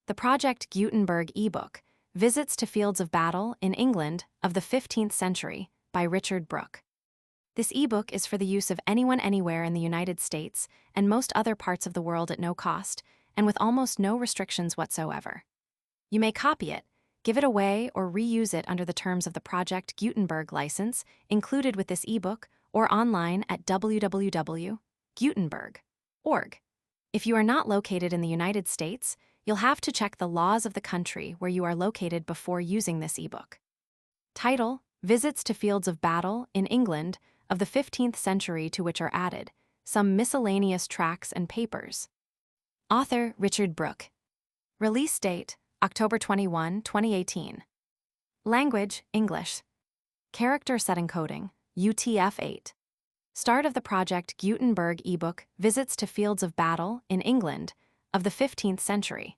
The Project Gutenberg eBook, Visits to Fields of Battle in England of the 15th Century by Richard Brooke. This ebook is for the use of anyone anywhere in the United States and most other parts of the world at no cost and with almost no restrictions whatsoever. You may copy it, give it away, or reuse it under the terms of the Project Gutenberg license included with this ebook or online at www.gutenberg.org. If you are not located in the United States, you'll have to check the laws of the country where you are located before using this ebook. Title: Visits to Fields of Battle in England of the 15th Century, to which are added some miscellaneous tracts and papers. Author: Richard Brooke. Release date: October 21, 2018. Language: English. Character set encoding: UTF-8. Start of the Project Gutenberg ebook Visits to Fields of Battle in England of the 15th Century.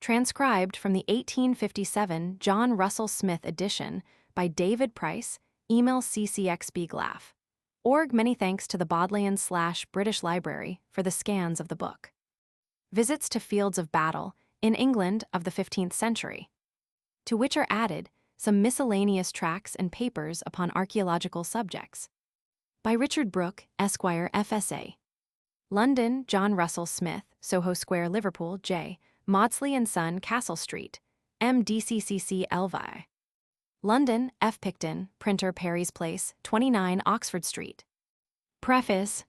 Transcribed from the 1857 John Russell Smith edition by David Price, email ccxbglaf. Org. Many thanks to the Bodleian/British Library for the scans of the book. Visits to Fields of Battle in England of the 15th Century, to which are added some miscellaneous tracts and papers upon archaeological subjects. By Richard Brooke, Esquire, FSA. London: John Russell Smith, Soho Square, Liverpool, J. Maudsley & Son, Castle Street, MDCCC, Elvi. London: F. Picton, Printer, Perry's Place, 29 Oxford Street. Preface.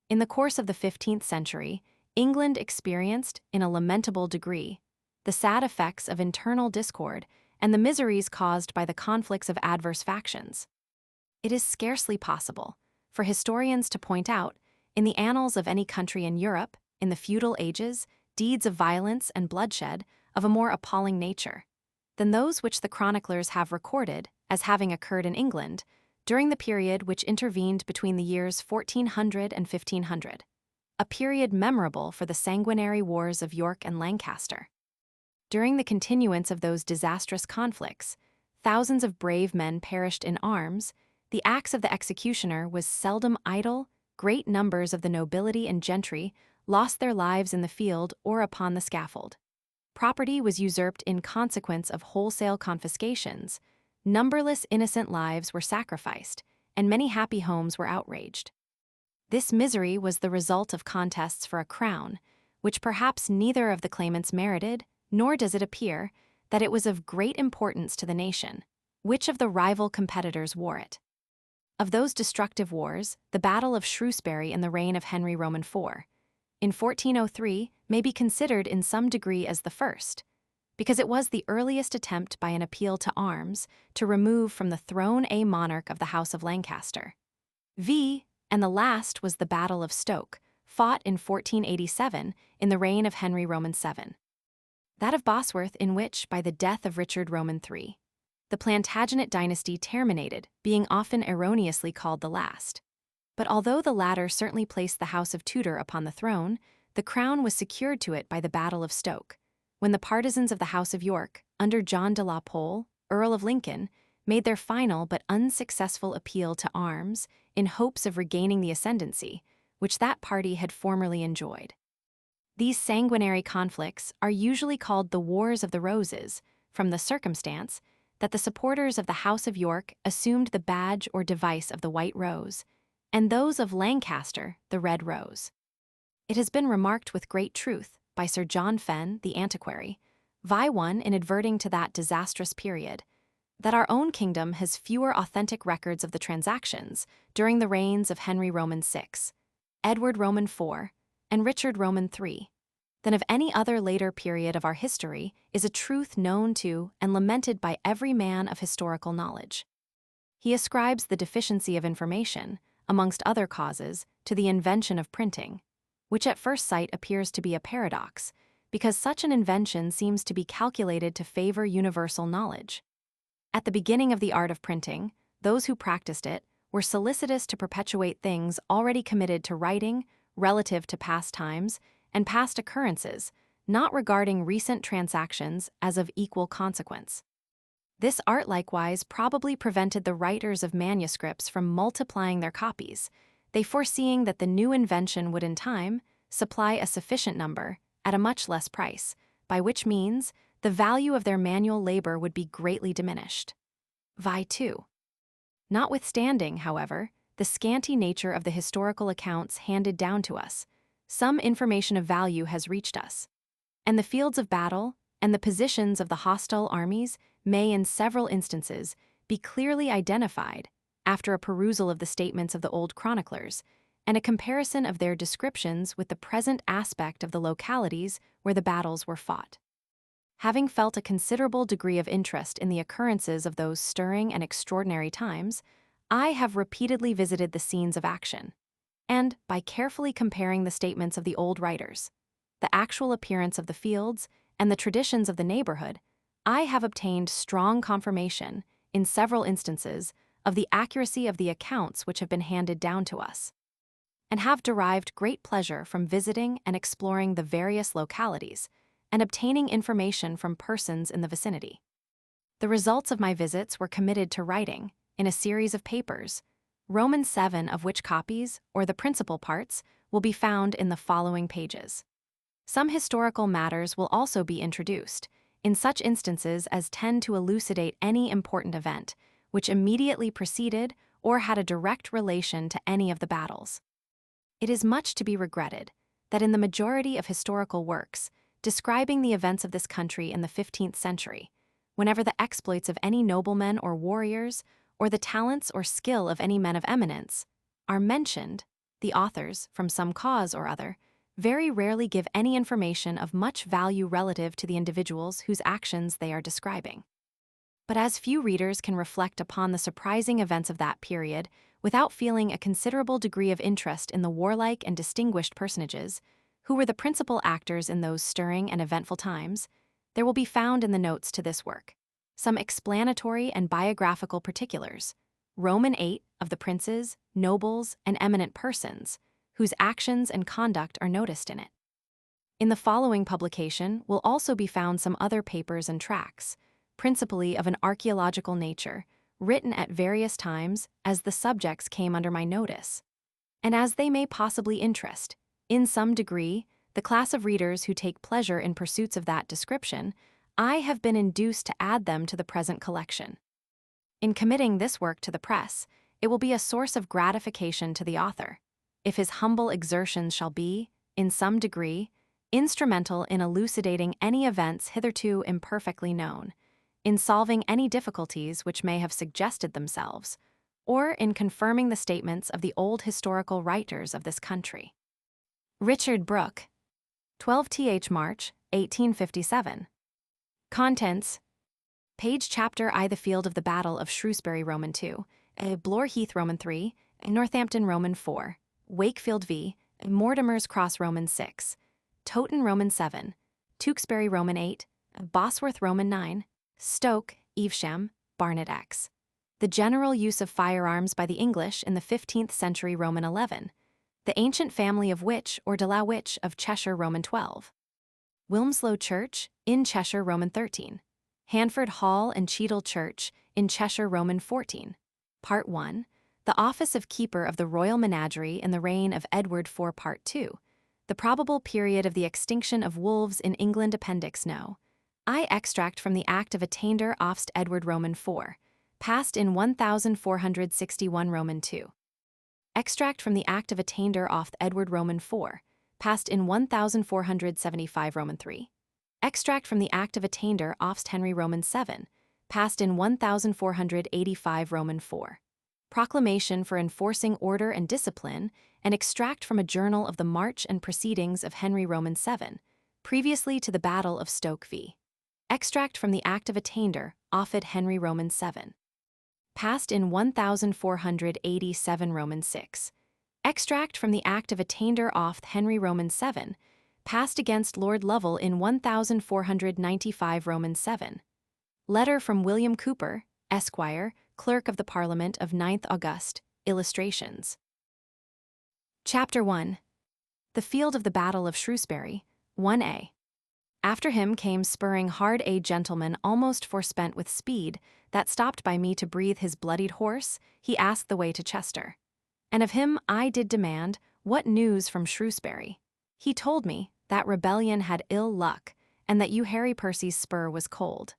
In the course of the 15th century, England experienced, in a lamentable degree, the sad effects of internal discord and the miseries caused by the conflicts of adverse factions. It is scarcely possible for historians to point out, in the annals of any country in Europe, in the feudal ages, deeds of violence and bloodshed of a more appalling nature than those which the chroniclers have recorded as having occurred in England during the period which intervened between the years 1400 and 1500, a period memorable for the sanguinary wars of York and Lancaster. During the continuance of those disastrous conflicts, thousands of brave men perished in arms, the axe of the executioner was seldom idle, great numbers of the nobility and gentry lost their lives in the field or upon the scaffold. Property was usurped in consequence of wholesale confiscations, numberless innocent lives were sacrificed, and many happy homes were outraged. This misery was the result of contests for a crown, which perhaps neither of the claimants merited, nor does it appear that it was of great importance to the nation which of the rival competitors wore it. Of those destructive wars, the Battle of Shrewsbury in the reign of Henry Roman IV, in 1403, may be considered in some degree as the first, because it was the earliest attempt by an appeal to arms to remove from the throne a monarch of the House of Lancaster. And the last was the Battle of Stoke, fought in 1487 in the reign of Henry Roman VII. That of Bosworth, in which, by the death of Richard Roman III, the Plantagenet dynasty terminated, being often erroneously called the last. But although the latter certainly placed the House of Tudor upon the throne, the crown was secured to it by the Battle of Stoke, when the partisans of the House of York, under John de la Pole, Earl of Lincoln, made their final but unsuccessful appeal to arms in hopes of regaining the ascendancy which that party had formerly enjoyed. These sanguinary conflicts are usually called the Wars of the Roses, from the circumstance that the supporters of the House of York assumed the badge or device of the white rose, and those of Lancaster the red rose. It has been remarked with great truth by Sir John Fenn, the antiquary, in adverting to that disastrous period, that our own kingdom has fewer authentic records of the transactions during the reigns of Henry Roman VI, Edward Roman IV, and Richard Roman III, than of any other later period of our history is a truth known to and lamented by every man of historical knowledge. He ascribes the deficiency of information, amongst other causes, to the invention of printing, which at first sight appears to be a paradox, because such an invention seems to be calculated to favor universal knowledge. At the beginning of the art of printing, those who practiced it were solicitous to perpetuate things already committed to writing, relative to past times and past occurrences, not regarding recent transactions as of equal consequence. This art likewise probably prevented the writers of manuscripts from multiplying their copies, they foreseeing that the new invention would in time supply a sufficient number, at a much less price, by which means the value of their manual labor would be greatly diminished. Vi 2. Notwithstanding, however, the scanty nature of the historical accounts handed down to us, some information of value has reached us, and the fields of battle and the positions of the hostile armies may in several instances be clearly identified after a perusal of the statements of the old chroniclers and a comparison of their descriptions with the present aspect of the localities where the battles were fought. Having felt a considerable degree of interest in the occurrences of those stirring and extraordinary times, I have repeatedly visited the scenes of action, and, by carefully comparing the statements of the old writers, the actual appearance of the fields, and the traditions of the neighborhood, I have obtained strong confirmation, in several instances, of the accuracy of the accounts which have been handed down to us, and have derived great pleasure from visiting and exploring the various localities, and obtaining information from persons in the vicinity. The results of my visits were committed to writing, in a series of papers, Roman 7 of which copies, or the principal parts, will be found in the following pages. Some historical matters will also be introduced, in such instances as tend to elucidate any important event, which immediately preceded or had a direct relation to any of the battles. It is much to be regretted that in the majority of historical works, describing the events of this country in the 15th century, whenever the exploits of any noblemen or warriors, or the talents or skill of any men of eminence, are mentioned, the authors, from some cause or other, very rarely give any information of much value relative to the individuals whose actions they are describing. But as few readers can reflect upon the surprising events of that period without feeling a considerable degree of interest in the warlike and distinguished personages, who were the principal actors in those stirring and eventful times, there will be found in the notes to this work some explanatory and biographical particulars, Roman 8 of the princes, nobles, and eminent persons, whose actions and conduct are noticed in it. In the following publication will also be found some other papers and tracts, principally of an archaeological nature, written at various times as the subjects came under my notice, and as they may possibly interest, in some degree, the class of readers who take pleasure in pursuits of that description, I have been induced to add them to the present collection. In committing this work to the press, it will be a source of gratification to the author, if his humble exertions shall be, in some degree, instrumental in elucidating any events hitherto imperfectly known, in solving any difficulties which may have suggested themselves, or in confirming the statements of the old historical writers of this country. Richard Brooke, 12th March, 1857. Contents: Page Chapter I. The Field of the Battle of Shrewsbury Roman 2, Blore Heath Roman 3, Northampton Roman 4, Wakefield v. Mortimer's Cross Roman 6, Towton Roman 7, Tewkesbury Roman 8, Bosworth Roman 9, Stoke, Evesham, Barnet X. The general use of firearms by the English in the 15th century Roman 11, the ancient family of Witch or de la Witch of Cheshire Roman 12, Wilmslow Church, in Cheshire Roman 13, Hanford Hall and Cheadle Church, in Cheshire Roman 14. Part 1. The Office of Keeper of the Royal Menagerie in the reign of Edward IV. Part 2. The probable period of the extinction of wolves in England. Appendix No. I extract from the Act of Attainder ofst Edward Roman 4, passed in 1461 Roman 2. Extract from the Act of Attainder oft Edward Roman 4, passed in 1475 Roman 3. Extract from the Act of Attainder ofst Henry Roman 7, passed in 1485 Roman 4. Proclamation for enforcing order and discipline, and extract from a journal of the march and proceedings of Henry Roman 7, previously to the Battle of Stoke v. Extract from the Act of Attainder, offed Henry Roman 7. Passed in 1487 Roman 6. Extract from the Act of Attainder off Henry Roman 7, passed against Lord Lovell in 1495 Roman 7. Letter from William Cooper, Esquire, Clerk of the Parliament of 9th August, illustrations. Chapter 1. The Field of the Battle of Shrewsbury, 1a. After him came spurring hard a gentleman almost forspent with speed, that stopped by me to breathe his bloodied horse. He asked the way to Chester. And of him I did demand, what news from Shrewsbury? He told me, that rebellion had ill luck, and that Harry Percy's spur was cold.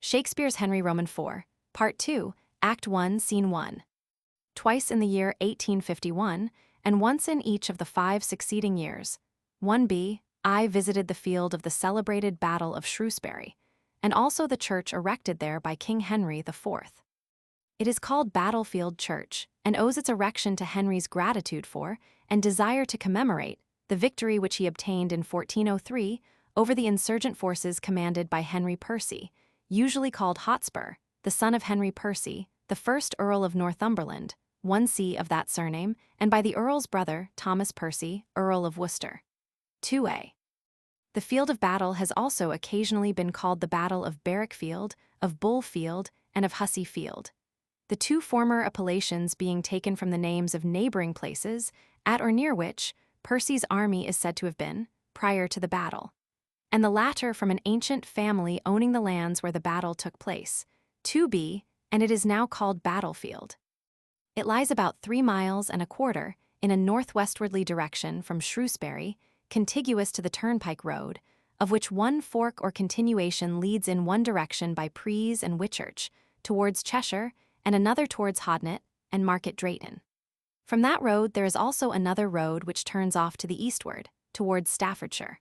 Shakespeare's Henry Roman IV, Part 2, Act 1, Scene 1. Twice in the year 1851, and once in each of the 5 succeeding years. 1b. I visited the field of the celebrated Battle of Shrewsbury, and also the church erected there by King Henry IV. It is called Battlefield Church, and owes its erection to Henry's gratitude for, and desire to commemorate, the victory which he obtained in 1403 over the insurgent forces commanded by Henry Percy, usually called Hotspur, the son of Henry Percy, the first Earl of Northumberland, 1c of that surname, and by the Earl's brother, Thomas Percy, Earl of Worcester. 2a. The field of battle has also occasionally been called the Battle of Barrack Field, of Bull Field, and of Hussey Field, the 2 former appellations being taken from the names of neighboring places, at or near which Percy's army is said to have been, prior to the battle, and the latter from an ancient family owning the lands where the battle took place, 2b, and it is now called Battlefield. It lies about 3 miles and a quarter in a northwestwardly direction from Shrewsbury, contiguous to the Turnpike Road, of which one fork or continuation leads in one direction by Prees and Whitchurch, towards Cheshire, and another towards Hodnet and Market Drayton. From that road there is also another road which turns off to the eastward, towards Staffordshire.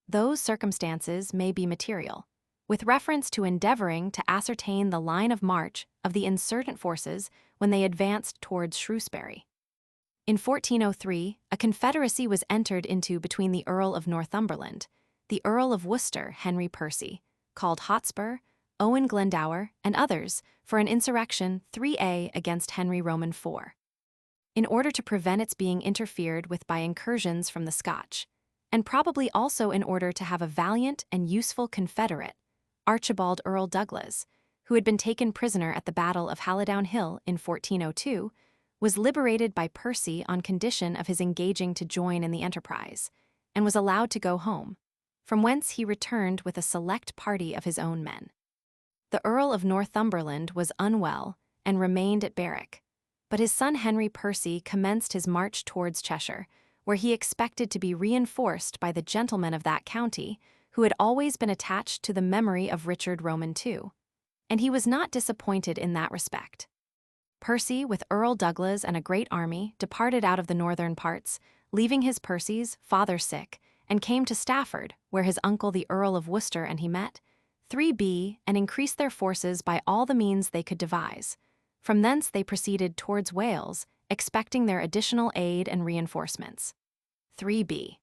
Those circumstances may be material, with reference to endeavoring to ascertain the line of march of the insurgent forces when they advanced towards Shrewsbury. In 1403, a confederacy was entered into between the Earl of Northumberland, the Earl of Worcester, Henry Percy, called Hotspur, Owen Glendower, and others, for an insurrection 3a against Henry Roman IV, in order to prevent its being interfered with by incursions from the Scotch, and probably also in order to have a valiant and useful confederate, Archibald Earl Douglas, who had been taken prisoner at the Battle of Hallidown Hill in 1402, was liberated by Percy on condition of his engaging to join in the enterprise, and was allowed to go home, from whence he returned with a select party of his own men. The Earl of Northumberland was unwell and remained at Berwick, but his son Henry Percy commenced his march towards Cheshire, where he expected to be reinforced by the gentlemen of that county, who had always been attached to the memory of Richard Roman II, and he was not disappointed in that respect. Percy, with Earl Douglas and a great army, departed out of the northern parts, leaving his Percy's father sick, and came to Stafford, where his uncle the Earl of Worcester and he met, 3b, and increased their forces by all the means they could devise. From thence they proceeded towards Wales, expecting their additional aid and reinforcements. 3b.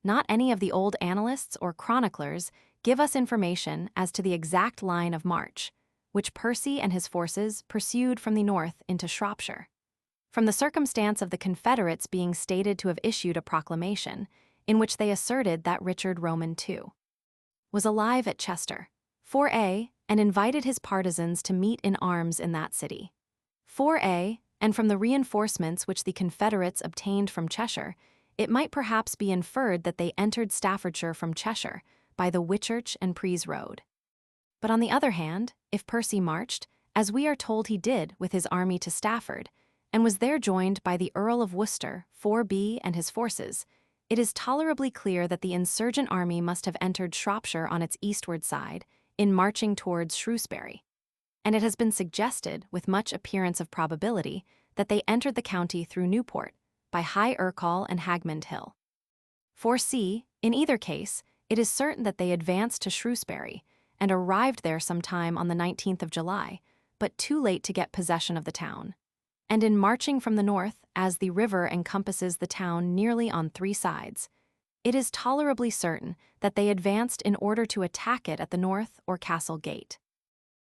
Not any of the old annalists or chroniclers give us information as to the exact line of march, which Percy and his forces pursued from the north into Shropshire, from the circumstance of the Confederates being stated to have issued a proclamation, in which they asserted that Richard Roman II was alive at Chester, 4a, and invited his partisans to meet in arms in that city. 4a, and from the reinforcements which the Confederates obtained from Cheshire, it might perhaps be inferred that they entered Staffordshire from Cheshire by the Whitchurch and Prees Road. But on the other hand, if Percy marched, as we are told he did with his army to Stafford, and was there joined by the Earl of Worcester, 4b, and his forces, it is tolerably clear that the insurgent army must have entered Shropshire on its eastward side, in marching towards Shrewsbury, and it has been suggested, with much appearance of probability, that they entered the county through Newport, by High Ercall and Hagmond Hill. 4c, in either case, it is certain that they advanced to Shrewsbury, and arrived there sometime on the 19th of July, but too late to get possession of the town. And in marching from the north, as the river encompasses the town nearly on 3 sides, it is tolerably certain that they advanced in order to attack it at the north or castle gate.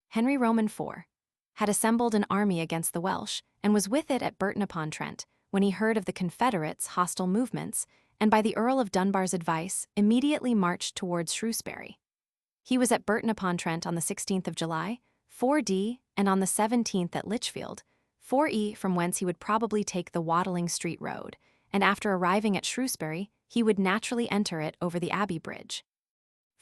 Henry Roman IV had assembled an army against the Welsh, and was with it at Burton-upon-Trent, when he heard of the Confederates' hostile movements, and by the Earl of Dunbar's advice, immediately marched towards Shrewsbury. He was at Burton-upon-Trent on the 16th of July, 4d, and on the 17th at Lichfield, 4e, from whence he would probably take the Watling Street road, and after arriving at Shrewsbury, he would naturally enter it over the Abbey Bridge.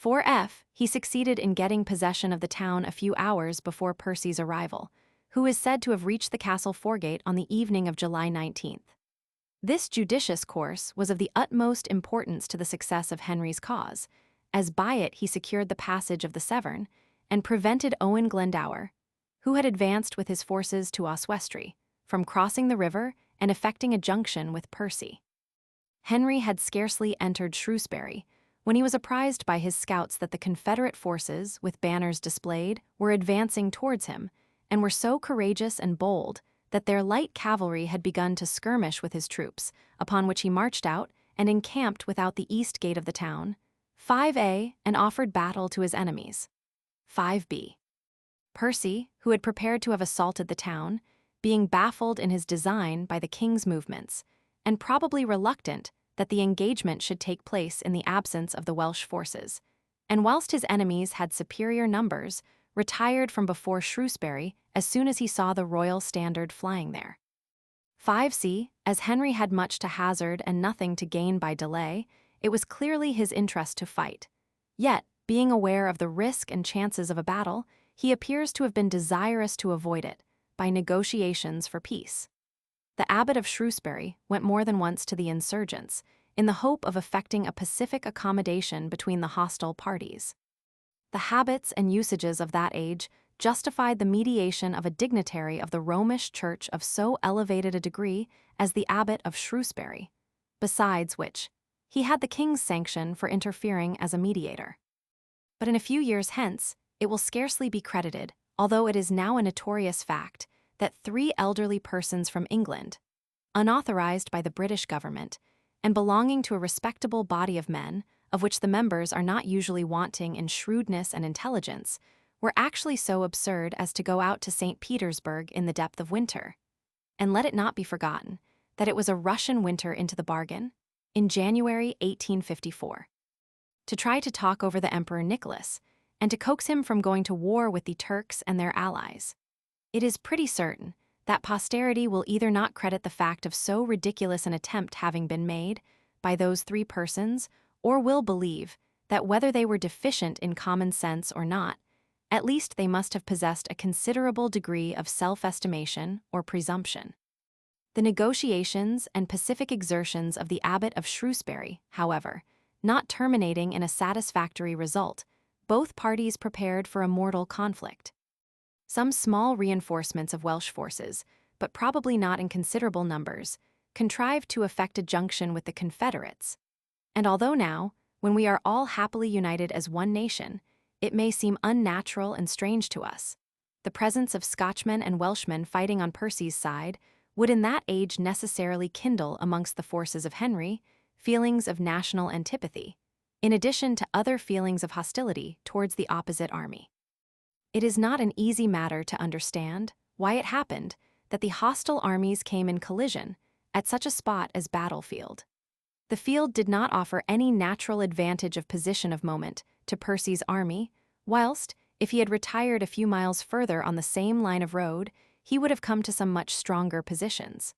4f, he succeeded in getting possession of the town a few hours before Percy's arrival, who is said to have reached the castle foregate on the evening of July 19th. This judicious course was of the utmost importance to the success of Henry's cause, as by it he secured the passage of the Severn and prevented Owen Glendower, who had advanced with his forces to Oswestry, from crossing the river and effecting a junction with Percy. Henry had scarcely entered Shrewsbury when he was apprised by his scouts that the Confederate forces, with banners displayed, were advancing towards him, and were so courageous and bold that their light cavalry had begun to skirmish with his troops, upon which he marched out and encamped without the east gate of the town, 5a, and offered battle to his enemies. 5b. Percy, who had prepared to have assaulted the town, being baffled in his design by the king's movements, and probably reluctant that the engagement should take place in the absence of the Welsh forces, and whilst his enemies had superior numbers, retired from before Shrewsbury as soon as he saw the royal standard flying there. 5c. As Henry had much to hazard and nothing to gain by delay, it was clearly his interest to fight. Yet, being aware of the risk and chances of a battle, he appears to have been desirous to avoid it by negotiations for peace. The abbot of Shrewsbury went more than once to the insurgents in the hope of effecting a pacific accommodation between the hostile parties. The habits and usages of that age justified the mediation of a dignitary of the Romish Church of so elevated a degree as the abbot of Shrewsbury, besides which, he had the king's sanction for interfering as a mediator. But in a few years hence, it will scarcely be credited, although it is now a notorious fact, that 3 elderly persons from England, unauthorized by the British government, and belonging to a respectable body of men, of which the members are not usually wanting in shrewdness and intelligence, were actually so absurd as to go out to St. Petersburg in the depth of winter. And let it not be forgotten that it was a Russian winter into the bargain, in January 1854. To try to talk over the Emperor Nicholas, and to coax him from going to war with the Turks and their allies. It is pretty certain that posterity will either not credit the fact of so ridiculous an attempt having been made by those 3 persons, or will believe that whether they were deficient in common sense or not, at least they must have possessed a considerable degree of self-estimation or presumption. The negotiations and pacific exertions of the abbot of Shrewsbury, however, not terminating in a satisfactory result, both parties prepared for a mortal conflict. Some small reinforcements of Welsh forces, but probably not in considerable numbers, contrived to effect a junction with the Confederates. And although now, when we are all happily united as one nation, it may seem unnatural and strange to us, the presence of Scotchmen and Welshmen fighting on Percy's side would in that age necessarily kindle amongst the forces of Henry feelings of national antipathy, in addition to other feelings of hostility towards the opposite army. It is not an easy matter to understand why it happened that the hostile armies came in collision at such a spot as Battlefield. The field did not offer any natural advantage of position of moment to Percy's army, whilst, if he had retired a few miles further on the same line of road, he would have come to some much stronger positions.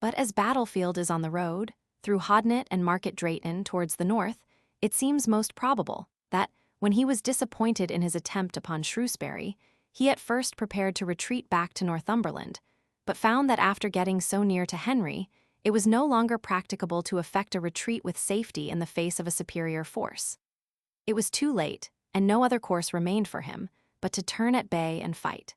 But as Battlefield is on the road, through Hodnet and Market Drayton towards the north, it seems most probable that, when he was disappointed in his attempt upon Shrewsbury, he at first prepared to retreat back to Northumberland, but found that after getting so near to Henry, it was no longer practicable to effect a retreat with safety in the face of a superior force. It was too late, and no other course remained for him but to turn at bay and fight.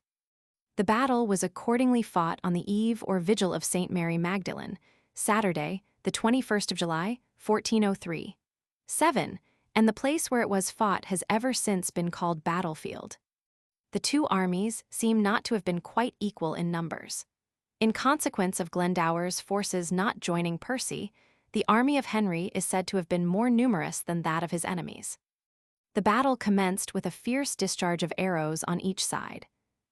The battle was accordingly fought on the eve or vigil of St. Mary Magdalene, Saturday, the 21st of July, 1403. 7, and the place where it was fought has ever since been called Battlefield. The 2 armies seem not to have been quite equal in numbers. In consequence of Glendower's forces not joining Percy, the army of Henry is said to have been more numerous than that of his enemies. The battle commenced with a fierce discharge of arrows on each side.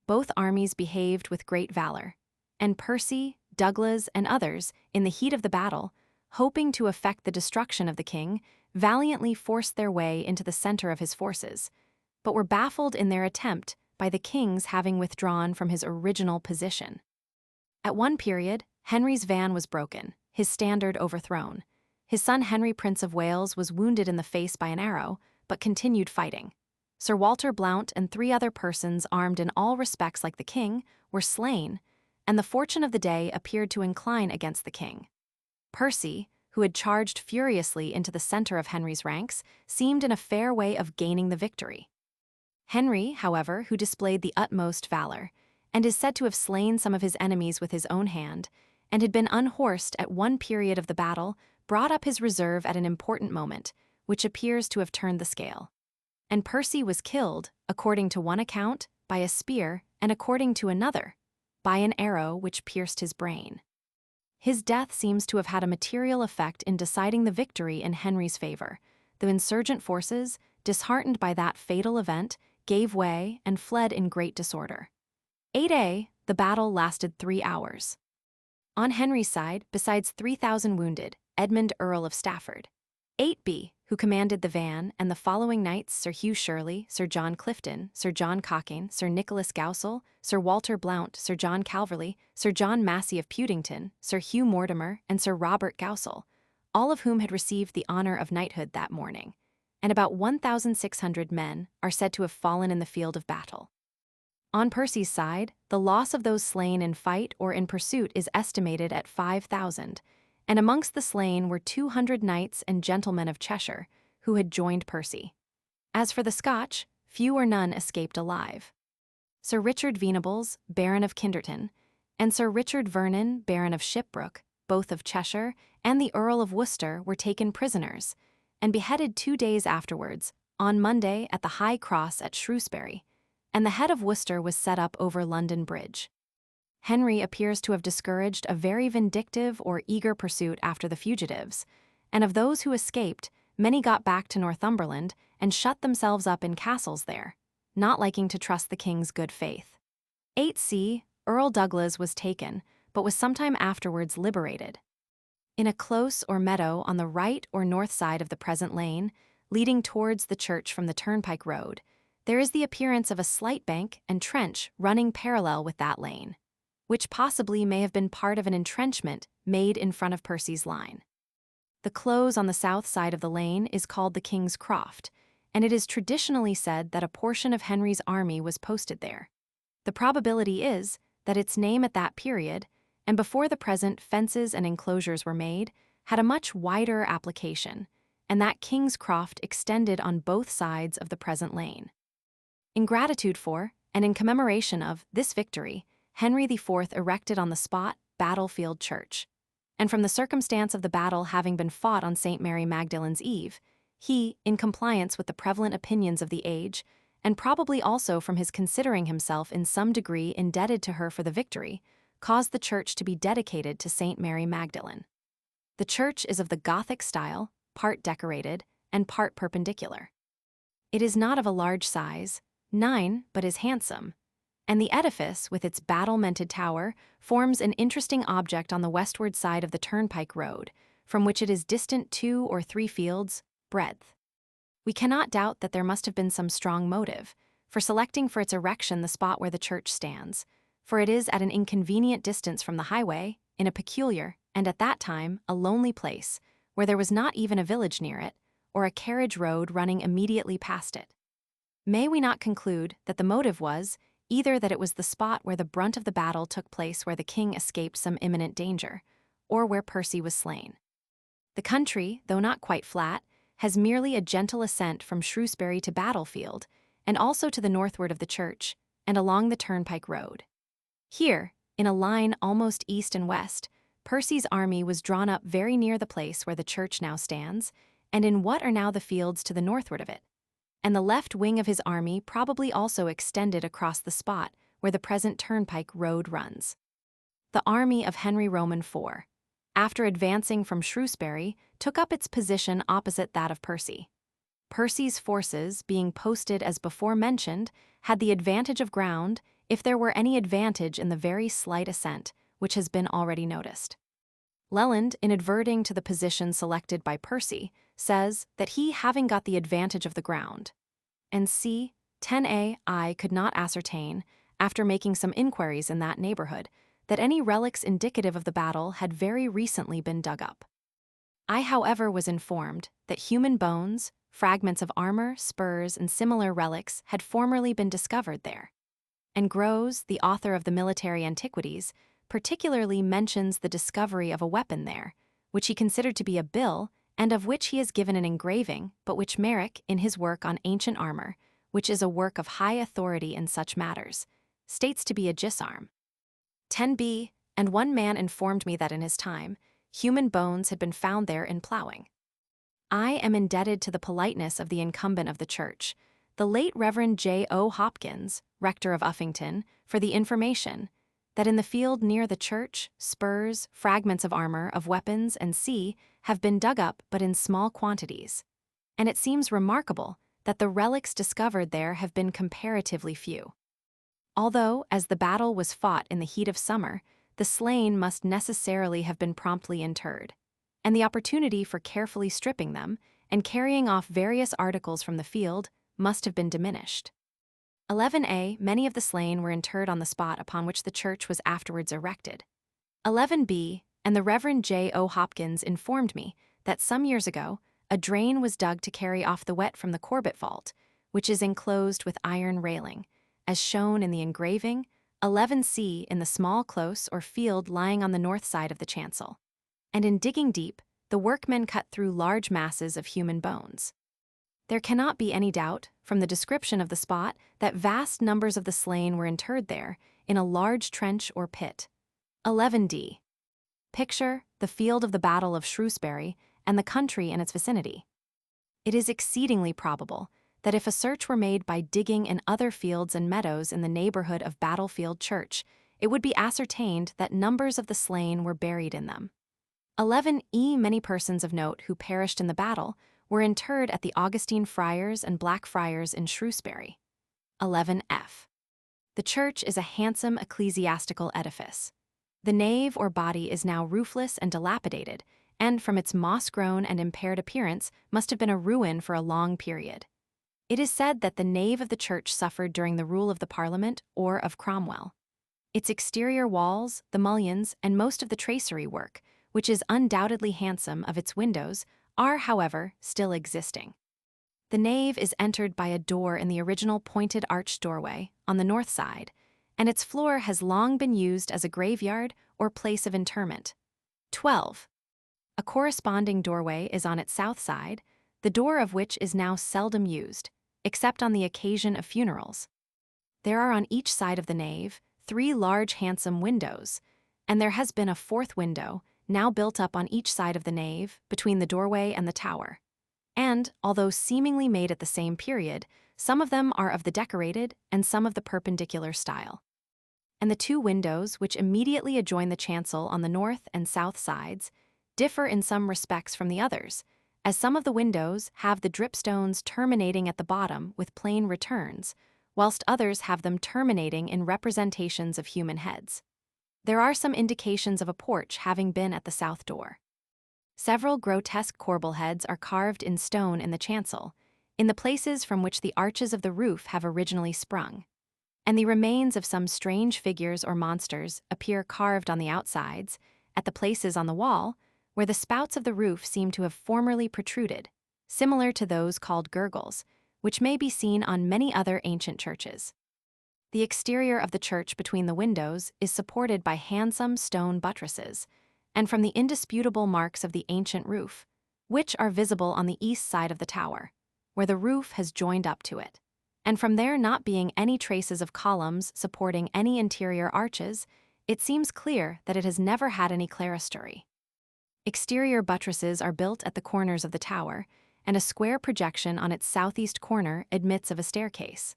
Both armies behaved with great valor, and Percy, Douglas, and others, in the heat of the battle, hoping to effect the destruction of the king, valiantly forced their way into the center of his forces, but were baffled in their attempt by the king's having withdrawn from his original position. At one period, Henry's van was broken, his standard overthrown. His son Henry, Prince of Wales, was wounded in the face by an arrow, but continued fighting. Sir Walter Blount and 3 other persons armed in all respects like the king were slain, and the fortune of the day appeared to incline against the king. Percy, who had charged furiously into the center of Henry's ranks, seemed in a fair way of gaining the victory. Henry, however, who displayed the utmost valor, and is said to have slain some of his enemies with his own hand, and had been unhorsed at one period of the battle, brought up his reserve at an important moment, which appears to have turned the scale. And Percy was killed, according to one account, by a spear, and according to another, by an arrow which pierced his brain. His death seems to have had a material effect in deciding the victory in Henry's favor. The insurgent forces, disheartened by that fatal event, gave way and fled in great disorder. 8a, the battle lasted 3 hours. On Henry's side, besides 3,000 wounded, Edmund Earl of Stafford. 8b, who commanded the van, and the following knights Sir Hugh Shirley, Sir John Clifton, Sir John Cocking, Sir Nicholas Gowsell, Sir Walter Blount, Sir John Calverley, Sir John Massey of Puddington, Sir Hugh Mortimer, and Sir Robert Gowsell, all of whom had received the honor of knighthood that morning, and about 1,600 men are said to have fallen in the field of battle. On Percy's side, the loss of those slain in fight or in pursuit is estimated at 5,000, and amongst the slain were 200 knights and gentlemen of Cheshire, who had joined Percy. As for the Scotch, few or none escaped alive. Sir Richard Venables, Baron of Kinderton, and Sir Richard Vernon, Baron of Shipbrook, both of Cheshire, and the Earl of Worcester were taken prisoners, and beheaded 2 days afterwards, on Monday at the High Cross at Shrewsbury, and the head of Worcester was set up over London Bridge. Henry appears to have discouraged a very vindictive or eager pursuit after the fugitives, and of those who escaped, many got back to Northumberland and shut themselves up in castles there, not liking to trust the king's good faith. 8c, Earl Douglas was taken, but was sometime afterwards liberated. In a close or meadow on the right or north side of the present lane, leading towards the church from the turnpike road, there is the appearance of a slight bank and trench running parallel with that lane, which possibly may have been part of an entrenchment made in front of Percy's line. The close on the south side of the lane is called the King's Croft, and it is traditionally said that a portion of Henry's army was posted there. The probability is that its name at that period, and before the present fences and enclosures were made, had a much wider application, and that King's Croft extended on both sides of the present lane. In gratitude for, and in commemoration of, this victory, Henry IV erected on the spot Battlefield Church, and from the circumstance of the battle having been fought on St. Mary Magdalene's Eve, he, in compliance with the prevalent opinions of the age, and probably also from his considering himself in some degree indebted to her for the victory, caused the church to be dedicated to St. Mary Magdalene. The church is of the Gothic style, part decorated, and part perpendicular. It is not of a large size, 9, but is handsome, and the edifice, with its battlemented tower, forms an interesting object on the westward side of the turnpike road, from which it is distant 2 or 3 fields' breadth. We cannot doubt that there must have been some strong motive for selecting for its erection the spot where the church stands, for it is at an inconvenient distance from the highway, in a peculiar, and at that time, a lonely place, where there was not even a village near it, or a carriage road running immediately past it. May we not conclude that the motive was, either that it was the spot where the brunt of the battle took place where the king escaped some imminent danger, or where Percy was slain. The country, though not quite flat, has merely a gentle ascent from Shrewsbury to Battlefield, and also to the northward of the church, and along the turnpike road. Here, in a line almost east and west, Percy's army was drawn up very near the place where the church now stands, and in what are now the fields to the northward of it, and the left wing of his army probably also extended across the spot where the present turnpike road runs. The army of Henry Roman IV, after advancing from Shrewsbury, took up its position opposite that of Percy. Percy's forces, being posted as before mentioned, had the advantage of ground, if there were any advantage in the very slight ascent, which has been already noticed. Leland, in adverting to the position selected by Percy, says that he having got the advantage of the ground, and c. 10a, I could not ascertain, after making some inquiries in that neighborhood, that any relics indicative of the battle had very recently been dug up. I, however, was informed that human bones, fragments of armor, spurs, and similar relics had formerly been discovered there. And Groves, the author of the Military Antiquities, particularly mentions the discovery of a weapon there, which he considered to be a bill, and of which he has given an engraving, but which Merrick, in his work on ancient armor, which is a work of high authority in such matters, states to be a gisarm. 10b, and one man informed me that in his time, human bones had been found there in ploughing. I am indebted to the politeness of the incumbent of the church, the late Reverend J.O. Hopkins, rector of Uffington, for the information that in the field near the church, spurs, fragments of armor, of weapons, and sea have been dug up but in small quantities. And it seems remarkable that the relics discovered there have been comparatively few. Although, as the battle was fought in the heat of summer, the slain must necessarily have been promptly interred, and the opportunity for carefully stripping them and carrying off various articles from the field must have been diminished. 11a, many of the slain were interred on the spot upon which the church was afterwards erected. 11b, and the Reverend J.O. Hopkins informed me that some years ago, a drain was dug to carry off the wet from the Corbett vault, which is enclosed with iron railing, as shown in the engraving, 11c, in the small close or field lying on the north side of the chancel. And in digging deep, the workmen cut through large masses of human bones. There cannot be any doubt, from the description of the spot, that vast numbers of the slain were interred there, in a large trench or pit. 11d. Picture the field of the Battle of Shrewsbury and the country in its vicinity. It is exceedingly probable that if a search were made by digging in other fields and meadows in the neighborhood of Battlefield Church, it would be ascertained that numbers of the slain were buried in them. 11e, many persons of note who perished in the battle were interred at the Augustine Friars and Black Friars in Shrewsbury. 11f. The church is a handsome ecclesiastical edifice. The nave or body is now roofless and dilapidated, and from its moss-grown and impaired appearance must have been a ruin for a long period. It is said that the nave of the church suffered during the rule of the Parliament or of Cromwell. Its exterior walls, the mullions, and most of the tracery work, which is undoubtedly handsome, of its windows, are, however, still existing. The nave is entered by a door in the original pointed arched doorway on the north side, and its floor has long been used as a graveyard or place of interment. 12. A corresponding doorway is on its south side, the door of which is now seldom used, except on the occasion of funerals. There are on each side of the nave 3 large handsome windows, and there has been a 4th window, now built up on each side of the nave, between the doorway and the tower. And, although seemingly made at the same period, some of them are of the decorated and some of the perpendicular style. And the 2 windows, which immediately adjoin the chancel on the north and south sides, differ in some respects from the others, as some of the windows have the dripstones terminating at the bottom with plain returns, whilst others have them terminating in representations of human heads. There are some indications of a porch having been at the south door. Several grotesque corbel heads are carved in stone in the chancel, in the places from which the arches of the roof have originally sprung, and the remains of some strange figures or monsters appear carved on the outsides, at the places on the wall, where the spouts of the roof seem to have formerly protruded, similar to those called gurgles, which may be seen on many other ancient churches. The exterior of the church between the windows is supported by handsome stone buttresses, and from the indisputable marks of the ancient roof, which are visible on the east side of the tower, where the roof has joined up to it, and from there not being any traces of columns supporting any interior arches, it seems clear that it has never had any clerestory. Exterior buttresses are built at the corners of the tower, and a square projection on its southeast corner admits of a staircase.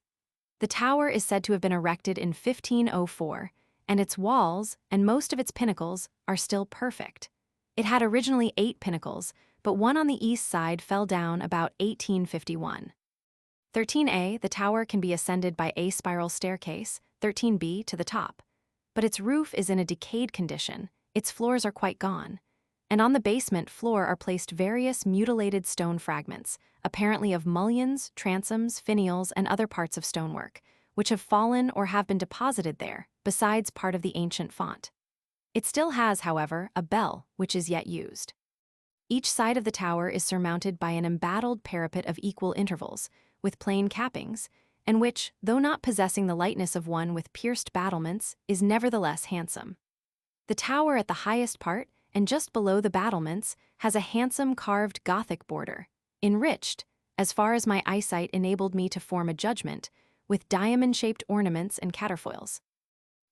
The tower is said to have been erected in 1504, and its walls and most of its pinnacles are still perfect. It had originally 8 pinnacles, but one on the east side fell down about 1851. 13a, the tower can be ascended by a spiral staircase, 13b, to the top, but its roof is in a decayed condition, its floors are quite gone, and on the basement floor are placed various mutilated stone fragments, apparently of mullions, transoms, finials, and other parts of stonework, which have fallen or have been deposited there, besides part of the ancient font. It still has, however, a bell, which is yet used. Each side of the tower is surmounted by an embattled parapet of equal intervals, with plain cappings, and which, though not possessing the lightness of one with pierced battlements, is nevertheless handsome. The tower at the highest part and just below the battlements has a handsome carved Gothic border, enriched, as far as my eyesight enabled me to form a judgment, with diamond-shaped ornaments and caterfoils.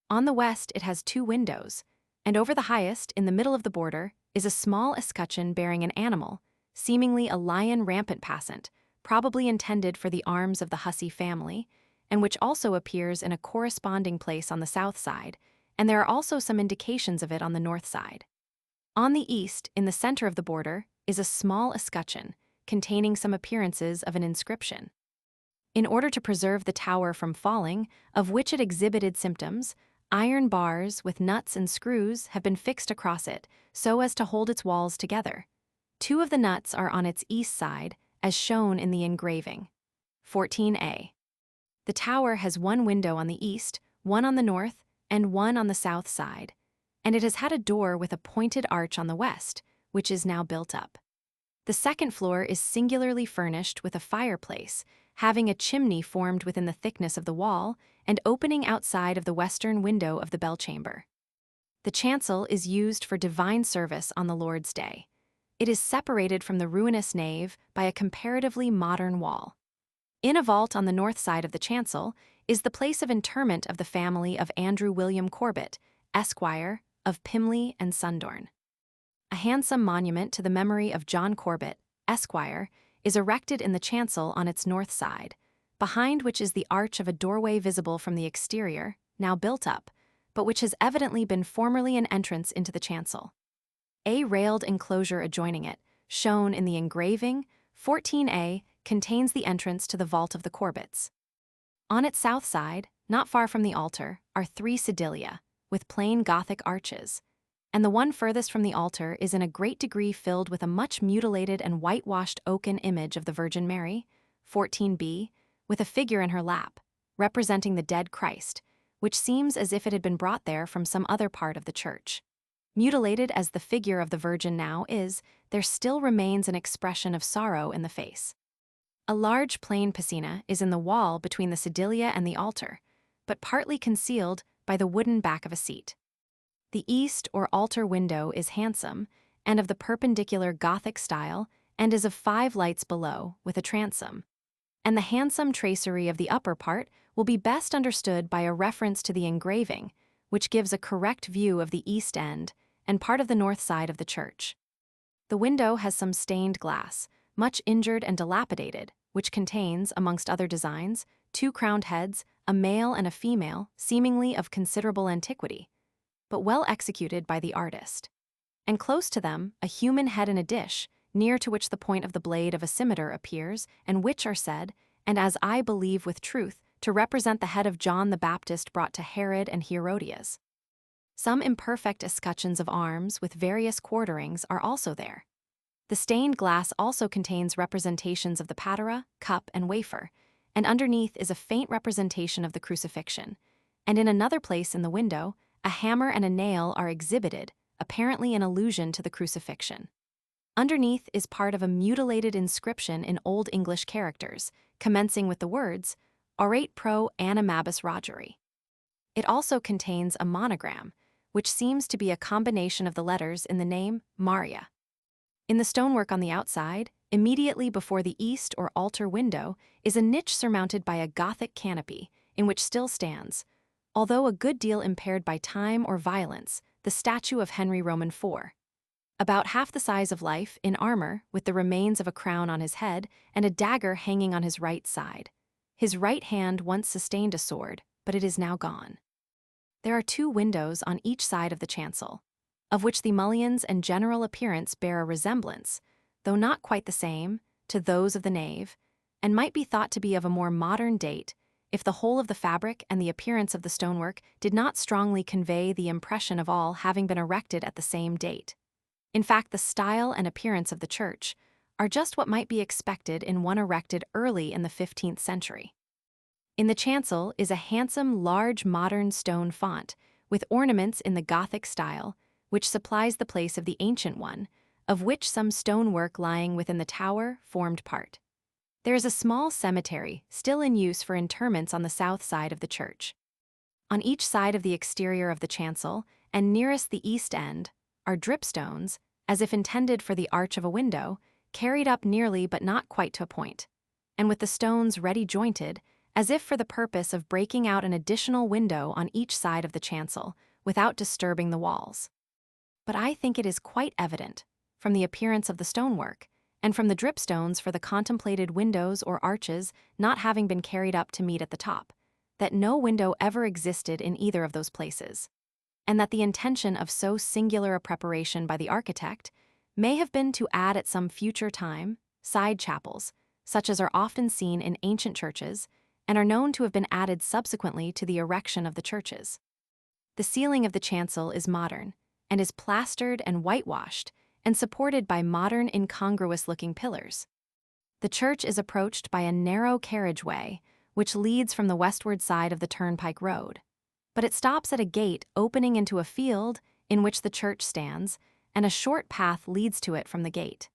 On the west it has 2 windows, and over the highest, in the middle of the border, is a small escutcheon bearing an animal, seemingly a lion rampant passant, probably intended for the arms of the Hussey family, and which also appears in a corresponding place on the south side, and there are also some indications of it on the north side. On the east, in the center of the border, is a small escutcheon, containing some appearances of an inscription. In order to preserve the tower from falling, of which it exhibited symptoms, iron bars with nuts and screws have been fixed across it so as to hold its walls together. 2 of the nuts are on its east side, as shown in the engraving. 14a. The tower has 1 window on the east, 1 on the north, and 1 on the south side, and it has had a door with a pointed arch on the west, which is now built up. The second floor is singularly furnished with a fireplace, having a chimney formed within the thickness of the wall and opening outside of the western window of the bell chamber. The chancel is used for divine service on the Lord's Day. It is separated from the ruinous nave by a comparatively modern wall. In a vault on the north side of the chancel is the place of interment of the family of Andrew William Corbett, Esquire, of Pimley and Sundorne. A handsome monument to the memory of John Corbett, Esquire, is erected in the chancel on its north side, behind which is the arch of a doorway visible from the exterior, now built up, but which has evidently been formerly an entrance into the chancel. A railed enclosure adjoining it, shown in the engraving, 14a, contains the entrance to the vault of the Corbetts. On its south side, not far from the altar, are 3 sedilia, with plain Gothic arches, and the one furthest from the altar is in a great degree filled with a much mutilated and whitewashed oaken image of the Virgin Mary, 14b, with a figure in her lap, representing the dead Christ, which seems as if it had been brought there from some other part of the church. Mutilated as the figure of the Virgin now is, there still remains an expression of sorrow in the face. A large plain piscina is in the wall between the sedilia and the altar, but partly concealed by the wooden back of a seat. The east or altar window is handsome, and of the perpendicular Gothic style, and is of 5 lights below, with a transom. And the handsome tracery of the upper part will be best understood by a reference to the engraving, which gives a correct view of the east end and part of the north side of the church. The window has some stained glass, much injured and dilapidated, which contains, amongst other designs, 2 crowned heads, a male and a female, seemingly of considerable antiquity, but well executed by the artist. And close to them, a human head in a dish, near to which the point of the blade of a scimitar appears, and which are said, and as I believe with truth, to represent the head of John the Baptist brought to Herod and Herodias. Some imperfect escutcheons of arms with various quarterings are also there. The stained glass also contains representations of the patera, cup, and wafer, and underneath is a faint representation of the crucifixion, and in another place in the window, a hammer and a nail are exhibited, apparently in allusion to the crucifixion. Underneath is part of a mutilated inscription in Old English characters, commencing with the words, Orate pro animabus Rogeri. It also contains a monogram, which seems to be a combination of the letters in the name Maria. In the stonework on the outside, immediately before the east or altar window, is a niche surmounted by a Gothic canopy, in which still stands, although a good deal impaired by time or violence, the statue of Henry Roman IV. About half the size of life, in armor, with the remains of a crown on his head and a dagger hanging on his right side. His right hand once sustained a sword, but it is now gone. There are 2 windows on each side of the chancel, of which the mullions and general appearance bear a resemblance, though not quite the same, to those of the nave, and might be thought to be of a more modern date, if the whole of the fabric and the appearance of the stonework did not strongly convey the impression of all having been erected at the same date. In fact, the style and appearance of the church are just what might be expected in one erected early in the 15th century. In the chancel is a handsome, large modern stone font, with ornaments in the Gothic style, which supplies the place of the ancient one, of which some stonework lying within the tower formed part. There is a small cemetery still in use for interments on the south side of the church. On each side of the exterior of the chancel, and nearest the east end, are dripstones, as if intended for the arch of a window, carried up nearly but not quite to a point, and with the stones ready jointed, as if for the purpose of breaking out an additional window on each side of the chancel, without disturbing the walls. But I think it is quite evident, from the appearance of the stonework, and from the dripstones for the contemplated windows or arches not having been carried up to meet at the top, that no window ever existed in either of those places, and that the intention of so singular a preparation by the architect may have been to add at some future time side chapels, such as are often seen in ancient churches and are known to have been added subsequently to the erection of the churches. The ceiling of the chancel is modern and is plastered and whitewashed and supported by modern incongruous-looking pillars. The church is approached by a narrow carriageway which leads from the westward side of the Turnpike Road, but it stops at a gate opening into a field in which the church stands, and a short path leads to it from the gate.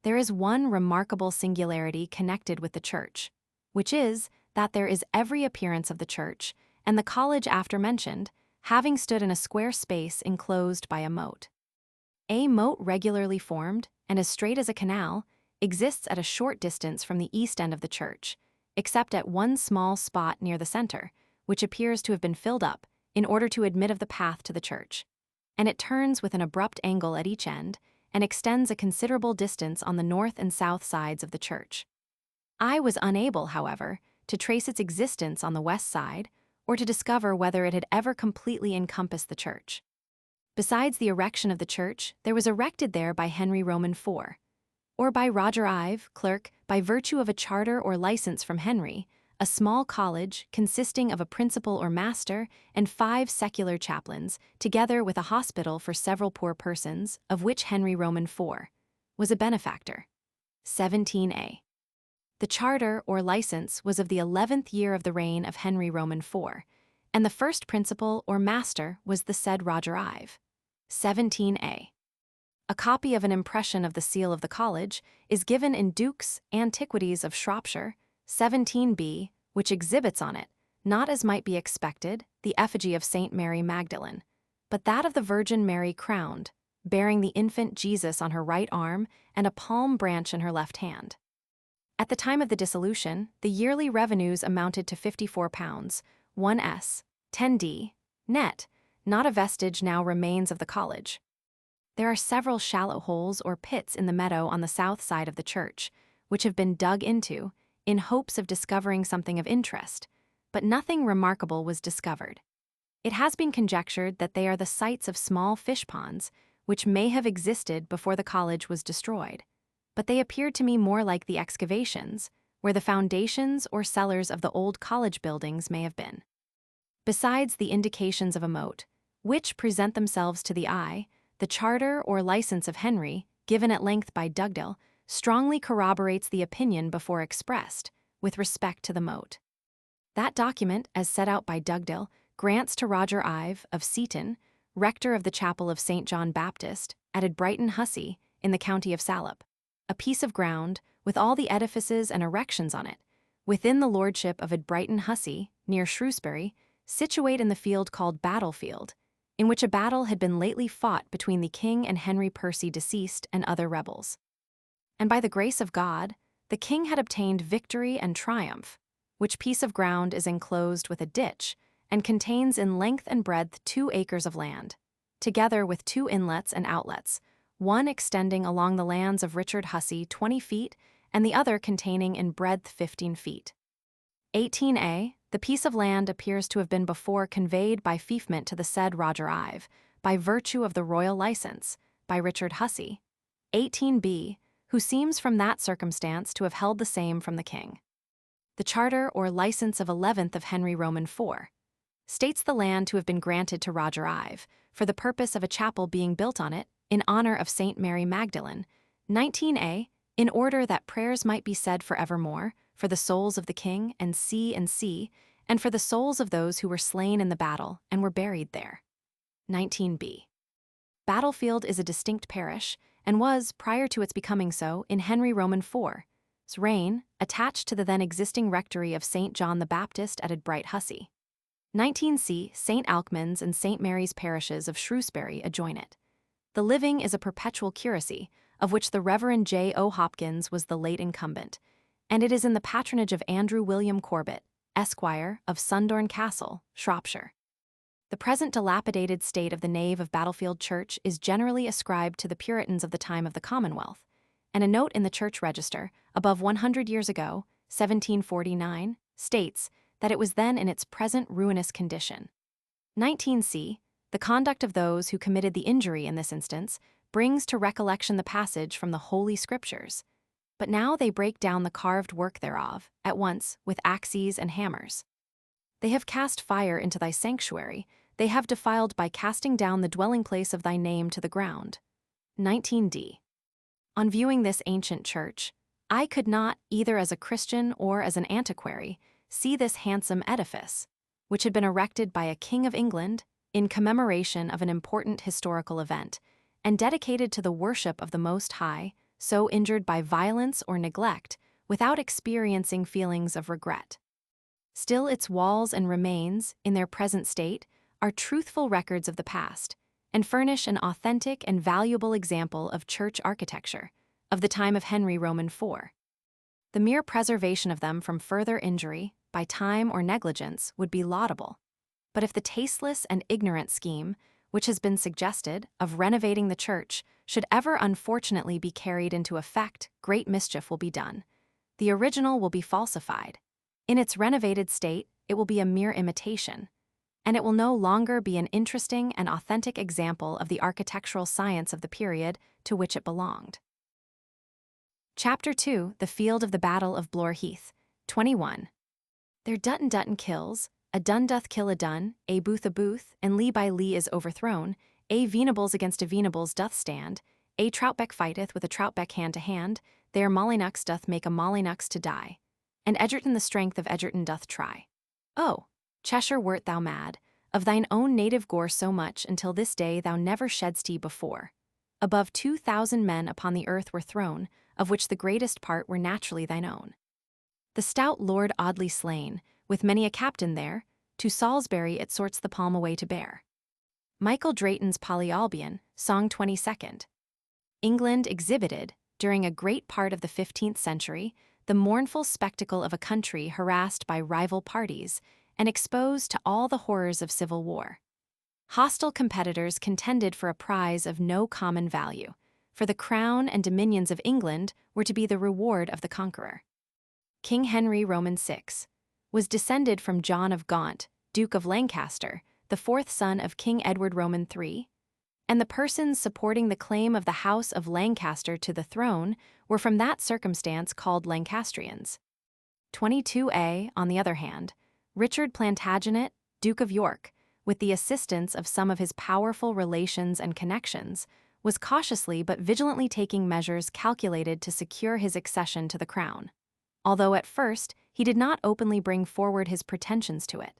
There is one remarkable singularity connected with the church, which is that there is every appearance of the church, and the college after mentioned, having stood in a square space enclosed by a moat. A moat regularly formed, and as straight as a canal, exists at a short distance from the east end of the church, except at one small spot near the center, which appears to have been filled up in order to admit of the path to the church, and it turns with an abrupt angle at each end and extends a considerable distance on the north and south sides of the church. I was unable, however, to trace its existence on the west side or to discover whether it had ever completely encompassed the church. Besides the erection of the church, there was erected there by Henry Roman IV, or by Roger Ive, clerk, by virtue of a charter or license from Henry, a small college consisting of a principal or master and 5 secular chaplains, together with a hospital for several poor persons, of which Henry Roman IV was a benefactor. 17a. The charter or license was of the 11th year of the reign of Henry Roman IV, and the first principal or master was the said Roger Ive. 17a. A copy of an impression of the seal of the college is given in Duke's Antiquities of Shropshire, 17b, which exhibits on it, not as might be expected, the effigy of Saint Mary Magdalene, but that of the Virgin Mary crowned, bearing the infant Jesus on her right arm and a palm branch in her left hand. At the time of the dissolution, the yearly revenues amounted to £54, 1s, 10d, net, not a vestige now remains of the college. There are several shallow holes or pits in the meadow on the south side of the church, which have been dug into, in hopes of discovering something of interest, but nothing remarkable was discovered. It has been conjectured that they are the sites of small fish ponds, which may have existed before the college was destroyed, but they appeared to me more like the excavations, where the foundations or cellars of the old college buildings may have been. Besides the indications of a moat, which present themselves to the eye, the charter or license of Henry, given at length by Dugdale, strongly corroborates the opinion before expressed, with respect to the moat. That document, as set out by Dugdale, grants to Roger Ive, of Seaton, rector of the chapel of St. John Baptist, at Brighton Hussey, in the county of Salop, a piece of ground, with all the edifices and erections on it, within the lordship of Brighton Hussey, near Shrewsbury, situate in the field called Battlefield, in which a battle had been lately fought between the king and Henry Percy deceased and other rebels. And by the grace of God, the king had obtained victory and triumph, which piece of ground is enclosed with a ditch, and contains in length and breadth 2 acres of land, together with 2 inlets and outlets, one extending along the lands of Richard Hussey 20 feet, and the other containing in breadth 15 feet. 18a. The piece of land appears to have been before conveyed by fiefment to the said Roger Ive, by virtue of the royal license, by Richard Hussey. 18b. Who seems from that circumstance to have held the same from the king. The charter or license of 11th of Henry Roman IV states the land to have been granted to Roger Ive, for the purpose of a chapel being built on it, in honor of Saint Mary Magdalene. 19a. In order that prayers might be said forevermore, for the souls of the king and C, and for the souls of those who were slain in the battle and were buried there. 19b. Battlefield is a distinct parish, and was, prior to its becoming so, in Henry Roman IV's reign, attached to the then existing rectory of St. John the Baptist at Bright Hussey. 19c. St. Alkmund's and St. Mary's parishes of Shrewsbury adjoin it. The living is a perpetual curacy, of which the Reverend J. O. Hopkins was the late incumbent, and it is in the patronage of Andrew William Corbett, Esquire, of Sundorne Castle, Shropshire. The present dilapidated state of the nave of Battlefield Church is generally ascribed to the Puritans of the time of the Commonwealth, and a note in the church register, above 100 years ago, 1749, states that it was then in its present ruinous condition. 19c. The conduct of those who committed the injury in this instance brings to recollection the passage from the Holy Scriptures. But now they break down the carved work thereof, at once, with axes and hammers. They have cast fire into thy sanctuary, they have defiled by casting down the dwelling place of thy name to the ground. 19d. On viewing this ancient church, I could not, either as a Christian or as an antiquary, see this handsome edifice, which had been erected by a king of England in commemoration of an important historical event, and dedicated to the worship of the Most High, so injured by violence or neglect, without experiencing feelings of regret. Still its walls and remains, in their present state, are truthful records of the past, and furnish an authentic and valuable example of church architecture, of the time of Henry Roman IV. The mere preservation of them from further injury, by time or negligence, would be laudable. But if the tasteless and ignorant scheme, which has been suggested, of renovating the church, should ever unfortunately be carried into effect, great mischief will be done. The original will be falsified. In its renovated state, it will be a mere imitation, and it will no longer be an interesting and authentic example of the architectural science of the period to which it belonged. Chapter 2. The Field of the Battle of Blore Heath. 21. There Dutton kills, a dun doth kill a dun, a booth, and lee by lee is overthrown, a Venables against a Venables doth stand, a Troutbeck fighteth with a Troutbeck hand to hand, there Molyneux doth make a Molyneux to die, and Edgerton the strength of Edgerton doth try. Oh, Cheshire, wert thou mad, of thine own native gore so much until this day thou never shedst before. Above 2,000 men upon the earth were thrown, of which the greatest part were naturally thine own. The stout Lord Audley slain, with many a captain there, to Salisbury it sorts the palm away to bear. Michael Drayton's Polyolbion, Song 22nd. England exhibited, during a great part of the 15th century, the mournful spectacle of a country harassed by rival parties and exposed to all the horrors of civil war. Hostile competitors contended for a prize of no common value, for the crown and dominions of England were to be the reward of the conqueror. King Henry Roman VI was descended from John of Gaunt, Duke of Lancaster, the fourth son of King Edward Roman III, and the persons supporting the claim of the House of Lancaster to the throne were from that circumstance called Lancastrians. 22a, on the other hand, Richard Plantagenet, Duke of York, with the assistance of some of his powerful relations and connections, was cautiously but vigilantly taking measures calculated to secure his accession to the crown, although at first he did not openly bring forward his pretensions to it.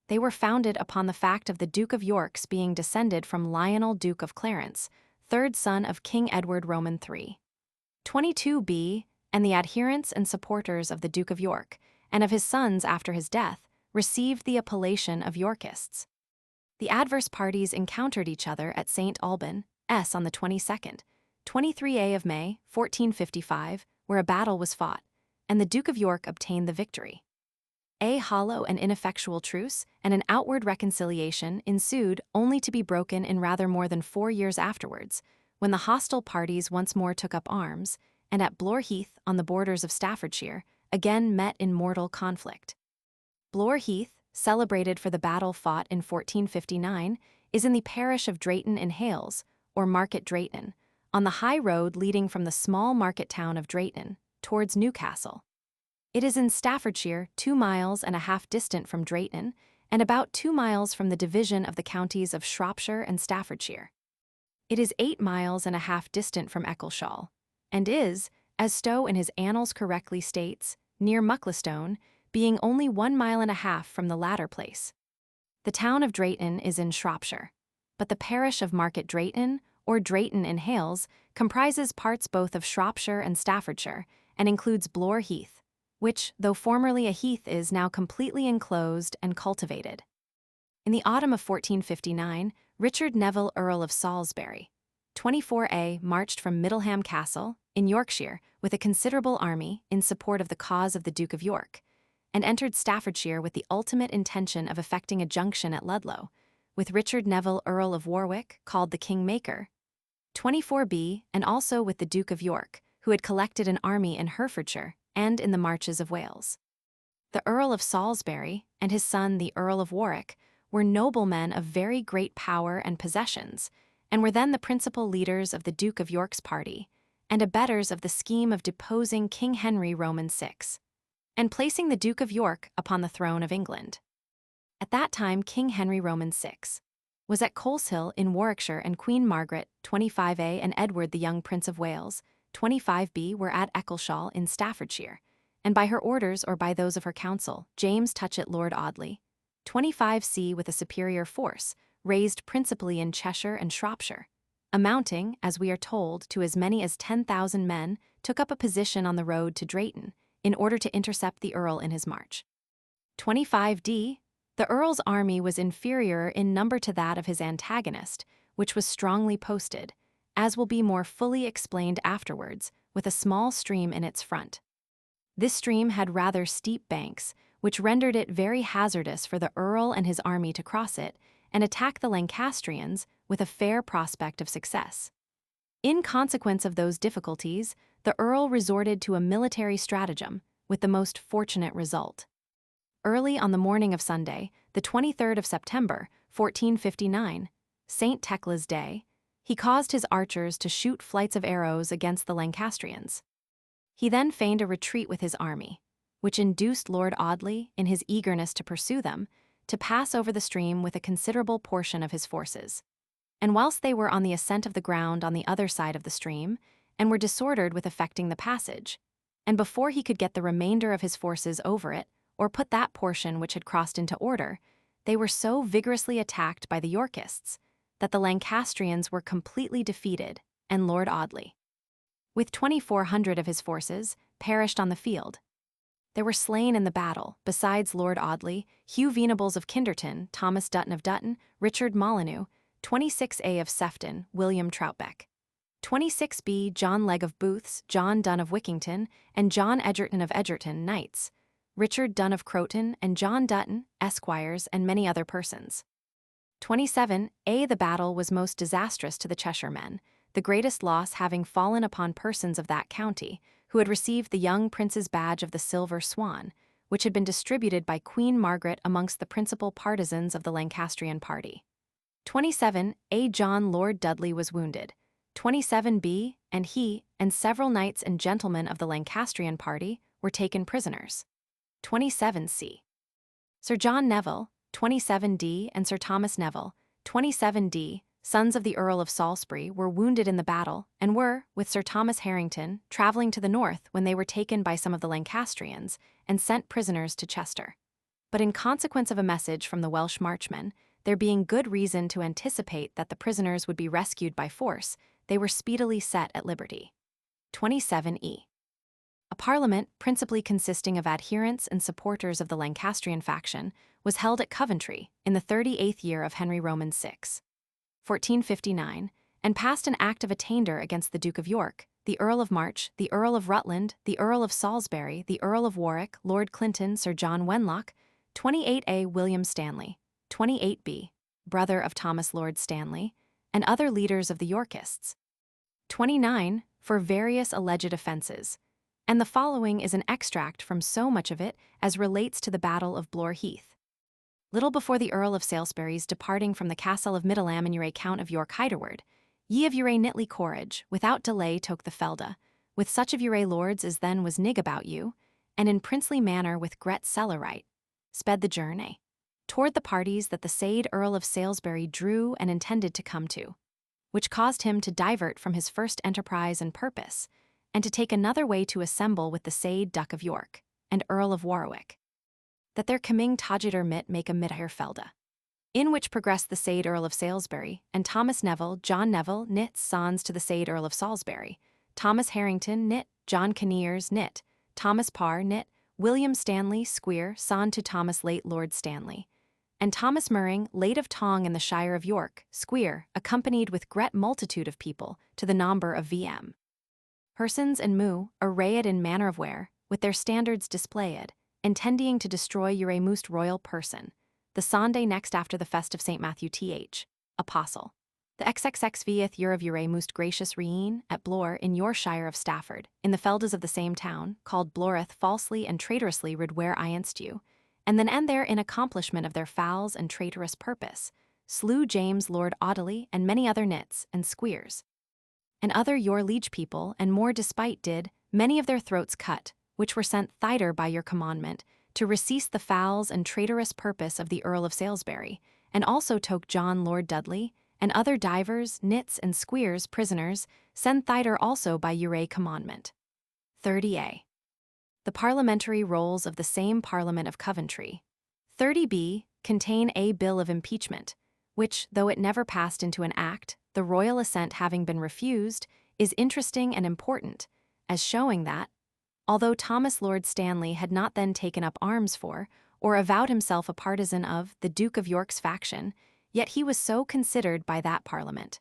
They were founded upon the fact of the Duke of York's being descended from Lionel Duke of Clarence, third son of King Edward Roman III. 22b, and the adherents and supporters of the Duke of York, and of his sons after his death, received the appellation of Yorkists. The adverse parties encountered each other at St. Alban, S. on the 22nd, 23a of May, 1455, where a battle was fought, and the Duke of York obtained the victory. A hollow and ineffectual truce and an outward reconciliation ensued, only to be broken in rather more than 4 years afterwards, when the hostile parties once more took up arms, and at Blore Heath, on the borders of Staffordshire, again met in mortal conflict. Blore Heath, celebrated for the battle fought in 1459, is in the parish of Drayton in Hales, or Market Drayton, on the high road leading from the small market town of Drayton towards Newcastle. It is in Staffordshire, 2.5 miles distant from Drayton, and about 2 miles from the division of the counties of Shropshire and Staffordshire. It is 8.5 miles distant from Eccleshall, and is, as Stowe in his Annals correctly states, near Mucklestone, being only 1.5 miles from the latter place. The town of Drayton is in Shropshire, but the parish of Market Drayton, or Drayton in Hales, comprises parts both of Shropshire and Staffordshire, and includes Blore Heath, which, though formerly a heath, is now completely enclosed and cultivated. In the autumn of 1459, Richard Neville, Earl of Salisbury, 24A marched from Middleham Castle, in Yorkshire, with a considerable army in support of the cause of the Duke of York, and entered Staffordshire with the ultimate intention of effecting a junction at Ludlow, with Richard Neville, Earl of Warwick, called the King-Maker. 24B, and also with the Duke of York, who had collected an army in Herefordshire and in the marches of Wales. The Earl of Salisbury and his son the Earl of Warwick were noblemen of very great power and possessions, and were then the principal leaders of the Duke of York's party, and abettors of the scheme of deposing King Henry Roman VI, and placing the Duke of York upon the throne of England. At that time King Henry Roman VI was at Coleshill in Warwickshire, and Queen Margaret, 25A, and Edward the young Prince of Wales, 25B, were at Eccleshall in Staffordshire, and by her orders or by those of her council, James Touchet Lord Audley, 25C, with a superior force, raised principally in Cheshire and Shropshire, amounting, as we are told, to as many as 10,000 men, took up a position on the road to Drayton, in order to intercept the Earl in his march. 25D, the Earl's army was inferior in number to that of his antagonist, which was strongly posted, as will be more fully explained afterwards, with a small stream in its front. This stream had rather steep banks, which rendered it very hazardous for the Earl and his army to cross it and attack the Lancastrians with a fair prospect of success. In consequence of those difficulties, the Earl resorted to a military stratagem, with the most fortunate result. Early on the morning of Sunday, the 23rd of September, 1459, St. Tecla's Day, he caused his archers to shoot flights of arrows against the Lancastrians. He then feigned a retreat with his army, which induced Lord Audley, in his eagerness to pursue them, to pass over the stream with a considerable portion of his forces. And whilst they were on the ascent of the ground on the other side of the stream, and were disordered with effecting the passage, and before he could get the remainder of his forces over it, or put that portion which had crossed into order, they were so vigorously attacked by the Yorkists that the Lancastrians were completely defeated, and Lord Audley, with 2,400 of his forces, perished on the field. There were slain in the battle, besides Lord Audley, Hugh Venables of Kinderton, Thomas Dutton of Dutton, Richard Molyneux, 26A of Sefton, William Troutbeck, 26B, John Legge of Booths, John Dunn of Wickington, and John Edgerton of Edgerton, knights, Richard Dunn of Croton, and John Dutton, esquires, and many other persons. 27A, the battle was most disastrous to the Cheshire men, the greatest loss having fallen upon persons of that county, who had received the young prince's badge of the Silver Swan, which had been distributed by Queen Margaret amongst the principal partisans of the Lancastrian party. 27A, John Lord Dudley was wounded. 27B, and he, and several knights and gentlemen of the Lancastrian party, were taken prisoners. 27C. Sir John Neville, 27D, and Sir Thomas Neville, 27D, sons of the Earl of Salisbury, were wounded in the battle, and were, with Sir Thomas Harrington, travelling to the north when they were taken by some of the Lancastrians and sent prisoners to Chester. But in consequence of a message from the Welsh marchmen, there being good reason to anticipate that the prisoners would be rescued by force, they were speedily set at liberty. 27E. A parliament, principally consisting of adherents and supporters of the Lancastrian faction, was held at Coventry in the 38th year of Henry Roman VI, 1459, and passed an act of attainder against the Duke of York, the Earl of March, the Earl of Rutland, the Earl of Salisbury, the Earl of Warwick, Lord Clinton, Sir John Wenlock, 28A, William Stanley, 28B, brother of Thomas Lord Stanley, and other leaders of the Yorkists. 29, for various alleged offences, and the following is an extract from so much of it as relates to the Battle of Blore Heath. Little before the Earl of Salisbury's departing from the castle of Middleham in your Count of York Hyderward, ye of your Nitly Corrige, without delay took the Felda, with such of your lords as then was nig about you, and in princely manner with Gret Cellerite, sped the journey toward the parties that the said Earl of Salisbury drew and intended to come to, which caused him to divert from his first enterprise and purpose, and to take another way to assemble with the said Duke of York, and Earl of Warwick, that their coming togiter mit make a midhire felda. In which progressed the said Earl of Salisbury, and Thomas Neville, John Neville, knit, sons to the said Earl of Salisbury, Thomas Harrington, knit, John Coniers, knit, Thomas Parr, knit, William Stanley, squire, son to Thomas late Lord Stanley, and Thomas Murring, late of Tong in the Shire of York, Squeer, accompanied with great multitude of people, to the number of vm. Persons and mu, arrayed in manner of wear, with their standards displayed, intending to destroy your most royal person, the Sunday next after the fest of St. Matthew th. Apostle. The XXXVth year of your most gracious reign, at Blore in your shire of Stafford, in the feldes of the same town, called Bloreth falsely and traitorously rid where against you, and then end there in accomplishment of their fouls and traitorous purpose, slew James Lord Audley and many other nits and squeers. And other your liege people, and more despite did, many of their throats cut, which were sent thither by your commandment, to receive the fouls and traitorous purpose of the Earl of Salisbury, and also took John Lord Dudley, and other divers, nits, and squeers prisoners, sent thither also by your commandment. 30a. The parliamentary rolls of the same Parliament of Coventry. 30b. Contain a bill of impeachment, which, though it never passed into an act, the royal assent having been refused, is interesting and important, as showing that, although Thomas Lord Stanley had not then taken up arms for, or avowed himself a partisan of, the Duke of York's faction, yet he was so considered by that Parliament.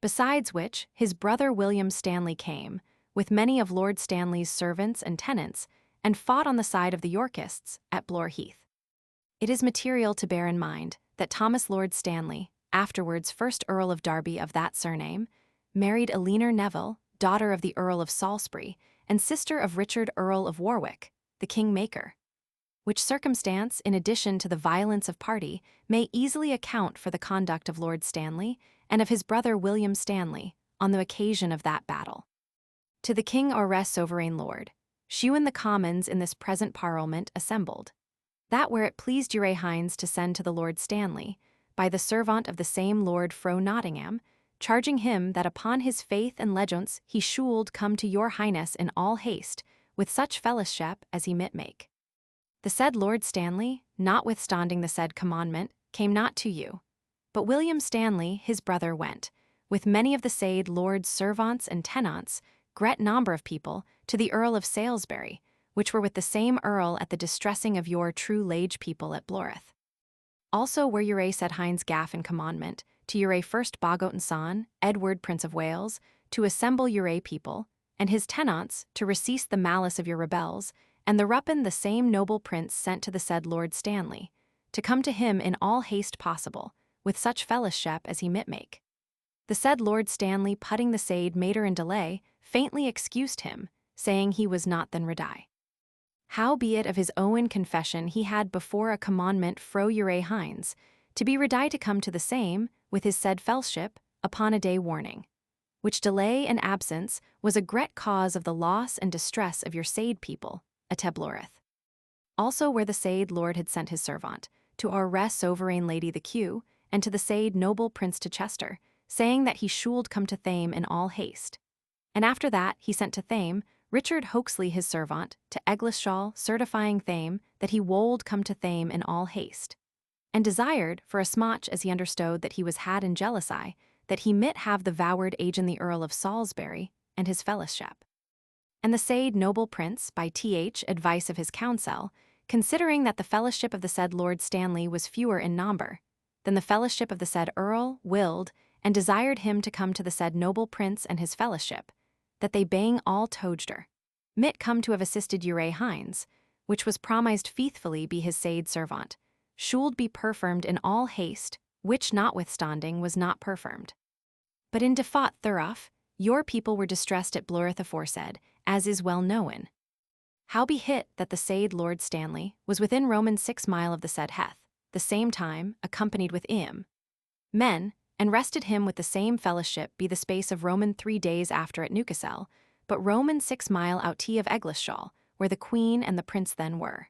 Besides which, his brother William Stanley came, with many of Lord Stanley's servants and tenants, and fought on the side of the Yorkists, at Blore Heath. It is material to bear in mind that Thomas Lord Stanley, afterwards first Earl of Derby of that surname, married Eleanor Neville, daughter of the Earl of Salisbury, and sister of Richard Earl of Warwick, the king-maker. Which circumstance, in addition to the violence of party, may easily account for the conduct of Lord Stanley and of his brother William Stanley on the occasion of that battle. To the king or rest sovereign lord, shew in the commons in this present parliament assembled, that where it pleased your hinds to send to the Lord Stanley, by the servant of the same Lord Fro Nottingham, charging him that upon his faith and legence he should come to your highness in all haste, with such fellowship as he might make. The said Lord Stanley, notwithstanding the said commandment, came not to you, but William Stanley, his brother, went, with many of the said Lord's servants and tenants, great number of people, to the Earl of Salisbury, which were with the same Earl at the distressing of your true lage people at Bloreth. Also were your said hinds gaff and commandment, to your first Bogotan son, Edward Prince of Wales, to assemble your people, and his tenants, to receive the malice of your rebels, and the ruppen the same noble prince sent to the said Lord Stanley, to come to him in all haste possible, with such fellowship as he might make. The said Lord Stanley putting the said mater in delay, faintly excused him, saying he was not then ready. Howbeit of his own confession he had before a commandment fro your hinds, to be ready to come to the same, with his said fellowship, upon a day warning. Which delay and absence was a great cause of the loss and distress of your said people, at Bloreth. Also where the said Lord had sent his servant, to our rest sovereign lady the Q, and to the said noble prince to Chester, saying that he should come to Thame in all haste. And after that he sent to Thame Richard Hoaxley his servant, to Eglishall, certifying Thame that he wold come to Thame in all haste. And desired, for as much as he understood that he was had in jealousy, that he might have the voward agent the Earl of Salisbury, and his fellowship. And the said noble prince, by advice of his council, considering that the fellowship of the said Lord Stanley was fewer in number than the fellowship of the said Earl, willed, and desired him to come to the said noble prince and his fellowship, that they bang all togeder, might come to have assisted your hinds, which was promised faithfully be his said servant, should be performed in all haste, which notwithstanding was not performed. But in default thereof, your people were distressed at Bloreth aforesaid, as is well known. Howbeit that the said Lord Stanley was within Roman 6 mile of the said Heth, the same time, accompanied with men, and rested him with the same fellowship be the space of Roman 3 days after at Newcastle, but Roman 6 mile out of Eglishall, where the Queen and the Prince then were.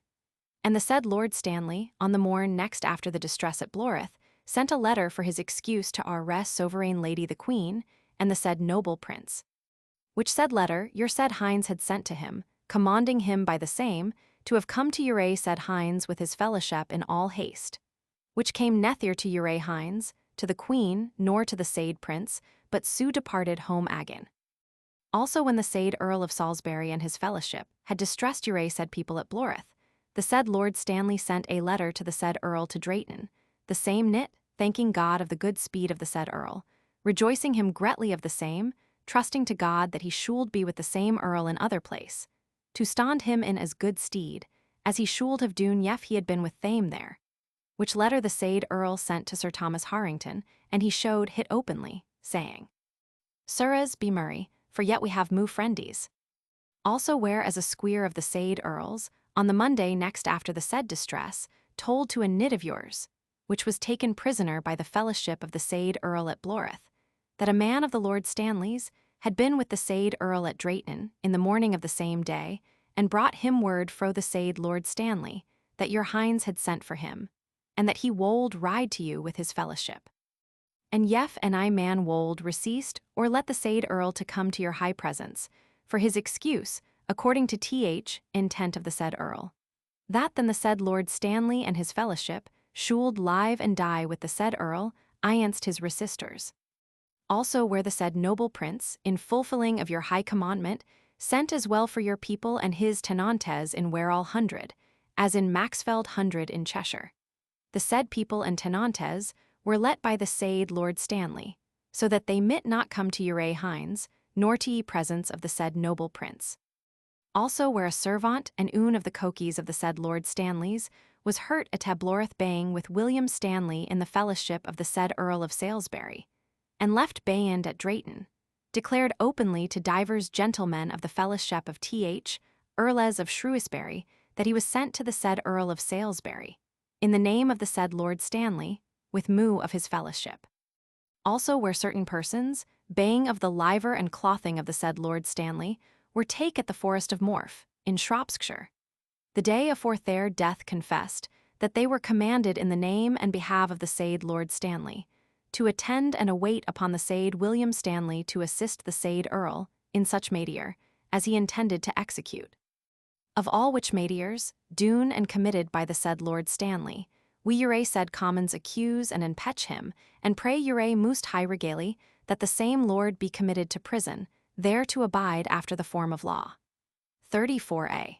And the said Lord Stanley, on the morn next after the distress at Bloreth, sent a letter for his excuse to our rest sovereign lady the Queen, and the said noble prince. Which said letter your said hinds had sent to him, commanding him by the same, to have come to your said hinds with his fellowship in all haste. Which came nether to your hinds, to the Queen, nor to the said prince, but so departed home again. Also when the said Earl of Salisbury and his fellowship had distressed your said people at Bloreth, the said Lord Stanley sent a letter to the said Earl to Drayton, the same knit, thanking God of the good speed of the said Earl, rejoicing him greatly of the same, trusting to God that he should be with the same Earl in other place, to stand him in as good steed, as he should have done yef he had been with thame there. Which letter the said Earl sent to Sir Thomas Harrington, and he showed hit openly, saying, Sirs, be merry, for yet we have moo friendies. Also where as a squeer of the said Earls, on the Monday next after the said distress, told to a knit of yours, which was taken prisoner by the fellowship of the said Earl at Blorith, that a man of the Lord Stanley's had been with the said Earl at Drayton in the morning of the same day, and brought him word fro the said Lord Stanley, that your hinds had sent for him, and that he wold ride to you with his fellowship. And yef and I man wold receased, or let the said Earl to come to your high presence, for his excuse, according to intent of the said Earl, that then the said Lord Stanley and his fellowship should live and die with the said Earl against his resisters. Also where the said noble prince, in fulfilling of your high commandment, sent as well for your people and his tenantes in Werall hundred, as in Maxfield hundred in Cheshire. The said people and tenantes were let by the said Lord Stanley, so that they might not come to your hinds, nor to ye presence of the said noble prince. Also where a servant and une of the cokies of the said Lord Stanley's was hurt at Tabloreth baying with William Stanley in the fellowship of the said Earl of Salisbury, and left bayend at Drayton, declared openly to divers gentlemen of the fellowship of Earles of Shrewsbury that he was sent to the said Earl of Salisbury, in the name of the said Lord Stanley, with moo of his fellowship. Also where certain persons, baying of the liver and clothing of the said Lord Stanley, were take at the forest of Morph, in Shropshire. The day afore their death confessed that they were commanded in the name and behalf of the said Lord Stanley, to attend and await upon the said William Stanley to assist the said Earl in such matter as he intended to execute. Of all which matters, dune and committed by the said Lord Stanley, we your said commons accuse and impetch him, and pray your most high regally that the same Lord be committed to prison, there to abide after the form of law. 34a.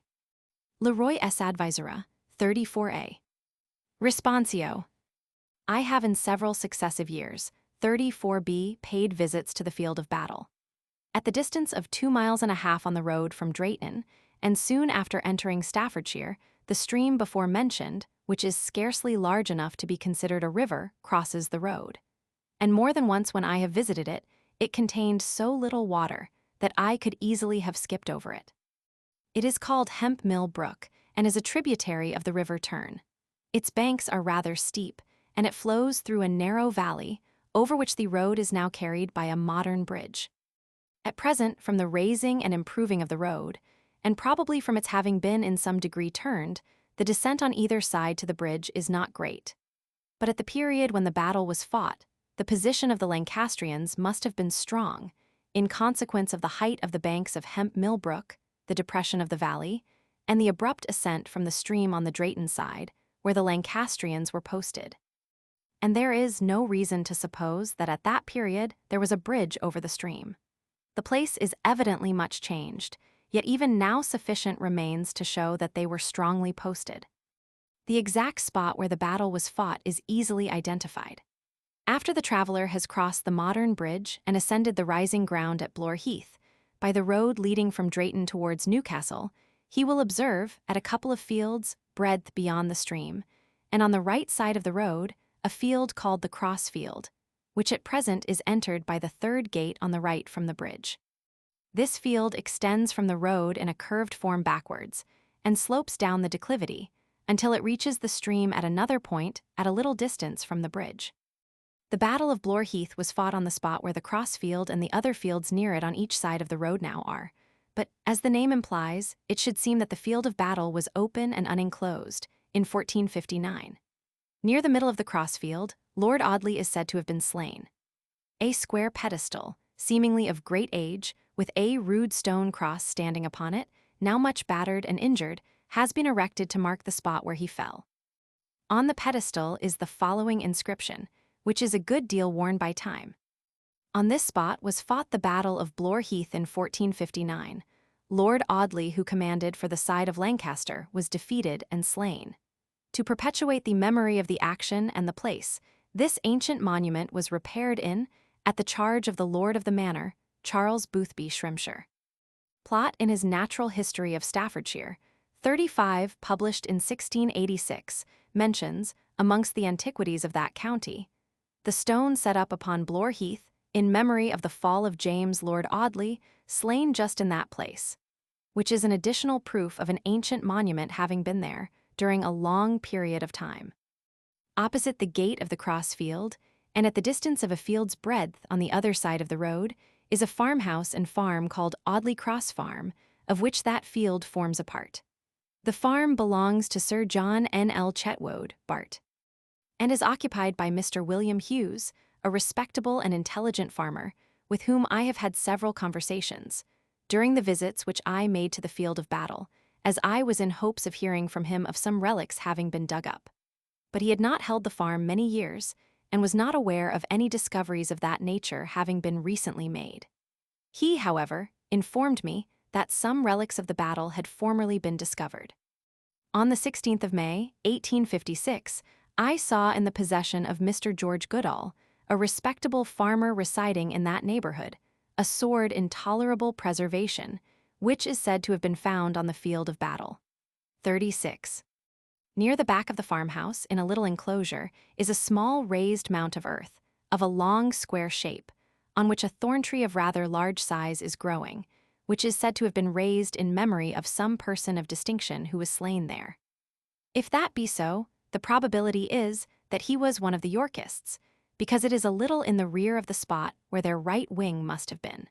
Leroy S. Advisora, 34a. Responsio. I have in several successive years, 34b, paid visits to the field of battle. At the distance of 2.5 miles on the road from Drayton, and soon after entering Staffordshire, the stream before mentioned, which is scarcely large enough to be considered a river, crosses the road. And more than once when I have visited it, it contained so little water that I could easily have skipped over it. It is called Hemp Mill Brook, and is a tributary of the River Tern. Its banks are rather steep, and it flows through a narrow valley, over which the road is now carried by a modern bridge. At present, from the raising and improving of the road, and probably from its having been in some degree turned, the descent on either side to the bridge is not great. But at the period when the battle was fought, the position of the Lancastrians must have been strong, in consequence of the height of the banks of Hemp Mill Brook, the depression of the valley, and the abrupt ascent from the stream on the Drayton side, where the Lancastrians were posted. And there is no reason to suppose that at that period there was a bridge over the stream. The place is evidently much changed, yet even now sufficient remains to show that they were strongly posted. The exact spot where the battle was fought is easily identified. After the traveler has crossed the modern bridge and ascended the rising ground at Blore Heath, by the road leading from Drayton towards Newcastle, he will observe, at a couple of fields, breadth beyond the stream, and on the right side of the road, a field called the Cross Field, which at present is entered by the third gate on the right from the bridge. This field extends from the road in a curved form backwards, and slopes down the declivity, until it reaches the stream at another point at a little distance from the bridge. The Battle of Blore Heath was fought on the spot where the Cross Field and the other fields near it on each side of the road now are, but, as the name implies, it should seem that the field of battle was open and unenclosed, in 1459. Near the middle of the Cross Field, Lord Audley is said to have been slain. A square pedestal, seemingly of great age, with a rude stone cross standing upon it, now much battered and injured, has been erected to mark the spot where he fell. On the pedestal is the following inscription, which is a good deal worn by time. On this spot was fought the Battle of Blore Heath in 1459. Lord Audley, who commanded for the side of Lancaster, was defeated and slain. To perpetuate the memory of the action and the place, this ancient monument was repaired at the charge of the Lord of the Manor, Charles Boothby Shropshire. Plot in his Natural History of Staffordshire, 35, published in 1686, mentions, amongst the antiquities of that county, the stone set up upon Blore Heath, in memory of the fall of James Lord Audley, slain just in that place, which is an additional proof of an ancient monument having been there during a long period of time. Opposite the gate of the cross field, and at the distance of a field's breadth on the other side of the road, is a farmhouse and farm called Audley Cross Farm, of which that field forms a part. The farm belongs to Sir John N. L. Chetwode, Bart., and is occupied by Mr. William Hughes, a respectable and intelligent farmer, with whom I have had several conversations, during the visits which I made to the field of battle, as I was in hopes of hearing from him of some relics having been dug up. But he had not held the farm many years, and was not aware of any discoveries of that nature having been recently made. He, however, informed me that some relics of the battle had formerly been discovered. On the 16th of May, 1856, I saw in the possession of Mr. George Goodall, a respectable farmer residing in that neighborhood, a sword in tolerable preservation, which is said to have been found on the field of battle. 36. Near the back of the farmhouse, in a little enclosure, is a small raised mount of earth, of a long square shape, on which a thorn tree of rather large size is growing, which is said to have been raised in memory of some person of distinction who was slain there. If that be so, the probability is that he was one of the Yorkists, because it is a little in the rear of the spot where their right wing must have been.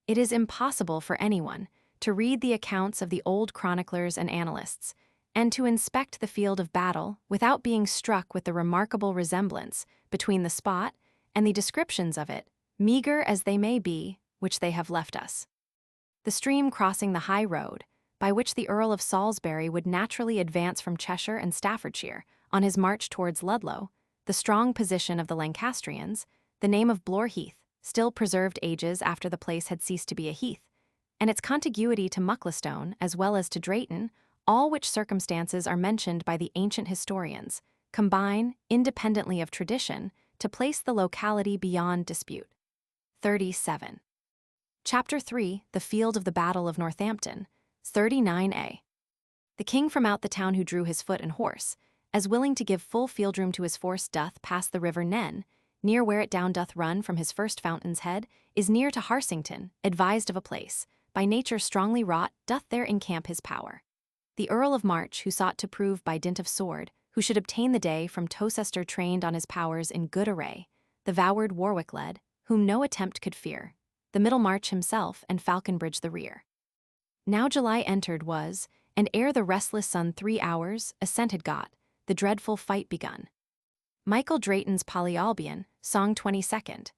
It is impossible for anyone to read the accounts of the old chroniclers and annalists, and to inspect the field of battle without being struck with the remarkable resemblance between the spot and the descriptions of it, meager as they may be, which they have left us. The stream crossing the high road, by which the Earl of Salisbury would naturally advance from Cheshire and Staffordshire on his march towards Ludlow, the strong position of the Lancastrians, the name of Blore Heath, still preserved ages after the place had ceased to be a heath, and its contiguity to Mucklestone as well as to Drayton, all which circumstances are mentioned by the ancient historians, combine, independently of tradition, to place the locality beyond dispute. 37. Chapter 3, The Field of the Battle of Northampton, 39a. The king from out the town who drew his foot and horse, as willing to give full field room to his force doth pass the river Nen, near where it down doth run from his first fountain's head, is near to Harsington, advised of a place, by nature strongly wrought, doth there encamp his power. The Earl of March, who sought to prove by dint of sword, who should obtain the day from Tocester trained on his powers in good array, the voward Warwick led, whom no attempt could fear, the Middlemarch himself and Falconbridge the rear. Now July entered was, and ere the restless sun 3 hours, ascent had got, the dreadful fight begun. Michael Drayton's Polyalbion, Song 22nd.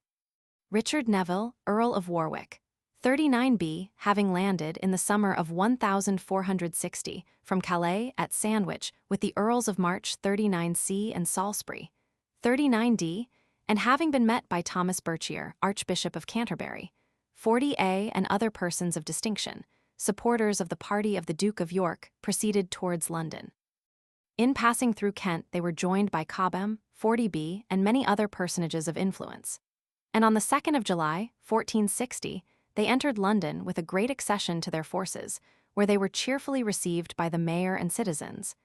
Richard Neville, Earl of Warwick, 39b, having landed in the summer of 1460 from Calais at Sandwich with the Earls of March 39c and Salisbury, 39d, and having been met by Thomas Berchier, Archbishop of Canterbury, 40a, and other persons of distinction, supporters of the party of the Duke of York, proceeded towards London. In passing through Kent, they were joined by Cobham, 40b, and many other personages of influence. And on the 2nd of July, 1460, they entered London with a great accession to their forces, where they were cheerfully received by the mayor and citizens,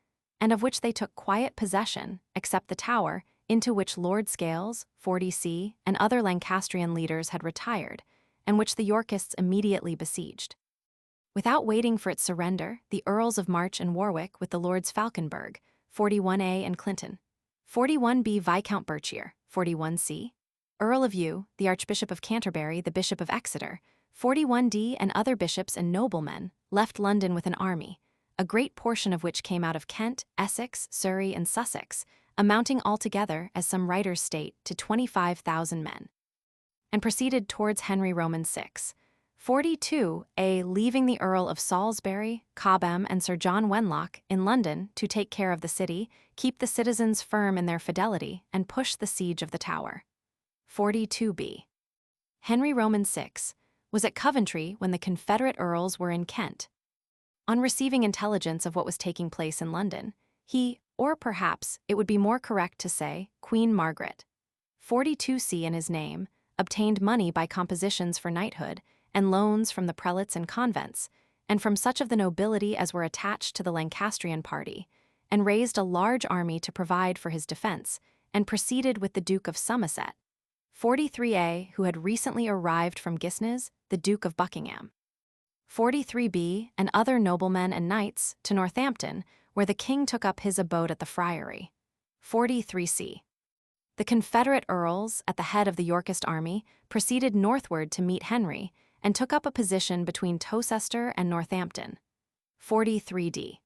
and of which they took quiet possession, except the Tower, into which Lord Scales, 40c, and other Lancastrian leaders had retired, and which the Yorkists immediately besieged. Without waiting for its surrender, the Earls of March and Warwick with the Lords Falconberg, 41a, and Clinton, 41b, Viscount Berchier, 41c, Earl of U, the Archbishop of Canterbury, the Bishop of Exeter, 41d, and other bishops and noblemen, left London with an army, a great portion of which came out of Kent, Essex, Surrey, and Sussex, amounting altogether, as some writers state, to 25,000 men, and proceeded towards Henry Roman VI. 42a, leaving the Earl of Salisbury, Cobham, and Sir John Wenlock in London to take care of the city, keep the citizens firm in their fidelity, and push the siege of the Tower. 42b. Henry Roman VI was at Coventry when the Confederate earls were in Kent. On receiving intelligence of what was taking place in London, he, or perhaps it would be more correct to say, Queen Margaret, 42C in his name, obtained money by compositions for knighthood and loans from the prelates and convents, and from such of the nobility as were attached to the Lancastrian party, and raised a large army to provide for his defense, and proceeded with the Duke of Somerset, 43A, who had recently arrived from Guisnes, the Duke of Buckingham, 43B, and other noblemen and knights, to Northampton, where the king took up his abode at the friary, 43C. The Confederate earls, at the head of the Yorkist army, proceeded northward to meet Henry, and took up a position between Towcester and Northampton, 43D.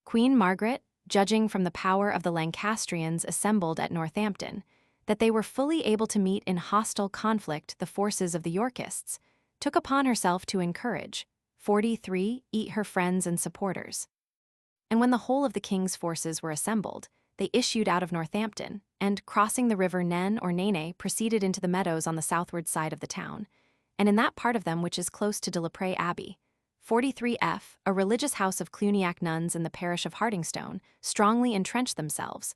Queen Margaret, judging from the power of the Lancastrians assembled at Northampton, that they were fully able to meet in hostile conflict the forces of the Yorkists, took upon herself to encourage, 43, eat her friends and supporters. And when the whole of the king's forces were assembled, they issued out of Northampton, and, crossing the river Nen or Nene, proceeded into the meadows on the southward side of the town, and in that part of them which is close to De la Prée Abbey, 43F, a religious house of Cluniac nuns in the parish of Hardingstone, strongly entrenched themselves,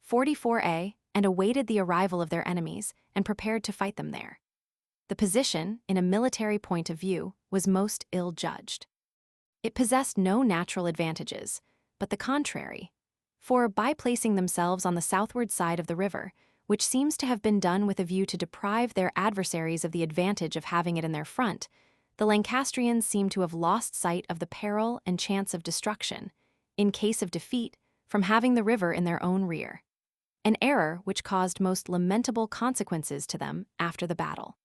44A, and awaited the arrival of their enemies, and prepared to fight them there. The position, in a military point of view, was most ill-judged. It possessed no natural advantages, but the contrary. For, by placing themselves on the southward side of the river, which seems to have been done with a view to deprive their adversaries of the advantage of having it in their front, the Lancastrians seem to have lost sight of the peril and chance of destruction, in case of defeat, from having the river in their own rear. An error which caused most lamentable consequences to them after the battle.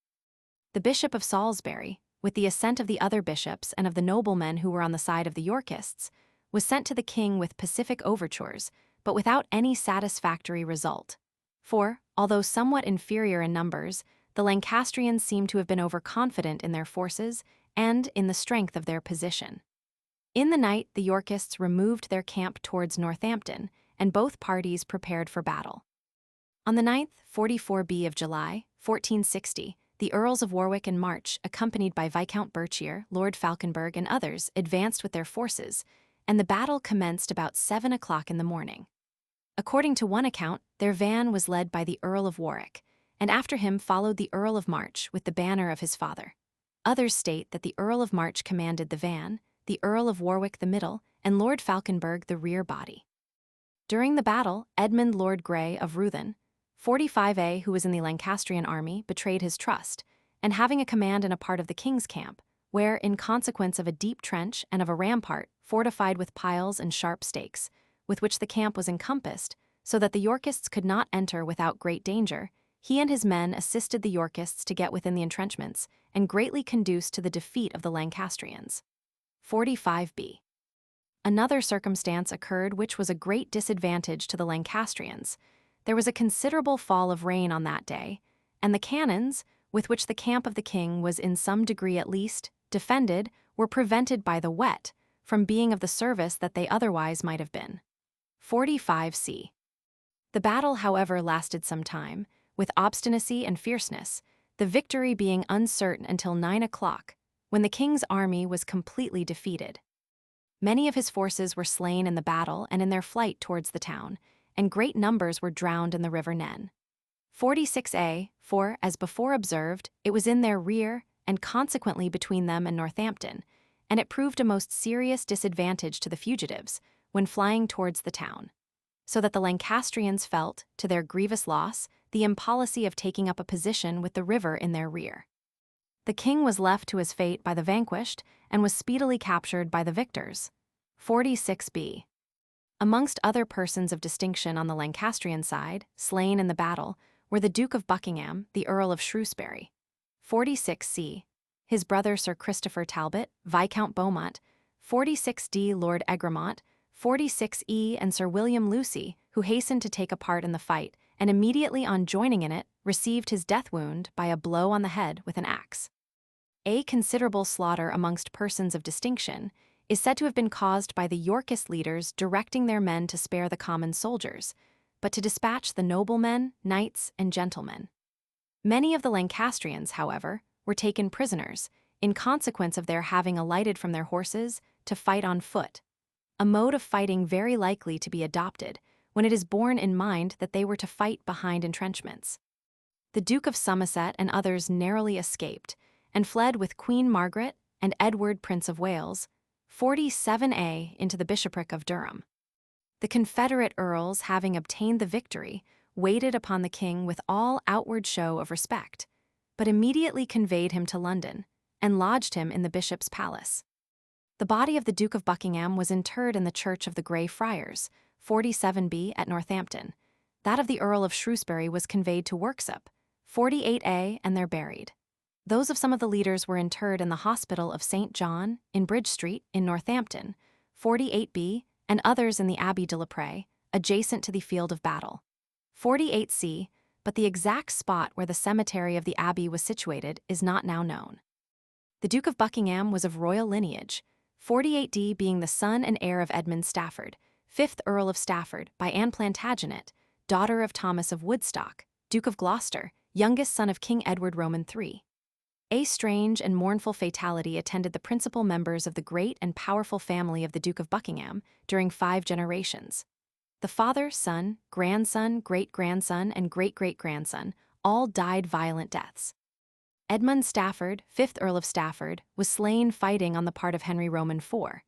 The Bishop of Salisbury, with the assent of the other bishops and of the noblemen who were on the side of the Yorkists, was sent to the king with pacific overtures, but without any satisfactory result. For, although somewhat inferior in numbers, the Lancastrians seem to have been overconfident in their forces and in the strength of their position. In the night, the Yorkists removed their camp towards Northampton, and both parties prepared for battle. On the 9th, 44B of July, 1460, the Earls of Warwick and March, accompanied by Viscount Berkshire, Lord Falconberg, and others, advanced with their forces, and the battle commenced about 7 o'clock in the morning. According to one account, their van was led by the Earl of Warwick, and after him followed the Earl of March with the banner of his father. Others state that the Earl of March commanded the van, the Earl of Warwick the middle, and Lord Falconberg the rear body. During the battle, Edmund Lord Grey of Ruthin, 45A, who was in the Lancastrian army, betrayed his trust, and having a command in a part of the king's camp, where, in consequence of a deep trench and of a rampart fortified with piles and sharp stakes, with which the camp was encompassed, so that the Yorkists could not enter without great danger, he and his men assisted the Yorkists to get within the entrenchments, and greatly conduced to the defeat of the Lancastrians. 45B. Another circumstance occurred which was a great disadvantage to the Lancastrians. There was a considerable fall of rain on that day, and the cannons, with which the camp of the king was in some degree at least defended, were prevented by the wet from being of the service that they otherwise might have been. 45C. The battle, however, lasted some time, with obstinacy and fierceness, the victory being uncertain until 9 o'clock, when the king's army was completely defeated. Many of his forces were slain in the battle and in their flight towards the town, and great numbers were drowned in the river Nen. 46A, for, as before observed, it was in their rear, and consequently between them and Northampton, and it proved a most serious disadvantage to the fugitives when flying towards the town, so that the Lancastrians felt, to their grievous loss, the impolicy of taking up a position with the river in their rear. The king was left to his fate by the vanquished, and was speedily captured by the victors. 46B. Amongst other persons of distinction on the Lancastrian side, slain in the battle, were the Duke of Buckingham, the Earl of Shrewsbury, 46C, his brother Sir Christopher Talbot, Viscount Beaumont, 46D Lord Egremont, 46E, and Sir William Lucy, who hastened to take a part in the fight, and immediately on joining in it, received his death wound by a blow on the head with an axe. A considerable slaughter amongst persons of distinction is said to have been caused by the Yorkist leaders directing their men to spare the common soldiers, but to dispatch the noblemen, knights, and gentlemen. Many of the Lancastrians, however, were taken prisoners, in consequence of their having alighted from their horses to fight on foot, a mode of fighting very likely to be adopted when it is borne in mind that they were to fight behind entrenchments. The Duke of Somerset and others narrowly escaped, and fled with Queen Margaret and Edward, Prince of Wales, 47a, into the bishopric of Durham. The Confederate earls, having obtained the victory, waited upon the king with all outward show of respect, but immediately conveyed him to London, and lodged him in the bishop's palace. The body of the Duke of Buckingham was interred in the Church of the Grey Friars, 47b, at Northampton. That of the Earl of Shrewsbury was conveyed to Worksop, 48a, and there buried. Those of some of the leaders were interred in the Hospital of St. John, in Bridge Street, in Northampton, 48b, and others in the Abbey de la Prée, adjacent to the field of battle, 48c, but the exact spot where the cemetery of the Abbey was situated is not now known. The Duke of Buckingham was of royal lineage, 48d being the son and heir of Edmund Stafford, 5th Earl of Stafford, by Anne Plantagenet, daughter of Thomas of Woodstock, Duke of Gloucester, youngest son of King Edward Roman III. A strange and mournful fatality attended the principal members of the great and powerful family of the Duke of Buckingham during 5 generations. The father, son, grandson, great-grandson, and great-great-grandson all died violent deaths. Edmund Stafford, 5th Earl of Stafford, was slain fighting on the part of Henry Roman IV.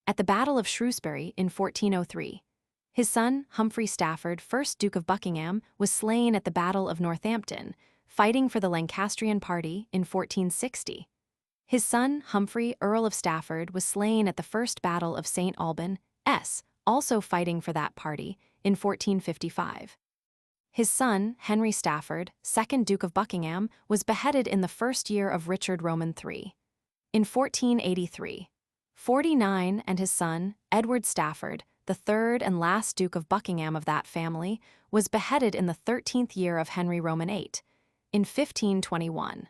At the Battle of Shrewsbury in 1403, his son, Humphrey Stafford, 1st Duke of Buckingham, was slain at the Battle of Northampton, fighting for the Lancastrian party in 1460. His son, Humphrey, Earl of Stafford, was slain at the First Battle of St. Alban, also fighting for that party, in 1455. His son, Henry Stafford, 2nd Duke of Buckingham, was beheaded in the first year of Richard Roman III. In 1483, 49, and his son, Edward Stafford, the 3rd and last Duke of Buckingham of that family, was beheaded in the 13th year of Henry Roman VIII, in 1521.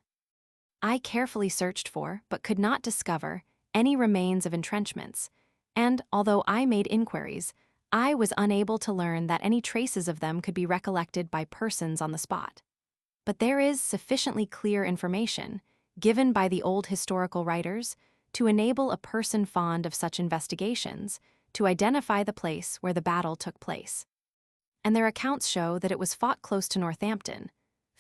I carefully searched for, but could not discover, any remains of entrenchments, and, although I made inquiries, I was unable to learn that any traces of them could be recollected by persons on the spot. But there is sufficiently clear information, given by the old historical writers, to enable a person fond of such investigations to identify the place where the battle took place. And their accounts show that it was fought close to Northampton,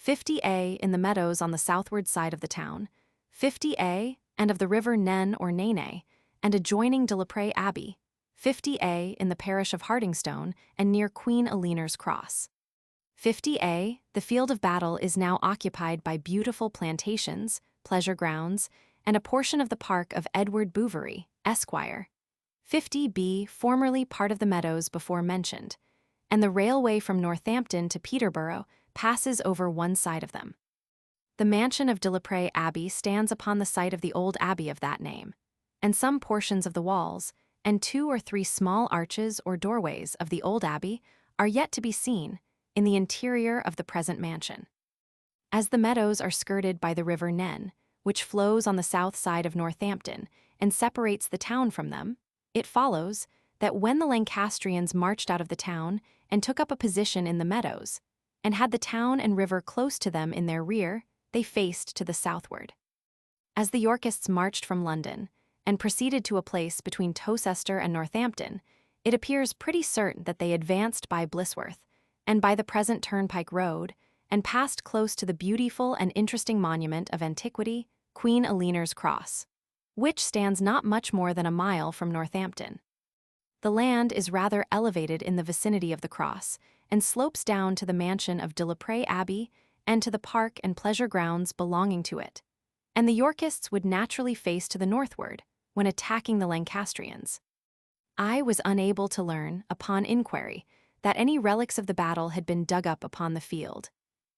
50a in the meadows on the southward side of the town, 50a, and of the river Nen or Nene, and adjoining de la Prée Abbey, 50a in the parish of Hardingstone and near Queen Eleanor's Cross. 50a, the field of battle is now occupied by beautiful plantations, pleasure grounds, and a portion of the park of Edward Bouverie, Esquire. 50b, formerly part of the meadows before mentioned, and the railway from Northampton to Peterborough passes over one side of them. The mansion of de la Prée Abbey stands upon the site of the old abbey of that name, and some portions of the walls, and 2 or 3 small arches or doorways of the old abbey are yet to be seen in the interior of the present mansion. As the meadows are skirted by the river Nen, which flows on the south side of Northampton and separates the town from them, it follows that when the Lancastrians marched out of the town and took up a position in the meadows, and had the town and river close to them in their rear, they faced to the southward. As the Yorkists marched from London, and proceeded to a place between Towcester and Northampton, it appears pretty certain that they advanced by Blisworth, and by the present Turnpike Road, and passed close to the beautiful and interesting monument of antiquity, Queen Eleanor's Cross, which stands not much more than a mile from Northampton. The land is rather elevated in the vicinity of the cross, and slopes down to the mansion of de la Prée Abbey and to the park and pleasure grounds belonging to it, and the Yorkists would naturally face to the northward when attacking the Lancastrians. I was unable to learn, upon inquiry, that any relics of the battle had been dug up upon the field,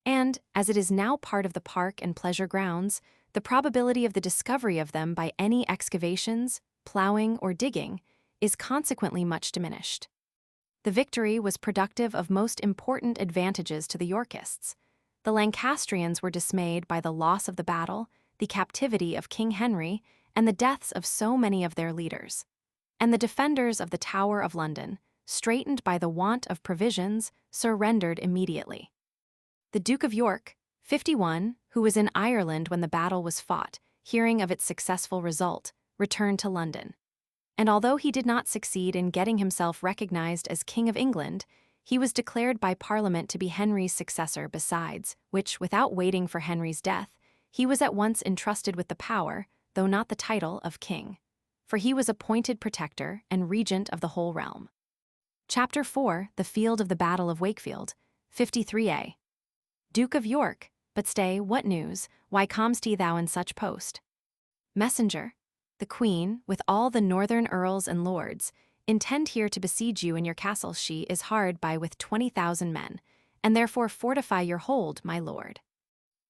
and, as it is now part of the park and pleasure grounds, the probability of the discovery of them by any excavations, ploughing, or digging is consequently much diminished. The victory was productive of most important advantages to the Yorkists. The Lancastrians were dismayed by the loss of the battle, the captivity of King Henry, and the deaths of so many of their leaders. And the defenders of the Tower of London, straitened by the want of provisions, surrendered immediately. The Duke of York, 51, who was in Ireland when the battle was fought, hearing of its successful result, returned to London. And although he did not succeed in getting himself recognized as King of England, he was declared by Parliament to be Henry's successor besides, which, without waiting for Henry's death, he was at once entrusted with the power, though not the title, of king. For he was appointed protector and regent of the whole realm. Chapter 4, The Field of the Battle of Wakefield, 53a. Duke of York, but stay, what news? Why comest thou in such post? Messenger, the Queen, with all the northern earls and lords, intend here to besiege you in your castle. She is hard by with 20,000 men, and therefore fortify your hold, my lord.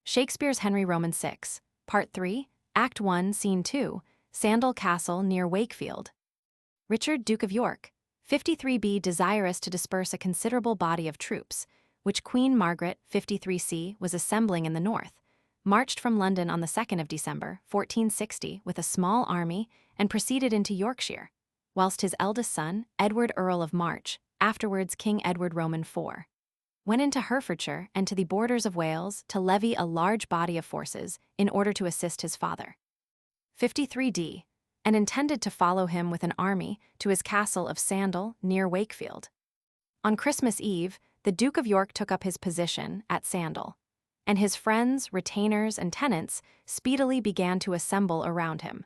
Shakespeare's Henry Roman 6, Part 3, Act 1, Scene 2, Sandal Castle near Wakefield. Richard, Duke of York, 53b, desirous to disperse a considerable body of troops, which Queen Margaret, 53c, was assembling in the north, marched from London on the 2nd of December, 1460, with a small army and proceeded into Yorkshire, whilst his eldest son, Edward Earl of March, afterwards King Edward Roman IV, went into Herefordshire and to the borders of Wales to levy a large body of forces in order to assist his father. 53d, and intended to follow him with an army to his castle of Sandal near Wakefield. On Christmas Eve, the Duke of York took up his position at Sandal, and his friends, retainers, and tenants speedily began to assemble around him.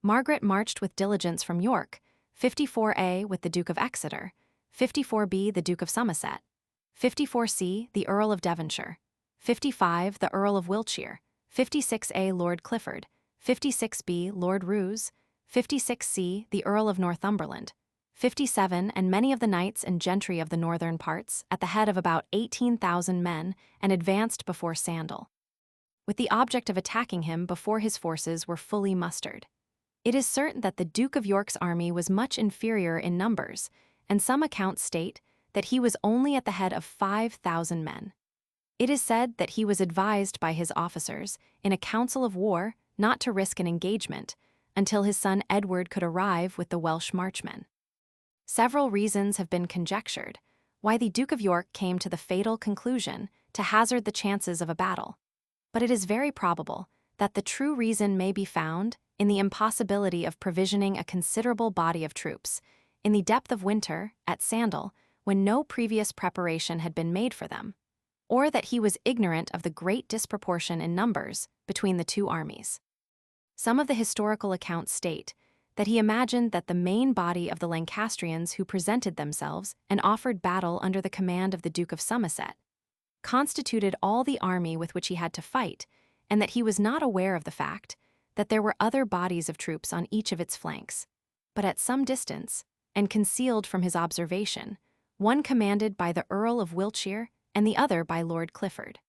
Margaret marched with diligence from York, 54a with the Duke of Exeter, 54b the Duke of Somerset, 54c the Earl of Devonshire, 55 the Earl of Wiltshire, 56a Lord Clifford, 56b Lord Roos, 56c the Earl of Northumberland, 57 and many of the knights and gentry of the northern parts, at the head of about 18,000 men, and advanced before Sandal, with the object of attacking him before his forces were fully mustered. It is certain that the Duke of York's army was much inferior in numbers, and some accounts state that he was only at the head of 5,000 men. It is said that he was advised by his officers, in a council of war, not to risk an engagement, until his son Edward could arrive with the Welsh marchmen. Several reasons have been conjectured why the Duke of York came to the fatal conclusion to hazard the chances of a battle, but it is very probable that the true reason may be found in the impossibility of provisioning a considerable body of troops, in the depth of winter, at Sandal, when no previous preparation had been made for them, or that he was ignorant of the great disproportion in numbers between the two armies. Some of the historical accounts state that he imagined that the main body of the Lancastrians who presented themselves and offered battle under the command of the Duke of Somerset constituted all the army with which he had to fight, and that he was not aware of the fact that there were other bodies of troops on each of its flanks, but at some distance, and concealed from his observation, one commanded by the Earl of Wiltshire and the other by Lord Clifford.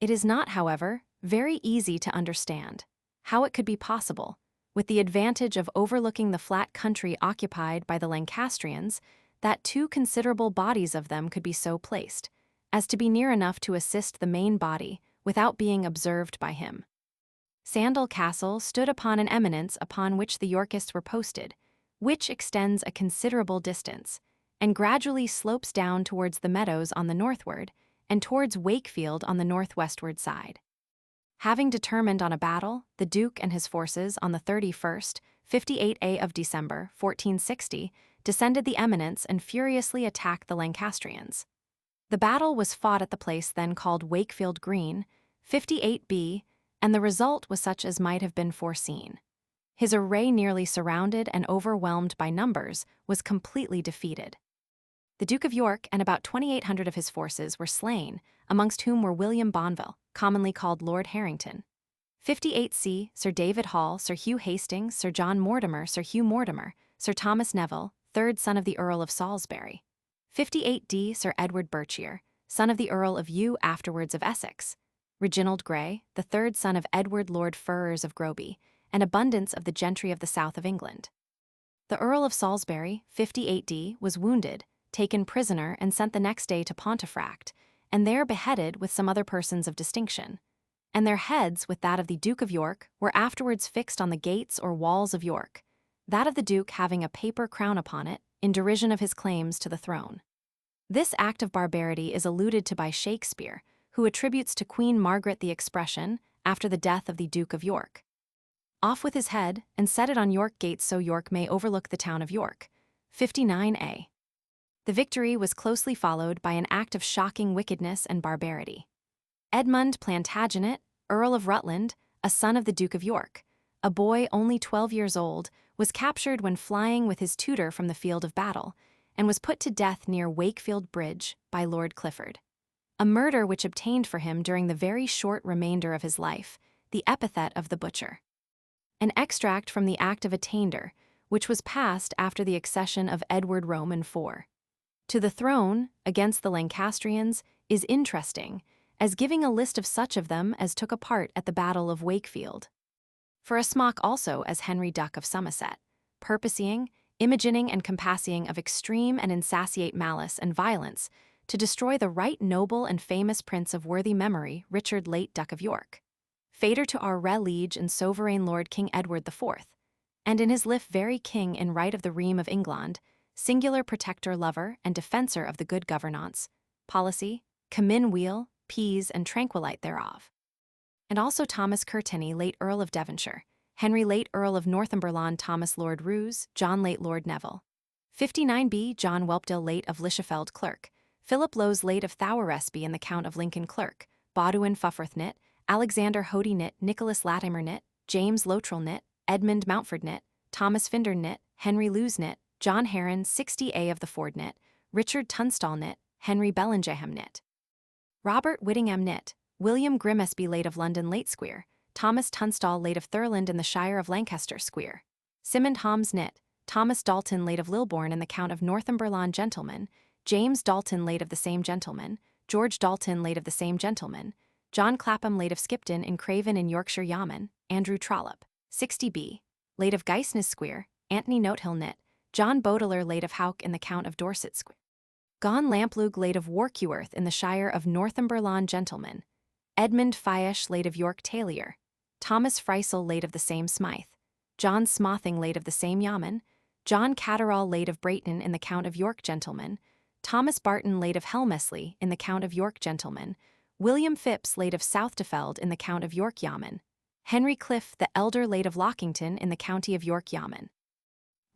It is not, however, very easy to understand how it could be possible, with the advantage of overlooking the flat country occupied by the Lancastrians, that two considerable bodies of them could be so placed as to be near enough to assist the main body without being observed by him. Sandal Castle stood upon an eminence upon which the Yorkists were posted, which extends a considerable distance, and gradually slopes down towards the meadows on the northward, and towards Wakefield on the northwestward side. Having determined on a battle, the Duke and his forces on the 31st, 58a of December, 1460, descended the eminence and furiously attacked the Lancastrians. The battle was fought at the place then called Wakefield Green, 58b, and the result was such as might have been foreseen. His array, nearly surrounded and overwhelmed by numbers, was completely defeated. The Duke of York and about 2,800 of his forces were slain, amongst whom were William Bonville, commonly called Lord Harrington, 58c, Sir David Hall, Sir Hugh Hastings, Sir John Mortimer, Sir Hugh Mortimer, Sir Thomas Neville, third son of the Earl of Salisbury, 58d, Sir Edward Berkshire, son of the Earl of Hugh, afterwards of Essex, Reginald Grey, the third son of Edward Lord Ferrers of Groby, and abundance of the gentry of the south of England. The Earl of Salisbury, 58d, was wounded, taken prisoner, and sent the next day to Pontefract, and there beheaded with some other persons of distinction, and their heads, with that of the Duke of York, were afterwards fixed on the gates or walls of York, that of the Duke having a paper crown upon it, in derision of his claims to the throne. This act of barbarity is alluded to by Shakespeare, who attributes to Queen Margaret the expression, after the death of the Duke of York, Off with his head, and set it on York Gate so York may overlook the town of York. 59a. The victory was closely followed by an act of shocking wickedness and barbarity. Edmund Plantagenet, Earl of Rutland, a son of the Duke of York, a boy only 12 years old, was captured when flying with his tutor from the field of battle, and was put to death near Wakefield Bridge by Lord Clifford. A murder which obtained for him during the very short remainder of his life the epithet of the butcher. An extract from the Act of Attainder, which was passed after the accession of Edward Roman IV to the throne against the Lancastrians, is interesting, as giving a list of such of them as took a part at the Battle of Wakefield. For a smock also as Henry Duke of Somerset, purposing, imagining and compassying of extreme and insatiate malice and violence to destroy the right noble and famous prince of worthy memory Richard late Duke of York, fater to our re liege and sovereign Lord King Edward IV, and in his life very king in right of the realm of England, singular protector lover and defensor of the good governance, policy, commonweal, peace and tranquillite thereof. And also Thomas Courtenay late Earl of Devonshire, Henry late Earl of Northumberland, Thomas Lord Roos, John late Lord Neville. 59b. John Whelpdale late of Lichfield Clerk, Philip Lowes late of Thoweresby and the Count of Lincoln Clerk, Bodwin Fufforth knit, Alexander Hodie knit, Nicholas Latimer knit, James Lottrell knit, Edmund Mountford knit, Thomas Finder knit, Henry Lewes knit, John Heron 60a of the Ford knit, Richard Tunstall knit, Henry Bellingham knit, Robert Whittingham knit, William Grimsby late of London late square, Thomas Tunstall late of Thurland in the Shire of Lancaster square, Simond Holmes knit, Thomas Dalton late of Lilbourne and the Count of Northumberland gentleman, James Dalton late of the same gentleman, George Dalton late of the same gentleman, John Clapham late of Skipton in Craven in Yorkshire Yeoman, Andrew Trollope, 60b, late of Geisnes square, Anthony Notehill knit, John Boteler late of Houck in the Count of Dorset square, Gon Lamplugh late of Warkworth in the Shire of Northumberland gentleman, Edmund Fyesh late of York Tailier, Thomas Freisel late of the same Smythe, John Smothing late of the same Yeoman, John Catterall late of Brayton in the Count of York gentleman, Thomas Barton late of Helmesley in the Count of York gentleman, William Phipps late of Southdefeld in the Count of York Yeoman, Henry Cliff the elder late of Lockington in the County of York Yeoman,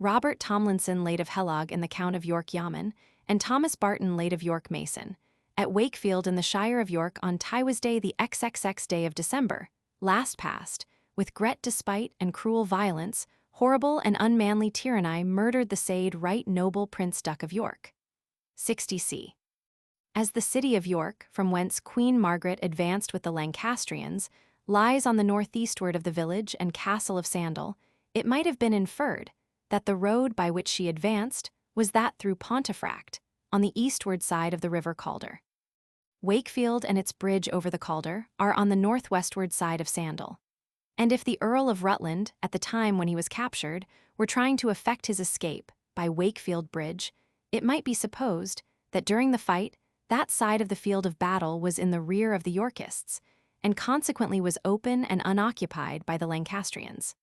Robert Tomlinson late of Hellog in the Count of York Yeoman, and Thomas Barton late of York Mason, at Wakefield in the Shire of York on Tywesday the XXX day of December, last past, with great despite and cruel violence, horrible and unmanly tyranny murdered the said right noble Prince Duke of York. 60c. As the city of York, from whence Queen Margaret advanced with the Lancastrians, lies on the northeastward of the village and castle of Sandal, it might have been inferred that the road by which she advanced was that through Pontefract, on the eastward side of the river Calder. Wakefield and its bridge over the Calder are on the northwestward side of Sandal. And if the Earl of Rutland, at the time when he was captured, were trying to effect his escape by Wakefield Bridge, it might be supposed that during the fight, that side of the field of battle was in the rear of the Yorkists, and consequently was open and unoccupied by the Lancastrians.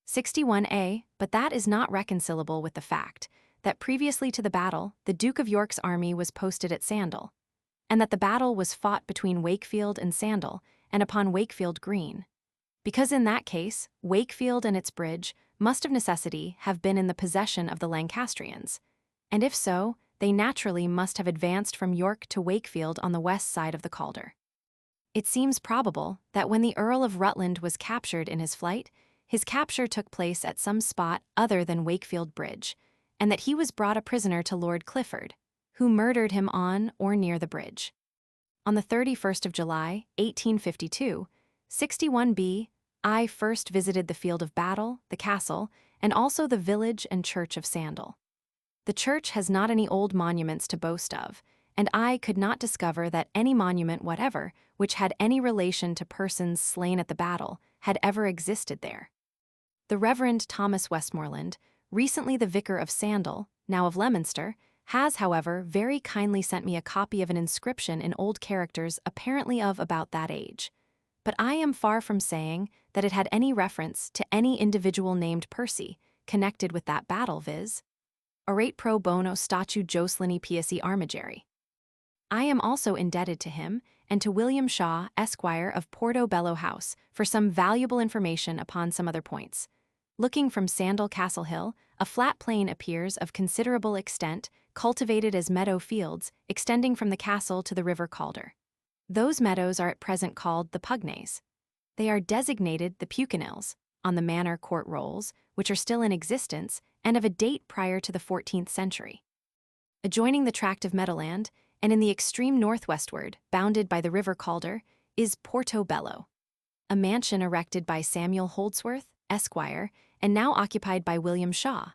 61a, but that is not reconcilable with the fact that previously to the battle, the Duke of York's army was posted at Sandal, and that the battle was fought between Wakefield and Sandal and upon Wakefield Green, because in that case, Wakefield and its bridge must of necessity have been in the possession of the Lancastrians, and if so, they naturally must have advanced from York to Wakefield on the west side of the Calder. It seems probable that when the Earl of Rutland was captured in his flight, his capture took place at some spot other than Wakefield Bridge, and that he was brought a prisoner to Lord Clifford, who murdered him on or near the bridge. On the 31st of July, 1852, 61b, I first visited the field of battle, the castle, and also the village and church of Sandal. The church has not any old monuments to boast of, and I could not discover that any monument whatever, which had any relation to persons slain at the battle, had ever existed there. The Reverend Thomas Westmoreland, recently the vicar of Sandal, now of Leominster, has, however, very kindly sent me a copy of an inscription in old characters apparently of about that age. But I am far from saying that it had any reference to any individual named Percy, connected with that battle, viz. Orate pro bono statu Jocelyn Psi Armigeri. I am also indebted to him and to William Shaw, Esquire of Portobello House, for some valuable information upon some other points. Looking from Sandal Castle Hill, a flat plain appears of considerable extent, cultivated as meadow fields, extending from the castle to the river Calder. Those meadows are at present called the Pugnays. They are designated the Puckanills, on the manor court rolls, which are still in existence and of a date prior to the 14th century. Adjoining the tract of meadowland, and in the extreme northwestward, bounded by the river Calder, is Portobello, a mansion erected by Samuel Holdsworth, Esquire, and now occupied by William Shaw,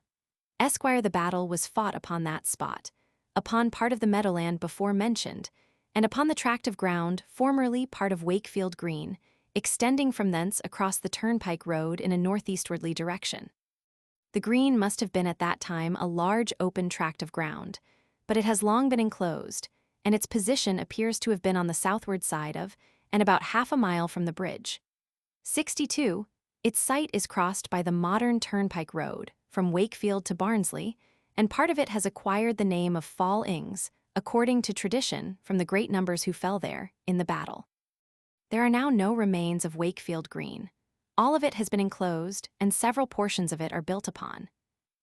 Esquire. The battle was fought upon that spot, upon part of the meadowland before mentioned, and upon the tract of ground formerly part of Wakefield Green, extending from thence across the turnpike road in a northeastwardly direction. The green must have been at that time a large open tract of ground, but it has long been enclosed, and its position appears to have been on the southward side of, and about half a mile from the bridge. 62. Its site is crossed by the modern turnpike road, from Wakefield to Barnsley, and part of it has acquired the name of Fall Ings, according to tradition, from the great numbers who fell there, in the battle. There are now no remains of Wakefield Green. All of it has been enclosed, and several portions of it are built upon.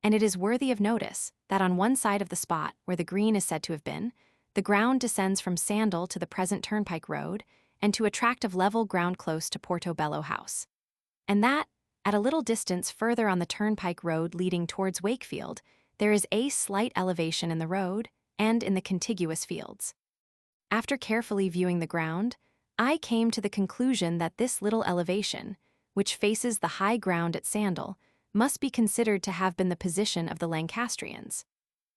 And it is worthy of notice that on one side of the spot where the green is said to have been, the ground descends from Sandal to the present turnpike road, and to a tract of level ground close to Portobello House. And that, at a little distance further on the turnpike road leading towards Wakefield, there is a slight elevation in the road and in the contiguous fields. After carefully viewing the ground, I came to the conclusion that this little elevation, which faces the high ground at Sandal, must be considered to have been the position of the Lancastrians,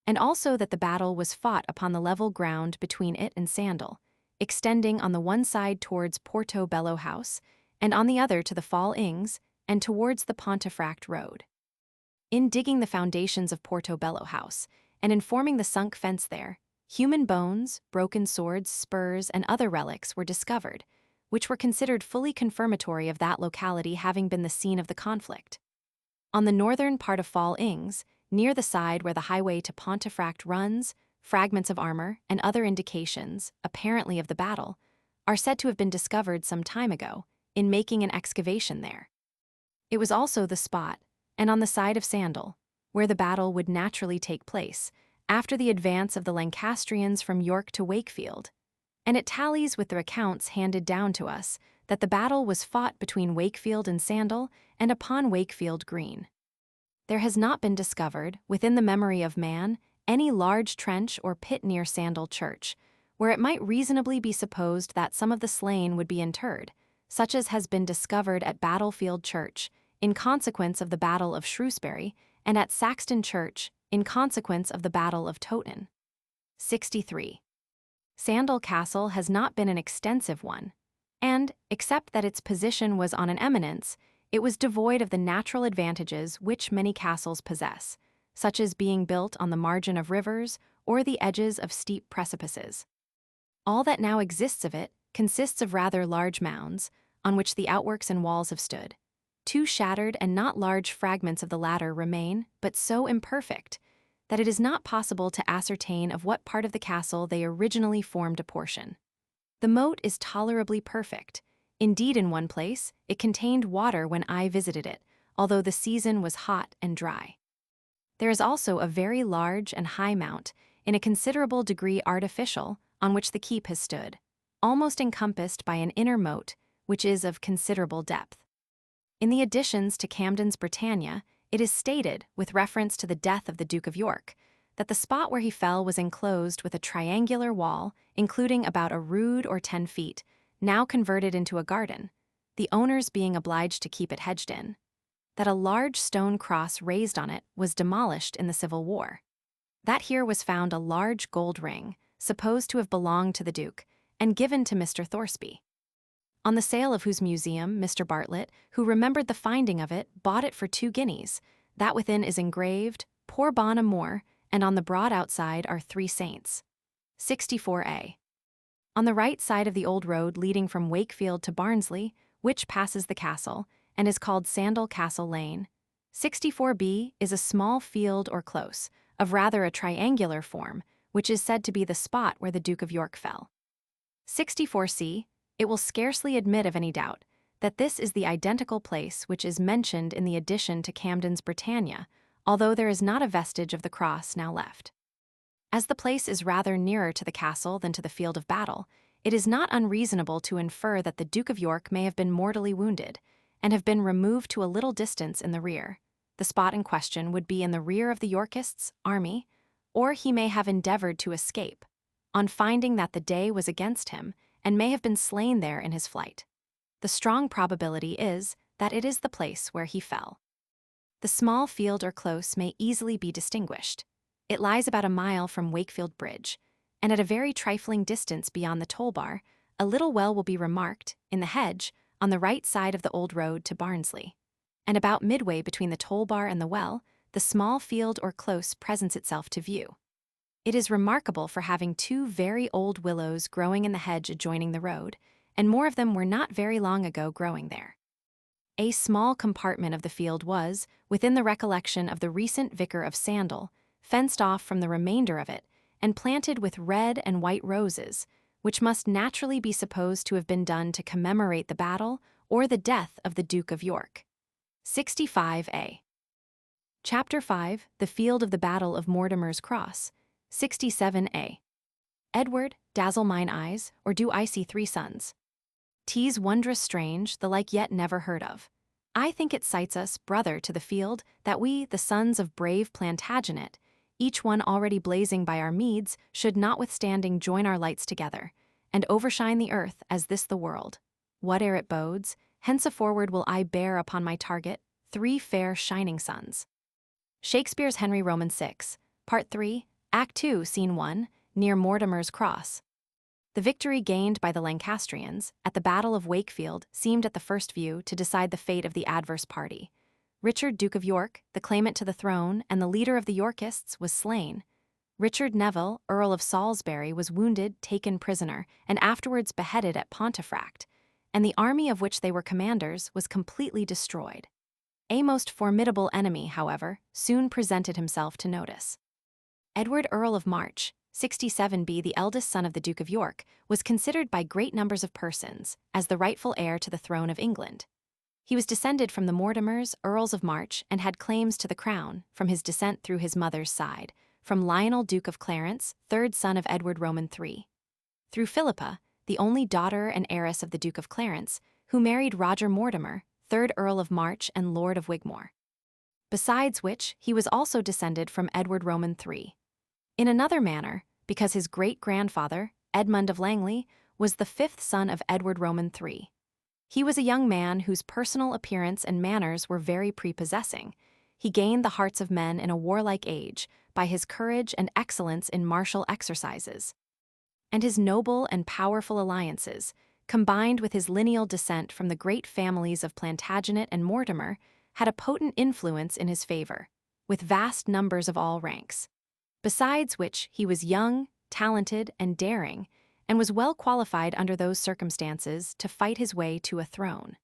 and also that the battle was fought upon the level ground between it and Sandal, extending on the one side towards Portobello House, and on the other to the Fall Ings, and towards the Pontefract Road. In digging the foundations of Portobello House, and in forming the sunk fence there, human bones, broken swords, spurs, and other relics were discovered, which were considered fully confirmatory of that locality having been the scene of the conflict. On the northern part of Fall Ings, near the side where the highway to Pontefract runs, fragments of armor and other indications, apparently of the battle, are said to have been discovered some time ago, in making an excavation there. It was also the spot, and on the side of Sandal, where the battle would naturally take place, after the advance of the Lancastrians from York to Wakefield, and it tallies with the recounts handed down to us that the battle was fought between Wakefield and Sandal and upon Wakefield Green. There has not been discovered, within the memory of man, any large trench or pit near Sandal Church, where it might reasonably be supposed that some of the slain would be interred, such as has been discovered at Battlefield Church, in consequence of the Battle of Shrewsbury, and at Saxton Church, in consequence of the Battle of Towton. 63. Sandal Castle has not been an extensive one, and, except that its position was on an eminence, it was devoid of the natural advantages which many castles possess, such as being built on the margin of rivers or the edges of steep precipices. All that now exists of it consists of rather large mounds, on which the outworks and walls have stood. Two shattered and not large fragments of the latter remain, but so imperfect that it is not possible to ascertain of what part of the castle they originally formed a portion. The moat is tolerably perfect. Indeed, in one place, it contained water when I visited it, although the season was hot and dry. There is also a very large and high mount, in a considerable degree artificial, on which the keep has stood, almost encompassed by an inner moat, which is of considerable depth. In the additions to Camden's Britannia, it is stated, with reference to the death of the Duke of York, that the spot where he fell was enclosed with a triangular wall, including about a rood or 10 feet, now converted into a garden, the owners being obliged to keep it hedged in. That a large stone cross raised on it was demolished in the Civil War. That here was found a large gold ring, supposed to have belonged to the Duke, and given to Mr. Thoresby, on the sale of whose museum Mr. Bartlett, who remembered the finding of it, bought it for 2 guineas. That within is engraved, Poor Bon Amour, and on the broad outside are 3 saints. 64a. On the right side of the old road leading from Wakefield to Barnsley, which passes the castle, and is called Sandal Castle Lane, 64b is a small field or close, of rather a triangular form, which is said to be the spot where the Duke of York fell. 64c. It will scarcely admit of any doubt that this is the identical place which is mentioned in the addition to Camden's Britannia, although there is not a vestige of the cross now left. As the place is rather nearer to the castle than to the field of battle, it is not unreasonable to infer that the Duke of York may have been mortally wounded and have been removed to a little distance in the rear. The spot in question would be in the rear of the Yorkists' army, or he may have endeavored to escape, on finding that the day was against him, and may have been slain there in his flight. The strong probability is that it is the place where he fell. The small field or close may easily be distinguished. It lies about a mile from Wakefield Bridge, and at a very trifling distance beyond the toll bar, a little well will be remarked, in the hedge, on the right side of the old road to Barnsley. And about midway between the toll bar and the well, the small field or close presents itself to view. It is remarkable for having two very old willows growing in the hedge adjoining the road, and more of them were not very long ago growing there. A small compartment of the field was, within the recollection of the recent vicar of Sandal, fenced off from the remainder of it, and planted with red and white roses, which must naturally be supposed to have been done to commemorate the battle or the death of the Duke of York. 65a. Chapter 5, The Field of the Battle of Mortimer's Cross. 67a. Edward, dazzle mine eyes, or do I see three suns? 'Tis wondrous strange, the like yet never heard of. I think it cites us, brother, to the field, that we, the sons of brave Plantagenet, each one already blazing by our meads, should notwithstanding join our lights together, and overshine the earth as this the world. Whate'er it bodes, henceforward will I bear upon my target 3 fair shining suns. Shakespeare's Henry Roman 6, Part 3, Act 2, Scene 1, near Mortimer's Cross. The victory gained by the Lancastrians at the Battle of Wakefield seemed at the first view to decide the fate of the adverse party. Richard, Duke of York, the claimant to the throne and the leader of the Yorkists, was slain. Richard Neville, Earl of Salisbury, was wounded, taken prisoner, and afterwards beheaded at Pontefract, and the army of which they were commanders was completely destroyed. A most formidable enemy, however, soon presented himself to notice. Edward, Earl of March, 67b, the eldest son of the Duke of York, was considered by great numbers of persons as the rightful heir to the throne of England. He was descended from the Mortimers, Earls of March, and had claims to the crown, from his descent through his mother's side, from Lionel, Duke of Clarence, third son of Edward Roman III, through Philippa, the only daughter and heiress of the Duke of Clarence, who married Roger Mortimer, third Earl of March and Lord of Wigmore. Besides which, he was also descended from Edward Roman III. In another manner, because his great-grandfather, Edmund of Langley, was the fifth son of Edward Roman III. He was a young man whose personal appearance and manners were very prepossessing. He gained the hearts of men in a warlike age by his courage and excellence in martial exercises. And his noble and powerful alliances, combined with his lineal descent from the great families of Plantagenet and Mortimer, had a potent influence in his favor, with vast numbers of all ranks. Besides which, he was young, talented, and daring, and was well qualified under those circumstances to fight his way to a throne.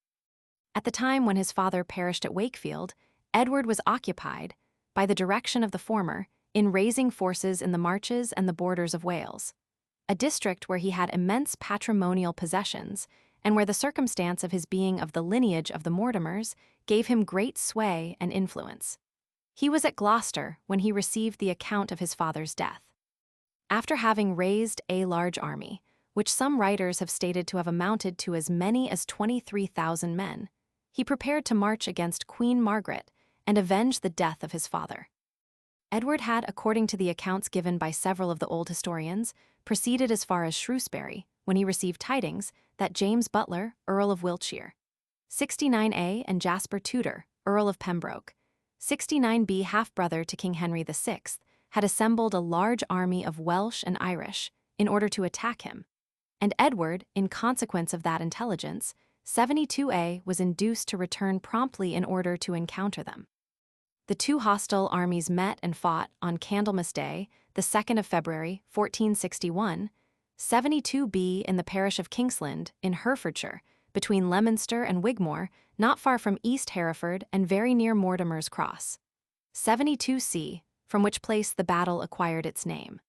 At the time when his father perished at Wakefield, Edward was occupied, by the direction of the former, in raising forces in the marches and the borders of Wales, a district where he had immense patrimonial possessions, and where the circumstance of his being of the lineage of the Mortimers gave him great sway and influence. He was at Gloucester when he received the account of his father's death. After having raised a large army, which some writers have stated to have amounted to as many as 23,000 men, he prepared to march against Queen Margaret and avenge the death of his father. Edward had, according to the accounts given by several of the old historians, proceeded as far as Shrewsbury, when he received tidings that James Butler, Earl of Wiltshire, 69a, and Jasper Tudor, Earl of Pembroke, 69b, half-brother to King Henry VI, had assembled a large army of Welsh and Irish in order to attack him, and Edward, in consequence of that intelligence, 72a, was induced to return promptly in order to encounter them. The two hostile armies met and fought on Candlemas Day, the 2nd of February, 1461, 72b, in the parish of Kingsland, in Herefordshire, between Leominster and Wigmore, not far from East Hereford and very near Mortimer's Cross. 72c, from which place the battle acquired its name.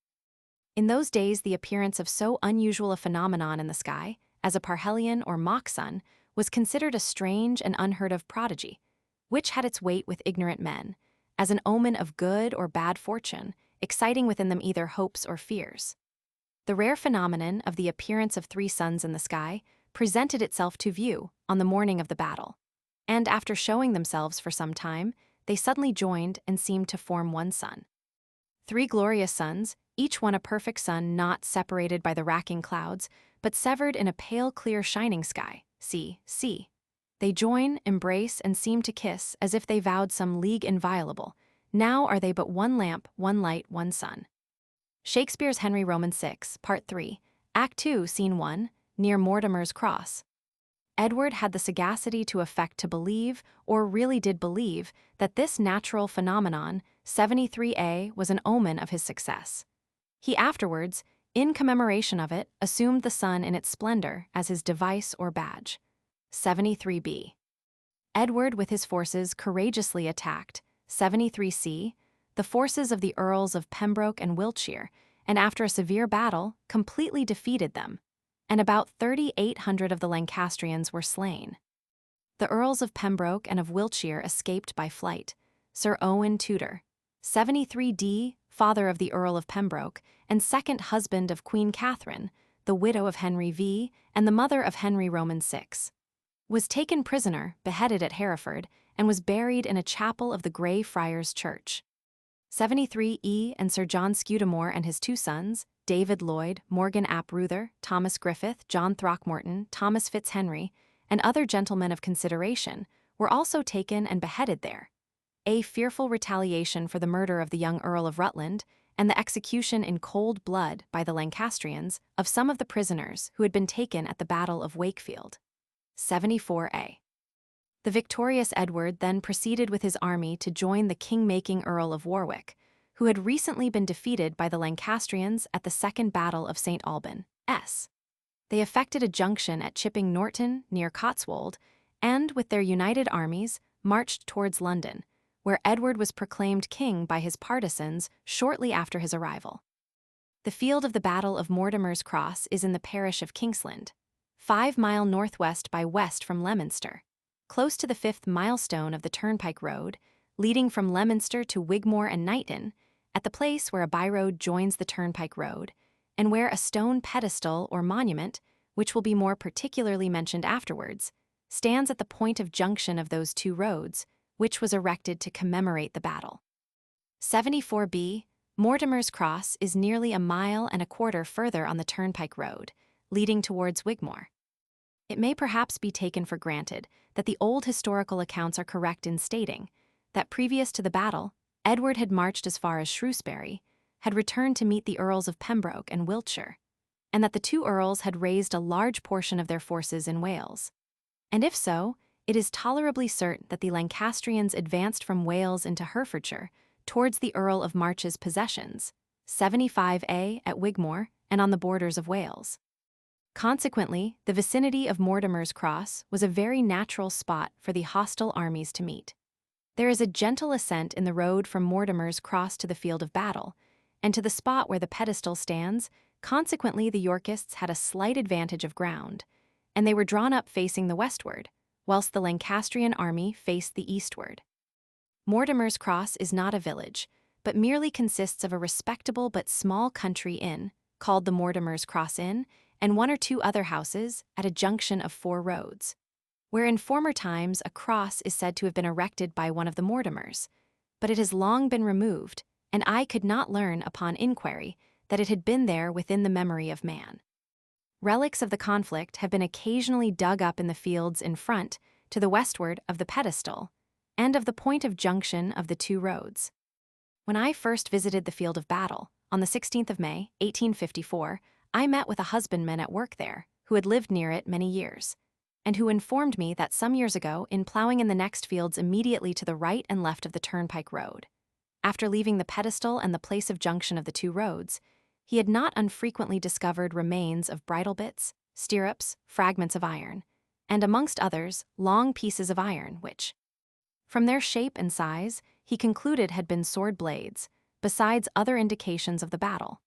In those days, the appearance of so unusual a phenomenon in the sky, as a parhelion or mock sun, was considered a strange and unheard of prodigy, which had its weight with ignorant men, as an omen of good or bad fortune, exciting within them either hopes or fears. The rare phenomenon of the appearance of three suns in the sky presented itself to view on the morning of the battle, and after showing themselves for some time, they suddenly joined and seemed to form one sun. Three glorious suns, each one a perfect sun not separated by the racking clouds, but severed in a pale clear shining sky, see. They join, embrace, and seem to kiss as if they vowed some league inviolable. Now are they but one lamp, one light, one sun. Shakespeare's Henry Roman VI, Part 3, Act 2, Scene 1, near Mortimer's Cross. Edward had the sagacity to affect to believe, or really did believe, that this natural phenomenon, 73A, was an omen of his success. He afterwards, in commemoration of it, assumed the sun in its splendor as his device or badge. 73B. Edward with his forces courageously attacked, 73C, the forces of the Earls of Pembroke and Wiltshire, and after a severe battle, completely defeated them, and about 3,800 of the Lancastrians were slain. The Earls of Pembroke and of Wiltshire escaped by flight. Sir Owen Tudor, 73D, father of the Earl of Pembroke, and second husband of Queen Catherine, the widow of Henry V, and the mother of Henry Roman VI, was taken prisoner, beheaded at Hereford, and was buried in a chapel of the Grey Friars Church. 73E and Sir John Scudamore and his two sons, David Lloyd, Morgan ap Ruther, Thomas Griffith, John Throckmorton, Thomas Fitzhenry, and other gentlemen of consideration, were also taken and beheaded there. A fearful retaliation for the murder of the young Earl of Rutland, and the execution in cold blood by the Lancastrians of some of the prisoners who had been taken at the Battle of Wakefield. 74A. The victorious Edward then proceeded with his army to join the king-making Earl of Warwick, who had recently been defeated by the Lancastrians at the Second Battle of St. Alban. They effected a junction at Chipping Norton, near Cotswold, and, with their united armies, marched towards London, where Edward was proclaimed king by his partisans shortly after his arrival. The field of the Battle of Mortimer's Cross is in the parish of Kingsland, 5 miles northwest by west from Leominster, close to the 5th milestone of the Turnpike Road, leading from Leominster to Wigmore and Knighton, at the place where a byroad joins the Turnpike Road, and where a stone pedestal or monument, which will be more particularly mentioned afterwards, stands at the point of junction of those two roads, which was erected to commemorate the battle. 74B, Mortimer's Cross is nearly 1.25 miles further on the Turnpike Road, leading towards Wigmore. It may perhaps be taken for granted that the old historical accounts are correct in stating that previous to the battle, Edward had marched as far as Shrewsbury, had returned to meet the Earls of Pembroke and Wiltshire, and that the two earls had raised a large portion of their forces in Wales. And if so, it is tolerably certain that the Lancastrians advanced from Wales into Herefordshire towards the Earl of March's possessions, 75A at Wigmore and on the borders of Wales. Consequently, the vicinity of Mortimer's Cross was a very natural spot for the hostile armies to meet. There is a gentle ascent in the road from Mortimer's Cross to the field of battle, and to the spot where the pedestal stands. Consequently, the Yorkists had a slight advantage of ground, and they were drawn up facing the westward, whilst the Lancastrian army faced the eastward. Mortimer's Cross is not a village, but merely consists of a respectable but small country inn, called the Mortimer's Cross Inn, and one or two other houses at a junction of 4 roads, where in former times a cross is said to have been erected by one of the Mortimers, but it has long been removed, and I could not learn upon inquiry that it had been there within the memory of man. Relics of the conflict have been occasionally dug up in the fields in front, to the westward of the pedestal, and of the point of junction of the 2 roads. When I first visited the field of battle, on the 16th of May, 1854, I met with a husbandman at work there, who had lived near it many years, and who informed me that some years ago, in ploughing in the next fields immediately to the right and left of the Turnpike Road, after leaving the pedestal and the place of junction of the 2 roads, he had not unfrequently discovered remains of bridle bits, stirrups, fragments of iron, and amongst others, long pieces of iron which, from their shape and size, he concluded had been sword blades, besides other indications of the battle.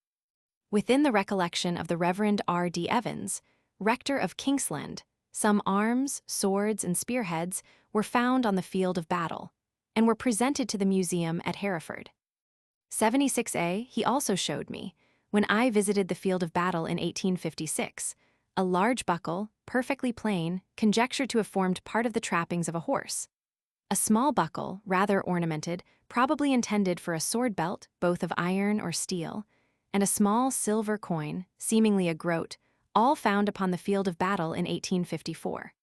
Within the recollection of the Reverend R. D. Evans, rector of Kingsland, some arms, swords, and spearheads were found on the field of battle and were presented to the museum at Hereford. 76a, he also showed me, when I visited the field of battle in 1856, a large buckle, perfectly plain, conjectured to have formed part of the trappings of a horse. A small buckle, rather ornamented, probably intended for a sword belt, both of iron or steel, and a small silver coin, seemingly a groat, all found upon the field of battle in 1854.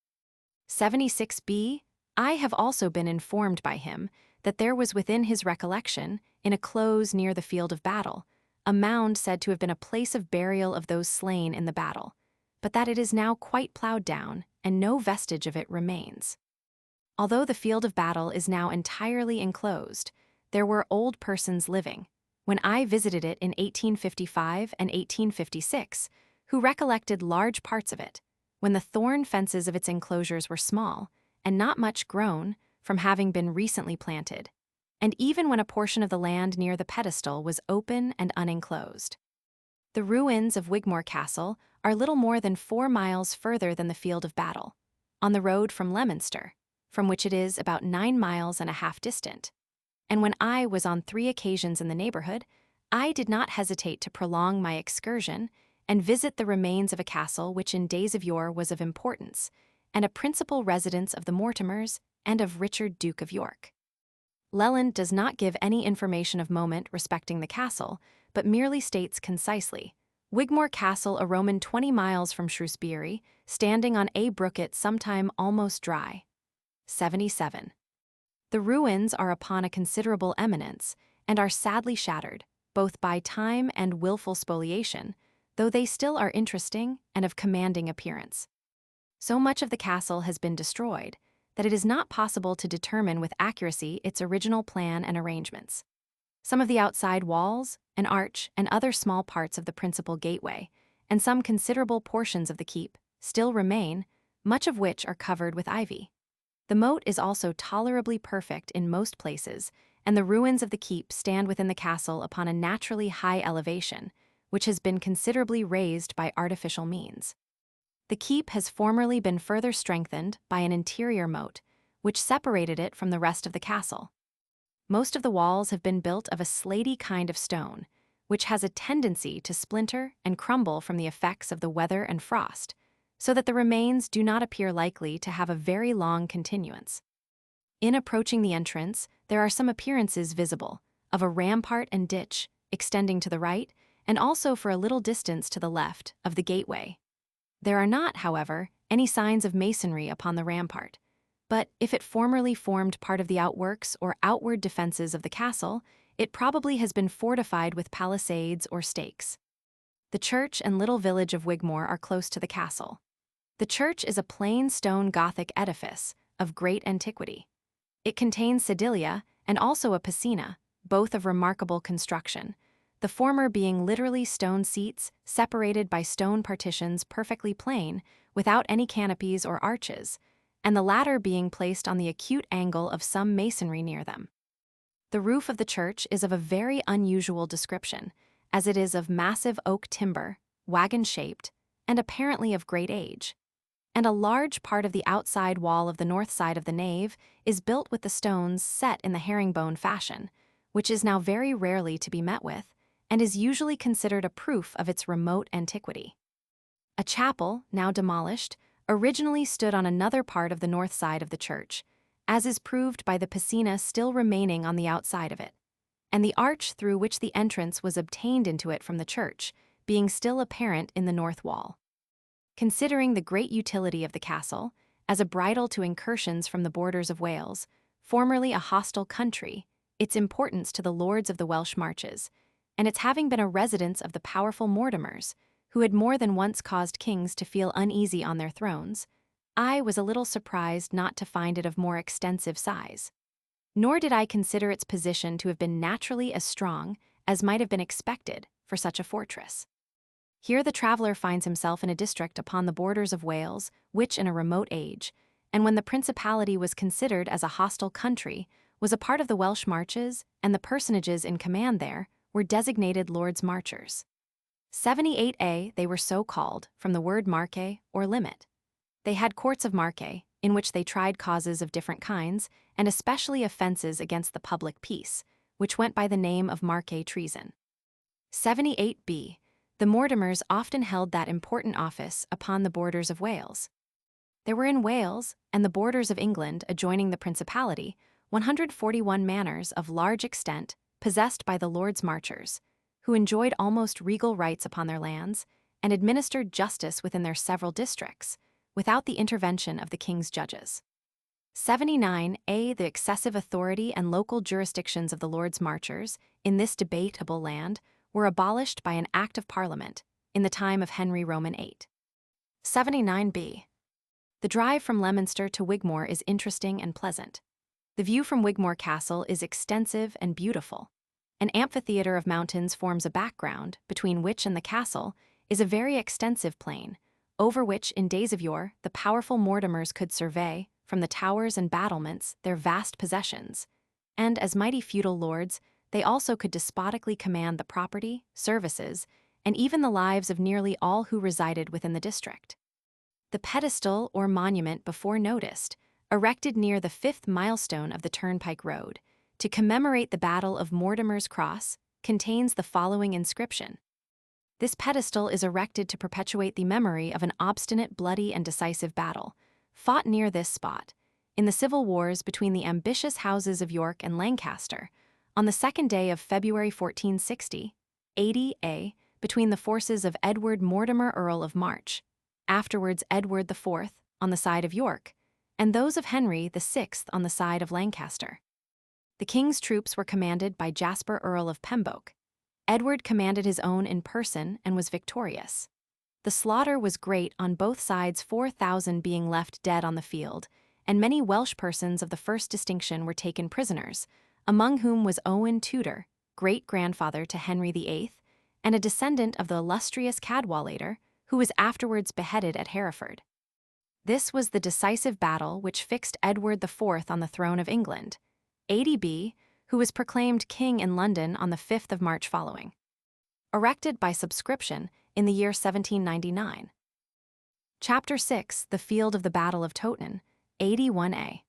76b, I have also been informed by him that there was within his recollection, in a close near the field of battle, a mound said to have been a place of burial of those slain in the battle, but that it is now quite plowed down, and no vestige of it remains. Although the field of battle is now entirely enclosed, there were old persons living, when I visited it in 1855 and 1856, who recollected large parts of it, when the thorn fences of its enclosures were small, and not much grown, from having been recently planted, and even when a portion of the land near the pedestal was open and unenclosed. The ruins of Wigmore Castle are little more than 4 miles further than the field of battle, on the road from Leominster, from which it is about 9 miles and a half distant. And when I was on 3 occasions in the neighborhood, I did not hesitate to prolong my excursion and visit the remains of a castle which in days of yore was of importance, and a principal residence of the Mortimers and of Richard Duke of York. Leland does not give any information of moment respecting the castle, but merely states concisely, Wigmore Castle a Roman 20 miles from Shrewsbury, standing on a brooklet sometime almost dry. 77. The ruins are upon a considerable eminence, and are sadly shattered, both by time and wilful spoliation, though they still are interesting and of commanding appearance. So much of the castle has been destroyed, that it is not possible to determine with accuracy its original plan and arrangements. Some of the outside walls, an arch, and other small parts of the principal gateway, and some considerable portions of the keep, still remain, much of which are covered with ivy. The moat is also tolerably perfect in most places, and the ruins of the keep stand within the castle upon a naturally high elevation, which has been considerably raised by artificial means. The keep has formerly been further strengthened by an interior moat, which separated it from the rest of the castle. Most of the walls have been built of a slaty kind of stone, which has a tendency to splinter and crumble from the effects of the weather and frost, so that the remains do not appear likely to have a very long continuance. In approaching the entrance, there are some appearances visible, of a rampart and ditch, extending to the right, and also for a little distance to the left, of the gateway. There are not, however, any signs of masonry upon the rampart, but if it formerly formed part of the outworks or outward defenses of the castle, it probably has been fortified with palisades or stakes. The church and little village of Wigmore are close to the castle. The church is a plain stone Gothic edifice of great antiquity. It contains sedilia and also a piscina, both of remarkable construction, the former being literally stone seats separated by stone partitions perfectly plain, without any canopies or arches, and the latter being placed on the acute angle of some masonry near them. The roof of the church is of a very unusual description, as it is of massive oak timber, wagon-shaped, and apparently of great age. And a large part of the outside wall of the north side of the nave is built with the stones set in the herringbone fashion, which is now very rarely to be met with, and is usually considered a proof of its remote antiquity. A chapel, now demolished, originally stood on another part of the north side of the church, as is proved by the piscina still remaining on the outside of it, and the arch through which the entrance was obtained into it from the church, being still apparent in the north wall. Considering the great utility of the castle, as a bridle to incursions from the borders of Wales, formerly a hostile country, its importance to the lords of the Welsh marches, and its having been a residence of the powerful Mortimers, who had more than once caused kings to feel uneasy on their thrones, I was a little surprised not to find it of more extensive size. Nor did I consider its position to have been naturally as strong as might have been expected for such a fortress. Here the traveler finds himself in a district upon the borders of Wales, which in a remote age, and when the principality was considered as a hostile country, was a part of the Welsh marches, and the personages in command there were designated Lords Marchers. 78a, they were so called, from the word marque, or limit. They had courts of marque, in which they tried causes of different kinds, and especially offenses against the public peace, which went by the name of marque treason. 78b, the Mortimers often held that important office upon the borders of Wales. There were in Wales, and the borders of England adjoining the Principality, 141 manors of large extent possessed by the Lords Marchers, who enjoyed almost regal rights upon their lands and administered justice within their several districts, without the intervention of the king's judges. 79a, the excessive authority and local jurisdictions of the Lords Marchers in this debatable land were abolished by an Act of Parliament in the time of Henry Roman VIII. 79b. The drive from Leominster to Wigmore is interesting and pleasant. The view from Wigmore Castle is extensive and beautiful. An amphitheater of mountains forms a background, between which and the castle is a very extensive plain, over which in days of yore the powerful Mortimers could survey, from the towers and battlements, their vast possessions, and as mighty feudal lords, they also could despotically command the property, services, and even the lives of nearly all who resided within the district. The pedestal or monument before noticed, erected near the 5th milestone of the Turnpike Road, to commemorate the Battle of Mortimer's Cross, contains the following inscription. This pedestal is erected to perpetuate the memory of an obstinate, bloody, and decisive battle, fought near this spot, in the civil wars between the ambitious houses of York and Lancaster, on the 2nd day of February 1460, 80a, between the forces of Edward Mortimer Earl of March, afterwards Edward IV, on the side of York, and those of Henry VI on the side of Lancaster. The king's troops were commanded by Jasper Earl of Pembroke. Edward commanded his own in person and was victorious. The slaughter was great on both sides, 4,000 being left dead on the field, and many Welsh persons of the first distinction were taken prisoners, among whom was Owen Tudor, great-grandfather to Henry VIII, and a descendant of the illustrious Cadwallader, who was afterwards beheaded at Hereford. This was the decisive battle which fixed Edward IV on the throne of England, 80b, who was proclaimed king in London on the 5th of March following. Erected by subscription in the year 1799. Chapter 6, The Field of the Battle of Totnes, 81a.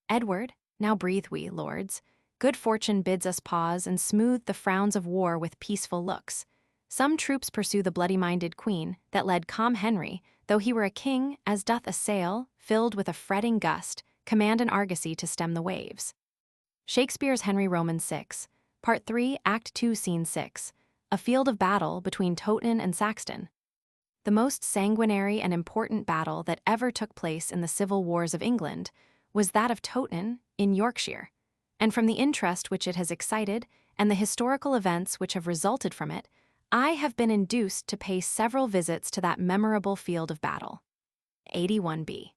Edward, now breathe we, lords, good fortune bids us pause and smooth the frowns of war with peaceful looks. Some troops pursue the bloody-minded queen that led calm Henry, though he were a king, as doth a sail, filled with a fretting gust, command an argosy to stem the waves. Shakespeare's Henry Roman VI, Part 3, Act 2, Scene 6, a field of battle between Totnes and Saxton. The most sanguinary and important battle that ever took place in the civil wars of England was that of Totnes in Yorkshire, and from the interest which it has excited and the historical events which have resulted from it, I have been induced to pay several visits to that memorable field of battle. 81b.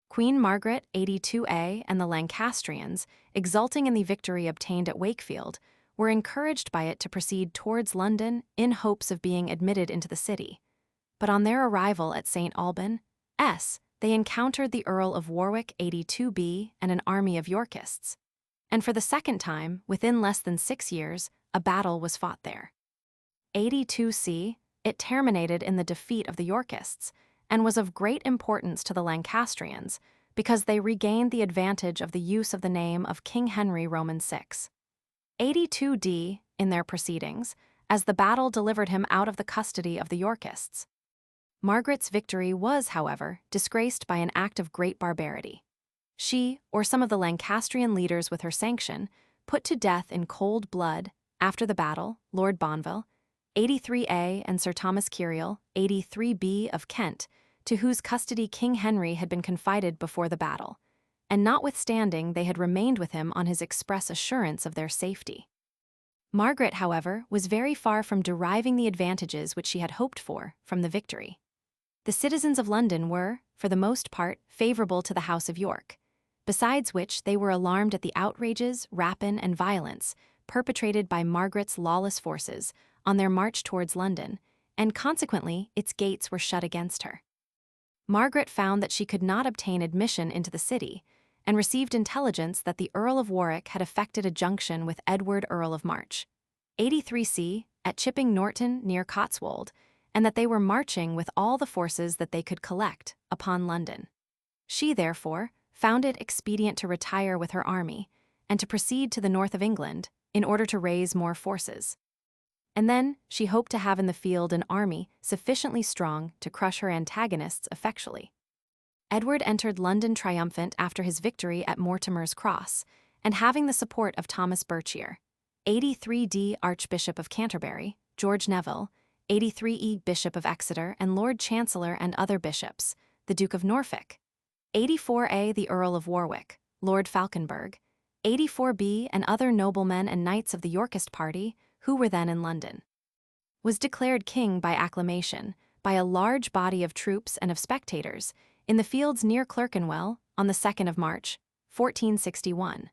Queen Margaret, 82a, and the Lancastrians, exulting in the victory obtained at Wakefield, were encouraged by it to proceed towards London in hopes of being admitted into the city. But on their arrival at St. Alban, they encountered the Earl of Warwick, 82b, and an army of Yorkists. And for the second time, within less than 6 years, a battle was fought there. 82c, it terminated in the defeat of the Yorkists, and was of great importance to the Lancastrians, because they regained the advantage of the use of the name of King Henry Roman VI. 82d, in their proceedings, as the battle delivered him out of the custody of the Yorkists. Margaret's victory was, however, disgraced by an act of great barbarity. She, or some of the Lancastrian leaders with her sanction, put to death in cold blood, after the battle, Lord Bonville, 83a, and Sir Thomas Kiriel, 83b, of Kent, to whose custody King Henry had been confided before the battle, and notwithstanding they had remained with him on his express assurance of their safety. Margaret, however, was very far from deriving the advantages which she had hoped for from the victory. The citizens of London were, for the most part, favourable to the House of York, besides which they were alarmed at the outrages, rapine, and violence perpetrated by Margaret's lawless forces on their march towards London, and consequently its gates were shut against her. Margaret found that she could not obtain admission into the city, and received intelligence that the Earl of Warwick had effected a junction with Edward Earl of March, 83c, at Chipping Norton near Cotswold, and that they were marching with all the forces that they could collect upon London. She, therefore, found it expedient to retire with her army, and to proceed to the north of England in order to raise more forces. And then she hoped to have in the field an army sufficiently strong to crush her antagonists effectually. Edward entered London triumphant after his victory at Mortimer's Cross, and having the support of Thomas Berchier, 83d Archbishop of Canterbury, George Neville, 83e Bishop of Exeter and Lord Chancellor and other bishops, the Duke of Norfolk, 84a the Earl of Warwick, Lord Falconberg, 84b and other noblemen and knights of the Yorkist party who were then in London, was declared king by acclamation by a large body of troops and of spectators in the fields near Clerkenwell on the 2nd of March, 1461.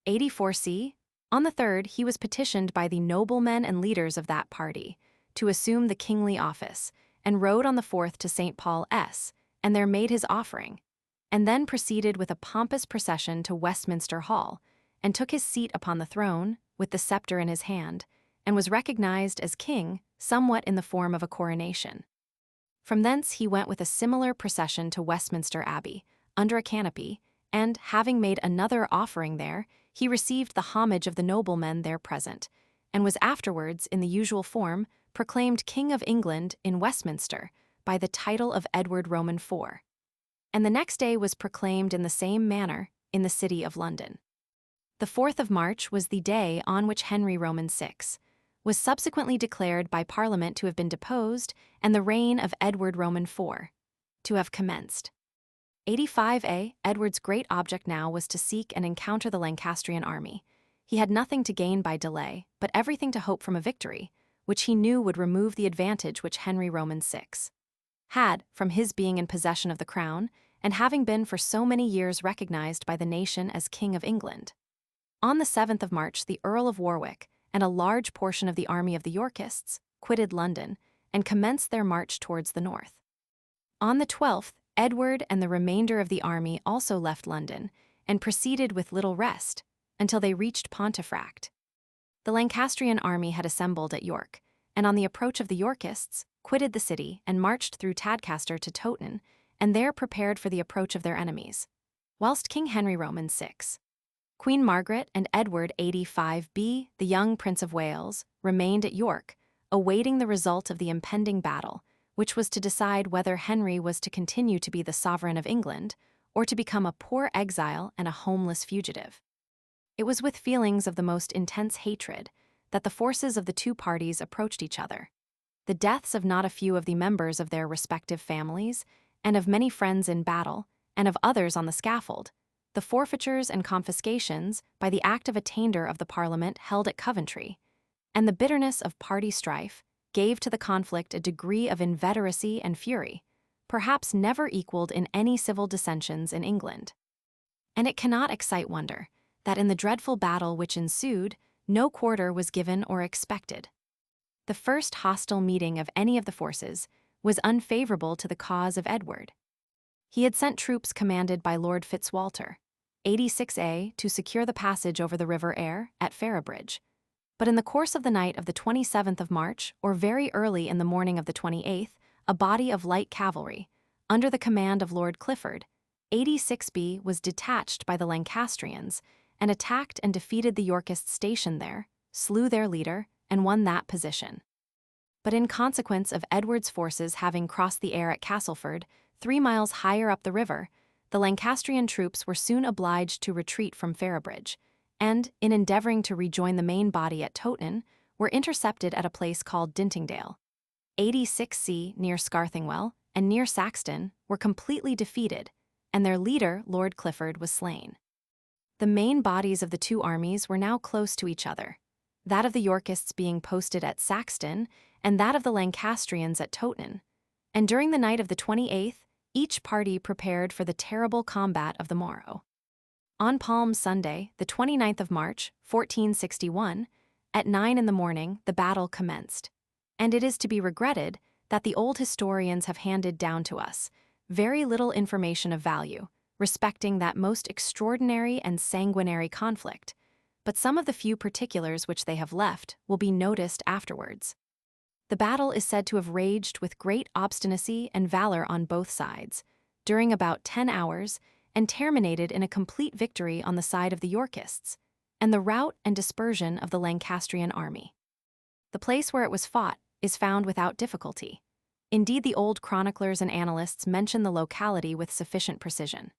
84c, on the 3rd he was petitioned by the noblemen and leaders of that party to assume the kingly office, and rode on the 4th to St. Paul S, and there made his offering, and then proceeded with a pompous procession to Westminster Hall, and took his seat upon the throne, with the scepter in his hand, and was recognized as king somewhat in the form of a coronation. From thence he went with a similar procession to Westminster Abbey, under a canopy, and, having made another offering there, he received the homage of the noblemen there present, and was afterwards, in the usual form, proclaimed King of England in Westminster by the title of Edward Roman IV. And the next day was proclaimed in the same manner in the city of London. The 4th of March was the day on which Henry Roman VI was subsequently declared by Parliament to have been deposed and the reign of Edward Roman IV to have commenced. 85a, Edward's great object now was to seek and encounter the Lancastrian army. He had nothing to gain by delay, but everything to hope from a victory, which he knew would remove the advantage which Henry Roman VI had from his being in possession of the crown, and having been for so many years recognized by the nation as King of England. On the 7th of March, the Earl of Warwick and a large portion of the army of the Yorkists quitted London and commenced their march towards the north. On the 12th, Edward and the remainder of the army also left London and proceeded with little rest until they reached Pontefract. The Lancastrian army had assembled at York, and on the approach of the Yorkists, quitted the city and marched through Tadcaster to Towton, and there prepared for the approach of their enemies, whilst King Henry Roman VI, Queen Margaret and Edward 85b, the young Prince of Wales, remained at York, awaiting the result of the impending battle, which was to decide whether Henry was to continue to be the sovereign of England or to become a poor exile and a homeless fugitive. It was with feelings of the most intense hatred that the forces of the two parties approached each other. The deaths of not a few of the members of their respective families, and of many friends in battle, and of others on the scaffold, the forfeitures and confiscations by the Act of Attainder of the Parliament held at Coventry, and the bitterness of party strife gave to the conflict a degree of inveteracy and fury, perhaps never equaled in any civil dissensions in England. And it cannot excite wonder that in the dreadful battle which ensued, no quarter was given or expected. The first hostile meeting of any of the forces was unfavorable to the cause of Edward. He had sent troops commanded by Lord Fitzwalter, 86a, to secure the passage over the River Aire at Ferrabridge. But in the course of the night of the 27th of March, or very early in the morning of the 28th, a body of light cavalry, under the command of Lord Clifford, 86b, was detached by the Lancastrians and attacked and defeated the Yorkists stationed there, slew their leader, and won that position. But in consequence of Edward's forces having crossed the Aire at Castleford, 3 miles higher up the river, the Lancastrian troops were soon obliged to retreat from Ferrabridge, and, in endeavoring to rejoin the main body at Towton, were intercepted at a place called Dintingdale. 86c, near Scarthingwell, and near Saxton, were completely defeated, and their leader, Lord Clifford, was slain. The main bodies of the two armies were now close to each other, that of the Yorkists being posted at Saxton, and that of the Lancastrians at Towton, and during the night of the 28th, each party prepared for the terrible combat of the morrow. On Palm Sunday, the 29th of March, 1461, at 9 in the morning, the battle commenced, and it is to be regretted that the old historians have handed down to us very little information of value respecting that most extraordinary and sanguinary conflict but some of the few particulars which they have left will be noticed afterwards. The battle is said to have raged with great obstinacy and valor on both sides, during about 10 hours, and terminated in a complete victory on the side of the Yorkists, and the rout and dispersion of the Lancastrian army. The place where it was fought is found without difficulty. Indeed, the old chroniclers and annalists mention the locality with sufficient precision.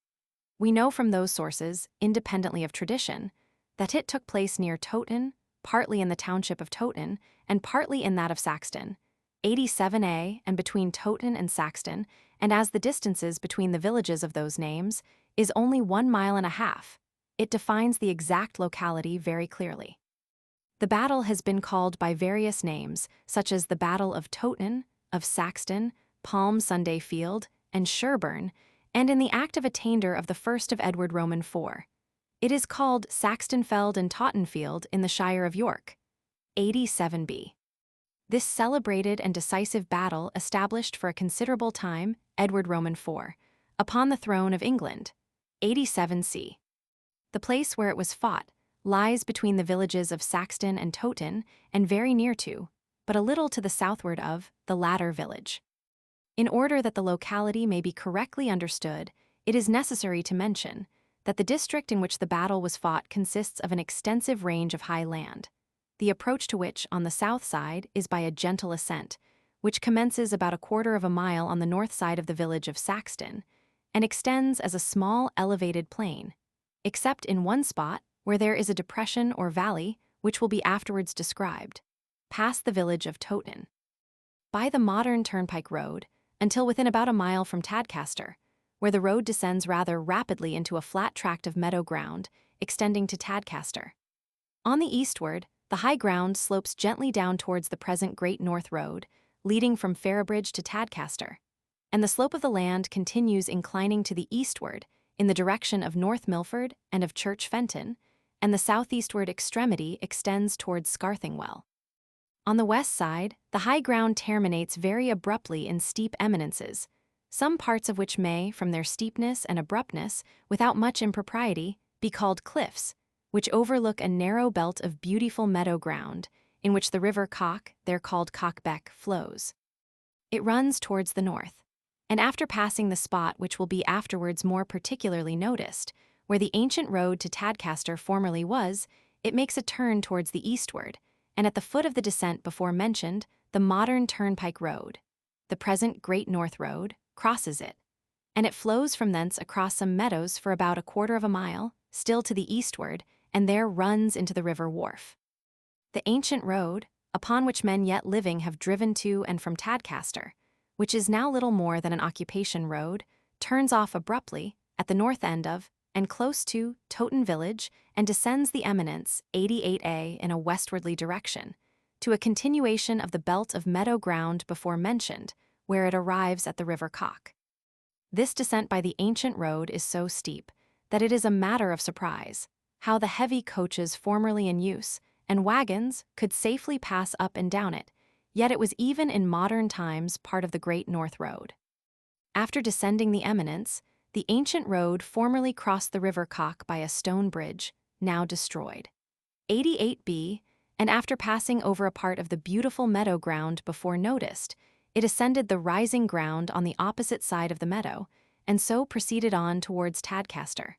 We know from those sources, independently of tradition, that it took place near Towton, partly in the township of Towton, and partly in that of Saxton, 87A, and between Towton and Saxton, and as the distances between the villages of those names is only 1.5 miles, it defines the exact locality very clearly. The battle has been called by various names, such as the Battle of Towton, of Saxton, Palm Sunday Field, and Shrewsbury, and in the Act of Attainder of the 1st of Edward Roman IV. It is called Saxtonfeld and Tottenfield in the Shire of York, 87b. This celebrated and decisive battle established for a considerable time Edward Roman IV upon the throne of England, 87c. The place where it was fought lies between the villages of Saxton and Towton and very near to, but a little to the southward of, the latter village. In order that the locality may be correctly understood, it is necessary to mention that the district in which the battle was fought consists of an extensive range of high land, the approach to which on the south side is by a gentle ascent, which commences about 1/4 mile on the north side of the village of Saxton, and extends as a small elevated plain, except in one spot where there is a depression or valley, which will be afterwards described, past the village of Towton. By the modern turnpike road, until within about 1 mile from Tadcaster, where the road descends rather rapidly into a flat tract of meadow ground, extending to Tadcaster. On the eastward, the high ground slopes gently down towards the present Great North Road, leading from Ferrabridge to Tadcaster, and the slope of the land continues inclining to the eastward in the direction of North Milford and of Church Fenton, and the southeastward extremity extends towards Scarthingwell. On the west side, the high ground terminates very abruptly in steep eminences, some parts of which may, from their steepness and abruptness, without much impropriety, be called cliffs, which overlook a narrow belt of beautiful meadow ground, in which the river Cock, there called Cockbeck, flows. It runs towards the north, and after passing the spot which will be afterwards more particularly noticed, where the ancient road to Tadcaster formerly was, it makes a turn towards the eastward, and at the foot of the descent before mentioned, the modern turnpike road, the present Great North Road, crosses it, and it flows from thence across some meadows for about 1/4 mile, still to the eastward, and there runs into the river Wharfe. The ancient road, upon which men yet living have driven to and from Tadcaster, which is now little more than an occupation road, turns off abruptly, at the north end of, and close to, Towton village, and descends the eminence, 88A, in a westwardly direction, to a continuation of the belt of meadow ground before mentioned, where it arrives at the river Cock. This descent by the ancient road is so steep that it is a matter of surprise how the heavy coaches formerly in use and wagons could safely pass up and down it, yet it was even in modern times part of the Great North Road. After descending the eminence, the ancient road formerly crossed the river Cock by a stone bridge, now destroyed. 88b, and after passing over a part of the beautiful meadow ground before noticed, it ascended the rising ground on the opposite side of the meadow, and so proceeded on towards Tadcaster.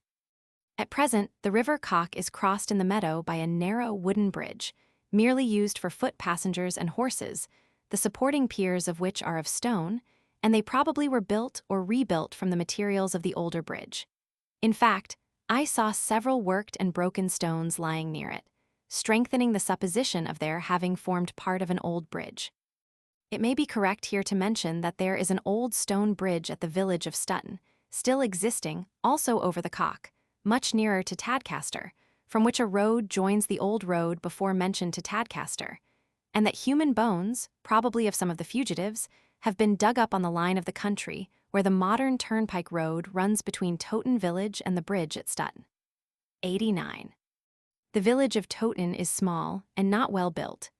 At present, the river Cock is crossed in the meadow by a narrow wooden bridge, merely used for foot passengers and horses, the supporting piers of which are of stone, and they probably were built or rebuilt from the materials of the older bridge. In fact, I saw several worked and broken stones lying near it, strengthening the supposition of their having formed part of an old bridge. It may be correct here to mention that there is an old stone bridge at the village of Stutton, still existing, also over the Cock, much nearer to Tadcaster, from which a road joins the old road before mentioned to Tadcaster, and that human bones, probably of some of the fugitives, have been dug up on the line of the country where the modern turnpike road runs between Towton village and the bridge at Stutton. 89. The village of Towton is small and not well built.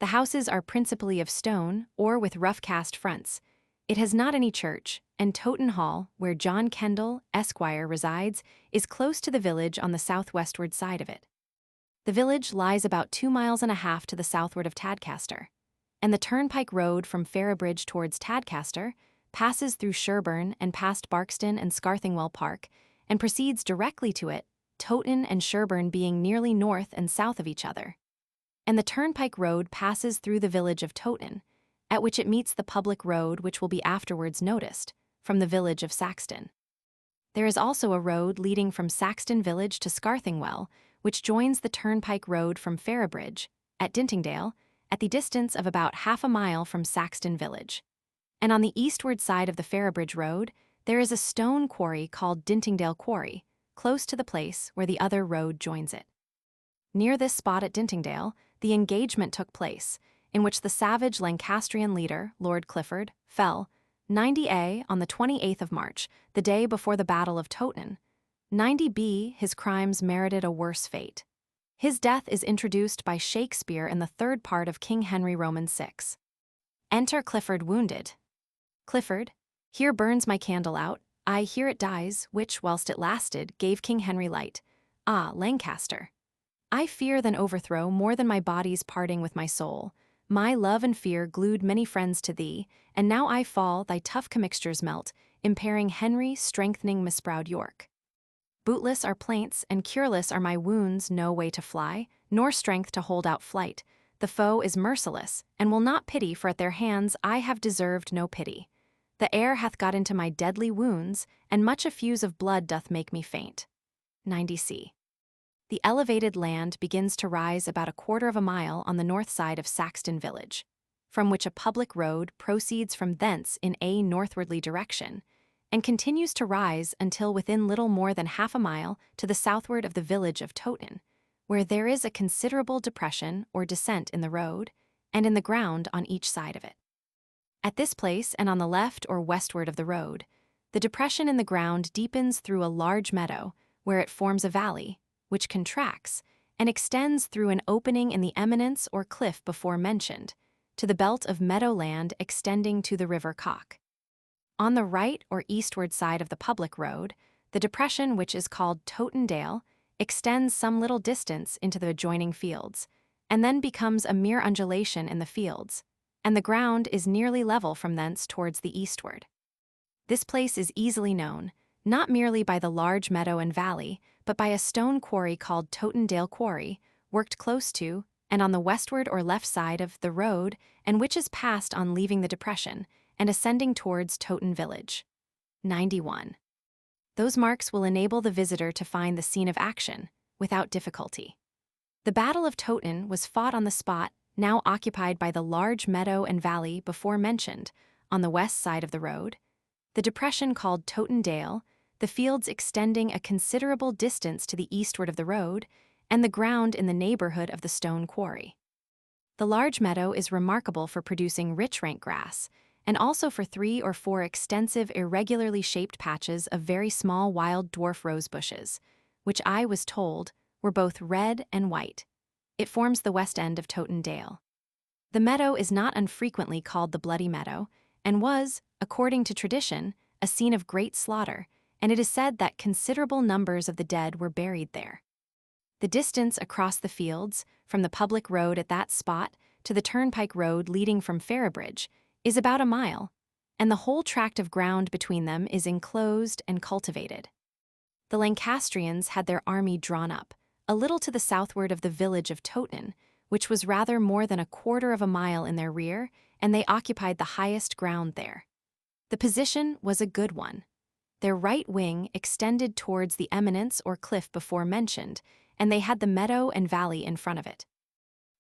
The houses are principally of stone or with rough-cast fronts. It has not any church, and Towton Hall, where John Kendall, Esquire, resides, is close to the village on the southwestward side of it. The village lies about 2.5 miles to the southward of Tadcaster, and the turnpike road from Ferrybridge towards Tadcaster passes through Sherburn and past Barkston and Scarthingwell Park and proceeds directly to it, Towton and Sherburn being nearly north and south of each other. And the turnpike road passes through the village of Towton, at which it meets the public road which will be afterwards noticed, from the village of Saxton. There is also a road leading from Saxton village to Scarthingwell, which joins the turnpike road from Ferrybridge, at Dintingdale, at the distance of about half a mile from Saxton village. And on the eastward side of the Ferrybridge road, there is a stone quarry called Dintingdale Quarry, close to the place where the other road joins it. Near this spot at Dintingdale, the engagement took place, in which the savage Lancastrian leader, Lord Clifford, fell, 90A, on the 28th of March, the day before the Battle of Towton. 90B, his crimes merited a worse fate. His death is introduced by Shakespeare in the third part of King Henry Roman VI. Enter Clifford wounded. Clifford, here burns my candle out, aye, here it dies, which, whilst it lasted, gave King Henry light. Ah, Lancaster! I fear than overthrow more than my body's parting with my soul. My love and fear glued many friends to thee, and now I fall, thy tough commixtures melt, impairing Henry, strengthening misproud York. Bootless are plaints, and cureless are my wounds, no way to fly, nor strength to hold out flight. The foe is merciless, and will not pity, for at their hands I have deserved no pity. The air hath got into my deadly wounds, and much effuse of blood doth make me faint. 90C. The elevated land begins to rise about 1/4 mile on the north side of Saxton village, from which a public road proceeds from thence in a northwardly direction, and continues to rise until within little more than half a mile to the southward of the village of Towton, where there is a considerable depression or descent in the road, and in the ground on each side of it. At this place, and on the left or westward of the road, the depression in the ground deepens through a large meadow, where it forms a valley, which contracts, and extends through an opening in the eminence or cliff before mentioned, to the belt of meadow land extending to the river Cock. On the right or eastward side of the public road, the depression, which is called Towton Dale, extends some little distance into the adjoining fields, and then becomes a mere undulation in the fields, and the ground is nearly level from thence towards the eastward. This place is easily known, not merely by the large meadow and valley, but by a stone quarry called Towton Dale Quarry, worked close to, and on the westward or left side of, the road, and which is passed on leaving the depression, and ascending towards Towton village. 91. Those marks will enable the visitor to find the scene of action, without difficulty. The Battle of Towton was fought on the spot now occupied by the large meadow and valley before mentioned, on the west side of the road, the depression called Towton Dale, the fields extending a considerable distance to the eastward of the road, and the ground in the neighborhood of the stone quarry. The large meadow is remarkable for producing rich rank grass, and also for 3 or 4 extensive, irregularly shaped patches of very small wild dwarf rose bushes, which I was told were both red and white. It forms the west end of Towton Dale. The meadow is not unfrequently called the Bloody Meadow, and was, according to tradition, a scene of great slaughter, and it is said that considerable numbers of the dead were buried there. The distance across the fields, from the public road at that spot to the turnpike road leading from Ferrybridge, is about a mile, and the whole tract of ground between them is enclosed and cultivated. The Lancastrians had their army drawn up, a little to the southward of the village of Towton, which was rather more than 1/4 mile in their rear, and they occupied the highest ground there. The position was a good one. Their right wing extended towards the eminence or cliff before mentioned, and they had the meadow and valley in front of it.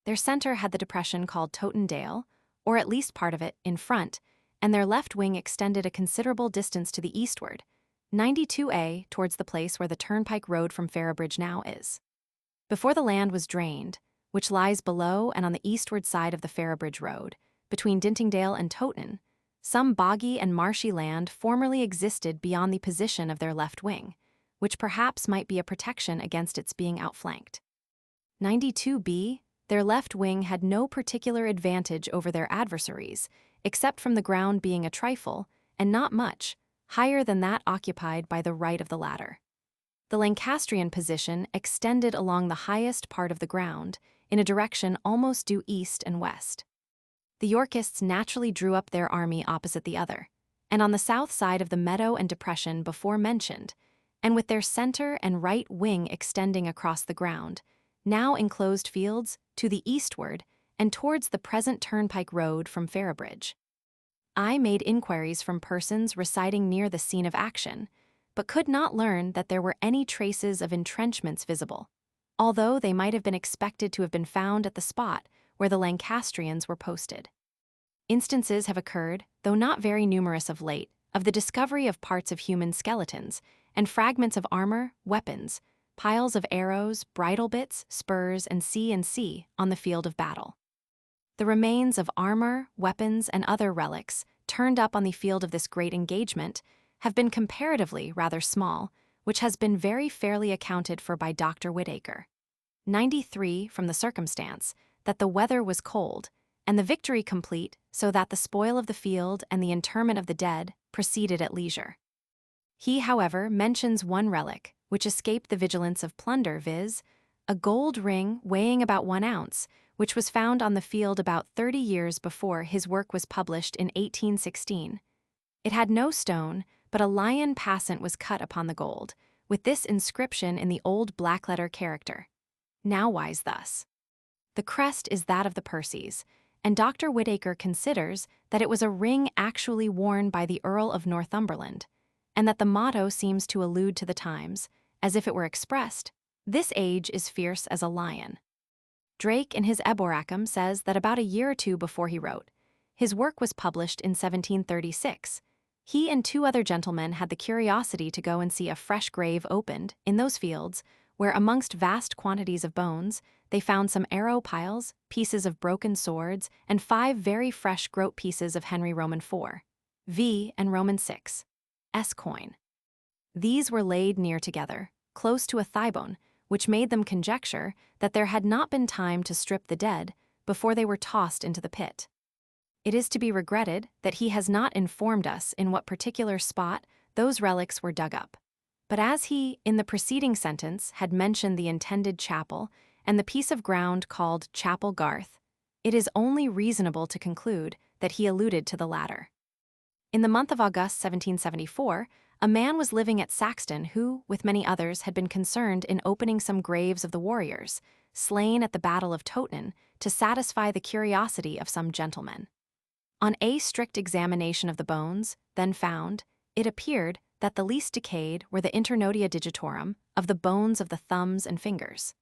Their center had the depression called Towton Dale, or at least part of it, in front, and their left wing extended a considerable distance to the eastward, 92A, towards the place where the turnpike road from Ferrybridge now is. Before the land was drained, which lies below and on the eastward side of the Ferrybridge road, between Dintingdale and Towton, some boggy and marshy land formerly existed beyond the position of their left wing, which perhaps might be a protection against its being outflanked. 92B, their left wing had no particular advantage over their adversaries, except from the ground being a trifle, and not much, higher than that occupied by the right of the latter. The Lancastrian position extended along the highest part of the ground, in a direction almost due east and west. The Yorkists naturally drew up their army opposite the other, and on the south side of the meadow and depression before mentioned, and with their center and right wing extending across the ground, now enclosed fields, to the eastward, and towards the present turnpike road from Ferrybridge. I made inquiries from persons residing near the scene of action, but could not learn that there were any traces of entrenchments visible, although they might have been expected to have been found at the spot where the Lancastrians were posted. Instances have occurred, though not very numerous of late, of the discovery of parts of human skeletons and fragments of armor, weapons, piles of arrows, bridle bits, spurs, and C on the field of battle. The remains of armor, weapons, and other relics turned up on the field of this great engagement have been comparatively rather small, which has been very fairly accounted for by Dr. Whitaker. 93 from the circumstance that the weather was cold, and the victory complete, so that the spoil of the field and the interment of the dead proceeded at leisure. He, however, mentions one relic, which escaped the vigilance of plunder, viz., a gold ring weighing about 1 ounce, which was found on the field about 30 years before his work was published in 1816. It had no stone, but a lion passant was cut upon the gold, with this inscription in the old black-letter character, "Nowise thus." The crest is that of the Percys, and Dr. Whitaker considers that it was a ring actually worn by the Earl of Northumberland, and that the motto seems to allude to the times, as if it were expressed, "This age is fierce as a lion." Drake in his Eboracum says that about a year or two before he wrote, his work was published in 1736. He and 2 other gentlemen had the curiosity to go and see a fresh grave opened in those fields, where amongst vast quantities of bones, they found some arrow piles, pieces of broken swords, and 5 very fresh groat pieces of Henry Roman IV, V, and Roman VI, S coin. These were laid near together, close to a thigh bone, which made them conjecture that there had not been time to strip the dead before they were tossed into the pit. It is to be regretted that he has not informed us in what particular spot those relics were dug up. But as he, in the preceding sentence, had mentioned the intended chapel and the piece of ground called Chapel Garth, it is only reasonable to conclude that he alluded to the latter. In the month of August 1774, a man was living at Saxton who, with many others, had been concerned in opening some graves of the warriors, slain at the Battle of Totnes, to satisfy the curiosity of some gentlemen. On a strict examination of the bones, then found, it appeared that the least decayed were the internodia digitorum of the bones of the thumbs and fingers.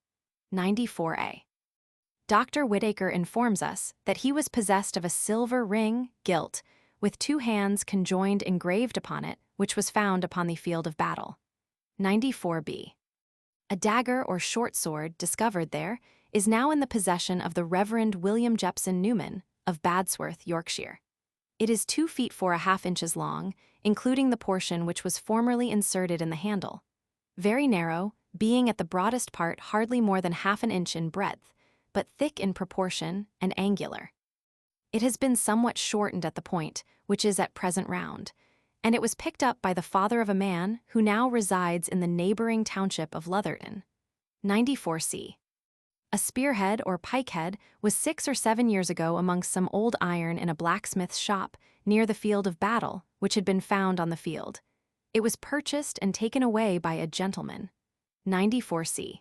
94a. Dr. Whitaker informs us that he was possessed of a silver ring, gilt, with 2 hands conjoined engraved upon it, which was found upon the field of battle. 94b. A dagger or short sword discovered there is now in the possession of the Reverend William Jepson Newman of Badsworth, Yorkshire. It is 2 feet 4½ inches long, including the portion which was formerly inserted in the handle. Very narrow, being at the broadest part hardly more than ½ an inch in breadth, but thick in proportion and angular. It has been somewhat shortened at the point, which is at present round, and it was picked up by the father of a man who now resides in the neighboring township of Lotherton. 94c. A spearhead or pikehead was 6 or 7 years ago amongst some old iron in a blacksmith's shop near the field of battle, which had been found on the field. It was purchased and taken away by a gentleman. 94c.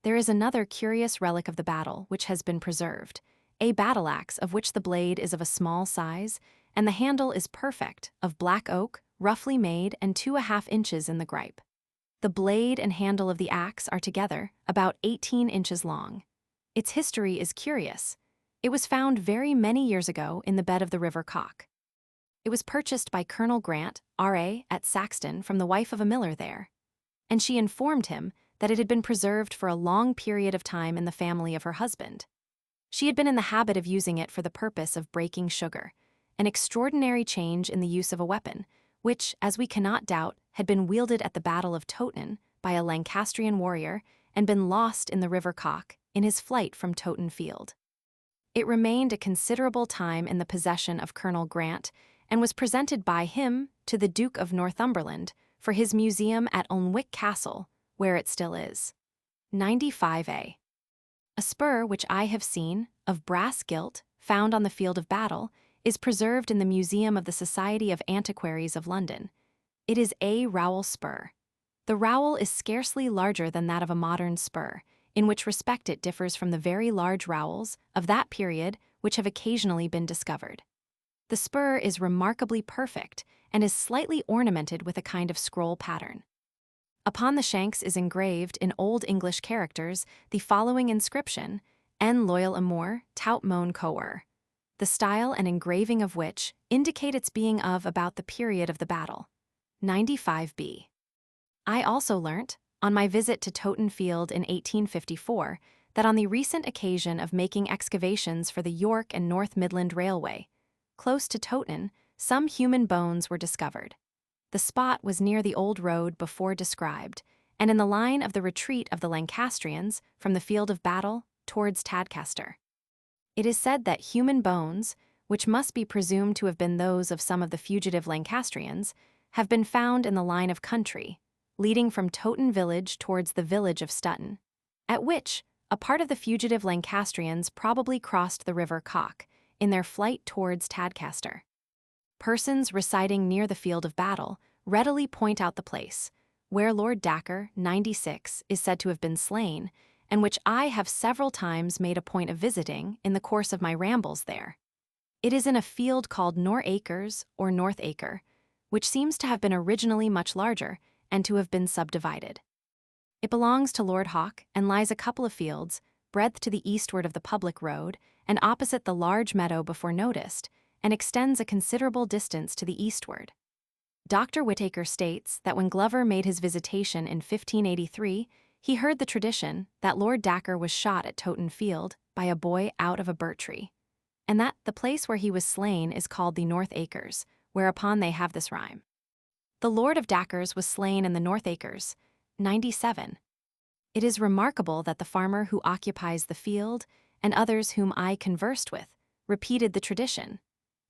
There is another curious relic of the battle which has been preserved, a battle-axe of which the blade is of a small size, and the handle is perfect, of black oak, roughly made, and 2½ inches in the gripe. The blade and handle of the axe are together about 18 inches long. Its history is curious. It was found very many years ago in the bed of the River Cock. It was purchased by Colonel Grant, R.A., at Saxton from the wife of a miller there, and she informed him that it had been preserved for a long period of time in the family of her husband. She had been in the habit of using it for the purpose of breaking sugar, an extraordinary change in the use of a weapon, which, as we cannot doubt, had been wielded at the Battle of Totnes by a Lancastrian warrior and been lost in the River Cock in his flight from Totnes Field. It remained a considerable time in the possession of Colonel Grant and was presented by him to the Duke of Northumberland for his museum at Alnwick Castle, where it still is. 95a. A spur which I have seen, of brass gilt, found on the field of battle, is preserved in the Museum of the Society of Antiquaries of London. It is a rowel spur. The rowel is scarcely larger than that of a modern spur, in which respect it differs from the very large rowels of that period which have occasionally been discovered. The spur is remarkably perfect and is slightly ornamented with a kind of scroll pattern. Upon the shanks is engraved in Old English characters the following inscription: En loyal amour, tout mon coeur, the style and engraving of which indicate its being of about the period of the battle. 95b. I also learnt, on my visit to Toten Field in 1854, that on the recent occasion of making excavations for the York and North Midland Railway, close to Toten, some human bones were discovered. The spot was near the old road before described, and in the line of the retreat of the Lancastrians from the field of battle towards Tadcaster. It is said that human bones, which must be presumed to have been those of some of the fugitive Lancastrians, have been found in the line of country, leading from Toten village towards the village of Stutton, at which a part of the fugitive Lancastrians probably crossed the river Cock in their flight towards Tadcaster. Persons residing near the field of battle readily point out the place, where Lord Dacre, 96, is said to have been slain, and which I have several times made a point of visiting in the course of my rambles there. It is in a field called Nor Acres or North Acre, which seems to have been originally much larger and to have been subdivided. It belongs to Lord Hawke and lies a couple of fields, breadth to the eastward of the public road and opposite the large meadow before noticed, and extends a considerable distance to the eastward. Dr. Whitaker states that when Glover made his visitation in 1583, he heard the tradition that Lord Dacre was shot at Toten Field by a boy out of a birch tree, and that the place where he was slain is called the North Acres, whereupon they have this rhyme. The Lord of Dacres was slain in the North Acres, 97. It is remarkable that the farmer who occupies the field, and others whom I conversed with, repeated the tradition,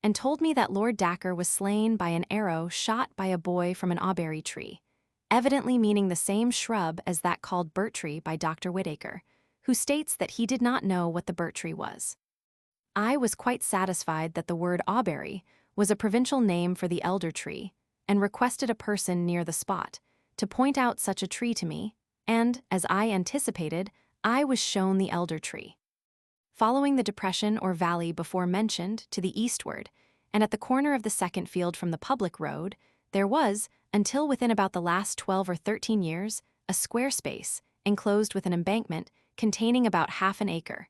and told me that Lord Dacre was slain by an arrow shot by a boy from an awberry tree, evidently meaning the same shrub as that called birch tree by Dr. Whitaker, who states that he did not know what the birch tree was. I was quite satisfied that the word awberry was a provincial name for the elder tree, and requested a person near the spot to point out such a tree to me, and, as I anticipated, I was shown the elder tree. Following the depression or valley before mentioned to the eastward, and at the corner of the second field from the public road, there was, until within about the last 12 or 13 years, a square space, enclosed with an embankment, containing about half an acre.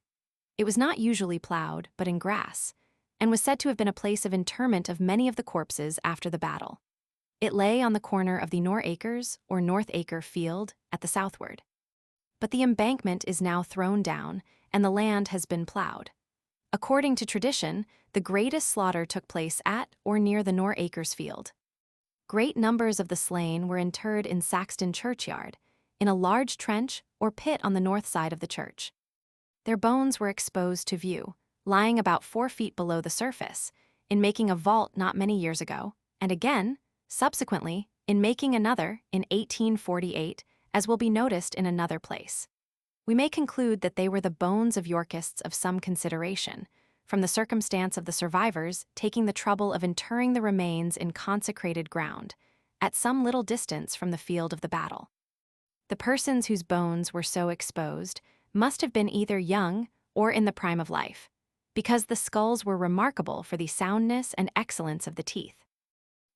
It was not usually plowed, but in grass, and was said to have been a place of interment of many of the corpses after the battle. It lay on the corner of the Nor Acres or North Acre field at the southward. But the embankment is now thrown down, and the land has been plowed. According to tradition, the greatest slaughter took place at or near the Nor Acres field. Great numbers of the slain were interred in Saxton churchyard, in a large trench or pit on the north side of the church. Their bones were exposed to view, lying about 4 feet below the surface, in making a vault not many years ago, and again, subsequently, in making another in 1848, as will be noticed in another place. We may conclude that they were the bones of Yorkists of some consideration, from the circumstance of the survivors taking the trouble of interring the remains in consecrated ground, at some little distance from the field of the battle. The persons whose bones were so exposed must have been either young or in the prime of life, because the skulls were remarkable for the soundness and excellence of the teeth.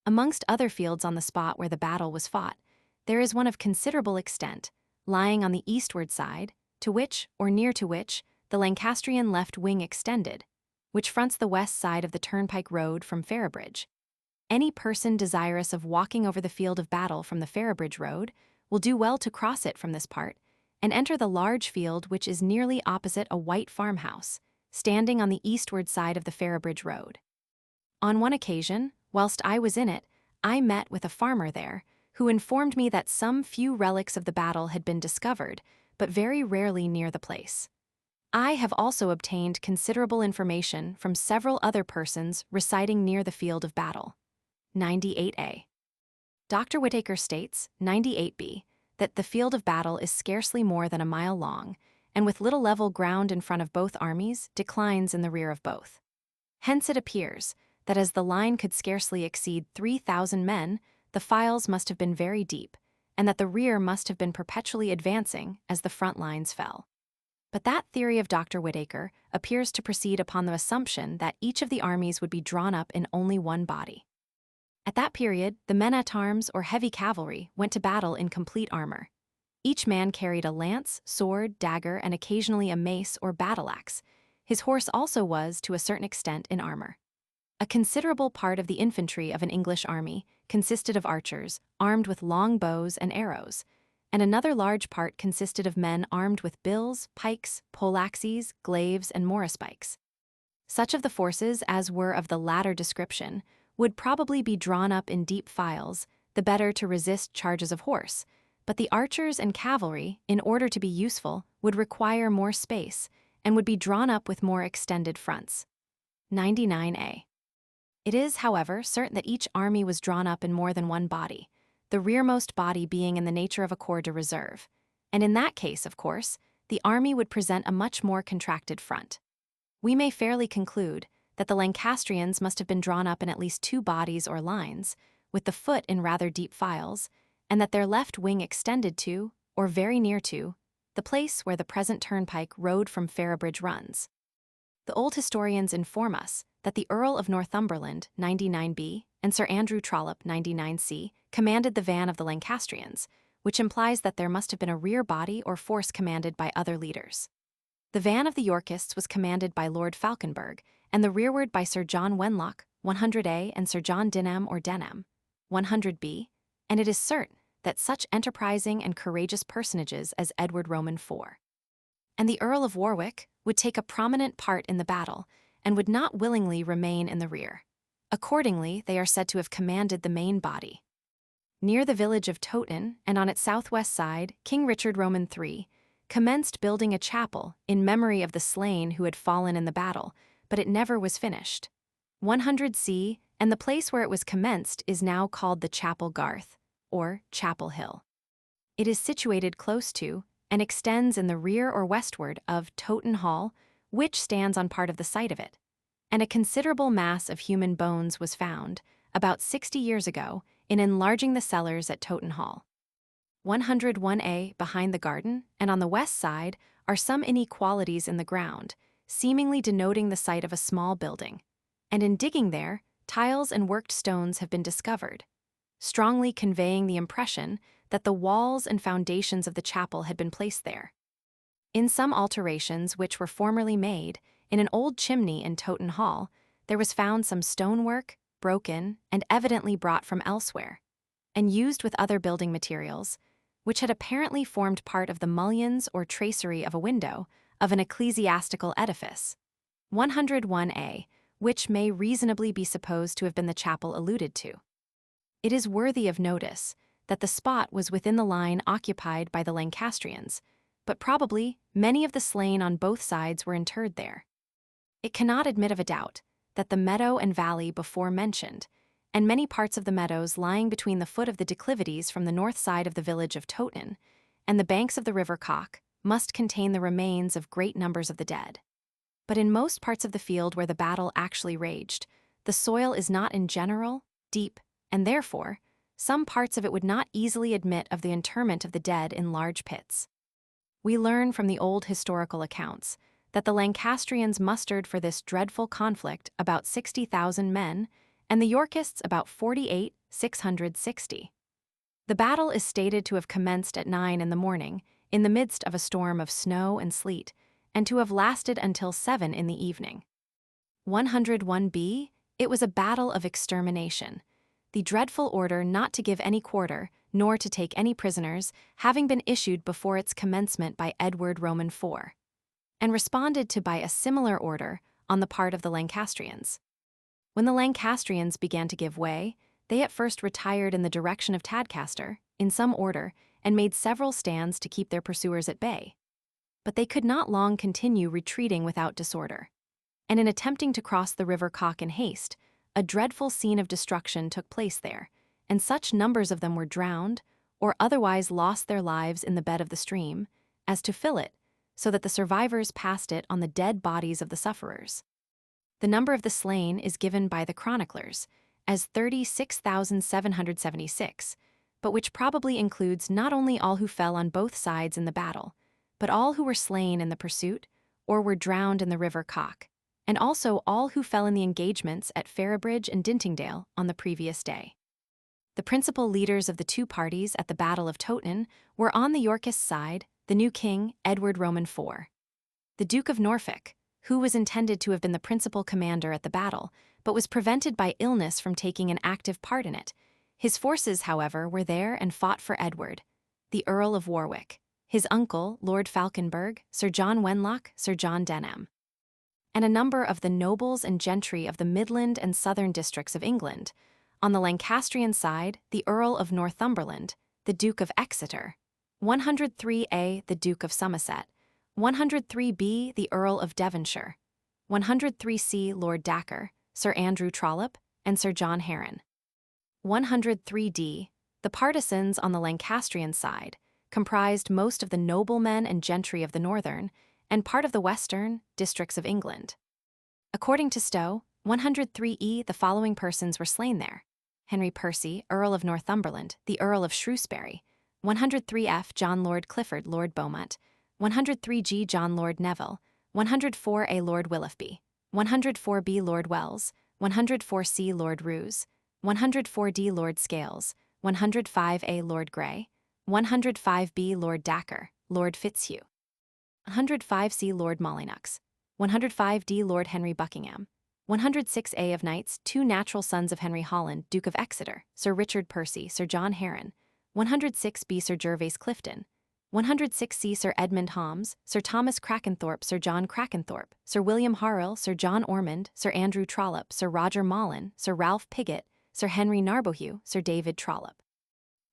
Amongst other fields on the spot where the battle was fought, there is one of considerable extent, lying on the eastward side, to which, or near to which, the Lancastrian left wing extended, which fronts the west side of the turnpike road from Ferrybridge. Any person desirous of walking over the field of battle from the Ferrybridge road will do well to cross it from this part, and enter the large field which is nearly opposite a white farmhouse, standing on the eastward side of the Ferrybridge road. On one occasion, whilst I was in it, I met with a farmer there, who informed me that some few relics of the battle had been discovered, but very rarely near the place. I have also obtained considerable information from several other persons residing near the field of battle. 98a. Dr. Whitaker states, 98b, that the field of battle is scarcely more than a mile long, and with little level ground in front of both armies, declines in the rear of both. Hence it appears that as the line could scarcely exceed 3,000 men, the files must have been very deep, and that the rear must have been perpetually advancing as the front lines fell. But that theory of Dr. Whitaker appears to proceed upon the assumption that each of the armies would be drawn up in only one body. At that period, the men-at-arms or heavy cavalry went to battle in complete armor. Each man carried a lance, sword, dagger, and occasionally a mace or battle-axe. His horse also was, to a certain extent, in armor. A considerable part of the infantry of an English army consisted of archers, armed with long bows and arrows, and another large part consisted of men armed with bills, pikes, poleaxes, glaives, and morispikes. Such of the forces as were of the latter description would probably be drawn up in deep files, the better to resist charges of horse, but the archers and cavalry, in order to be useful, would require more space, and would be drawn up with more extended fronts. 99a. It is, however, certain that each army was drawn up in more than one body, the rearmost body being in the nature of a corps de reserve, and in that case, of course, the army would present a much more contracted front. We may fairly conclude that the Lancastrians must have been drawn up in at least two bodies or lines, with the foot in rather deep files, and that their left wing extended to, or very near to, the place where the present turnpike road from Ferrabridge runs. The old historians inform us that the Earl of Northumberland, 99b, and Sir Andrew Trollope, 99c, commanded the van of the Lancastrians, which implies that there must have been a rear body or force commanded by other leaders. The van of the Yorkists was commanded by Lord Falconberg, and the rearward by Sir John Wenlock, 100a, and Sir John Denham or Denham, 100b, and it is certain that such enterprising and courageous personages as Edward Roman IV and the Earl of Warwick would take a prominent part in the battle and would not willingly remain in the rear. Accordingly, they are said to have commanded the main body. Near the village of Towton, and on its southwest side, King Richard Roman III commenced building a chapel in memory of the slain who had fallen in the battle, but it never was finished. 100c, and the place where it was commenced is now called the Chapel Garth, or Chapel Hill. It is situated close to, and extends in the rear or westward of Towton Hall, which stands on part of the site of it, and a considerable mass of human bones was found, about 60 years ago, in enlarging the cellars at Towton Hall. 101a, behind the garden, and on the west side, are some inequalities in the ground, seemingly denoting the site of a small building, and in digging there, tiles and worked stones have been discovered, strongly conveying the impression that the walls and foundations of the chapel had been placed there. In some alterations which were formerly made, in an old chimney in Towton Hall, there was found some stonework, broken, and evidently brought from elsewhere, and used with other building materials, which had apparently formed part of the mullions or tracery of a window of an ecclesiastical edifice. 101a, which may reasonably be supposed to have been the chapel alluded to. It is worthy of notice that the spot was within the line occupied by the Lancastrians, but probably many of the slain on both sides were interred there. It cannot admit of a doubt that the meadow and valley before mentioned, and many parts of the meadows lying between the foot of the declivities from the north side of the village of Towton and the banks of the River Cock, must contain the remains of great numbers of the dead. But in most parts of the field where the battle actually raged, the soil is not in general deep, and therefore, some parts of it would not easily admit of the interment of the dead in large pits. We learn from the old historical accounts that the Lancastrians mustered for this dreadful conflict about 60,000 men, and the Yorkists about 48,660. The battle is stated to have commenced at 9 in the morning, in the midst of a storm of snow and sleet, and to have lasted until 7 in the evening. 101b, it was a battle of extermination, the dreadful order not to give any quarter, nor to take any prisoners, having been issued before its commencement by Edward Roman IV, and responded to by a similar order on the part of the Lancastrians. When the Lancastrians began to give way, they at first retired in the direction of Tadcaster, in some order, and made several stands to keep their pursuers at bay. But they could not long continue retreating without disorder, and in attempting to cross the River Cock in haste, a dreadful scene of destruction took place there, and such numbers of them were drowned, or otherwise lost their lives in the bed of the stream, as to fill it, so that the survivors passed it on the dead bodies of the sufferers. The number of the slain is given by the chroniclers as 36,776, but which probably includes not only all who fell on both sides in the battle, but all who were slain in the pursuit or were drowned in the river Cock, and also all who fell in the engagements at Ferrybridge and Dintingdale on the previous day. The principal leaders of the two parties at the Battle of Towton were on the Yorkist side, the new king, Edward Roman IV. The Duke of Norfolk, who was intended to have been the principal commander at the battle, but was prevented by illness from taking an active part in it. His forces, however, were there and fought for Edward, the Earl of Warwick, his uncle, Lord Falconberg, Sir John Wenlock, Sir John Denham, and a number of the nobles and gentry of the Midland and southern districts of England. On the Lancastrian side, the Earl of Northumberland, the Duke of Exeter, 103A, the Duke of Somerset, 103B, the Earl of Devonshire, 103C, Lord Dacre, Sir Andrew Trollope, and Sir John Heron. 103D, the partisans on the Lancastrian side, comprised most of the noblemen and gentry of the northern and part of the western districts of England. According to Stowe, 103E, the following persons were slain there: Henry Percy, Earl of Northumberland, the Earl of Shrewsbury; 103F, John Lord Clifford, Lord Beaumont; 103G, John Lord Neville; 104A, Lord Willoughby; 104B, Lord Wells; 104C, Lord Roos; 104D, Lord Scales; 105A, Lord Grey; 105B, Lord Dacre, Lord Fitzhugh; 105C, Lord Molyneux; 105D, Lord Henry Buckingham; 106A of knights, two natural sons of Henry Holland, Duke of Exeter, Sir Richard Percy, Sir John Heron; 106B, Sir Gervase Clifton; 106C, Sir Edmund Holmes, Sir Thomas Crackenthorpe, Sir John Crackenthorpe, Sir William Harrell, Sir John Ormond, Sir Andrew Trollope, Sir Roger Mullen, Sir Ralph Piggott, Sir Henry Narbohue, Sir David Trollope;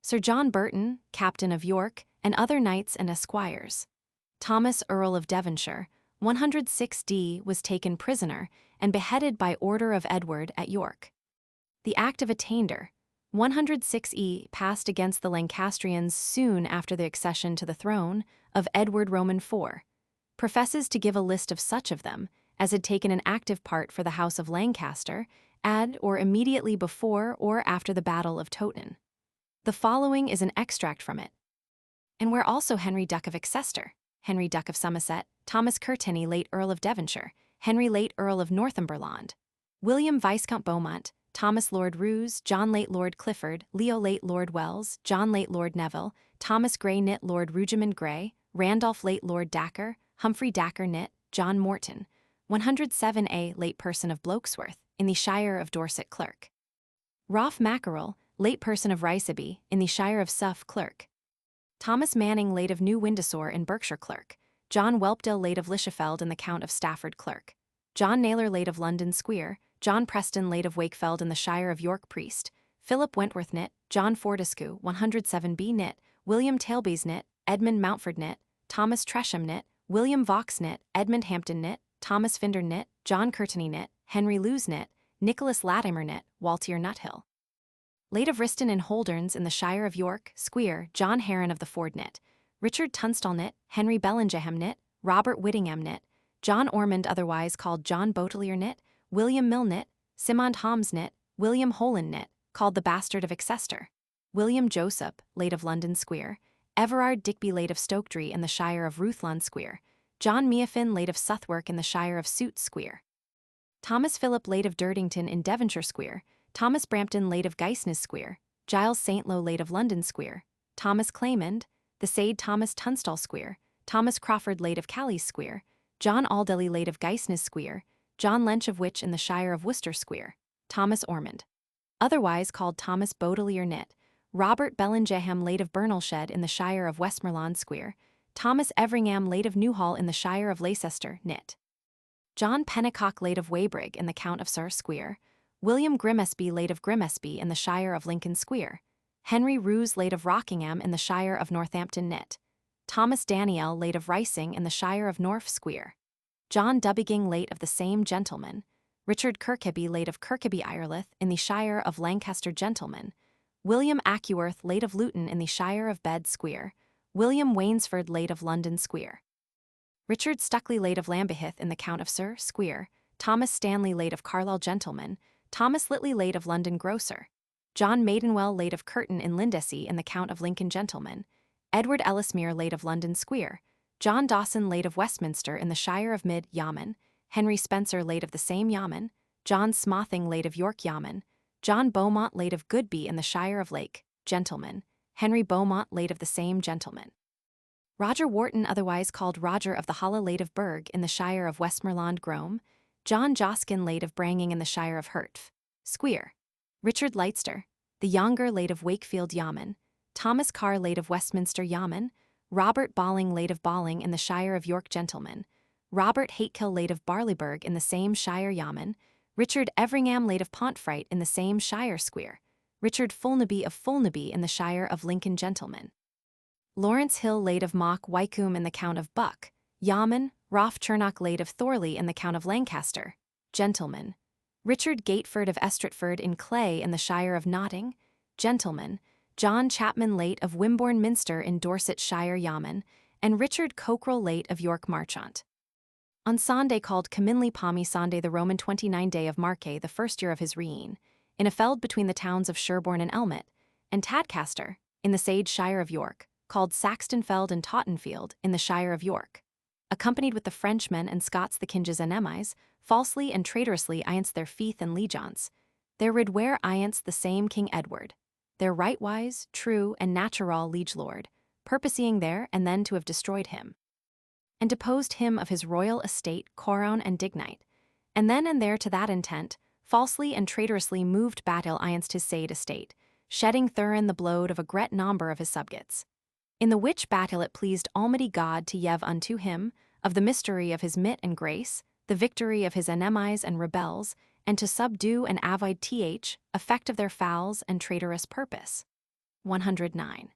Sir John Burton, Captain of York, and other knights and esquires. Thomas, Earl of Devonshire, 106D, was taken prisoner and beheaded by order of Edward at York. The Act of Attainder, 106E, passed against the Lancastrians soon after the accession to the throne of Edward Roman IV, professes to give a list of such of them as had taken an active part for the House of Lancaster at or immediately before or after the Battle of Towton. The following is an extract from it. And where also Henry Duke of Exeter, Henry Duke of Somerset, Thomas Courtenay, late Earl of Devonshire, Henry late Earl of Northumberland, William Viscount Beaumont, Thomas Lord Roos, John late Lord Clifford, Leo late Lord Wells, John late Lord Neville, Thomas Grey knit Lord Rugiman Grey, Randolph late Lord Dacre, Humphrey Dacre knit, John Morton, 107A, late person of Blokesworth, in the Shire of Dorset clerk. Rolf Mackerel, late person of Riceby, in the Shire of Suff clerk. Thomas Manning, late of New Windsor in Berkshire clerk. John Whelpdale, late of Lichfield in the Count of Stafford clerk. John Naylor, late of London Square. John Preston, late of Wakefield in the Shire of York priest. Philip Wentworth knit, John Fortescue, 107B knit, William Tailbees knit, Edmund Mountford knit, Thomas Tresham knit, William Vaux knit, Edmund Hampton knit, Thomas Finder knit, John Courtenay knit, Henry Lewes knit, Nicholas Latimer knit, Walter Nuthill. Late of Riston and Holderness in the Shire of York, Square, John Heron of the Ford knit, Richard Tunstall knit, Henry Bellingham knit, Robert Whittingham knit, John Ormond otherwise called John Boteler knit, William Mill knit, Simond Holmes knit, William Holland knit, called the Bastard of Exeter, William Joseph, late of London Square, Everard Digby, late of Stokedry in the Shire of Ruthlon Square, John Meafin, late of Southwark in the Shire of Suit Square, Thomas Philip, late of Durdington in Devonshire Square, Thomas Brampton, late of Geisnes Square, Giles Saintlow, late of London Square, Thomas Claymond, the Sade Thomas Tunstall Square, Thomas Crawford, late of Calais Square, John Aldeley, late of Geisnes Square, John Lench of Witch in the Shire of Worcester Square, Thomas Ormond, otherwise called Thomas Bodelier knit, Robert Bellingham, late of Burnelshed in the Shire of Westmoreland Square, Thomas Everingham, late of Newhall in the Shire of Leicester knit, John Pennicock, late of Weybridge in the Count of Surrey Square, William Grimesby, late of Grimesby in the Shire of Lincoln Square, Henry Roos, late of Rockingham in the Shire of Northampton knit, Thomas Daniel, late of Ricing in the Shire of North Square, John Dubbigang, late of the same gentleman, Richard Kirkeby, late of Kirkeby Ireleth in the Shire of Lancaster gentleman, William Ackworth, late of Luton in the Shire of Bed Square, William Wainsford, late of London Square, Richard Stuckley, late of Lambeth in the Count of Sir Square, Thomas Stanley, late of Carlisle Gentleman, Thomas Litley, late of London Grocer, John Maidenwell, late of Curtin in Lindesey in the Count of Lincoln Gentleman, Edward Ellesmere, late of London Square, John Dawson, late of Westminster in the Shire of Mid Yeoman, Henry Spencer, late of the same Yeoman, John Smothing, late of York Yeoman, John Beaumont, late of Goodby in the Shire of Lake, Gentleman, Henry Beaumont, late of the same Gentleman, Roger Wharton, otherwise called Roger of the Holla, late of Berg in the Shire of Westmoreland Grome, John Joskin, late of Branging in the Shire of Hertf, Square, Richard Leicester, the younger, late of Wakefield Yeoman, Thomas Carr, late of Westminster Yeoman, Robert Balling, late of Balling in the Shire of York Gentleman, Robert Hatekill, late of Barleyburg in the same Shire Yeoman, Richard Everingham, late of Pontfright in the same Shire Square, Richard Fulnaby of Fulnaby in the Shire of Lincoln Gentleman, Lawrence Hill, late of Mock Wycombe in the Count of Buck, Yeoman, Rolf Chernock, late of Thorley in the Count of Lancaster, Gentleman, Richard Gateford of Estretford in Clay in the Shire of Notting, Gentleman, John Chapman, late of Wimborne Minster in Dorsetshire Yeoman, and Richard Coquerel, late of York Marchant. On Sunday called Comminly Pommy Sunday the Roman 29 day of Marche the first year of his reign, in a feld between the towns of Sherborne and Elmet, and Tadcaster, in the Sage Shire of York, called Saxtonfeld and Tottenfield in the Shire of York, accompanied with the Frenchmen and Scots the kinges enemies, falsely and traitorously ayanced their feith and legions, there rid where ayanced the same King Edward, their rightwise, true, and natural liege lord, purposing there and then to have destroyed him, and deposed him of his royal estate, corown, and dignite, and then and there to that intent, falsely and traitorously moved battle ayanced his said estate, shedding therein the blood of a great number of his subjects. In the which battle it pleased Almighty God to yev unto him, of the mystery of his might and grace, the victory of his enemies and rebels, and to subdue and avoid effect of their fouls and traitorous purpose. 109.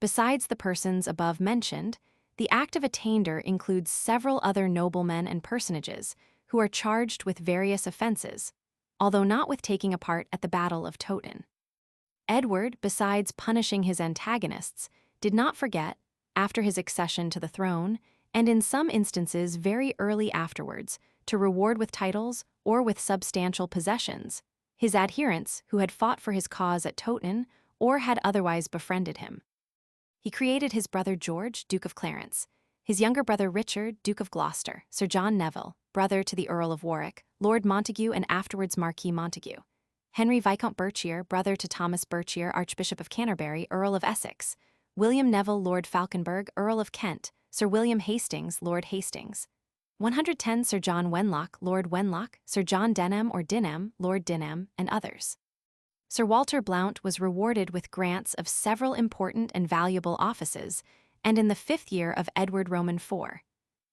Besides the persons above mentioned, the act of attainder includes several other noblemen and personages who are charged with various offences, although not with taking a part at the Battle of Towton. Edward, besides punishing his antagonists, did not forget, after his accession to the throne, and in some instances very early afterwards, to reward with titles or with substantial possessions his adherents who had fought for his cause at Towton or had otherwise befriended him. He created his brother George, Duke of Clarence, his younger brother Richard, Duke of Gloucester, Sir John Neville, brother to the Earl of Warwick, Lord Montague and afterwards Marquis Montague, Henry Viscount Berkshire, brother to Thomas Berkshire, Archbishop of Canterbury, Earl of Essex, William Neville, Lord Falconberg, Earl of Kent, Sir William Hastings, Lord Hastings. 110 Sir John Wenlock, Lord Wenlock, Sir John Denham or Dinham, Lord Dinham, and others. Sir Walter Blount was rewarded with grants of several important and valuable offices, and in the 5th year of Edward Roman IV,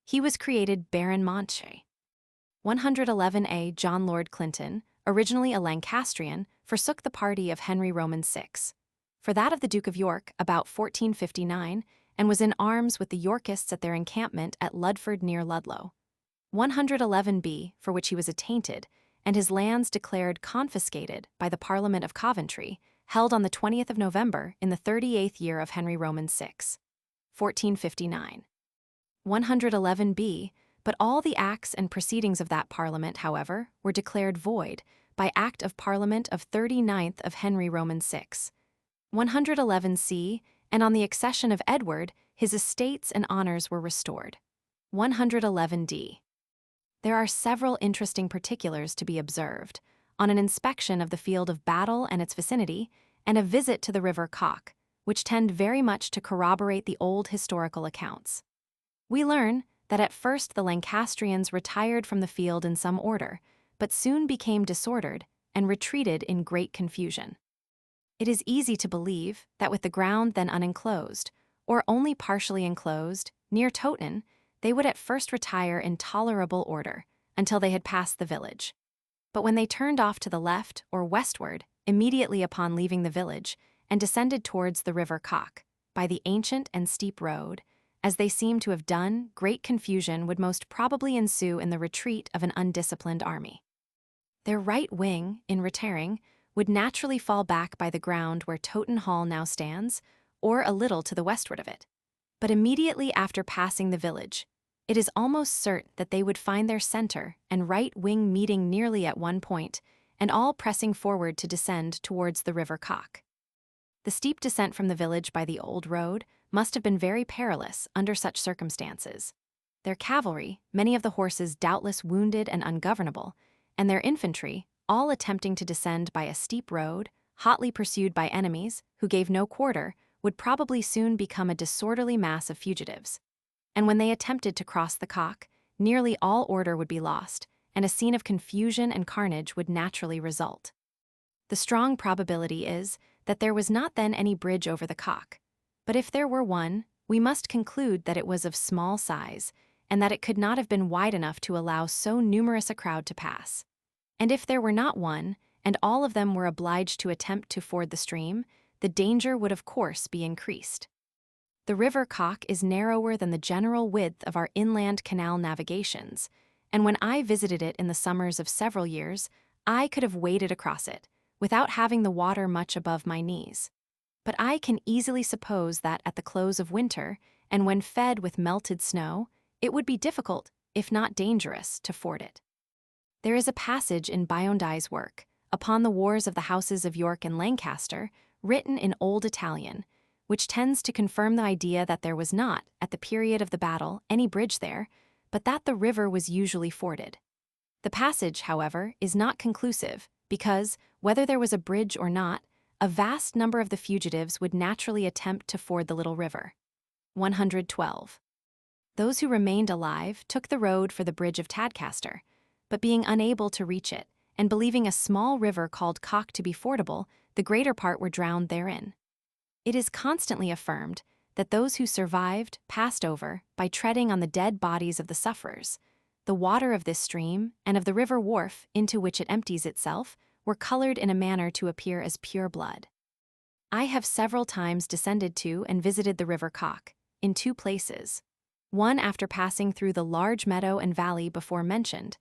he was created Baron Monche. 111a John Lord Clinton, originally a Lancastrian, forsook the party of Henry Roman VI, for that of the Duke of York about 1459, and was in arms with the Yorkists at their encampment at Ludford near Ludlow. 111b, for which he was attainted, and his lands declared confiscated by the Parliament of Coventry, held on the 20th of November in the 38th year of Henry Roman VI, 1459. 111b, but all the acts and proceedings of that Parliament, however, were declared void by Act of Parliament of 39th of Henry Roman VI. 111c, and on the accession of Edward, his estates and honors were restored. 111d. There are several interesting particulars to be observed, on an inspection of the field of battle and its vicinity, and a visit to the river Cock, which tend very much to corroborate the old historical accounts. We learn that at first the Lancastrians retired from the field in some order, but soon became disordered and retreated in great confusion. It is easy to believe that with the ground then unenclosed, or only partially enclosed, near Towton, they would at first retire in tolerable order until they had passed the village. But when they turned off to the left or westward, immediately upon leaving the village, and descended towards the river Cock, by the ancient and steep road, as they seem to have done, great confusion would most probably ensue in the retreat of an undisciplined army. Their right wing, in retiring, would naturally fall back by the ground where Totten Hall now stands, or a little to the westward of it. But immediately after passing the village, it is almost certain that they would find their center and right wing meeting nearly at one point, and all pressing forward to descend towards the River Cock. The steep descent from the village by the old road must have been very perilous under such circumstances. Their cavalry, many of the horses doubtless wounded and ungovernable, and their infantry, all attempting to descend by a steep road, hotly pursued by enemies who gave no quarter, would probably soon become a disorderly mass of fugitives. And when they attempted to cross the Cock, nearly all order would be lost, and a scene of confusion and carnage would naturally result. The strong probability is that there was not then any bridge over the Cock, but if there were one, we must conclude that it was of small size, and that it could not have been wide enough to allow so numerous a crowd to pass. And if there were not one, and all of them were obliged to attempt to ford the stream, the danger would of course be increased. The River Cock is narrower than the general width of our inland canal navigations, and when I visited it in the summers of several years, I could have waded across it, without having the water much above my knees. But I can easily suppose that at the close of winter, and when fed with melted snow, it would be difficult, if not dangerous, to ford it. There is a passage in Biondi's work, Upon the Wars of the Houses of York and Lancaster, written in Old Italian, which tends to confirm the idea that there was not, at the period of the battle, any bridge there, but that the river was usually forded. The passage, however, is not conclusive, because, whether there was a bridge or not, a vast number of the fugitives would naturally attempt to ford the little river. 112. Those who remained alive took the road for the bridge of Tadcaster, but being unable to reach it, and believing a small river called Cock to be fordable, the greater part were drowned therein. It is constantly affirmed that those who survived passed over by treading on the dead bodies of the sufferers. The water of this stream and of the river wharf into which it empties itself were colored in a manner to appear as pure blood. I have several times descended to and visited the River Cock, in two places, one after passing through the large meadow and valley before mentioned,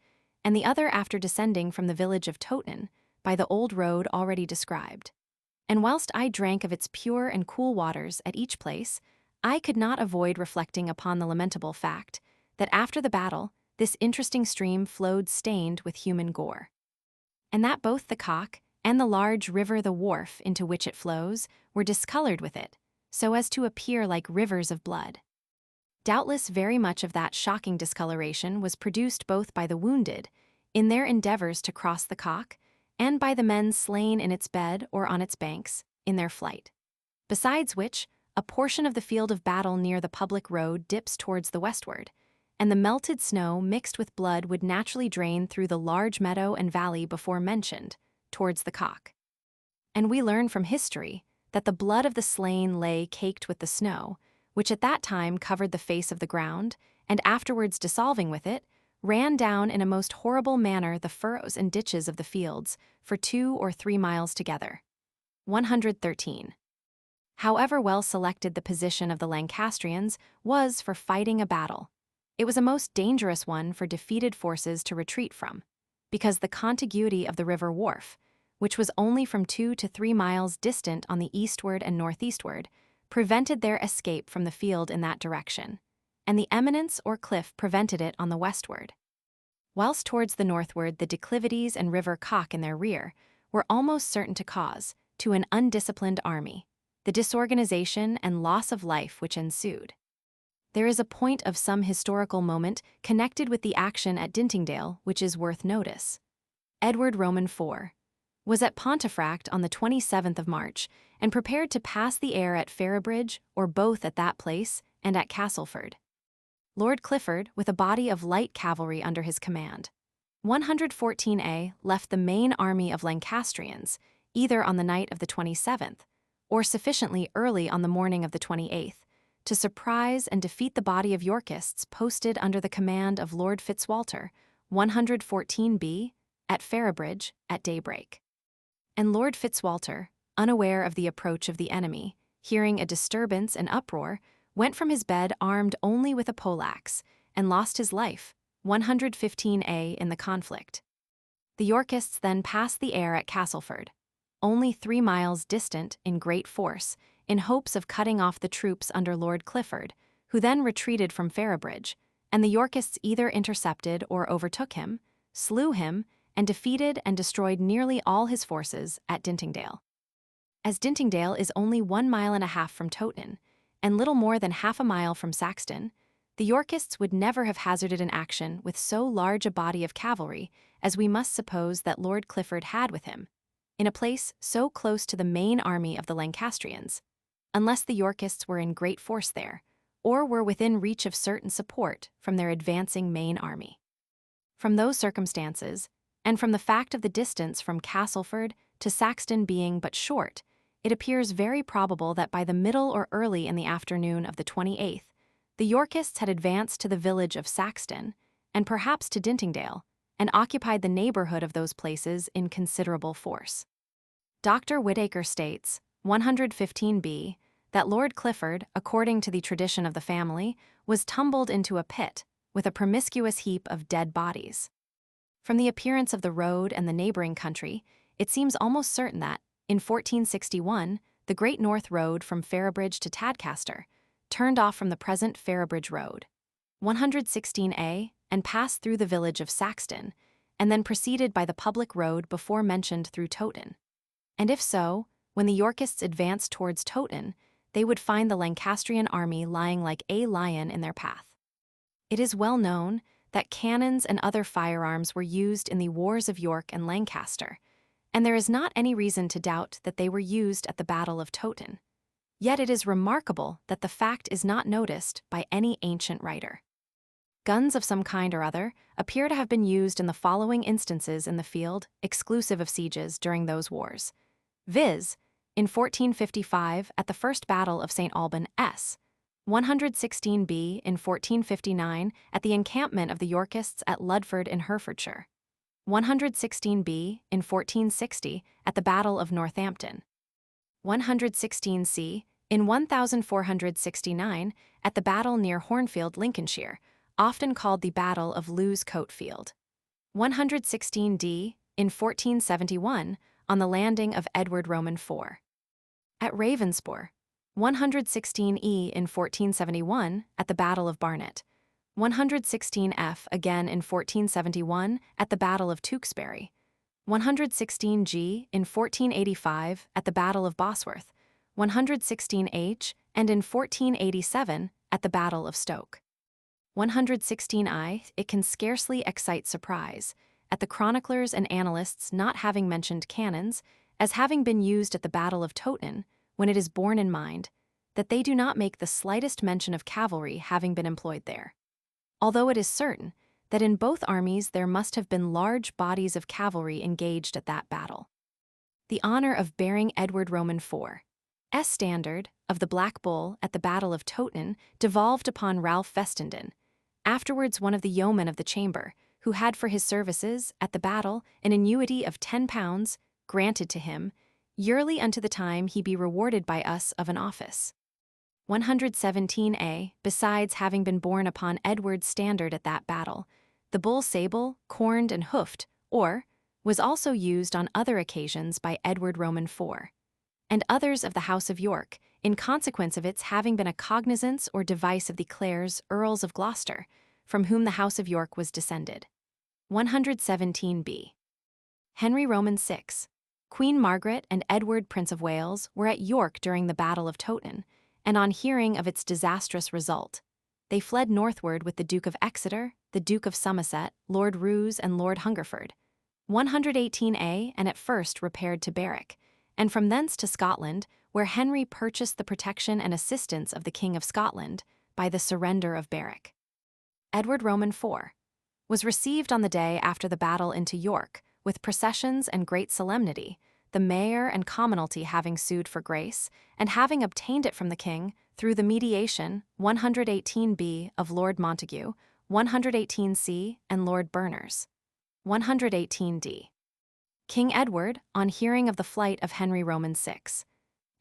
and the other after descending from the village of Totten by the old road already described. And whilst I drank of its pure and cool waters at each place, I could not avoid reflecting upon the lamentable fact that after the battle, this interesting stream flowed stained with human gore, and that both the Cock and the large river the wharf into which it flows were discolored with it, so as to appear like rivers of blood. Doubtless very much of that shocking discoloration was produced both by the wounded, in their endeavors to cross the Cock, and by the men slain in its bed or on its banks, in their flight. Besides which, a portion of the field of battle near the public road dips towards the westward, and the melted snow mixed with blood would naturally drain through the large meadow and valley before mentioned, towards the Cock. And we learn from history that the blood of the slain lay caked with the snow, which at that time covered the face of the ground, and afterwards dissolving with it, ran down in a most horrible manner the furrows and ditches of the fields for 2 or 3 miles together. 113. However well selected the position of the Lancastrians was for fighting a battle, it was a most dangerous one for defeated forces to retreat from, because the contiguity of the river wharf, which was only from 2 to 3 miles distant on the eastward and northeastward, prevented their escape from the field in that direction, and the eminence or cliff prevented it on the westward. Whilst towards the northward the declivities and River Cock in their rear were almost certain to cause, to an undisciplined army, the disorganization and loss of life which ensued. There is a point of some historical moment connected with the action at Dintingdale which is worth notice. Edward Roman IV was at Pontefract on the 27th of March and prepared to pass the air at Ferrabridge or both at that place and at Castleford. Lord Clifford, with a body of light cavalry under his command, 114A, left the main army of Lancastrians either on the night of the 27th or sufficiently early on the morning of the 28th to surprise and defeat the body of Yorkists posted under the command of Lord Fitzwalter, 114B, at Ferrabridge at daybreak. And Lord Fitzwalter, unaware of the approach of the enemy, hearing a disturbance and uproar, went from his bed armed only with a poleaxe, and lost his life, 115A, in the conflict. The Yorkists then passed the air at Castleford, only 3 miles distant, in great force, in hopes of cutting off the troops under Lord Clifford, who then retreated from Ferrabridge, and the Yorkists either intercepted or overtook him, slew him, and defeated and destroyed nearly all his forces at Dintingdale. As Dintingdale is only 1.5 miles from Towton, and little more than half a mile from Saxton, the Yorkists would never have hazarded an action with so large a body of cavalry as we must suppose that Lord Clifford had with him, in a place so close to the main army of the Lancastrians, unless the Yorkists were in great force there, or were within reach of certain support from their advancing main army. From those circumstances, and from the fact of the distance from Castleford to Saxton being but short, it appears very probable that by the middle or early in the afternoon of the 28th, the Yorkists had advanced to the village of Saxton, and perhaps to Dintingdale, and occupied the neighborhood of those places in considerable force. Dr. Whitaker states, 115b, that Lord Clifford, according to the tradition of the family, was tumbled into a pit, with a promiscuous heap of dead bodies. From the appearance of the road and the neighboring country, it seems almost certain that, in 1461, the Great North Road from Ferrabridge to Tadcaster turned off from the present Ferrabridge Road, 116a, and passed through the village of Saxton, and then proceeded by the public road before mentioned through Towton. And if so, when the Yorkists advanced towards Towton, they would find the Lancastrian army lying like a lion in their path. It is well known that cannons and other firearms were used in the wars of York and Lancaster, and there is not any reason to doubt that they were used at the Battle of Towton. Yet it is remarkable that the fact is not noticed by any ancient writer. Guns of some kind or other appear to have been used in the following instances in the field, exclusive of sieges, during those wars, viz., in 1455 at the First Battle of St. Alban, 116b in 1459 at the encampment of the Yorkists at Ludford in Herefordshire, 116b in 1460 at the Battle of Northampton, 116c in 1469 at the battle near Hornfield, Lincolnshire, often called the Battle of Lewes Coat Field, 116d in 1471 on the landing of Edward Roman IV. At Ravensbourne, 116e in 1471 at the Battle of Barnet, 116f again in 1471 at the Battle of Tewkesbury, 116g in 1485 at the Battle of Bosworth, 116h and in 1487 at the Battle of Stoke. 116I, it can scarcely excite surprise at the chroniclers and annalists not having mentioned cannons as having been used at the Battle of Towton, when it is borne in mind that they do not make the slightest mention of cavalry having been employed there, although it is certain that in both armies there must have been large bodies of cavalry engaged at that battle. The honor of bearing Edward Roman IV's standard of the Black Bull at the Battle of Towton devolved upon Ralph Festenden, afterwards one of the yeomen of the chamber, who had for his services at the battle an annuity of £10 granted to him, yearly unto the time he be rewarded by us of an office. 117a, besides having been borne upon Edward's standard at that battle, the bull sable, corned and hoofed, was also used on other occasions by Edward Roman IV, and others of the House of York, in consequence of its having been a cognizance or device of the Clares, Earls of Gloucester, from whom the House of York was descended. 117b. Henry Roman VI, Queen Margaret and Edward Prince of Wales were at York during the Battle of Towton, and on hearing of its disastrous result, they fled northward with the Duke of Exeter, the Duke of Somerset, Lord Roos and Lord Hungerford. 118a, and at first repaired to Berwick, and from thence to Scotland, where Henry purchased the protection and assistance of the King of Scotland by the surrender of Berwick. Edward Roman IV was received on the day after the battle into York, with processions and great solemnity, the mayor and commonalty having sued for grace, and having obtained it from the king through the mediation 118b of Lord Montague, 118c, and Lord Berners. 118d. King Edward, on hearing of the flight of Henry Roman VI,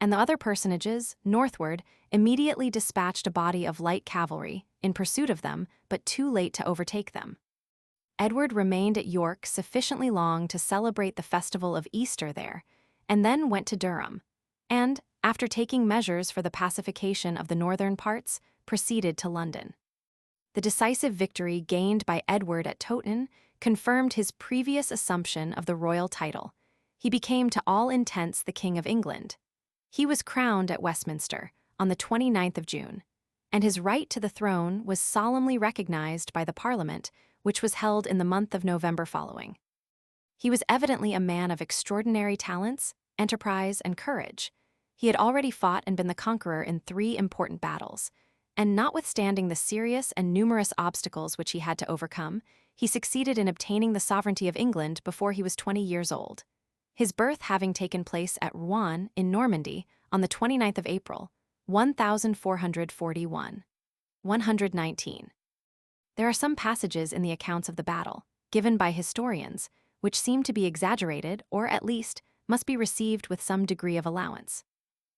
and the other personages, northward, immediately dispatched a body of light cavalry in pursuit of them, but too late to overtake them. Edward remained at York sufficiently long to celebrate the festival of Easter there, and then went to Durham, and, after taking measures for the pacification of the northern parts, proceeded to London. The decisive victory gained by Edward at Towton confirmed his previous assumption of the royal title. He became to all intents the King of England. He was crowned at Westminster on the 29th of June, and his right to the throne was solemnly recognized by the Parliament, which was held in the month of November following. He was evidently a man of extraordinary talents, enterprise, and courage. He had already fought and been the conqueror in 3 important battles, and notwithstanding the serious and numerous obstacles which he had to overcome, he succeeded in obtaining the sovereignty of England before he was 20 years old. His birth having taken place at Rouen in Normandy on the 29th of April, 1441. 119. There are some passages in the accounts of the battle, given by historians, which seem to be exaggerated or, at least, must be received with some degree of allowance.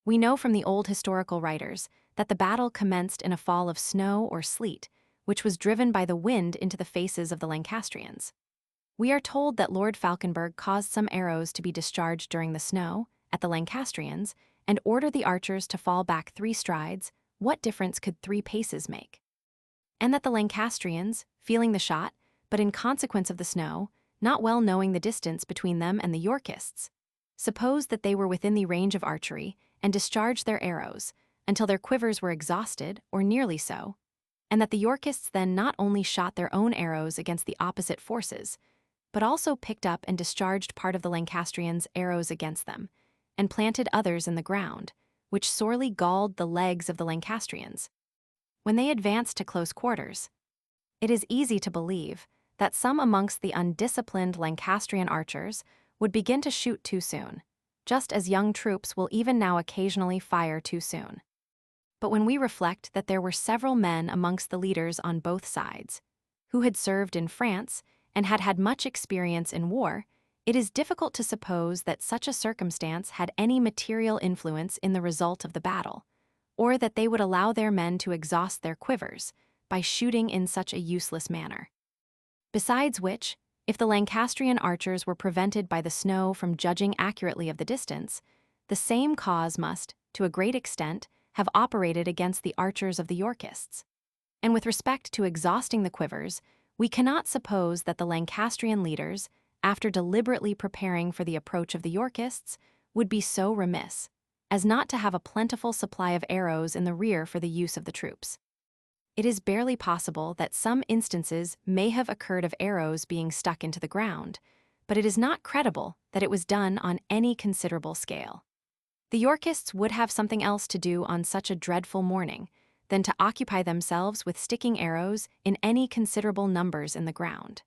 We know from the old historical writers that the battle commenced in a fall of snow or sleet, which was driven by the wind into the faces of the Lancastrians. We are told that Lord Falconberg caused some arrows to be discharged during the snow at the Lancastrians and ordered the archers to fall back 3 strides. What difference could 3 paces make? And that the Lancastrians, feeling the shot, but in consequence of the snow, not well knowing the distance between them and the Yorkists, supposed that they were within the range of archery and discharged their arrows until their quivers were exhausted, or nearly so, and that the Yorkists then not only shot their own arrows against the opposite forces, but also picked up and discharged part of the Lancastrians' arrows against them, and planted others in the ground, which sorely galled the legs of the Lancastrians. When they advanced to close quarters, it is easy to believe that some amongst the undisciplined Lancastrian archers would begin to shoot too soon, just as young troops will even now occasionally fire too soon. But when we reflect that there were several men amongst the leaders on both sides, who had served in France and had had much experience in war, it is difficult to suppose that such a circumstance had any material influence in the result of the battle, or that they would allow their men to exhaust their quivers by shooting in such a useless manner. Besides which, if the Lancastrian archers were prevented by the snow from judging accurately of the distance, the same cause must, to a great extent, have operated against the archers of the Yorkists. And with respect to exhausting the quivers, we cannot suppose that the Lancastrian leaders, after deliberately preparing for the approach of the Yorkists, would be so remiss as not to have a plentiful supply of arrows in the rear for the use of the troops. It is barely possible that some instances may have occurred of arrows being stuck into the ground, but it is not credible that it was done on any considerable scale. The Yorkists would have something else to do on such a dreadful morning than to occupy themselves with sticking arrows in any considerable numbers in the ground.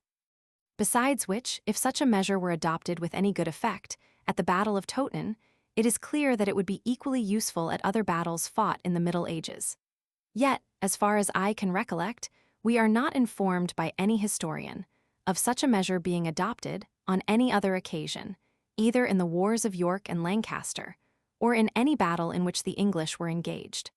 Besides which, if such a measure were adopted with any good effect at the Battle of Towton, it is clear that it would be equally useful at other battles fought in the Middle Ages. Yet, as far as I can recollect, we are not informed by any historian of such a measure being adopted on any other occasion, either in the wars of York and Lancaster, or in any battle in which the English were engaged.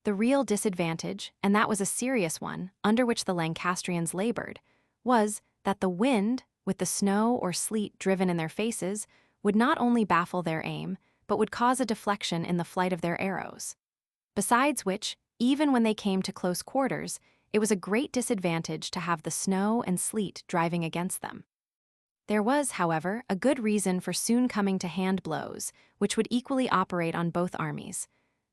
The real disadvantage, and that was a serious one, under which the Lancastrians labored, was that the wind, with the snow or sleet driven in their faces, would not only baffle their aim, but would cause a deflection in the flight of their arrows. Besides which, even when they came to close quarters, it was a great disadvantage to have the snow and sleet driving against them. There was, however, a good reason for soon coming to hand blows, which would equally operate on both armies.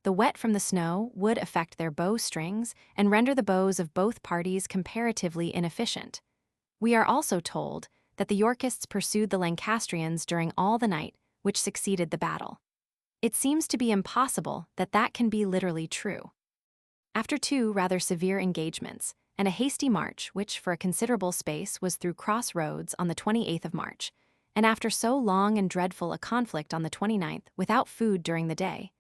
The wet from the snow would affect their bow strings and render the bows of both parties comparatively inefficient. We are also told that the Yorkists pursued the Lancastrians during all the night which succeeded the battle. It seems to be impossible that that can be literally true. After 2 rather severe engagements, and a hasty march which for a considerable space was through cross roads on the 28th of March, and after so long and dreadful a conflict on the 29th without food during the day,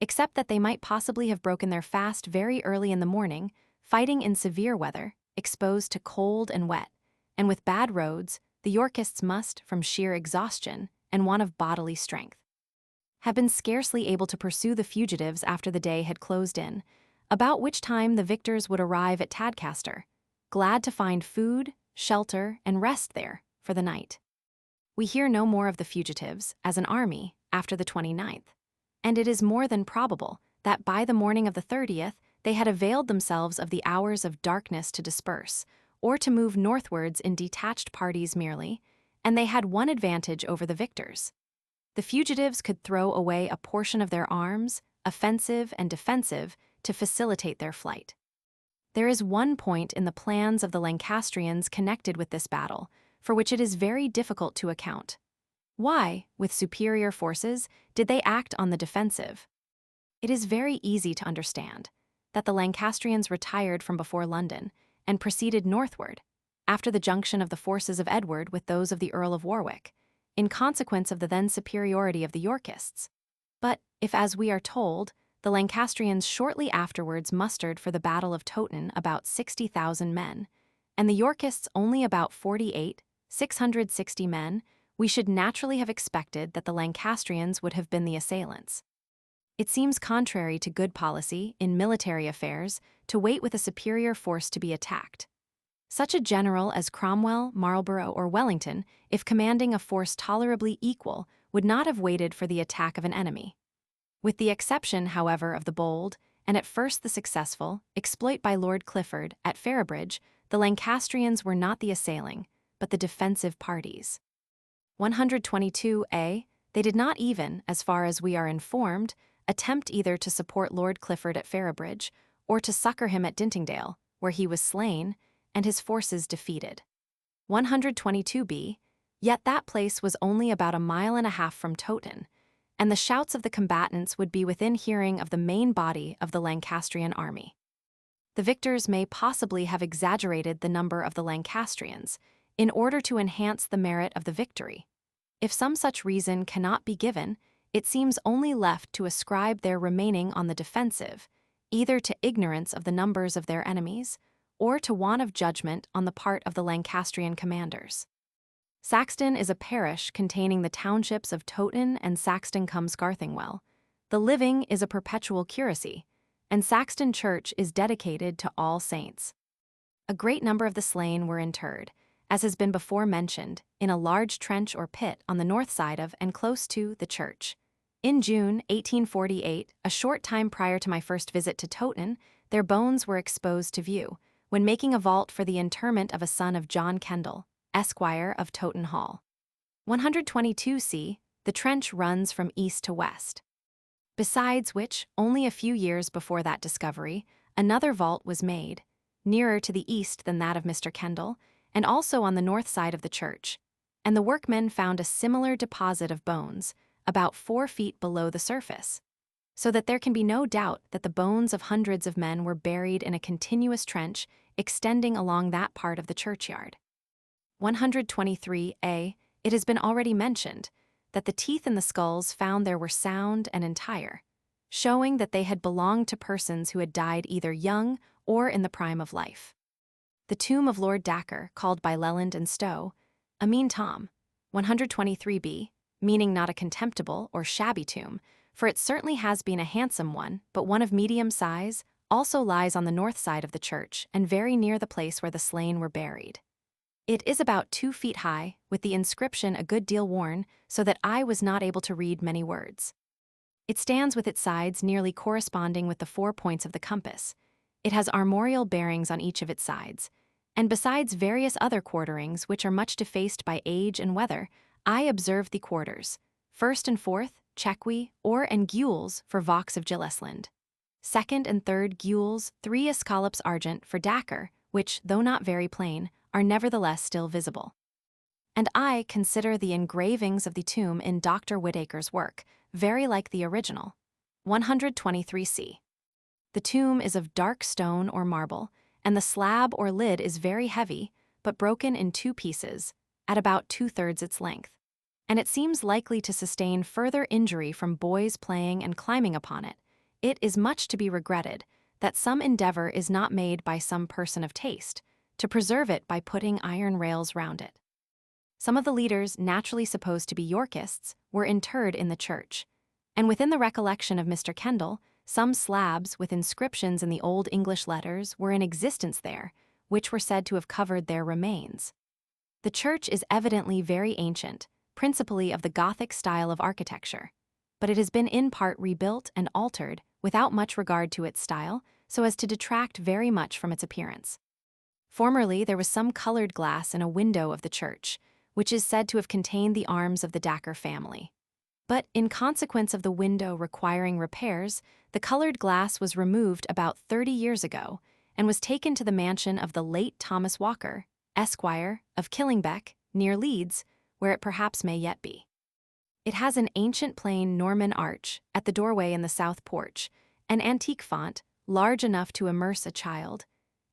except that they might possibly have broken their fast very early in the morning, fighting in severe weather, exposed to cold and wet, and with bad roads, the Yorkists must, from sheer exhaustion and want of bodily strength, have been scarcely able to pursue the fugitives after the day had closed in, about which time the victors would arrive at Lancaster, glad to find food, shelter, and rest there for the night. We hear no more of the fugitives, as an army, after the 29th, and it is more than probable that by the morning of the 30th they had availed themselves of the hours of darkness to disperse, or to move northwards in detached parties merely, and they had one advantage over the victors. The fugitives could throw away a portion of their arms, offensive and defensive, to facilitate their flight. There is one point in the plans of the Lancastrians connected with this battle, for which it is very difficult to account. Why, with superior forces, did they act on the defensive? It is very easy to understand that the Lancastrians retired from before London and proceeded northward, after the junction of the forces of Edward with those of the Earl of Warwick, in consequence of the then superiority of the Yorkists. But if, as we are told, the Lancastrians shortly afterwards mustered for the Battle of Towton about 60,000 men, and the Yorkists only about 660 men, we should naturally have expected that the Lancastrians would have been the assailants. It seems contrary to good policy, in military affairs, to wait with a superior force to be attacked. Such a general as Cromwell, Marlborough, or Wellington, if commanding a force tolerably equal, would not have waited for the attack of an enemy. With the exception, however, of the bold, and at first the successful, exploit by Lord Clifford at Ferrabridge, the Lancastrians were not the assailing, but the defensive parties. 122a, they did not even, as far as we are informed, attempt either to support Lord Clifford at Ferrabridge, or to succor him at Dintingdale, where he was slain, and his forces defeated. 122b, yet that place was only about a mile and a half from Towton, and the shouts of the combatants would be within hearing of the main body of the Lancastrian army. The victors may possibly have exaggerated the number of the Lancastrians, in order to enhance the merit of the victory. If some such reason cannot be given, it seems only left to ascribe their remaining on the defensive, either to ignorance of the numbers of their enemies, or to want of judgment on the part of the Lancastrian commanders. Saxton is a parish containing the townships of Towton and Saxton-cum-Scarthingwell. The living is a perpetual curacy, and Saxton Church is dedicated to All Saints. A great number of the slain were interred, as has been before mentioned, in a large trench or pit on the north side of and close to the church. In June 1848, a short time prior to my first visit to Towton, their bones were exposed to view, when making a vault for the interment of a son of John Kendall, Esquire of Towton Hall. 122c, the trench runs from east to west. Besides which, only a few years before that discovery, another vault was made, nearer to the east than that of Mr. Kendall, and also on the north side of the church, and the workmen found a similar deposit of bones, about 4 feet below the surface, so that there can be no doubt that the bones of hundreds of men were buried in a continuous trench extending along that part of the churchyard. 123a, it has been already mentioned that the teeth in the skulls found there were sound and entire, showing that they had belonged to persons who had died either young or in the prime of life. The tomb of Lord Dacre, called by Leland and Stowe a mean tom, 123b, meaning not a contemptible or shabby tomb, for it certainly has been a handsome one, but one of medium size, also lies on the north side of the church and very near the place where the slain were buried. It is about 2 feet high, with the inscription a good deal worn, so that I was not able to read many words. It stands with its sides nearly corresponding with the 4 points of the compass. It has armorial bearings on each of its sides, and besides various other quarterings which are much defaced by age and weather, I observed the quarters, first and fourth, chequy, or and gules for Vaux of Gillesland. Second and third gules, 3 escallops argent for Dacre, which, though not very plain, are nevertheless still visible. And I consider the engravings of the tomb in Dr. Whitaker's work very like the original. 123c. The tomb is of dark stone or marble, and the slab or lid is very heavy, but broken in 2 pieces, at about 2/3 its length, and it seems likely to sustain further injury from boys playing and climbing upon it. It is much to be regretted that some endeavor is not made by some person of taste to preserve it by putting iron rails round it. Some of the leaders, naturally supposed to be Yorkists, were interred in the church, and within the recollection of Mr. Kendall, some slabs with inscriptions in the Old English letters were in existence there, which were said to have covered their remains. The church is evidently very ancient, principally of the Gothic style of architecture, but it has been in part rebuilt and altered without much regard to its style, so as to detract very much from its appearance. Formerly, there was some colored glass in a window of the church, which is said to have contained the arms of the Dacre family. But in consequence of the window requiring repairs, the colored glass was removed about 30 years ago and was taken to the mansion of the late Thomas Walker, Esquire, of Killingbeck, near Leeds, where it perhaps may yet be. It has an ancient plain Norman arch at the doorway in the south porch, an antique font, large enough to immerse a child,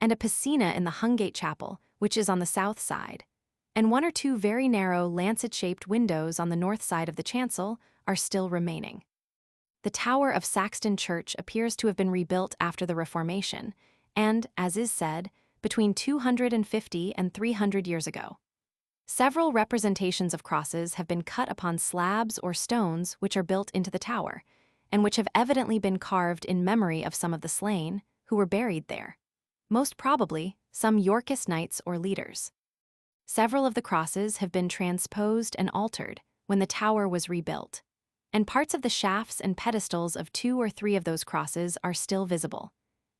and a piscina in the Hungate Chapel, which is on the south side, and one or two very narrow lancet-shaped windows on the north side of the chancel are still remaining. The tower of Saxton Church appears to have been rebuilt after the Reformation, and, as is said, between 250 and 300 years ago. Several representations of crosses have been cut upon slabs or stones which are built into the tower, and which have evidently been carved in memory of some of the slain who were buried there, most probably some Yorkist knights or leaders. Several of the crosses have been transposed and altered when the tower was rebuilt, and parts of the shafts and pedestals of 2 or 3 of those crosses are still visible,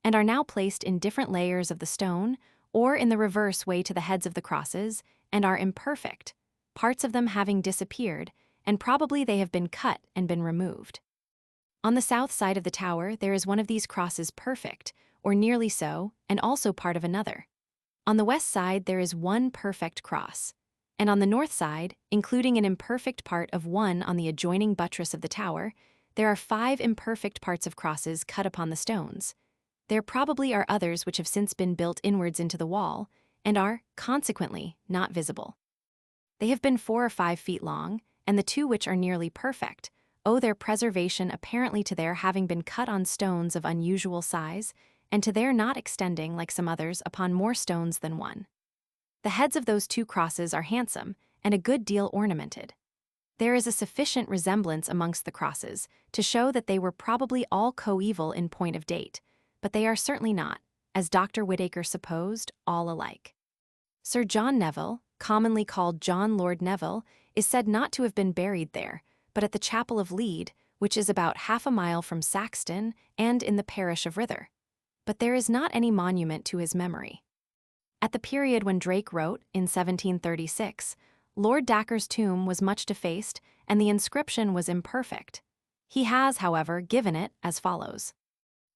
and are now placed in different layers of the stone or in the reverse way to the heads of the crosses, and are imperfect, parts of them having disappeared, and probably they have been cut and been removed. On the south side of the tower there is one of these crosses perfect, or nearly so, and also part of another. On the west side there is one perfect cross, and on the north side, including an imperfect part of one on the adjoining buttress of the tower, there are 5 imperfect parts of crosses cut upon the stones. There probably are others which have since been built inwards into the wall, and are, consequently, not visible. They have been 4 or 5 feet long, and the 2 which are nearly perfect owe their preservation apparently to their having been cut on stones of unusual size, and to their not extending, like some others, upon more stones than one. The heads of those 2 crosses are handsome, and a good deal ornamented. There is a sufficient resemblance amongst the crosses to show that they were probably all coeval in point of date, but they are certainly not, as Dr. Whitaker supposed, all alike. Sir John Neville, commonly called John Lord Neville, is said not to have been buried there, but at the chapel of Lead, which is about half a mile from Saxton and in the parish of Rither. But there is not any monument to his memory. At the period when Drake wrote, in 1736, Lord Dacre's tomb was much defaced and the inscription was imperfect. He has, however, given it as follows.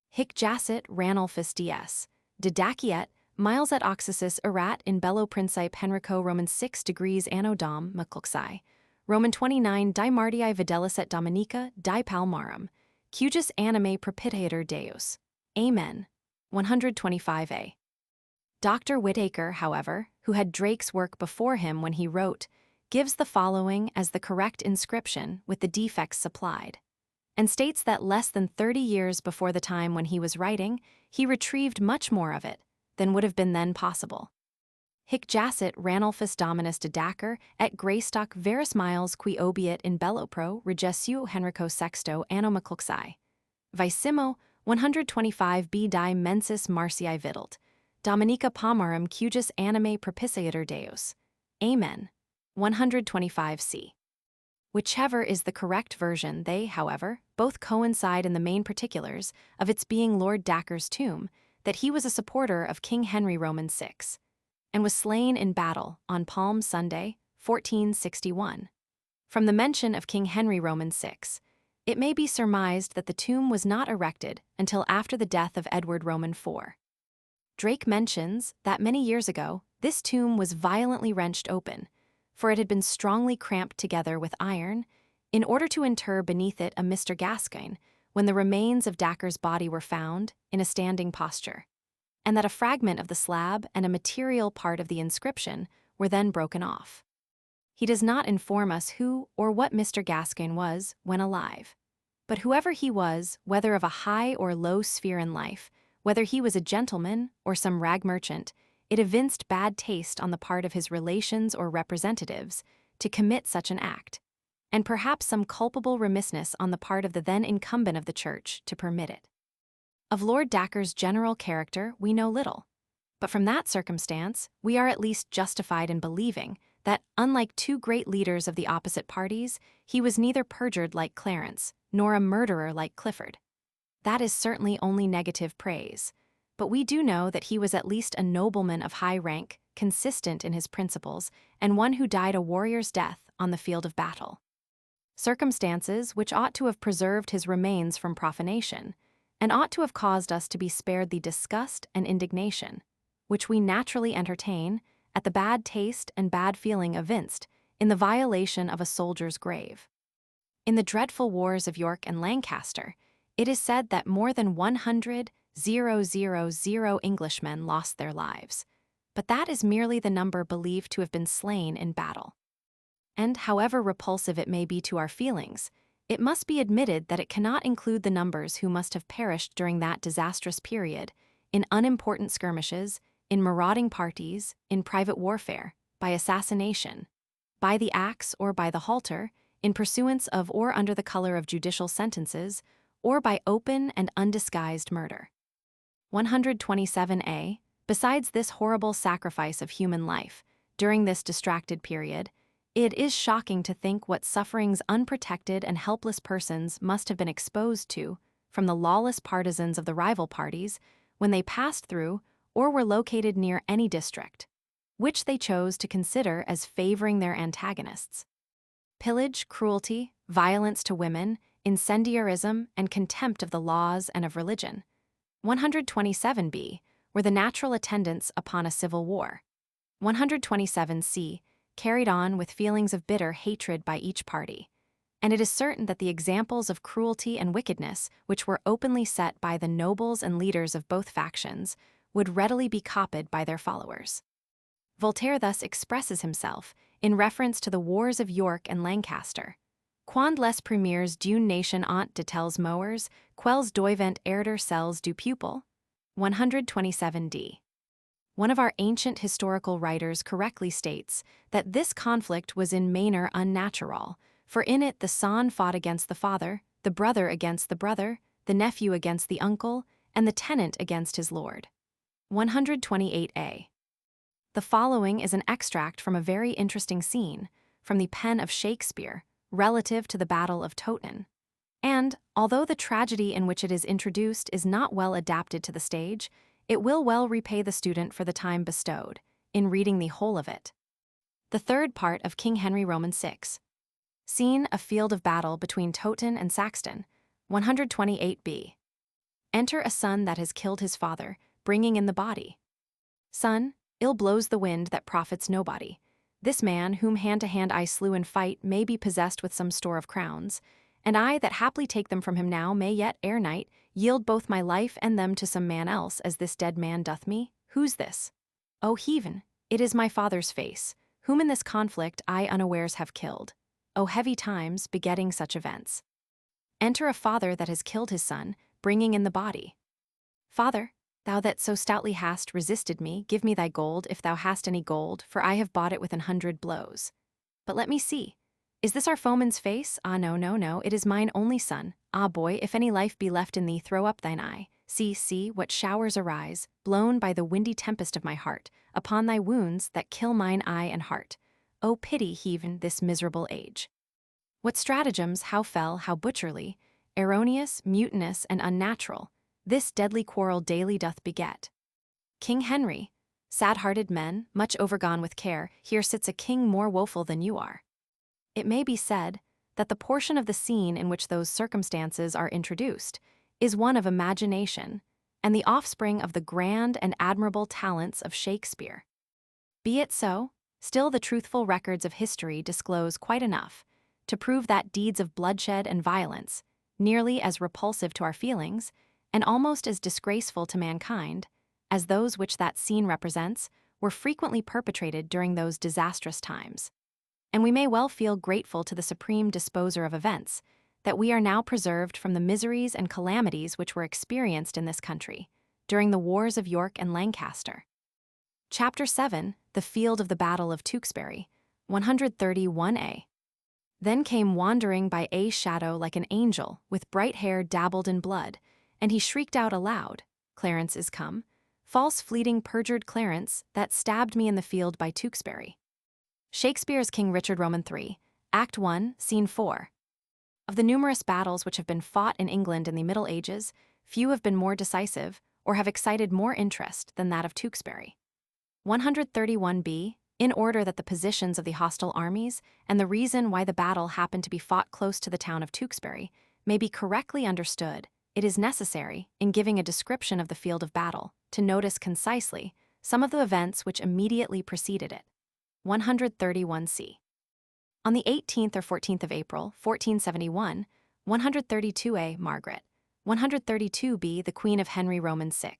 Hic jacet Ranulphus DS, didaciet, miles et oxysis erat in bello principe Henrico Roman 6 degrees anno dom McCluxi, Roman 29 die Martii videlis et Dominica die Palmarum, cujus anime propitiator Deus. Amen. 125a. Dr. Whitaker, however, who had Drake's work before him when he wrote, gives the following as the correct inscription with the defects supplied, and states that less than 30 years before the time when he was writing, he retrieved much more of it than would have been then possible. Hic jacet Ranulphus Dominus de Dacre et Greystock veris miles qui obiit in bellopro regessu Henrico Sexto anno McCluxi. Vicimo 125 b die mensis Marcii vidalt, Dominica Palmarum cujus anime propitiator Deus. Amen. 125c. Whichever is the correct version, they, however, both coincide in the main particulars of its being Lord Dacre's tomb, that he was a supporter of King Henry Roman 6, and was slain in battle on Palm Sunday, 1461. From the mention of King Henry Roman 6, it may be surmised that the tomb was not erected until after the death of Edward Roman 4. Drake mentions that many years ago, this tomb was violently wrenched open, for it had been strongly cramped together with iron, in order to inter beneath it a Mr. Gascoigne, when the remains of Dacre's body were found in a standing posture, and that a fragment of the slab and a material part of the inscription were then broken off. He does not inform us who or what Mr. Gascoigne was when alive, but whoever he was, whether of a high or low sphere in life, whether he was a gentleman or some rag merchant, it evinced bad taste on the part of his relations or representatives to commit such an act, and perhaps some culpable remissness on the part of the then incumbent of the church to permit it. Of Lord Dacre's general character we know little, but from that circumstance we are at least justified in believing that, unlike two great leaders of the opposite parties, he was neither perjured like Clarence, nor a murderer like Clifford. That is certainly only negative praise, but we do know that he was at least a nobleman of high rank, consistent in his principles, and one who died a warrior's death on the field of battle. Circumstances which ought to have preserved his remains from profanation, and ought to have caused us to be spared the disgust and indignation, which we naturally entertain at the bad taste and bad feeling evinced in the violation of a soldier's grave. In the dreadful wars of York and Lancaster, it is said that more than 100,000 Englishmen lost their lives, but that is merely the number believed to have been slain in battle. And however repulsive it may be to our feelings, it must be admitted that it cannot include the numbers who must have perished during that disastrous period, in unimportant skirmishes, in marauding parties, in private warfare, by assassination, by the axe or by the halter, in pursuance of or under the color of judicial sentences, or by open and undisguised murder. 127a. Besides this horrible sacrifice of human life, during this distracted period, it is shocking to think what sufferings unprotected and helpless persons must have been exposed to from the lawless partisans of the rival parties when they passed through or were located near any district, which they chose to consider as favoring their antagonists. Pillage, cruelty, violence to women, incendiarism, and contempt of the laws and of religion. 127b were the natural attendants upon a civil war. 127c carried on with feelings of bitter hatred by each party, and it is certain that the examples of cruelty and wickedness which were openly set by the nobles and leaders of both factions would readily be copied by their followers. Voltaire thus expresses himself in reference to the wars of York and Lancaster. Quand les premiers d'une nation ont de tels mowers, quels doivent erder cels du peuple? 127d. One of our ancient historical writers correctly states that this conflict was in manner unnatural, for in it the son fought against the father, the brother against the brother, the nephew against the uncle, and the tenant against his lord. 128a. The following is an extract from a very interesting scene from the pen of Shakespeare relative to the Battle of Towton. And, although the tragedy in which it is introduced is not well adapted to the stage, it will well repay the student for the time bestowed in reading the whole of it. The third part of King Henry Roman VI. Scene: a field of battle between Towton and Saxton. 128b. Enter a son that has killed his father, bringing in the body. Son, ill blows the wind that profits nobody. This man, whom hand to hand I slew in fight, may be possessed with some store of crowns, and I that haply take them from him now may yet, ere night, yield both my life and them to some man else, as this dead man doth me. Who's this? O heaven, it is my father's face, whom in this conflict I unawares have killed. O heavy times, begetting such events. Enter a father that has killed his son, bringing in the body. Father, thou that so stoutly hast resisted me, give me thy gold, if thou hast any gold, for I have bought it with 100 blows. But let me see. Is this our foeman's face? Ah, no, no, no, it is mine only son. Ah, boy, if any life be left in thee, throw up thine eye. See, see, what showers arise, blown by the windy tempest of my heart, upon thy wounds that kill mine eye and heart. O pity heaven this miserable age. What stratagems, how fell, how butcherly, erroneous, mutinous, and unnatural, this deadly quarrel daily doth beget. King Henry, sad-hearted men, much overgone with care, here sits a king more woeful than you are. It may be said that the portion of the scene in which those circumstances are introduced is one of imagination, and the offspring of the grand and admirable talents of Shakespeare. Be it so, still the truthful records of history disclose quite enough to prove that deeds of bloodshed and violence, nearly as repulsive to our feelings, and almost as disgraceful to mankind, as those which that scene represents, were frequently perpetrated during those disastrous times. And we may well feel grateful to the supreme disposer of events that we are now preserved from the miseries and calamities which were experienced in this country during the wars of York and Lancaster. Chapter 7, The Field of the Battle of Tewkesbury, 131a. Then came wandering by a shadow like an angel, with bright hair dabbled in blood, and he shrieked out aloud, Clarence is come, false fleeting perjured Clarence, that stabbed me in the field by Tewkesbury. Shakespeare's King Richard III, Act 1, Scene 4. Of the numerous battles which have been fought in England in the Middle Ages, few have been more decisive or have excited more interest than that of Tewkesbury. 131b, in order that the positions of the hostile armies and the reason why the battle happened to be fought close to the town of Tewkesbury may be correctly understood, it is necessary, in giving a description of the field of battle, to notice concisely some of the events which immediately preceded it. 131c. On the 18th or 14th of April, 1471, 132a, Margaret, 132b, the Queen of Henry Roman VI,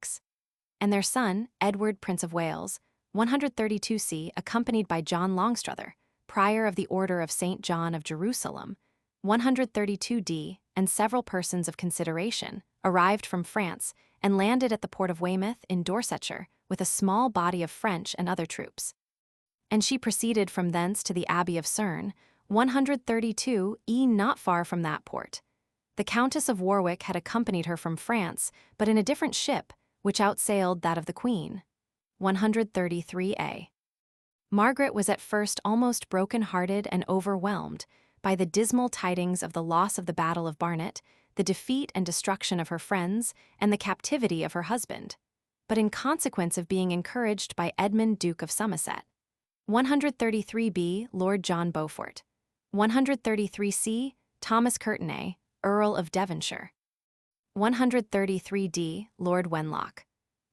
and their son, Edward, Prince of Wales, 132c, accompanied by John Longstrother, Prior of the Order of St. John of Jerusalem, 132d, and several persons of consideration, arrived from France and landed at the port of Weymouth in Dorsetshire with a small body of French and other troops. And she proceeded from thence to the Abbey of Cerne, 132e, not far from that port. The Countess of Warwick had accompanied her from France, but in a different ship, which outsailed that of the Queen. 133a. Margaret was at first almost broken-hearted and overwhelmed by the dismal tidings of the loss of the Battle of Barnet, the defeat and destruction of her friends, and the captivity of her husband, but in consequence of being encouraged by Edmund, Duke of Somerset. 133b, Lord John Beaufort. 133c, Thomas Courtenay, Earl of Devonshire. 133d, Lord Wenlock.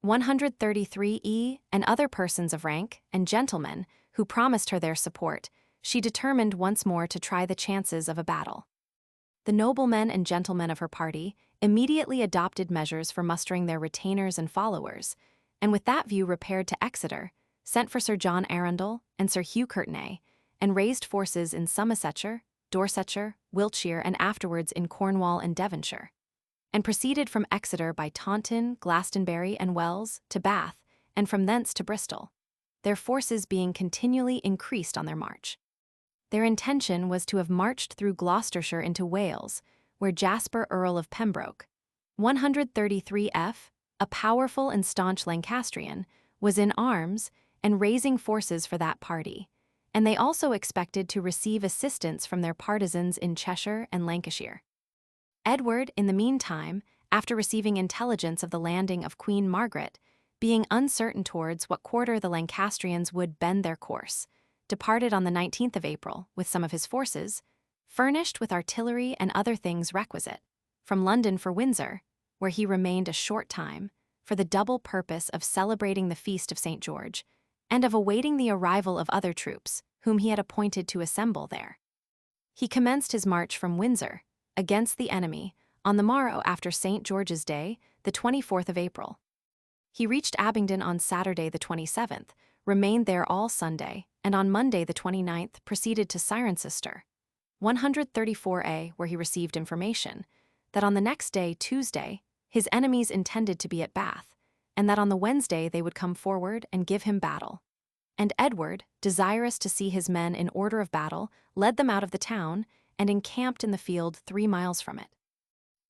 133e, and other persons of rank and gentlemen who promised her their support, she determined once more to try the chances of a battle. The noblemen and gentlemen of her party immediately adopted measures for mustering their retainers and followers, and with that view repaired to Exeter, sent for Sir John Arundel and Sir Hugh Courtenay, and raised forces in Somersetshire, Dorsetshire, Wiltshire, and afterwards in Cornwall and Devonshire, and proceeded from Exeter by Taunton, Glastonbury, and Wells to Bath, and from thence to Bristol, their forces being continually increased on their march. Their intention was to have marched through Gloucestershire into Wales, where Jasper, Earl of Pembroke, 133f, a powerful and staunch Lancastrian, was in arms and raising forces for that party, and they also expected to receive assistance from their partisans in Cheshire and Lancashire. Edward, in the meantime, after receiving intelligence of the landing of Queen Margaret, being uncertain towards what quarter the Lancastrians would bend their course, departed on the 19th of April with some of his forces, furnished with artillery and other things requisite, from London for Windsor, where he remained a short time, for the double purpose of celebrating the feast of St. George, and of awaiting the arrival of other troops, whom he had appointed to assemble there. He commenced his march from Windsor, against the enemy, on the morrow after St. George's Day, the 24th of April. He reached Abingdon on Saturday the 27th, remained there all Sunday, and on Monday the 29th proceeded to Cirencester, 134a, where he received information that on the next day, Tuesday, his enemies intended to be at Bath, and that on the Wednesday they would come forward and give him battle. And Edward, desirous to see his men in order of battle, led them out of the town and encamped in the field 3 miles from it.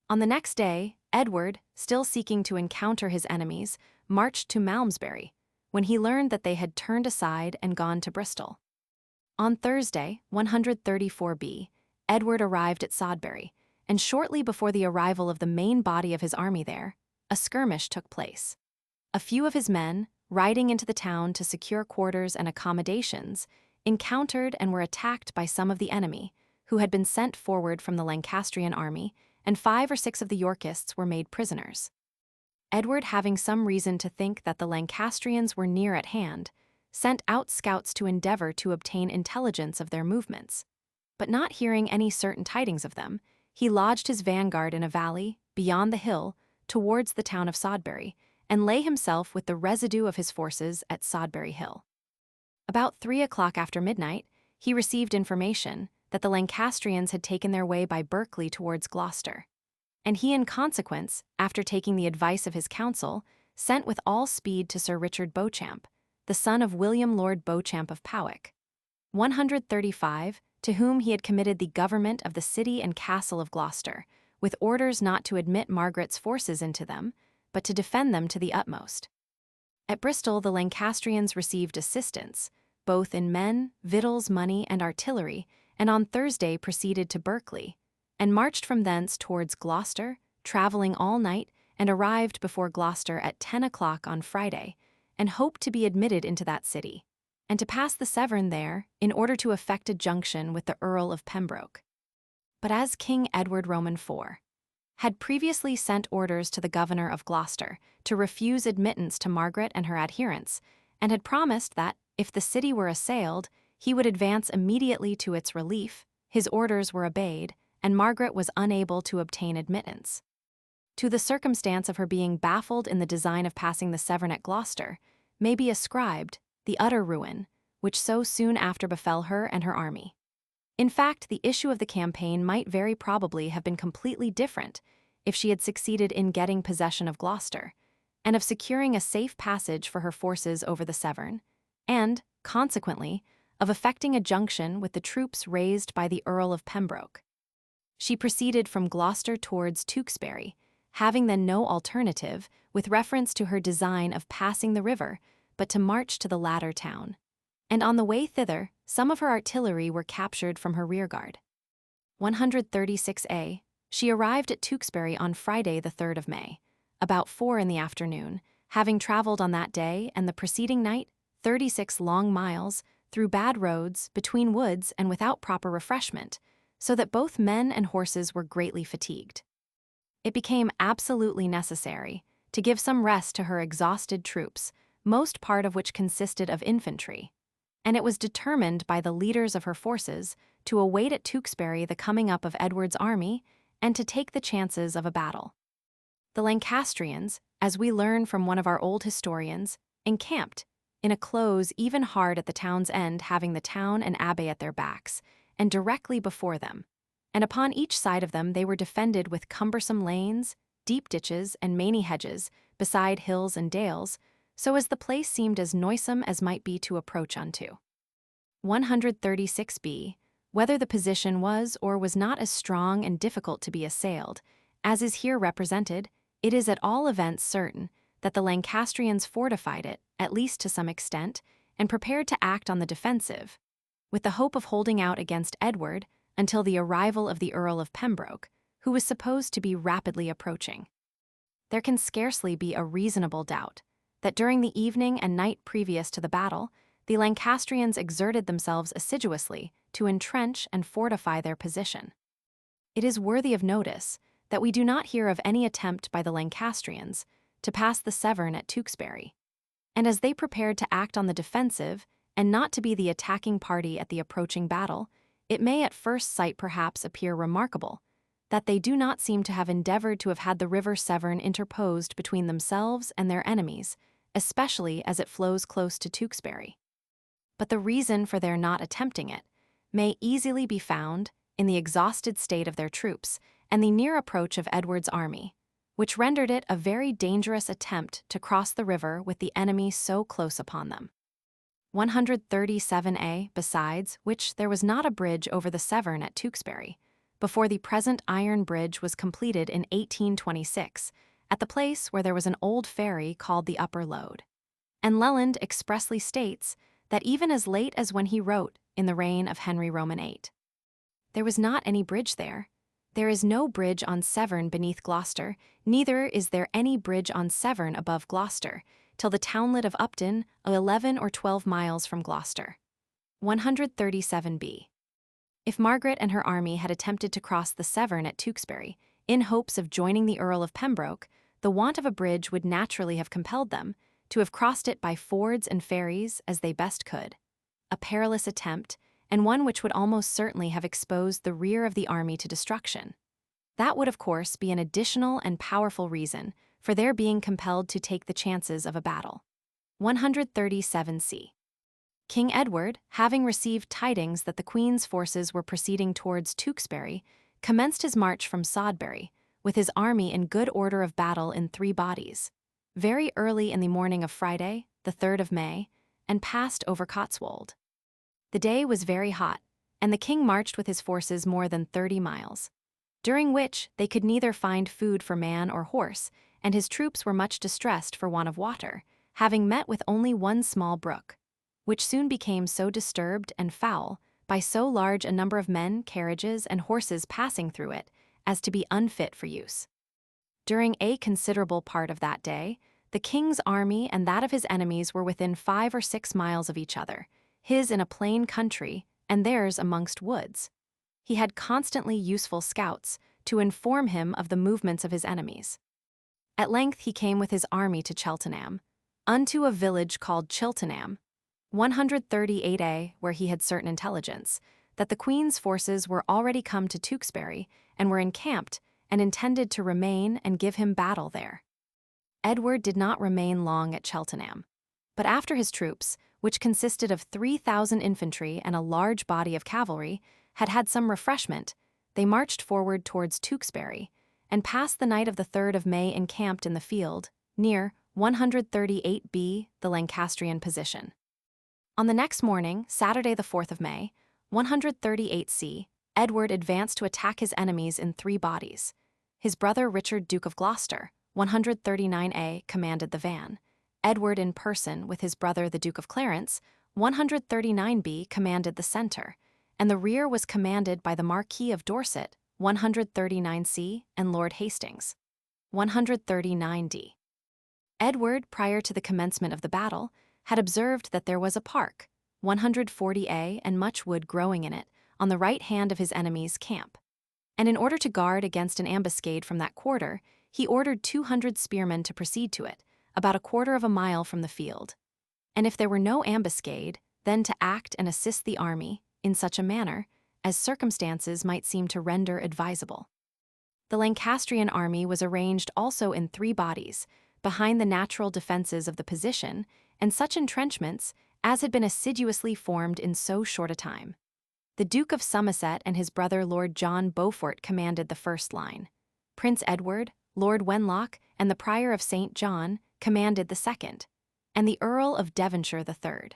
On the next day, Edward, still seeking to encounter his enemies, marched to Malmesbury, when he learned that they had turned aside and gone to Bristol. On Thursday, 134b, Edward arrived at Shrewsbury, and shortly before the arrival of the main body of his army there, a skirmish took place. A few of his men, riding into the town to secure quarters and accommodations, encountered and were attacked by some of the enemy, who had been sent forward from the Lancastrian army, and 5 or 6 of the Yorkists were made prisoners. Edward, having some reason to think that the Lancastrians were near at hand, sent out scouts to endeavor to obtain intelligence of their movements. But not hearing any certain tidings of them, he lodged his vanguard in a valley, beyond the hill, towards the town of Shrewsbury, and lay himself with the residue of his forces at Shrewsbury Hill. About 3 o'clock after midnight, he received information that the Lancastrians had taken their way by Berkeley towards Gloucester, and he in consequence, after taking the advice of his council, sent with all speed to Sir Richard Beauchamp, the son of William Lord Beauchamp of Powick, 135, to whom he had committed the government of the city and castle of Gloucester, with orders not to admit Margaret's forces into them, but to defend them to the utmost. At Bristol the Lancastrians received assistance, both in men, victuals, money, and artillery, and on Thursday proceeded to Berkeley, and marched from thence towards Gloucester, travelling all night, and arrived before Gloucester at 10 o'clock on Friday, and hoped to be admitted into that city, and to pass the Severn there in order to effect a junction with the Earl of Pembroke. But as King Edward Roman IV had previously sent orders to the governor of Gloucester to refuse admittance to Margaret and her adherents, and had promised that, if the city were assailed, he would advance immediately to its relief, his orders were obeyed, and Margaret was unable to obtain admittance. To the circumstance of her being baffled in the design of passing the Severn at Gloucester may be ascribed the utter ruin which so soon after befell her and her army. In fact, the issue of the campaign might very probably have been completely different if she had succeeded in getting possession of Gloucester, and of securing a safe passage for her forces over the Severn, and, consequently, of effecting a junction with the troops raised by the Earl of Pembroke. She proceeded from Gloucester towards Tewkesbury, having then no alternative with reference to her design of passing the river, but to march to the latter town. And on the way thither, some of her artillery were captured from her rearguard. 136a. She arrived at Tewkesbury on Friday the 3rd of May, about 4 in the afternoon, having travelled on that day and the preceding night 36 long miles, through bad roads, between woods, and without proper refreshment, so that both men and horses were greatly fatigued. It became absolutely necessary to give some rest to her exhausted troops, most part of which consisted of infantry, and it was determined by the leaders of her forces to await at Tewkesbury the coming up of Edward's army and to take the chances of a battle. The Lancastrians, as we learn from one of our old historians, encamped in a close even hard at the town's end, having the town and abbey at their backs, and directly before them, and upon each side of them they were defended with cumbersome lanes, deep ditches, and many hedges, beside hills and dales, so as the place seemed as noisome as might be to approach unto. 136b. Whether the position was or was not as strong and difficult to be assailed, as is here represented, it is at all events certain that the Lancastrians fortified it, at least to some extent, and prepared to act on the defensive, with the hope of holding out against Edward until the arrival of the Earl of Pembroke, who was supposed to be rapidly approaching. There can scarcely be a reasonable doubt that during the evening and night previous to the battle, the Lancastrians exerted themselves assiduously to entrench and fortify their position. It is worthy of notice that we do not hear of any attempt by the Lancastrians to pass the Severn at Tewkesbury, and as they prepared to act on the defensive and not to be the attacking party at the approaching battle, it may at first sight perhaps appear remarkable that they do not seem to have endeavored to have had the river Severn interposed between themselves and their enemies, especially as it flows close to Tewkesbury. But the reason for their not attempting it may easily be found in the exhausted state of their troops and the near approach of Edward's army, which rendered it a very dangerous attempt to cross the river with the enemy so close upon them. 137a. Besides which, there was not a bridge over the Severn at Tewkesbury, before the present iron bridge was completed in 1826, at the place where there was an old ferry called the Upper Lode. And Leland expressly states that even as late as when he wrote in the reign of Henry Roman VIII, there was not any bridge there. There is no bridge on Severn beneath Gloucester, neither is there any bridge on Severn above Gloucester, till the townlet of Upton, 11 or 12 miles from Gloucester. 137b. If Margaret and her army had attempted to cross the Severn at Tewkesbury, in hopes of joining the Earl of Pembroke, the want of a bridge would naturally have compelled them to have crossed it by fords and ferries as they best could. A perilous attempt, and one which would almost certainly have exposed the rear of the army to destruction. That would, of course, be an additional and powerful reason for their being compelled to take the chances of a battle. 137c. King Edward, having received tidings that the Queen's forces were proceeding towards Tewkesbury, commenced his march from Shrewsbury, with his army in good order of battle in 3 bodies, very early in the morning of Friday, the 3rd of May, and passed over Cotswold. The day was very hot, and the king marched with his forces more than 30 miles, during which they could neither find food for man or horse, and his troops were much distressed for want of water, having met with only one small brook. which soon became so disturbed and foul, by so large a number of men, carriages, and horses passing through it, as to be unfit for use. During a considerable part of that day, the king's army and that of his enemies were within 5 or 6 miles of each other, his in a plain country, and theirs amongst woods. He had constantly useful scouts to inform him of the movements of his enemies. At length he came with his army to Cheltenham, unto a village called Chiltenham, 138a, where he had certain intelligence, that the Queen's forces were already come to Tewkesbury, and were encamped, and intended to remain and give him battle there. Edward did not remain long at Cheltenham, but after his troops, which consisted of 3,000 infantry and a large body of cavalry, had had some refreshment, they marched forward towards Tewkesbury, and passed the night of the 3rd of May encamped in the field, near 138b, the Lancastrian position. On the next morning, Saturday the 4th of May, 138c, Edward advanced to attack his enemies in 3 bodies. His brother Richard, Duke of Gloucester, 139a, commanded the van. Edward in person, with his brother the Duke of Clarence, 139b, commanded the centre, and the rear was commanded by the Marquis of Dorset, 139c, and Lord Hastings, 139d. Edward, prior to the commencement of the battle, had observed that there was a park, 140a, and much wood growing in it, on the right hand of his enemy's camp. And in order to guard against an ambuscade from that quarter, he ordered 200 spearmen to proceed to it, about 1/4 of a mile from the field. And if there were no ambuscade, then to act and assist the army, in such a manner, as circumstances might seem to render advisable. The Lancastrian army was arranged also in 3 bodies, behind the natural defences of the position, and such entrenchments as had been assiduously formed in so short a time. The Duke of Somerset and his brother Lord John Beaufort commanded the first line. Prince Edward, Lord Wenlock, and the Prior of St. John commanded the second, and the Earl of Devonshire the third.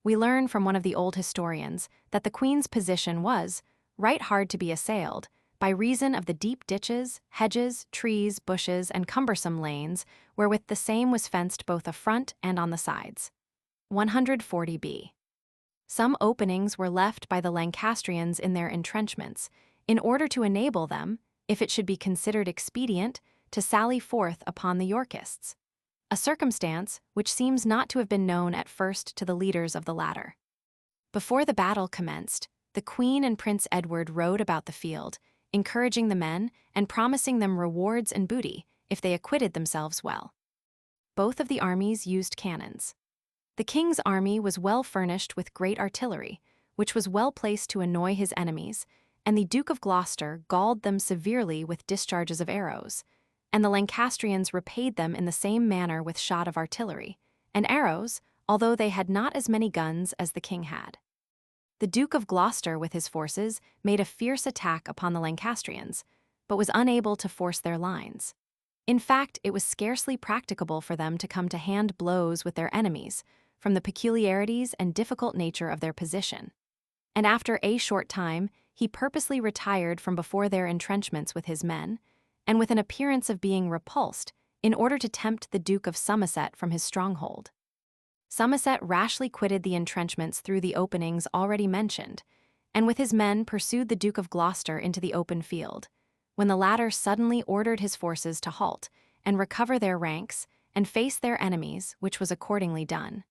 We learn from one of the old historians that the Queen's position was right hard to be assailed, by reason of the deep ditches, hedges, trees, bushes, and cumbersome lanes, wherewith the same was fenced both afront and on the sides. 140b. Some openings were left by the Lancastrians in their entrenchments, in order to enable them, if it should be considered expedient, to sally forth upon the Yorkists, a circumstance which seems not to have been known at first to the leaders of the latter. Before the battle commenced, the Queen and Prince Edward rode about the field, encouraging the men and promising them rewards and booty if they acquitted themselves well. Both of the armies used cannons. The king's army was well furnished with great artillery, which was well placed to annoy his enemies, and the Duke of Gloucester galled them severely with discharges of arrows, and the Lancastrians repaid them in the same manner with shot of artillery, and arrows, although they had not as many guns as the king had. The Duke of Gloucester with his forces made a fierce attack upon the Lancastrians, but was unable to force their lines. In fact, it was scarcely practicable for them to come to hand blows with their enemies, from the peculiarities and difficult nature of their position. And after a short time, he purposely retired from before their entrenchments with his men, and with an appearance of being repulsed, in order to tempt the Duke of Somerset from his stronghold. Somerset rashly quitted the entrenchments through the openings already mentioned, and with his men pursued the Duke of Gloucester into the open field, when the latter suddenly ordered his forces to halt, and recover their ranks, and face their enemies, which was accordingly done.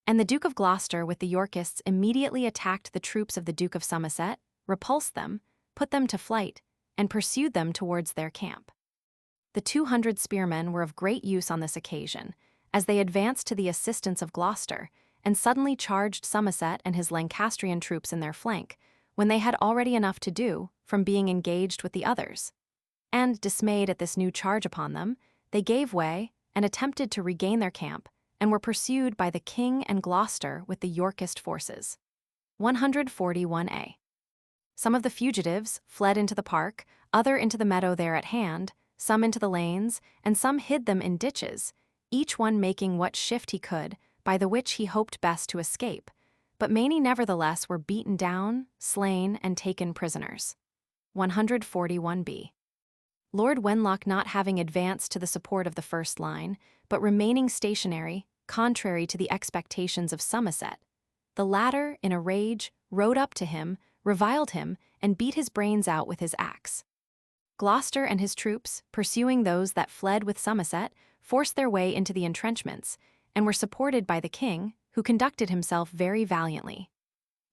And the Duke of Gloucester with the Yorkists immediately attacked the troops of the Duke of Somerset, repulsed them, put them to flight, and pursued them towards their camp. The 200 spearmen were of great use on this occasion, as they advanced to the assistance of Gloucester, and suddenly charged Somerset and his Lancastrian troops in their flank, when they had already enough to do, from being engaged with the others. And, dismayed at this new charge upon them, they gave way, and attempted to regain their camp, and were pursued by the King and Gloucester with the Yorkist forces. 141a. Some of the fugitives fled into the park, other into the meadow there at hand, some into the lanes, and some hid them in ditches, each one making what shift he could, by the which he hoped best to escape, but many nevertheless were beaten down, slain, and taken prisoners. 141b. Lord Wenlock not having advanced to the support of the first line, but remaining stationary, contrary to the expectations of Somerset. The latter, in a rage, rode up to him, reviled him, and beat his brains out with his axe. Gloucester and his troops, pursuing those that fled with Somerset, forced their way into the entrenchments, and were supported by the king, who conducted himself very valiantly.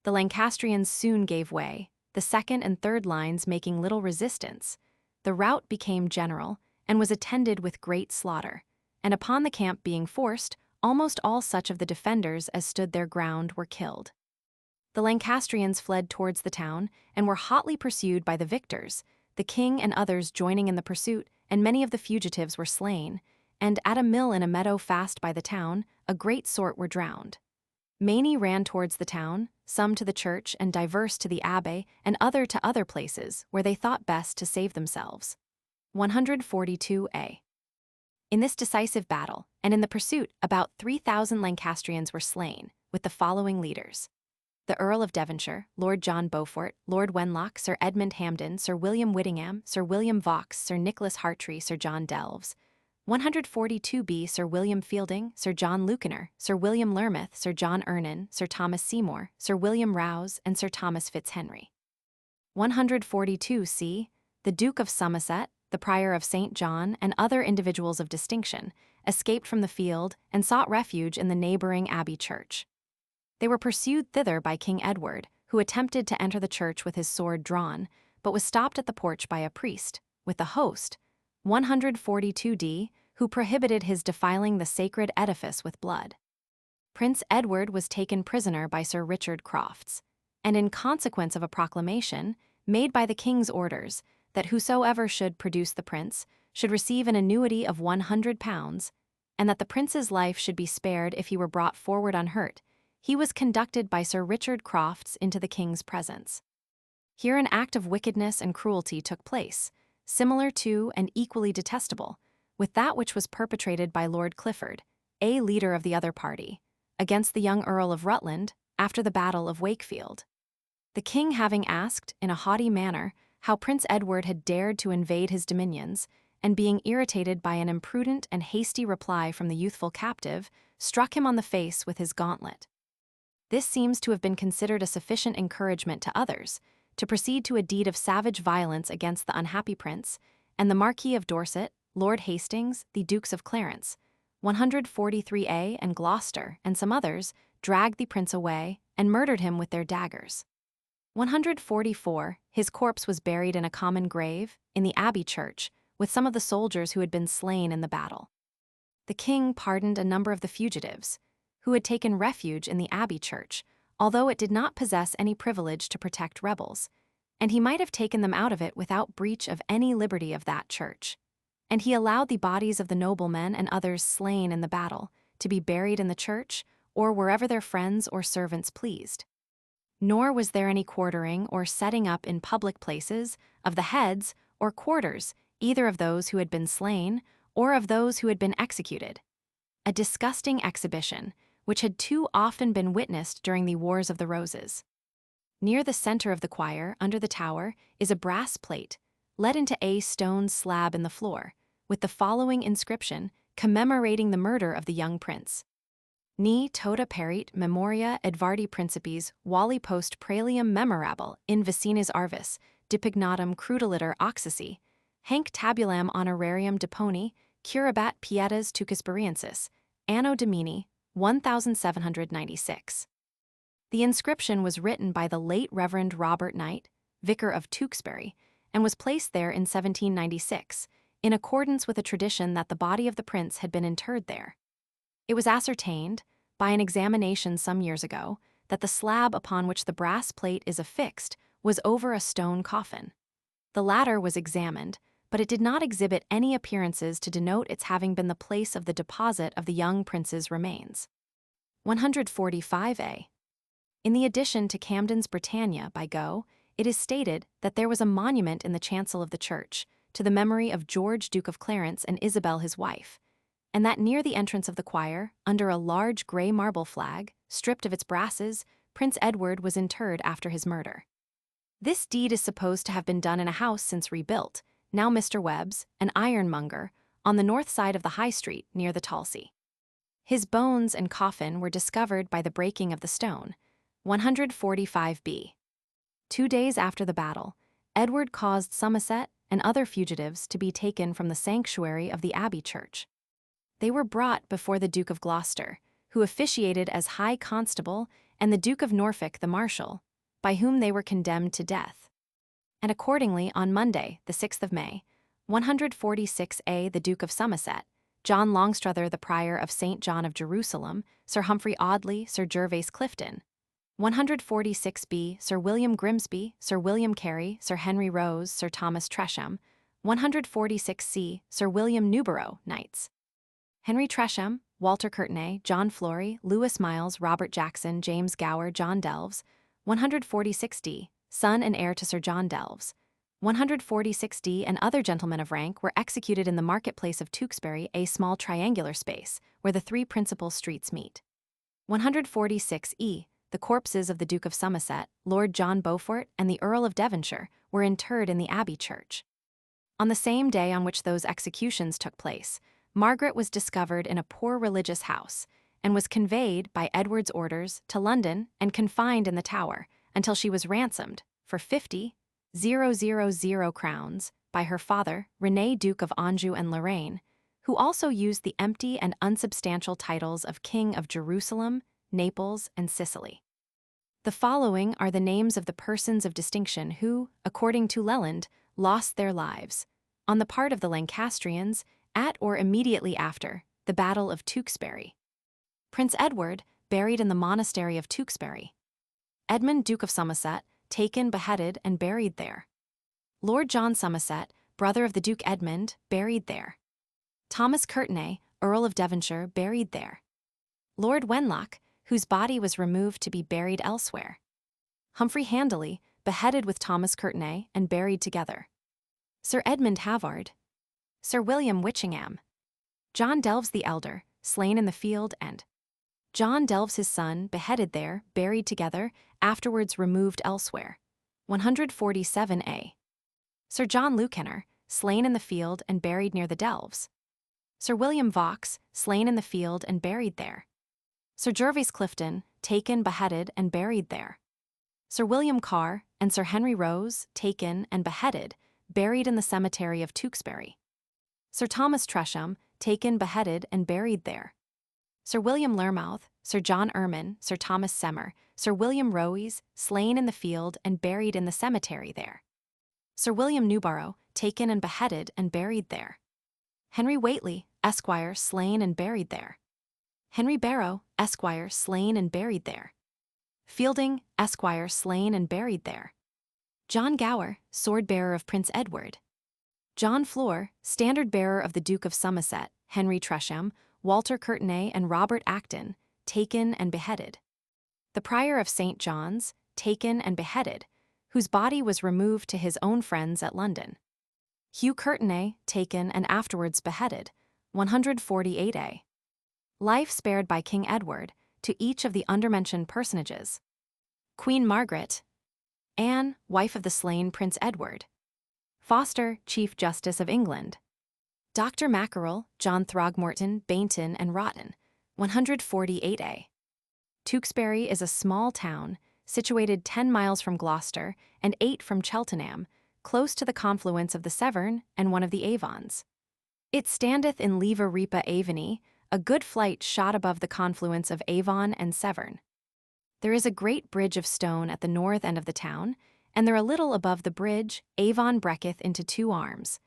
The Lancastrians soon gave way, the second and third lines making little resistance. The rout became general, and was attended with great slaughter, and upon the camp being forced, almost all such of the defenders as stood their ground were killed. The Lancastrians fled towards the town, and were hotly pursued by the victors, the king and others joining in the pursuit, and many of the fugitives were slain, and at a mill in a meadow fast by the town, a great sort were drowned. Many ran towards the town, some to the church and divers to the abbey, and other to other places where they thought best to save themselves. 142a. In this decisive battle, and in the pursuit, about 3,000 Lancastrians were slain, with the following leaders: the Earl of Devonshire, Lord John Beaufort, Lord Wenlock, Sir Edmund Hampden, Sir William Whittingham, Sir William Vaux, Sir Nicholas Hartree, Sir John Delves. 142b, Sir William Fielding, Sir John Lucaner, Sir William Lermouth, Sir John Ernan, Sir Thomas Seymour, Sir William Rouse, and Sir Thomas Fitzhenry. 142c, the Duke of Somerset, the Prior of St. John, and other individuals of distinction, escaped from the field and sought refuge in the neighboring Abbey Church. They were pursued thither by King Edward, who attempted to enter the church with his sword drawn, but was stopped at the porch by a priest, with the host, 142d, who prohibited his defiling the sacred edifice with blood. Prince Edward was taken prisoner by Sir Richard Crofts, and in consequence of a proclamation, made by the king's orders, that whosoever should produce the prince should receive an annuity of £100, and that the prince's life should be spared if he were brought forward unhurt, he was conducted by Sir Richard Crofts into the king's presence. Here an act of wickedness and cruelty took place, similar to and equally detestable with that which was perpetrated by Lord Clifford, a leader of the other party, against the young Earl of Rutland after the Battle of Wakefield. The king having asked, in a haughty manner, how Prince Edward had dared to invade his dominions, and being irritated by an imprudent and hasty reply from the youthful captive, struck him on the face with his gauntlet. This seems to have been considered a sufficient encouragement to others to proceed to a deed of savage violence against the unhappy prince, and the Marquis of Dorset, Lord Hastings, the Dukes of Clarence, 143a, and Gloucester, and some others, dragged the prince away and murdered him with their daggers. 144, his corpse was buried in a common grave in the Abbey Church with some of the soldiers who had been slain in the battle. The king pardoned a number of the fugitives, who had taken refuge in the Abbey Church, although it did not possess any privilege to protect rebels, and he might have taken them out of it without breach of any liberty of that church. And he allowed the bodies of the noblemen and others slain in the battle to be buried in the church or wherever their friends or servants pleased. Nor was there any quartering or setting up in public places of the heads or quarters either of those who had been slain or of those who had been executed. A disgusting exhibition, which had too often been witnessed during the Wars of the Roses. Near the center of the choir, under the tower, is a brass plate, let into a stone slab in the floor, with the following inscription commemorating the murder of the young prince. Ni tota perit memoria Edvardi principes vali post praelium memorable in vicinis arvis, depignatum crudeliter oxysi, hanc tabulam honorarium deponi, curabat pietas tucisberiensis, anno domini, 1796. The inscription was written by the late Reverend Robert Knight, vicar of Tewkesbury, and was placed there in 1796, in accordance with a tradition that the body of the prince had been interred there. It was ascertained, by an examination some years ago, that the slab upon which the brass plate is affixed was over a stone coffin. The latter was examined, but it did not exhibit any appearances to denote its having been the place of the deposit of the young prince's remains. 145a. In the addition to Camden's Britannia by Gough, it is stated that there was a monument in the chancel of the church to the memory of George, Duke of Clarence, and Isabel his wife, and that near the entrance of the choir, under a large gray marble flag, stripped of its brasses, Prince Edward was interred after his murder. This deed is supposed to have been done in a house since rebuilt, now Mr. Webb's, an ironmonger, on the north side of the High Street near the Talsey. His bones and coffin were discovered by the breaking of the stone. 145b. 2 days after the battle, Edward caused Somerset and other fugitives to be taken from the sanctuary of the Abbey Church. They were brought before the Duke of Gloucester, who officiated as High Constable, and the Duke of Norfolk the Marshal, by whom they were condemned to death. And accordingly, on Monday, the 6th of May, 146a, the Duke of Somerset, John Longstrother the Prior of St. John of Jerusalem, Sir Humphrey Audley, Sir Gervase Clifton, 146b, Sir William Grimsby, Sir William Carey, Sir Henry Rose, Sir Thomas Tresham, 146c, Sir William Newborough, Knights. Henry Tresham, Walter Courtenay, John Flory, Lewis Miles, Robert Jackson, James Gower, John Delves, 146d, son and heir to Sir John Delves, 146d, and other gentlemen of rank were executed in the marketplace of Tewkesbury, a small triangular space, where the 3 principal streets meet. 146e, the corpses of the Duke of Somerset, Lord John Beaufort, and the Earl of Devonshire were interred in the Abbey Church. On the same day on which those executions took place, Margaret was discovered in a poor religious house, and was conveyed, by Edward's orders, to London and confined in the Tower, until she was ransomed, for 50,000 crowns, by her father, René Duke of Anjou and Lorraine, who also used the empty and unsubstantial titles of King of Jerusalem, Naples, and Sicily. The following are the names of the persons of distinction who, according to Leland, lost their lives, on the part of the Lancastrians, at or immediately after the Battle of Tewkesbury. Prince Edward, buried in the monastery of Tewkesbury. Edmund, Duke of Somerset, taken, beheaded, and buried there. Lord John Somerset, brother of the Duke Edmund, buried there. Thomas Courtenay, Earl of Devonshire, buried there. Lord Wenlock, whose body was removed to be buried elsewhere. Humphrey Handley, beheaded with Thomas Courtenay and buried together. Sir Edmund Havard. Sir William Witchingham. John Delves the Elder, slain in the field, and John Delves his son, beheaded there, buried together, afterwards removed elsewhere. 147a. Sir John Lucanor, slain in the field and buried near the Delves. Sir William Vaux, slain in the field and buried there. Sir Gervase Clifton, taken, beheaded, and buried there. Sir William Carr and Sir Henry Rose, taken and beheaded, buried in the cemetery of Tewkesbury. Sir Thomas Tresham, taken, beheaded, and buried there. Sir William Lermouth, Sir John Ermine, Sir Thomas Semmer, Sir William Rowes, slain in the field and buried in the cemetery there. Sir William Newborough, taken and beheaded and buried there. Henry Whately, Esquire, slain and buried there. Henry Barrow, Esquire, slain and buried there. Fielding, Esquire, slain and buried there. John Gower, sword-bearer of Prince Edward. John Fleur, standard-bearer of the Duke of Somerset, Henry Tresham, Walter Courtenay, and Robert Acton, taken and beheaded. The Prior of St. John's, taken and beheaded, whose body was removed to his own friends at London. Hugh Courtenay, taken and afterwards beheaded. 148a. Life spared by King Edward to each of the undermentioned personages. Queen Margaret. Anne, wife of the slain Prince Edward. Foster, Chief Justice of England. Dr. Mackerel, John Throgmorton, Baynton, and Rotten. 148a. Tewkesbury is a small town, situated 10 miles from Gloucester and 8 from Cheltenham, close to the confluence of the Severn and one of the Avons. It standeth in Lever Ripa Avony, a good flight shot above the confluence of Avon and Severn. There is a great bridge of stone at the north end of the town, and there a little above the bridge Avon breaketh into 2 arms,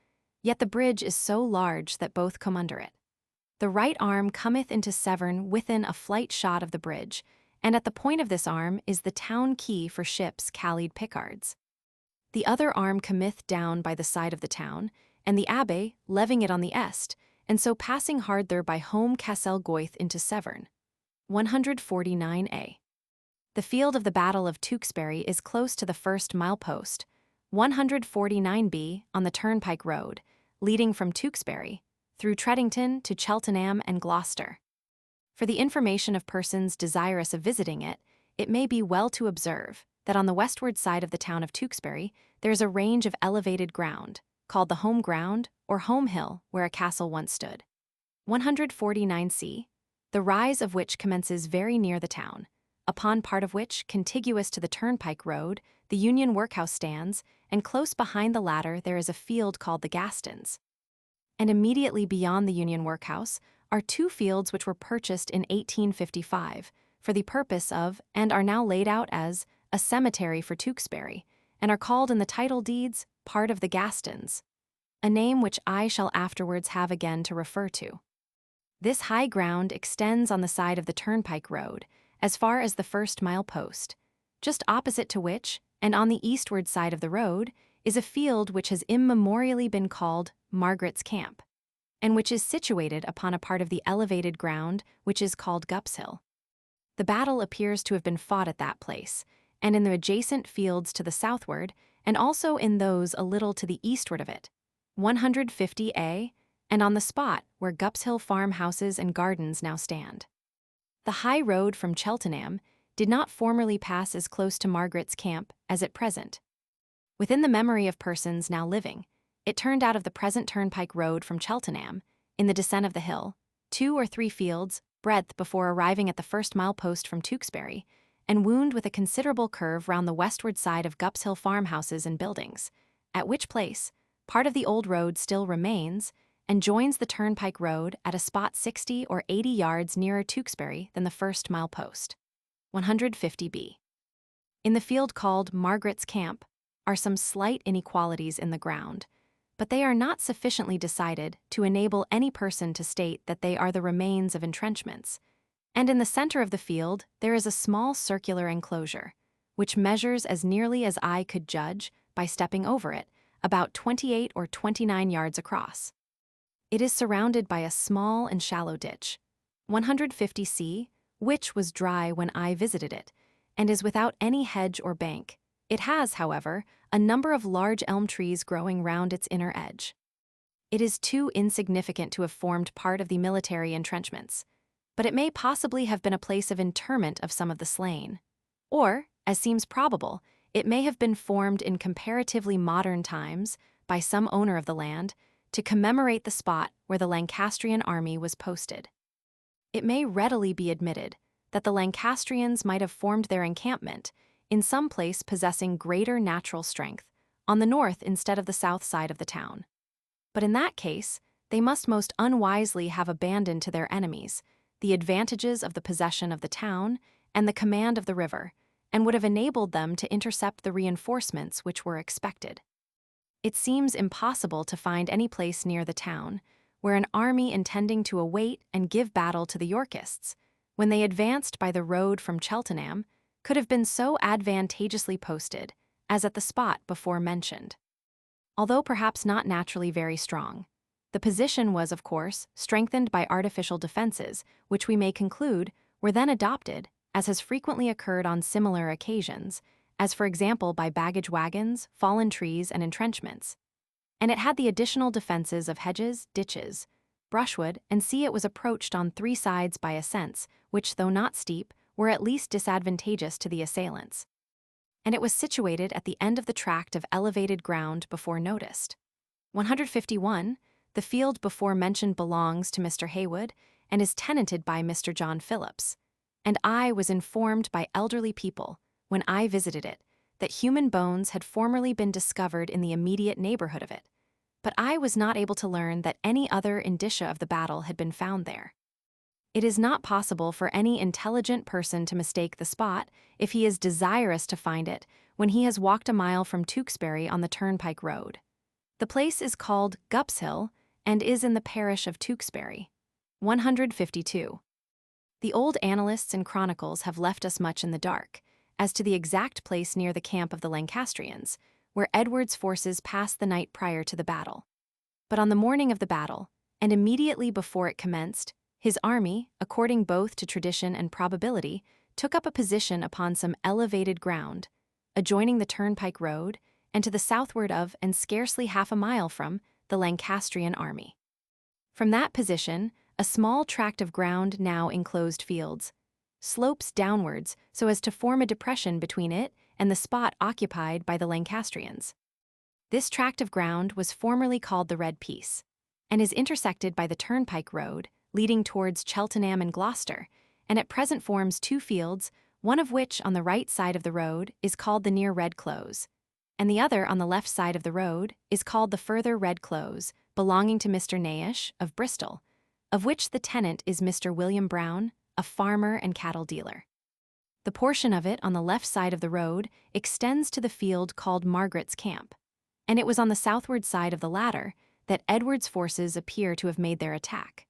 yet the bridge is so large that both come under it. The right arm cometh into Severn within a flight shot of the bridge, and at the point of this arm is the town quay for ships callied Picards. The other arm cometh down by the side of the town, and the abbey, leaving it on the est, and so passing hard there by Home Castle Goith into Severn. 149a. The field of the Battle of Tewkesbury is close to the first milepost, 149b, on the Turnpike Road, leading from Tewkesbury, through Treddington to Cheltenham and Gloucester. For the information of persons desirous of visiting it, it may be well to observe that on the westward side of the town of Tewkesbury there is a range of elevated ground, called the Home Ground or Home Hill, where a castle once stood. 149c. the rise of which commences very near the town, upon part of which, contiguous to the turnpike road, the Union Workhouse stands, and close behind the latter there is a field called the Gastons. And immediately beyond the Union Workhouse are two fields which were purchased in 1855 for the purpose of, and are now laid out as, a cemetery for Tewkesbury, and are called in the title deeds part of the Gastons, a name which I shall afterwards have again to refer to. This high ground extends on the side of the turnpike road, as far as the first mile post, just opposite to which, and on the eastward side of the road, is a field which has immemorially been called Margaret's Camp, and which is situated upon a part of the elevated ground which is called Gupshill. The battle appears to have been fought at that place, and in the adjacent fields to the southward, and also in those a little to the eastward of it, 150A, and on the spot where Gupshill farmhouses and gardens now stand. The high road from Cheltenham did not formerly pass as close to Margaret's Camp as at present. Within the memory of persons now living, it turned out of the present turnpike road from Cheltenham, in the descent of the hill, 2 or 3 fields breadth before arriving at the first mile post from Tewkesbury, and wound with a considerable curve round the westward side of Gupshill farmhouses and buildings, at which place part of the old road still remains, and joins the turnpike road at a spot 60 or 80 yards nearer Tewkesbury than the first mile post. 150B. In the field called Margaret's Camp are some slight inequalities in the ground, but they are not sufficiently decided to enable any person to state that they are the remains of entrenchments, and in the center of the field there is a small circular enclosure, which measures as nearly as I could judge, by stepping over it, about 28 or 29 yards across. It is surrounded by a small and shallow ditch, 150C, which was dry when I visited it, and is without any hedge or bank. It has, however, a number of large elm trees growing round its inner edge. It is too insignificant to have formed part of the military entrenchments, but it may possibly have been a place of interment of some of the slain. Or, as seems probable, it may have been formed in comparatively modern times by some owner of the land to commemorate the spot where the Lancastrian army was posted. It may readily be admitted that the Lancastrians might have formed their encampment in some place possessing greater natural strength, on the north instead of the south side of the town. But in that case, they must most unwisely have abandoned to their enemies the advantages of the possession of the town and the command of the river, and would have enabled them to intercept the reinforcements which were expected. It seems impossible to find any place near the town where an army intending to await and give battle to the Yorkists, when they advanced by the road from Cheltenham, could have been so advantageously posted as at the spot before mentioned. Although perhaps not naturally very strong, the position was, of course, strengthened by artificial defenses, which we may conclude were then adopted, as has frequently occurred on similar occasions, as for example by baggage wagons, fallen trees, and entrenchments. And it had the additional defenses of hedges, ditches, brushwood, and it was approached on 3 sides by ascents, which, though not steep, were at least disadvantageous to the assailants. And it was situated at the end of the tract of elevated ground before noticed. 151, the field before mentioned belongs to Mr. Haywood, and is tenanted by Mr. John Phillips, and I was informed by elderly people, when I visited it, that human bones had formerly been discovered in the immediate neighborhood of it, but I was not able to learn that any other indicia of the battle had been found there. It is not possible for any intelligent person to mistake the spot if he is desirous to find it when he has walked a mile from Tewkesbury on the turnpike road. The place is called Gupshill and is in the parish of Tewkesbury. 152. The old annalists and chronicles have left us much in the dark as to the exact place near the camp of the Lancastrians, where Edward's forces passed the night prior to the battle. But on the morning of the battle, and immediately before it commenced, his army, according both to tradition and probability, took up a position upon some elevated ground, adjoining the turnpike road, and to the southward of, and scarcely half a mile from, the Lancastrian army. From that position, a small tract of ground now enclosed fields slopes downwards so as to form a depression between it and the spot occupied by the Lancastrians. This tract of ground was formerly called the Red Piece, and is intersected by the turnpike road leading towards Cheltenham and Gloucester, and at present forms two fields, one of which on the right side of the road is called the Near Red Close, and the other on the left side of the road is called the Further Red Close, belonging to Mr. Nayish of Bristol, of which the tenant is Mr. William Brown, a farmer and cattle dealer. The portion of it on the left side of the road extends to the field called Margaret's Camp, and it was on the southward side of the latter that Edward's forces appear to have made their attack.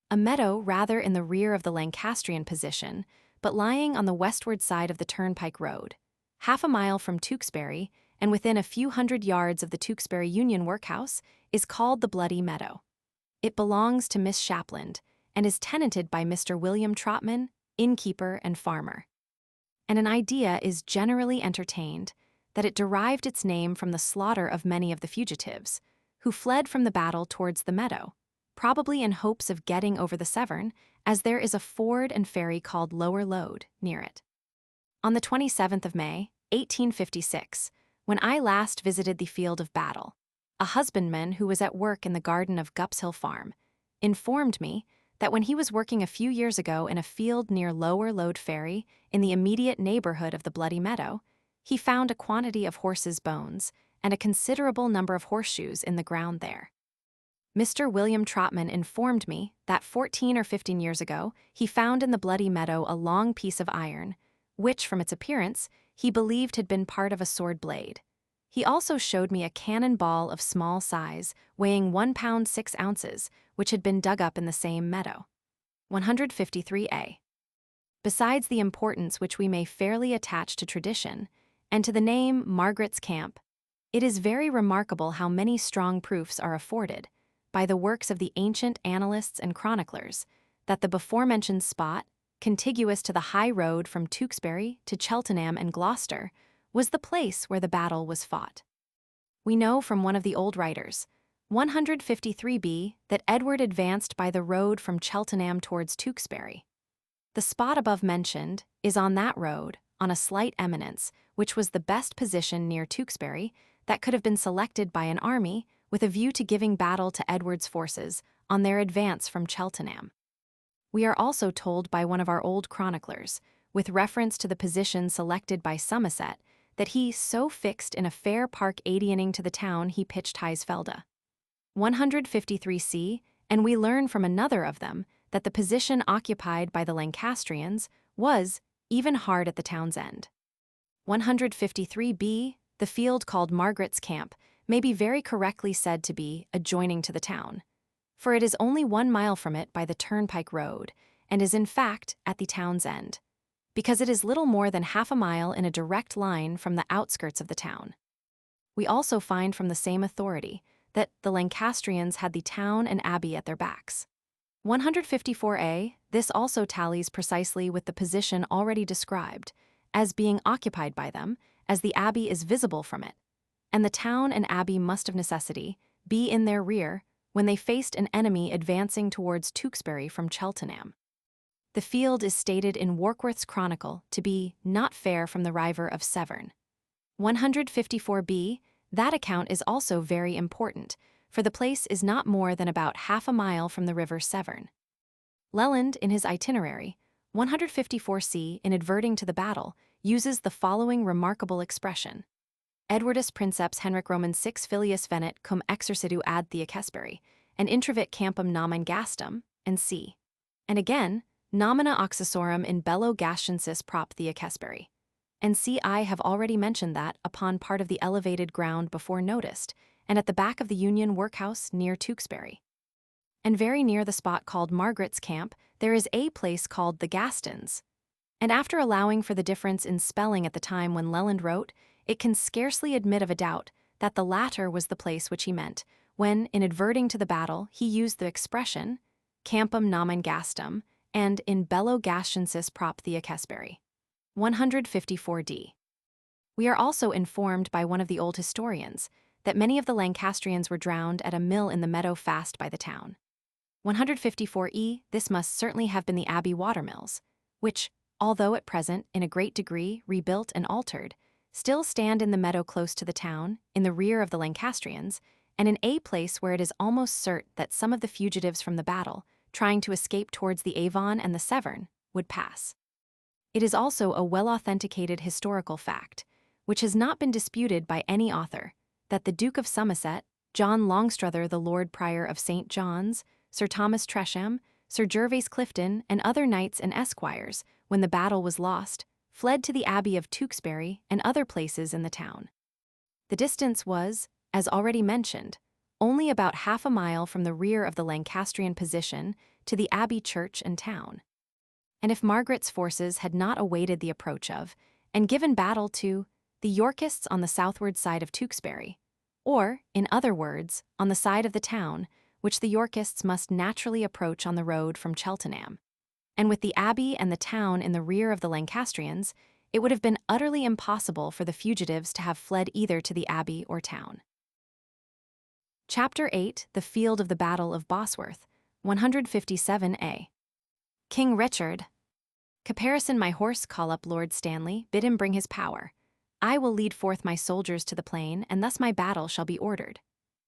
A meadow rather in the rear of the Lancastrian position, but lying on the westward side of the Turnpike Road, half a mile from Tewkesbury and within a few hundred yards of the Tewkesbury Union Workhouse, is called the Bloody Meadow. It belongs to Miss Shapland and is tenanted by Mr. William Trotman, innkeeper and farmer. And an idea is generally entertained that it derived its name from the slaughter of many of the fugitives, who fled from the battle towards the meadow, probably in hopes of getting over the Severn, as there is a ford and ferry called Lower Lode near it. On the 27th of May, 1856, when I last visited the field of battle, a husbandman who was at work in the garden of Gupshill Farm informed me that when he was working a few years ago in a field near Lower Lode Ferry in the immediate neighborhood of the Bloody Meadow, he found a quantity of horses' bones and a considerable number of horseshoes in the ground there. Mr. William Trotman informed me that 14 or 15 years ago he found in the Bloody Meadow a long piece of iron, which, from its appearance, he believed had been part of a sword blade. He also showed me a cannon ball of small size, weighing 1 pound 6 ounces, which had been dug up in the same meadow. 153a. Besides the importance which we may fairly attach to tradition, and to the name Margaret's Camp, it is very remarkable how many strong proofs are afforded, by the works of the ancient annalists and chroniclers, that the before-mentioned spot, contiguous to the high road from Tewkesbury to Cheltenham and Gloucester, was the place where the battle was fought. We know from one of the old writers, 153b, that Edward advanced by the road from Cheltenham towards Tewkesbury. The spot above mentioned is on that road, on a slight eminence, which was the best position near Tewkesbury that could have been selected by an army with a view to giving battle to Edward's forces on their advance from Cheltenham. We are also told by one of our old chroniclers, with reference to the position selected by Somerset, that he so fixed in a fair park adioning to the town he pitched Heisfelda. 153c, and we learn from another of them that the position occupied by the Lancastrians was even hard at the town's end. 153b, the field called Margaret's Camp, may be very correctly said to be adjoining to the town, for it is only 1 mile from it by the Turnpike Road, and is in fact at the town's end, because it is little more than half a mile in a direct line from the outskirts of the town. We also find from the same authority that the Lancastrians had the town and abbey at their backs. 154a, this also tallies precisely with the position already described, as being occupied by them, as the abbey is visible from it, and the town and abbey must of necessity be in their rear when they faced an enemy advancing towards Tewkesbury from Cheltenham. The field is stated in Warkworth's Chronicle to be not far from the river of Severn. 154b, that account is also very important, for the place is not more than about half a mile from the river Severn. Leland, in his itinerary, 154c, in adverting to the battle, uses the following remarkable expression: Edwardus princeps Henric Roman 6 filius venet cum exercitu ad Tewkesbury, and intravit campum nomen gastum, and c. And again, nomina oxysorum in bello gascensis prop Tewkesbury. And c. I have already mentioned that, upon part of the elevated ground before noticed, and at the back of the Union Workhouse near Tewkesbury. And very near the spot called Margaret's Camp, there is a place called the Gastons. And after allowing for the difference in spelling at the time when Leland wrote, it can scarcely admit of a doubt that the latter was the place which he meant, when, in adverting to the battle, he used the expression campum nomen gastum and in bello gascensis prop Tewkesbury. 154d. We are also informed by one of the old historians that many of the Lancastrians were drowned at a mill in the meadow fast by the town. 154e, this must certainly have been the Abbey watermills, which, although at present in a great degree rebuilt and altered, still stand in the meadow close to the town, in the rear of the Lancastrians, and in a place where it is almost certain that some of the fugitives from the battle trying to escape towards the Avon and the Severn, would pass. It is also a well-authenticated historical fact, which has not been disputed by any author, that the Duke of Somerset, John Longstrother the Lord Prior of St. John's, Sir Thomas Tresham, Sir Gervase Clifton, and other knights and esquires, when the battle was lost, fled to the Abbey of Tewkesbury and other places in the town. The distance was, as already mentioned, only about half a mile from the rear of the Lancastrian position to the Abbey church and town. And if Margaret's forces had not awaited the approach of, and given battle to, the Yorkists on the southward side of Tewkesbury, or, in other words, on the side of the town, which the Yorkists must naturally approach on the road from Cheltenham, and with the Abbey and the town in the rear of the Lancastrians, it would have been utterly impossible for the fugitives to have fled either to the Abbey or town. Chapter 8, The Field of the Battle of Bosworth, 157a. King Richard. Caparison my horse, call up Lord Stanley, bid him bring his power. I will lead forth my soldiers to the plain, and thus my battle shall be ordered.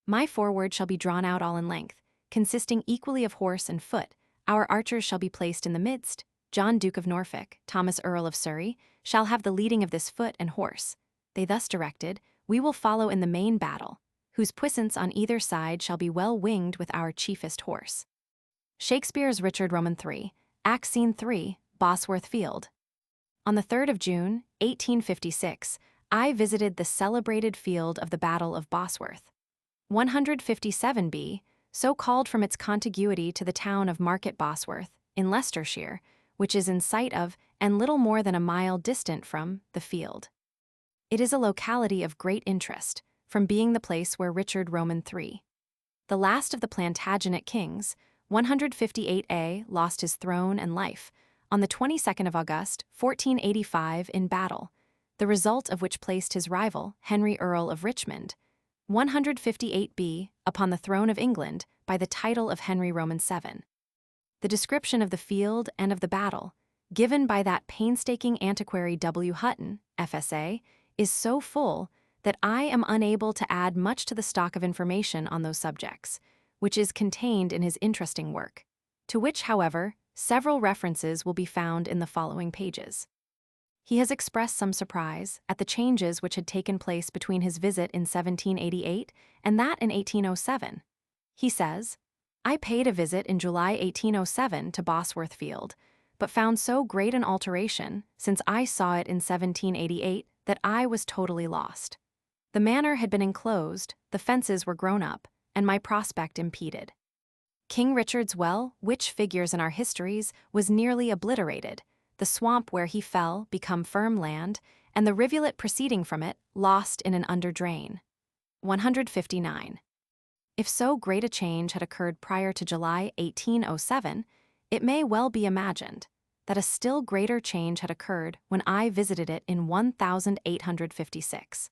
My forward shall be drawn out all in length, consisting equally of horse and foot. Our archers shall be placed in the midst. John Duke of Norfolk, Thomas Earl of Surrey, shall have the leading of this foot and horse. They thus directed, we will follow in the main battle, whose puissance on either side shall be well winged with our chiefest horse. Shakespeare's Richard Roman III, Act Scene 3, Bosworth Field. On the 3rd of June, 1856, I visited the celebrated field of the Battle of Bosworth. 157b, so called from its contiguity to the town of Market Bosworth, in Leicestershire, which is in sight of, and little more than a mile distant from, the field. It is a locality of great interest, from being the place where Richard Roman III, the last of the Plantagenet kings, 158a, lost his throne and life, on the 22nd of August, 1485, in battle, the result of which placed his rival, Henry Earl of Richmond, 158b, upon the throne of England by the title of Henry Roman VII. The description of the field and of the battle, given by that painstaking antiquary W. Hutton, FSA, is so full that I am unable to add much to the stock of information on those subjects, which is contained in his interesting work, to which, however, several references will be found in the following pages. He has expressed some surprise at the changes which had taken place between his visit in 1788 and that in 1807. He says, I paid a visit in July 1807 to Bosworth Field, but found so great an alteration since I saw it in 1788 that I was totally lost. The manor had been enclosed, the fences were grown up, and my prospect impeded. King Richard's well, which figures in our histories, was nearly obliterated, the swamp where he fell become firm land, and the rivulet proceeding from it lost in an under-drain. 159. If so great a change had occurred prior to July 1807, it may well be imagined that a still greater change had occurred when I visited it in 1856.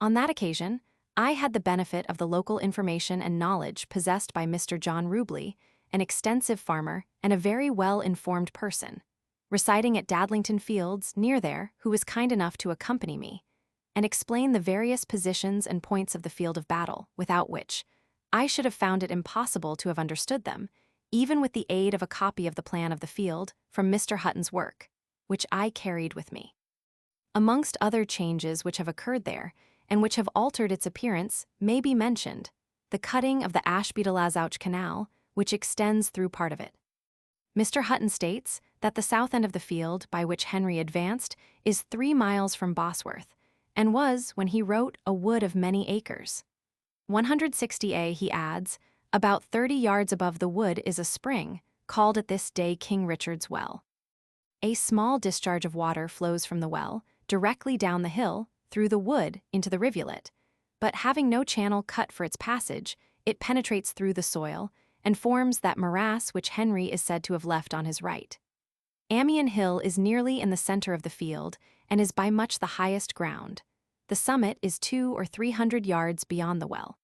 On that occasion, I had the benefit of the local information and knowledge possessed by Mr. John Rubley, an extensive farmer and a very well-informed person, residing at Dadlington Fields near there, who was kind enough to accompany me, and explain the various positions and points of the field of battle, without which I should have found it impossible to have understood them, even with the aid of a copy of the plan of the field from Mr. Hutton's work, which I carried with me. Amongst other changes which have occurred there, and which have altered its appearance, may be mentioned the cutting of the Ashby-de-la-Zouch Canal, which extends through part of it. Mr. Hutton states that the south end of the field by which Henry advanced is 3 miles from Bosworth, and was, when he wrote, a wood of many acres. 160a, he adds, about 30 yards above the wood is a spring, called at this day King Richard's Well. A small discharge of water flows from the well, directly down the hill, through the wood into the rivulet, but having no channel cut for its passage, it penetrates through the soil and forms that morass which Henry is said to have left on his right. Amiens Hill is nearly in the center of the field and is by much the highest ground. The summit is 200 or 300 yards beyond the well.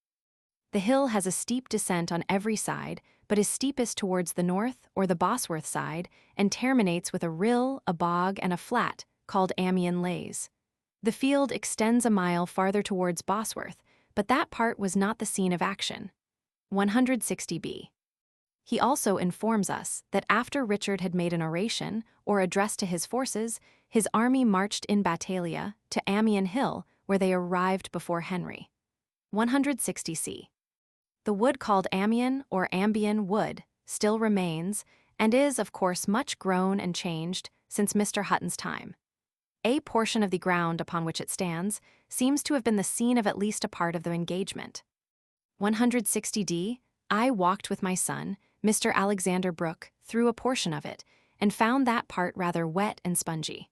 The hill has a steep descent on every side, but is steepest towards the north or the Bosworth side and terminates with a rill, a bog, and a flat called Amiens Lays. The field extends a mile farther towards Bosworth, but that part was not the scene of action. 160b. he also informs us that after Richard had made an oration or address to his forces, his army marched in battalia to Amiens Hill, where they arrived before Henry. 160 C. The wood called Amiens or Ambien wood still remains and is, of course, much grown and changed since Mr. Hutton's time. A portion of the ground upon which it stands seems to have been the scene of at least a part of the engagement. 160 D. I walked with my son, Mr. Alexander Brooke, through a portion of it, and found that part rather wet and spongy.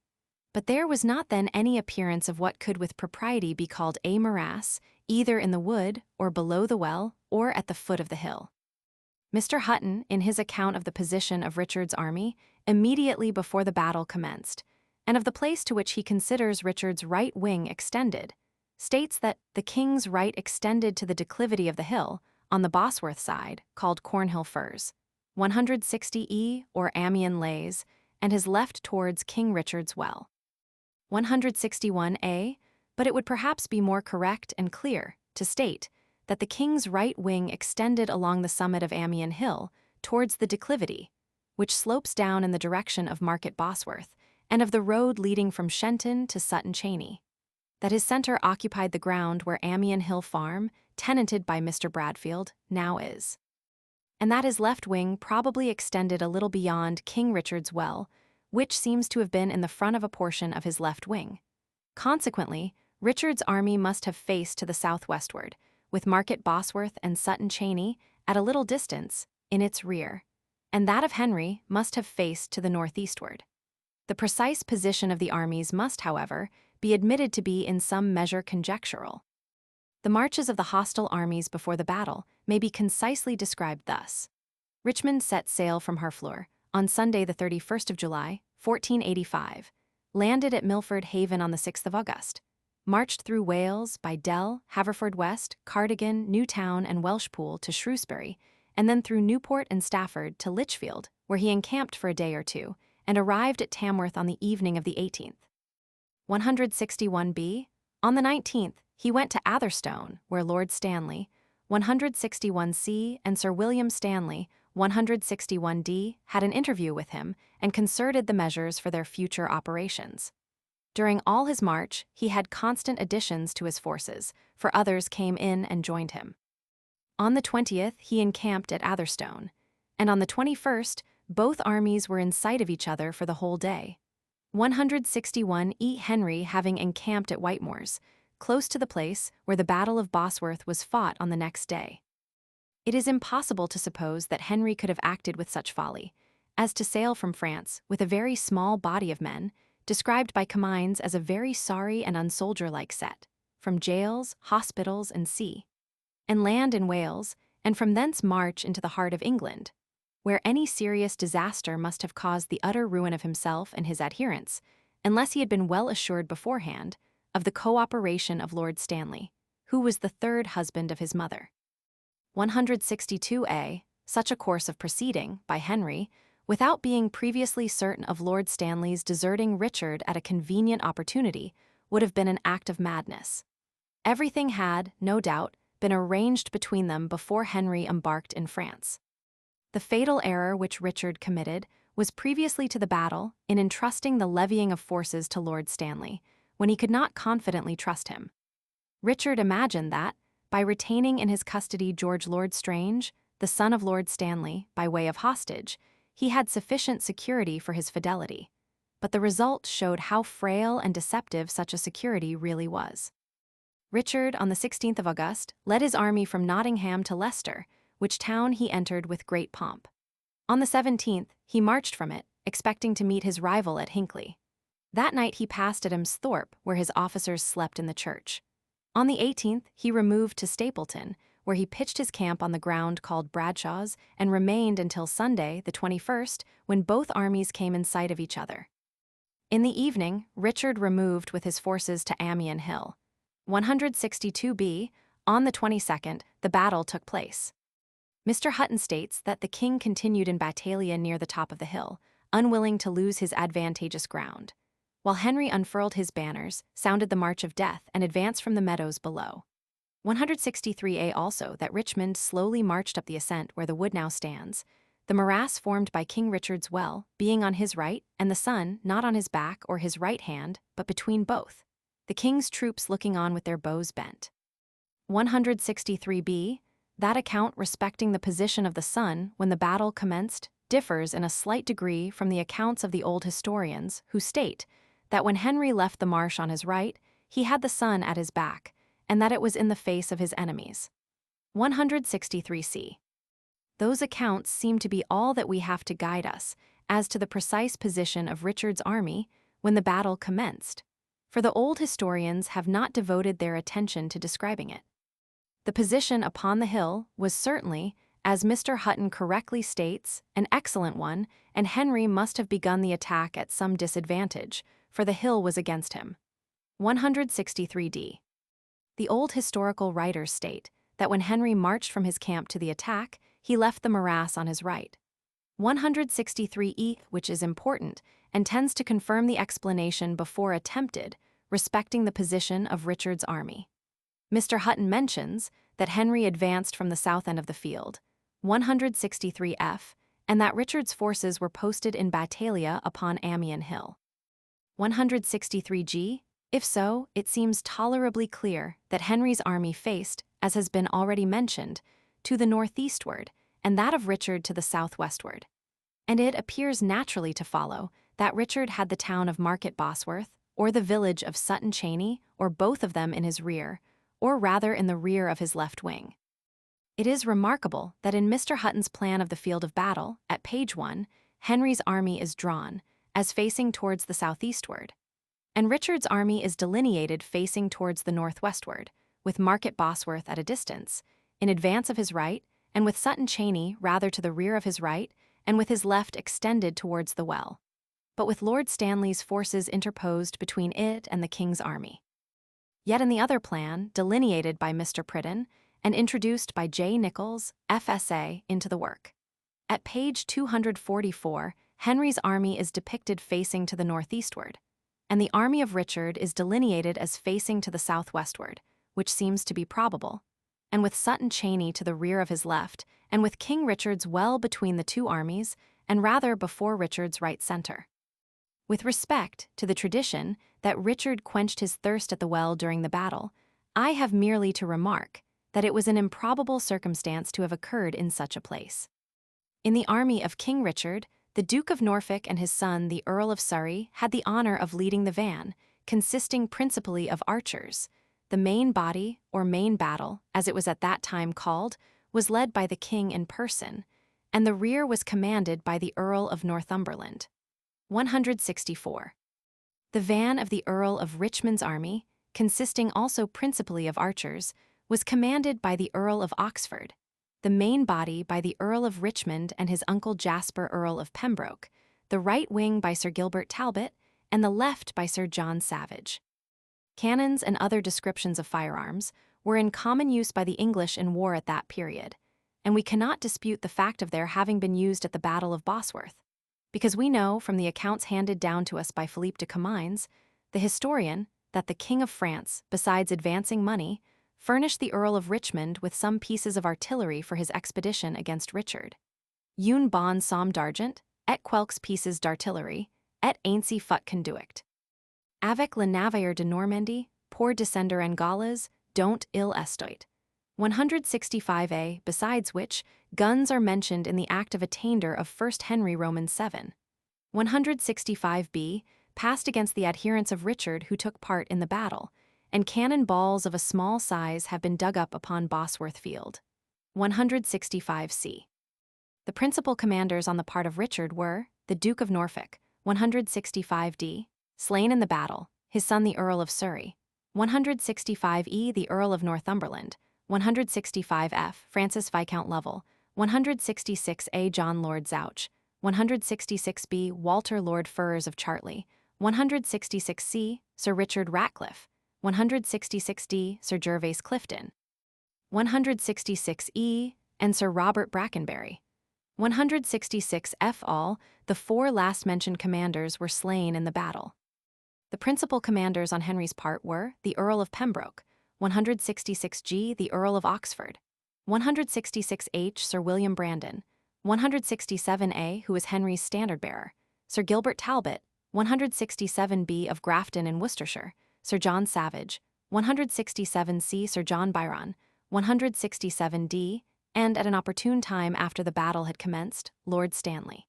But there was not then any appearance of what could with propriety be called a morass, either in the wood, or below the well, or at the foot of the hill. Mr. Hutton, in his account of the position of Richard's army, immediately before the battle commenced, and of the place to which he considers Richard's right wing extended, states that the king's right extended to the declivity of the hill, on the Bosworth side, called Cornhill Firs, 160 E or Amiens Lays, and his left towards King Richard's Well. 161 A, but it would perhaps be more correct and clear to state that the king's right wing extended along the summit of Amiens Hill towards the declivity, which slopes down in the direction of Market Bosworth and of the road leading from Shenton to Sutton Chaney. That his center occupied the ground where Amiens Hill Farm, tenanted by Mr. Bradfield, now is. And that his left wing probably extended a little beyond King Richard's Well, which seems to have been in the front of a portion of his left wing. Consequently, Richard's army must have faced to the southwestward, with Market Bosworth and Sutton Chaney at a little distance in its rear, and that of Henry must have faced to the northeastward. The precise position of the armies must, however, be admitted to be in some measure conjectural. The marches of the hostile armies before the battle may be concisely described thus. Richmond set sail from Harfleur on Sunday the 31st of July, 1485, landed at Milford Haven on the 6th of August, marched through Wales by Dell, Haverfordwest, Cardigan, Newtown, and Welshpool to Shrewsbury, and then through Newport and Stafford to Lichfield, where he encamped for a day or two, and arrived at Tamworth on the evening of the 18th. 161 B. On the 19th, he went to Atherstone, where Lord Stanley, 161 C, and Sir William Stanley, 161 D, had an interview with him and concerted the measures for their future operations. During all his march, he had constant additions to his forces, for others came in and joined him. On the 20th, he encamped at Atherstone, and on the 21st, both armies were in sight of each other for the whole day. 161 E. Henry having encamped at Whitemoors, close to the place where the Battle of Bosworth was fought on the next day. It is impossible to suppose that Henry could have acted with such folly as to sail from France with a very small body of men, described by Comines as a very sorry and unsoldier-like set, from jails, hospitals, and sea, and land in Wales, and from thence march into the heart of England, where any serious disaster must have caused the utter ruin of himself and his adherents, unless he had been well assured beforehand of the co-operation of Lord Stanley, who was the third husband of his mother. 162a. Such a course of proceeding, by Henry, without being previously certain of Lord Stanley's deserting Richard at a convenient opportunity, would have been an act of madness. Everything had, no doubt, been arranged between them before Henry embarked in France. The fatal error which Richard committed was previously to the battle in entrusting the levying of forces to Lord Stanley, when he could not confidently trust him. Richard imagined that, by retaining in his custody George Lord Strange, the son of Lord Stanley, by way of hostage, he had sufficient security for his fidelity. But the result showed how frail and deceptive such a security really was. Richard, on the 16th of August, led his army from Nottingham to Leicester, which town he entered with great pomp. On the 17th, he marched from it, expecting to meet his rival at Hinckley. That night he passed at Amsthorpe, where his officers slept in the church. On the 18th, he removed to Stapleton, where he pitched his camp on the ground called Bradshaw's and remained until Sunday, the 21st, when both armies came in sight of each other. In the evening, Richard removed with his forces to Amiens Hill. 162b. On the 22nd, the battle took place. Mr. Hutton states that the king continued in battalia near the top of the hill, unwilling to lose his advantageous ground, while Henry unfurled his banners, sounded the march of death, and advanced from the meadows below. 163a also that Richmond slowly marched up the ascent where the wood now stands, the morass formed by King Richard's well being on his right and the sun not on his back or his right hand, but between both, the king's troops looking on with their bows bent. 163b, that account respecting the position of the sun when the battle commenced differs in a slight degree from the accounts of the old historians, who state that when Henry left the marsh on his right, he had the sun at his back, and that it was in the face of his enemies. 163c. Those accounts seem to be all that we have to guide us as to the precise position of Richard's army when the battle commenced, for the old historians have not devoted their attention to describing it. The position upon the hill was certainly, as Mr. Hutton correctly states, an excellent one, and Henry must have begun the attack at some disadvantage, for the hill was against him. 163d. The old historical writers state that when Henry marched from his camp to the attack, he left the morass on his right. 163e, which is important and tends to confirm the explanation before attempted, respecting the position of Richard's army. Mr. Hutton mentions that Henry advanced from the south end of the field, 163f, and that Richard's forces were posted in battalia upon Amiens Hill. 163g, if so, it seems tolerably clear that Henry's army faced, as has been already mentioned, to the northeastward, and that of Richard to the southwestward. And it appears naturally to follow that Richard had the town of Market Bosworth, or the village of Sutton Chaney, or both of them in his rear, or rather in the rear of his left wing. It is remarkable that in Mr. Hutton's plan of the field of battle, at page 1, Henry's army is drawn, as facing towards the southeastward, and Richard's army is delineated facing towards the northwestward, with Market Bosworth at a distance, in advance of his right, and with Sutton Chaney rather to the rear of his right, and with his left extended towards the well, but with Lord Stanley's forces interposed between it and the king's army. Yet in the other plan, delineated by Mr. Pridden, and introduced by J. Nichols, FSA, into the work. At page 244, Henry's army is depicted facing to the northeastward, and the army of Richard is delineated as facing to the southwestward, which seems to be probable, and with Sutton Chaney to the rear of his left, and with King Richard's well between the two armies, and rather before Richard's right center. With respect to the tradition that Richard quenched his thirst at the well during the battle, I have merely to remark that it was an improbable circumstance to have occurred in such a place. In the army of King Richard, the Duke of Norfolk and his son, the Earl of Surrey, had the honor of leading the van, consisting principally of archers. The main body, or main battle, as it was at that time called, was led by the king in person, and the rear was commanded by the Earl of Northumberland. 164. The van of the Earl of Richmond's army, consisting also principally of archers, was commanded by the Earl of Oxford, the main body by the Earl of Richmond and his uncle Jasper Earl of Pembroke, the right wing by Sir Gilbert Talbot, and the left by Sir John Savage. Cannons and other descriptions of firearms were in common use by the English in war at that period, and we cannot dispute the fact of their having been used at the Battle of Bosworth, because we know from the accounts handed down to us by Philippe de Comines, the historian, that the King of France, besides advancing money, furnished the Earl of Richmond with some pieces of artillery for his expedition against Richard. Un bon somme d'argent, et quelques pieces d'artillerie, et ainsi fut conduict. Avec le navire de Normandie, pour descendre en Gaules, dont il estoit. 165a, besides which, guns are mentioned in the Act of Attainder of 1 Henry Roman 7. 165b, passed against the adherents of Richard who took part in the battle, and cannon balls of a small size have been dug up upon Bosworth Field. 165c. The principal commanders on the part of Richard were the Duke of Norfolk, 165d, slain in the battle, his son the Earl of Surrey, 165e, the Earl of Northumberland, 165f, Francis Viscount Lovell, 166a, John Lord Zouch, 166b, Walter Lord Furrs of Chartley, 166c, Sir Richard Ratcliffe, 166d, Sir Gervase Clifton, 166e, and Sir Robert Brackenbury. 166f all, the four last-mentioned commanders were slain in the battle. The principal commanders on Henry's part were the Earl of Pembroke, 166g, the Earl of Oxford, 166h, Sir William Brandon, 167A, who was Henry's standard-bearer, Sir Gilbert Talbot, 167B of Grafton in Worcestershire, Sir John Savage, 167C Sir John Byron, 167D, and at an opportune time after the battle had commenced, Lord Stanley.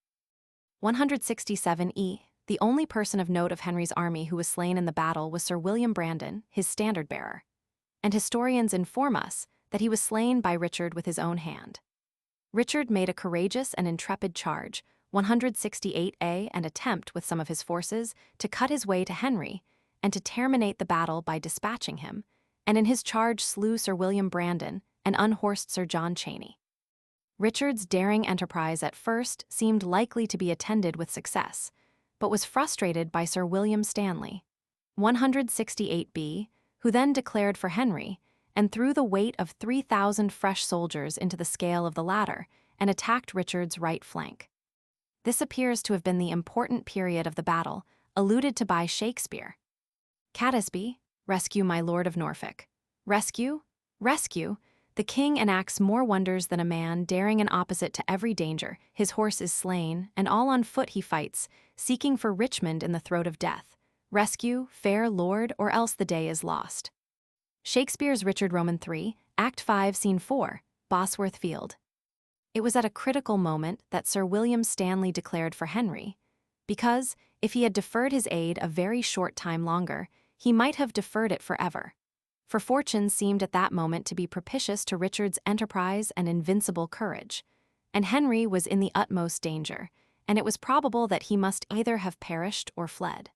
167E, the only person of note of Henry's army who was slain in the battle was Sir William Brandon, his standard-bearer, and historians inform us that he was slain by Richard with his own hand. Richard made a courageous and intrepid charge, 168A, and attempt with some of his forces to cut his way to Henry and to terminate the battle by dispatching him, and in his charge slew Sir William Brandon and unhorsed Sir John Cheney. Richard's daring enterprise at first seemed likely to be attended with success, but was frustrated by Sir William Stanley, 168B, who then declared for Henry and threw the weight of 3,000 fresh soldiers into the scale of the latter and attacked Richard's right flank. This appears to have been the important period of the battle, alluded to by Shakespeare. Catesby, rescue my lord of Norfolk. Rescue? Rescue? The king enacts more wonders than a man, daring and opposite to every danger. His horse is slain, and all on foot he fights, seeking for Richmond in the throat of death. Rescue, fair lord, or else the day is lost. Shakespeare's Richard Roman III, Act 5, Scene 4, Bosworth Field. It was at a critical moment that Sir William Stanley declared for Henry, because, if he had deferred his aid a very short time longer, he might have deferred it forever. For fortune seemed at that moment to be propitious to Richard's enterprise and invincible courage, and Henry was in the utmost danger, and it was probable that he must either have perished or fled.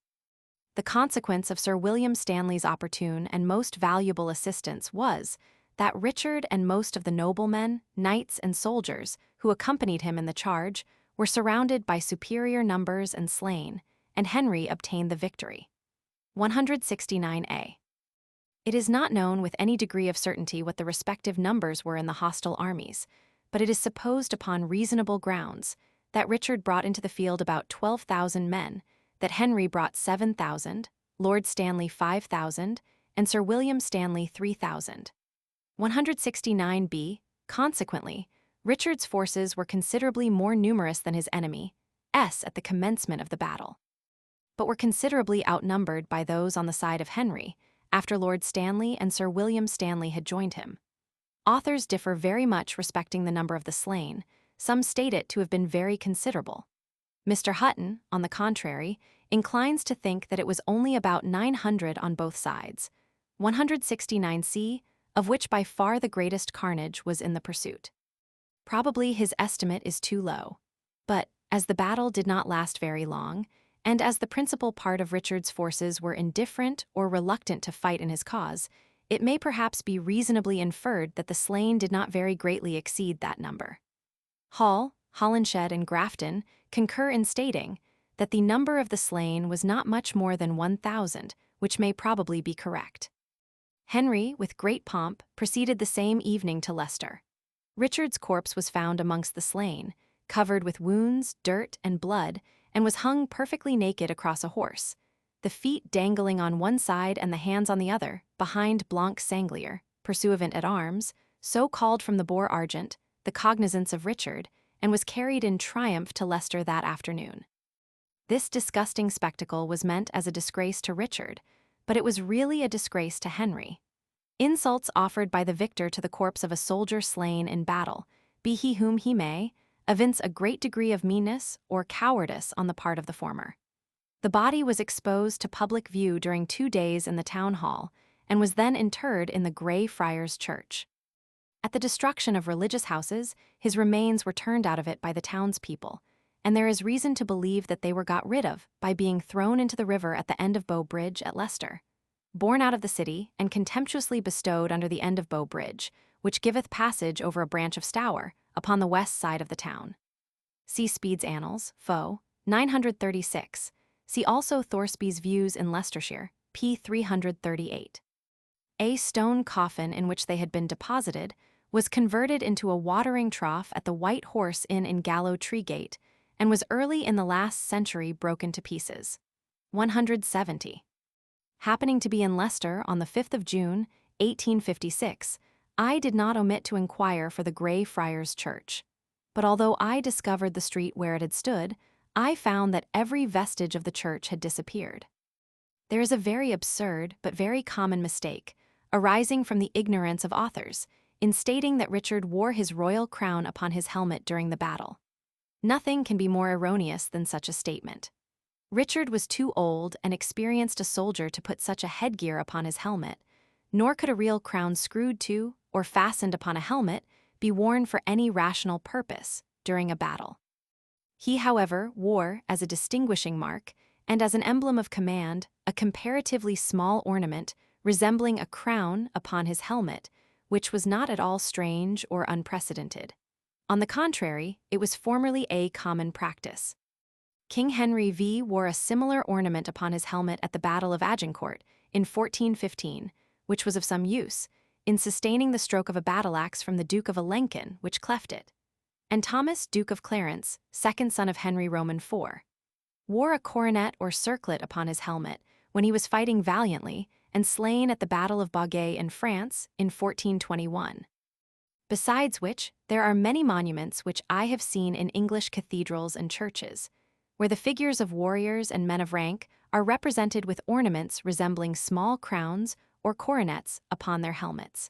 The consequence of Sir William Stanley's opportune and most valuable assistance was that Richard and most of the noblemen, knights, and soldiers who accompanied him in the charge were surrounded by superior numbers and slain, and Henry obtained the victory. 169A. It is not known with any degree of certainty what the respective numbers were in the hostile armies, but it is supposed upon reasonable grounds that Richard brought into the field about 12,000 men, that Henry brought 7,000, Lord Stanley 5,000, and Sir William Stanley 3,000. 169B. Consequently, Richard's forces were considerably more numerous than his enemy, S, at the commencement of the battle, but were considerably outnumbered by those on the side of Henry, after Lord Stanley and Sir William Stanley had joined him. Authors differ very much respecting the number of the slain. Some state it to have been very considerable. Mr. Hutton, on the contrary, inclines to think that it was only about 900 on both sides, 169C, of which by far the greatest carnage was in the pursuit. Probably his estimate is too low. But, as the battle did not last very long, and as the principal part of Richard's forces were indifferent or reluctant to fight in his cause, it may perhaps be reasonably inferred that the slain did not very greatly exceed that number. Hall, Holinshed, and Grafton concur in stating that the number of the slain was not much more than 1,000, which may probably be correct. Henry, with great pomp, proceeded the same evening to Leicester. Richard's corpse was found amongst the slain, covered with wounds, dirt, and blood, and was hung perfectly naked across a horse, the feet dangling on one side and the hands on the other, behind Blanc Sanglier, pursuivant at arms, so called from the Boar Argent, the cognizance of Richard, and was carried in triumph to Leicester that afternoon. This disgusting spectacle was meant as a disgrace to Richard, but it was really a disgrace to Henry. Insults offered by the victor to the corpse of a soldier slain in battle, be he whom he may, evince a great degree of meanness or cowardice on the part of the former. The body was exposed to public view during 2 days in the town hall, and was then interred in the Grey Friars Church. At the destruction of religious houses, his remains were turned out of it by the townspeople, and there is reason to believe that they were got rid of by being thrown into the river at the end of Bow Bridge at Leicester, borne out of the city and contemptuously bestowed under the end of Bow Bridge, which giveth passage over a branch of Stour, upon the west side of the town. See Speed's Annals, Foe, 936. See also Thoresby's Views in Leicestershire, p. 338. A stone coffin in which they had been deposited was converted into a watering trough at the White Horse Inn in Gallow Tree Gate, and was early in the last century broken to pieces. 170. Happening to be in Leicester on the 5th of June, 1856, I did not omit to inquire for the Grey Friars Church. but although I discovered the street where it had stood, I found that every vestige of the church had disappeared. There is a very absurd but very common mistake, arising from the ignorance of authors, in stating that Richard wore his royal crown upon his helmet during the battle. Nothing can be more erroneous than such a statement. Richard was too old and experienced a soldier to put such a headgear upon his helmet, nor could a real crown screwed to, or fastened upon a helmet, be worn for any rational purpose during a battle. He, however, wore, as a distinguishing mark, and as an emblem of command, a comparatively small ornament resembling a crown upon his helmet, which was not at all strange or unprecedented. On the contrary, it was formerly a common practice. King Henry V wore a similar ornament upon his helmet at the Battle of Agincourt in 1415, which was of some use, in sustaining the stroke of a battle-axe from the Duke of Alençon, which cleft it. And Thomas, Duke of Clarence, second son of Henry Roman IV, wore a coronet or circlet upon his helmet when he was fighting valiantly and slain at the Battle of Baugé in France in 1421. Besides which, there are many monuments which I have seen in English cathedrals and churches, where the figures of warriors and men of rank are represented with ornaments resembling small crowns or coronets upon their helmets.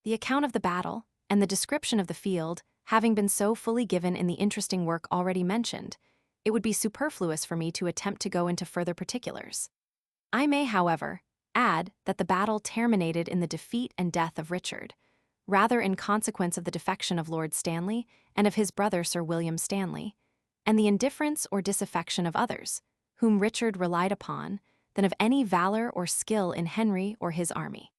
The account of the battle, and the description of the field, having been so fully given in the interesting work already mentioned, it would be superfluous for me to attempt to go into further particulars. I may, however, add that the battle terminated in the defeat and death of Richard, rather in consequence of the defection of Lord Stanley and of his brother Sir William Stanley, and the indifference or disaffection of others, whom Richard relied upon, than of any valor or skill in Henry or his army.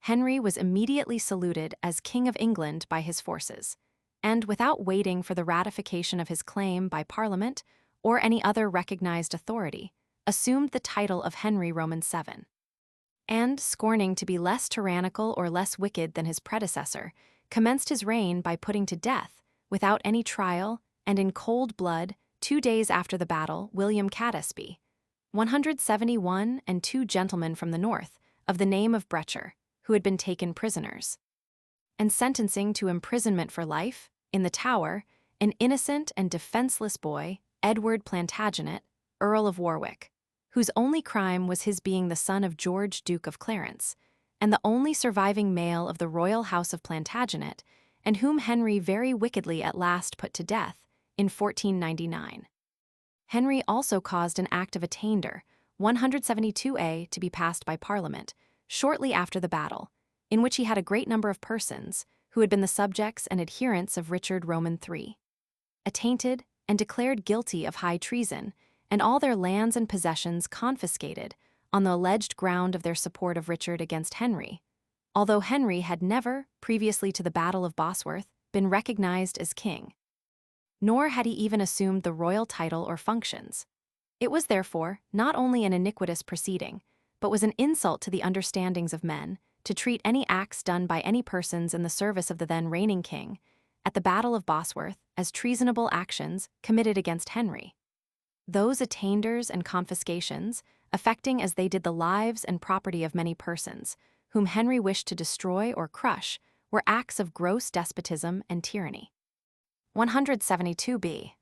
Henry was immediately saluted as King of England by his forces, and without waiting for the ratification of his claim by Parliament or any other recognized authority, assumed the title of Henry Roman VII. And, scorning to be less tyrannical or less wicked than his predecessor, commenced his reign by putting to death, without any trial, and in cold blood, 2 days after the battle, William Catesby, 171 and 2 gentlemen from the north, of the name of Brecher, who had been taken prisoners, and sentencing to imprisonment for life, in the Tower, an innocent and defenseless boy, Edward Plantagenet, Earl of Warwick, whose only crime was his being the son of George, Duke of Clarence, and the only surviving male of the royal house of Plantagenet, and whom Henry very wickedly at last put to death in 1499. Henry also caused an Act of Attainder, 172a, to be passed by Parliament, shortly after the battle, in which he had a great number of persons, who had been the subjects and adherents of Richard Roman III, attainted and declared guilty of high treason, and all their lands and possessions confiscated on the alleged ground of their support of Richard against Henry, although Henry had never, previously to the Battle of Bosworth, been recognized as king. Nor had he even assumed the royal title or functions. It was therefore not only an iniquitous proceeding, but was an insult to the understandings of men, to treat any acts done by any persons in the service of the then reigning king, at the Battle of Bosworth, as treasonable actions committed against Henry. Those attainders and confiscations, affecting as they did the lives and property of many persons, whom Henry wished to destroy or crush, were acts of gross despotism and tyranny. 172b.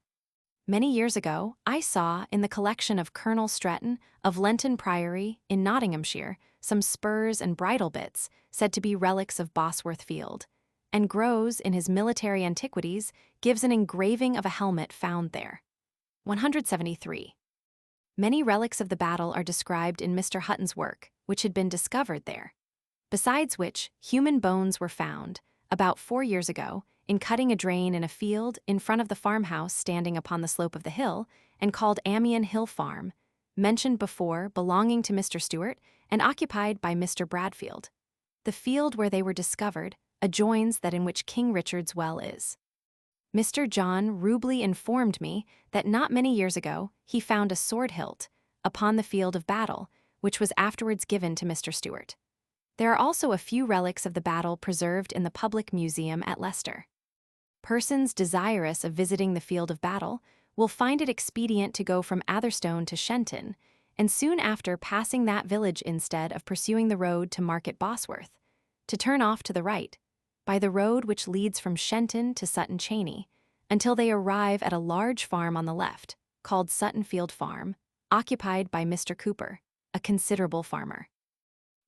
Many years ago, I saw in the collection of Colonel Stretton of Lenton Priory in Nottinghamshire some spurs and bridle bits said to be relics of Bosworth Field, and Groves, in his Military Antiquities, gives an engraving of a helmet found there. 173. Many relics of the battle are described in Mr. Hutton's work, which had been discovered there. Besides which, human bones were found, about 4 years ago, in cutting a drain in a field in front of the farmhouse standing upon the slope of the hill, and called Amiens Hill Farm, mentioned before, belonging to Mr. Stewart, and occupied by Mr. Bradfield. The field where they were discovered adjoins that in which King Richard's well is. Mr. John Rubley informed me that not many years ago he found a sword hilt upon the field of battle, which was afterwards given to Mr. Stewart. There are also a few relics of the battle preserved in the Public Museum at Leicester. Persons desirous of visiting the field of battle will find it expedient to go from Atherstone to Shenton, and soon after passing that village instead of pursuing the road to Market Bosworth, to turn off to the right, by the road which leads from Shenton to Sutton Chaney, until they arrive at a large farm on the left, called Suttonfield Farm, occupied by Mr. Cooper, a considerable farmer.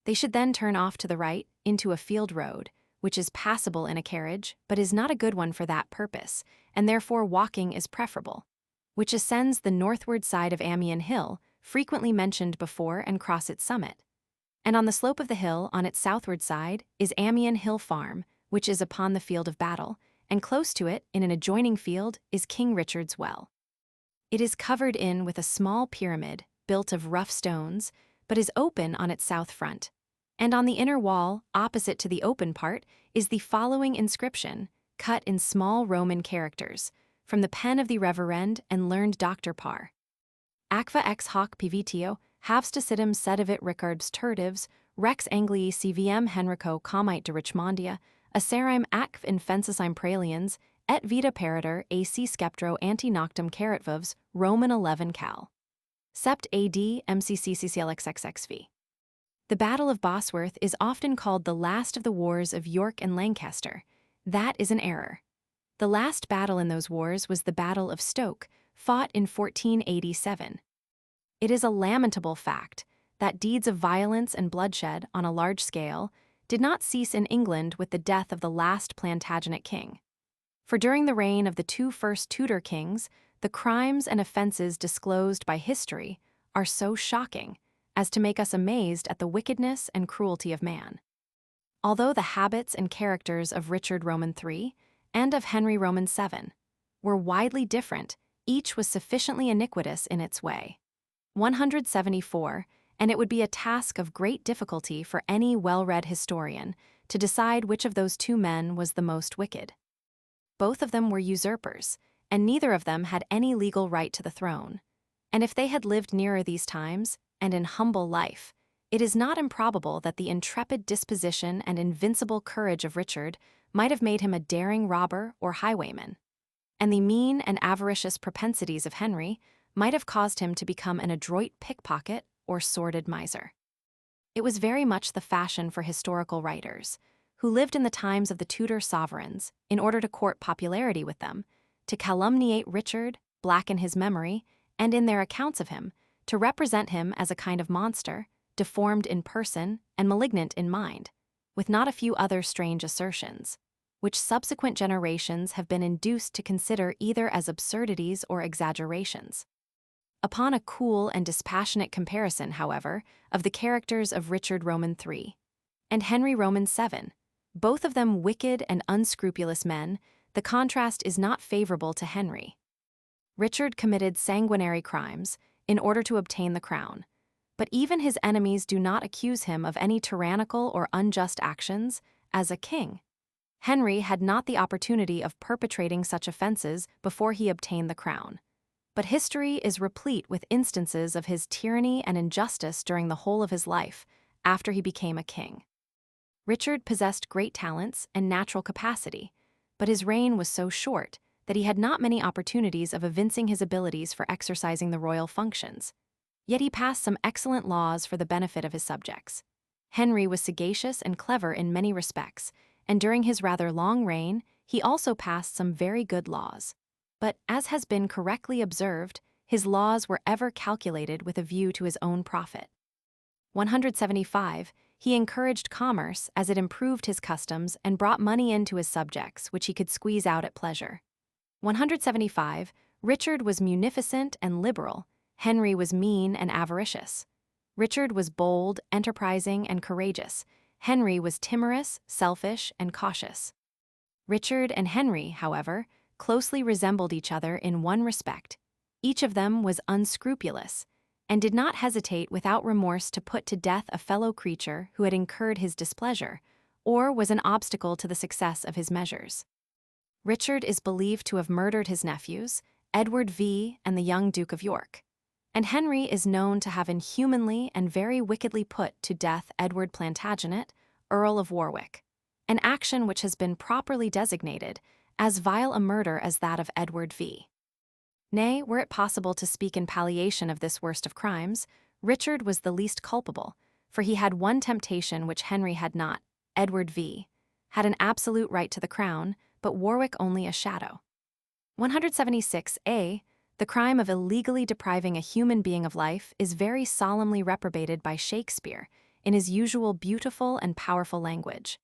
They should then turn off to the right into a field road, which is passable in a carriage, but is not a good one for that purpose, and therefore walking is preferable, which ascends the northward side of Amiens Hill, frequently mentioned before, and cross its summit. And on the slope of the hill, on its southward side, is Amiens Hill Farm, which is upon the field of battle, and close to it, in an adjoining field, is King Richard's Well. It is covered in with a small pyramid, built of rough stones, but is open on its south front. And on the inner wall, opposite to the open part, is the following inscription, cut in small Roman characters, from the pen of the Reverend and learned Dr. Parr. Aqua ex hoc pivitio, havstacidum sedivit Ricard's turdives, rex Anglii CVM Henrico comite de Richmondia, acerime acv infensisime praelians, et vita peritor ac sceptro anti noctum caratvovs, Roman 11 cal. Sept AD MCCCCLXXXV. The Battle of Bosworth is often called the last of the wars of York and Lancaster. That is an error. The last battle in those wars was the Battle of Stoke, fought in 1487. It is a lamentable fact that deeds of violence and bloodshed on a large scale did not cease in England with the death of the last Plantagenet king. For during the reign of the two first Tudor kings, the crimes and offenses disclosed by history are so shocking as to make us amazed at the wickedness and cruelty of man. Although the habits and characters of Richard Roman III and of Henry Roman VII were widely different, each was sufficiently iniquitous in its way. 174, and it would be a task of great difficulty for any well-read historian to decide which of those two men was the most wicked. Both of them were usurpers, and neither of them had any legal right to the throne. And if they had lived nearer these times, and in humble life, it is not improbable that the intrepid disposition and invincible courage of Richard might have made him a daring robber or highwayman, and the mean and avaricious propensities of Henry might have caused him to become an adroit pickpocket or sordid miser. It was very much the fashion for historical writers, who lived in the times of the Tudor sovereigns, in order to court popularity with them, to calumniate Richard, blacken his memory, and in their accounts of him, to represent him as a kind of monster, deformed in person and malignant in mind, with not a few other strange assertions, which subsequent generations have been induced to consider either as absurdities or exaggerations. Upon a cool and dispassionate comparison, however, of the characters of Richard Roman III and Henry Roman VII, both of them wicked and unscrupulous men, the contrast is not favorable to Henry. Richard committed sanguinary crimes in order to obtain the crown, but even his enemies do not accuse him of any tyrannical or unjust actions as a king. Henry had not the opportunity of perpetrating such offenses before he obtained the crown, but history is replete with instances of his tyranny and injustice during the whole of his life after he became a king. Richard possessed great talents and natural capacity, but his reign was so short that he had not many opportunities of evincing his abilities for exercising the royal functions. Yet he passed some excellent laws for the benefit of his subjects. Henry was sagacious and clever in many respects, and during his rather long reign, he also passed some very good laws. But, as has been correctly observed, his laws were ever calculated with a view to his own profit. 175, he encouraged commerce as it improved his customs and brought money into his subjects, which he could squeeze out at pleasure. 175, Richard was munificent and liberal, Henry was mean and avaricious. Richard was bold, enterprising, and courageous. Henry was timorous, selfish, and cautious. Richard and Henry, however, closely resembled each other in one respect. Each of them was unscrupulous, and did not hesitate without remorse to put to death a fellow creature who had incurred his displeasure, or was an obstacle to the success of his measures. Richard is believed to have murdered his nephews, Edward V and the young Duke of York, and Henry is known to have inhumanly and very wickedly put to death Edward Plantagenet, Earl of Warwick, an action which has been properly designated as vile a murder as that of Edward V. Nay, were it possible to speak in palliation of this worst of crimes, Richard was the least culpable, for he had one temptation which Henry had not. Edward V had an absolute right to the crown, but Warwick only a shadow. 176a. The crime of illegally depriving a human being of life is very solemnly reprobated by Shakespeare in his usual beautiful and powerful language.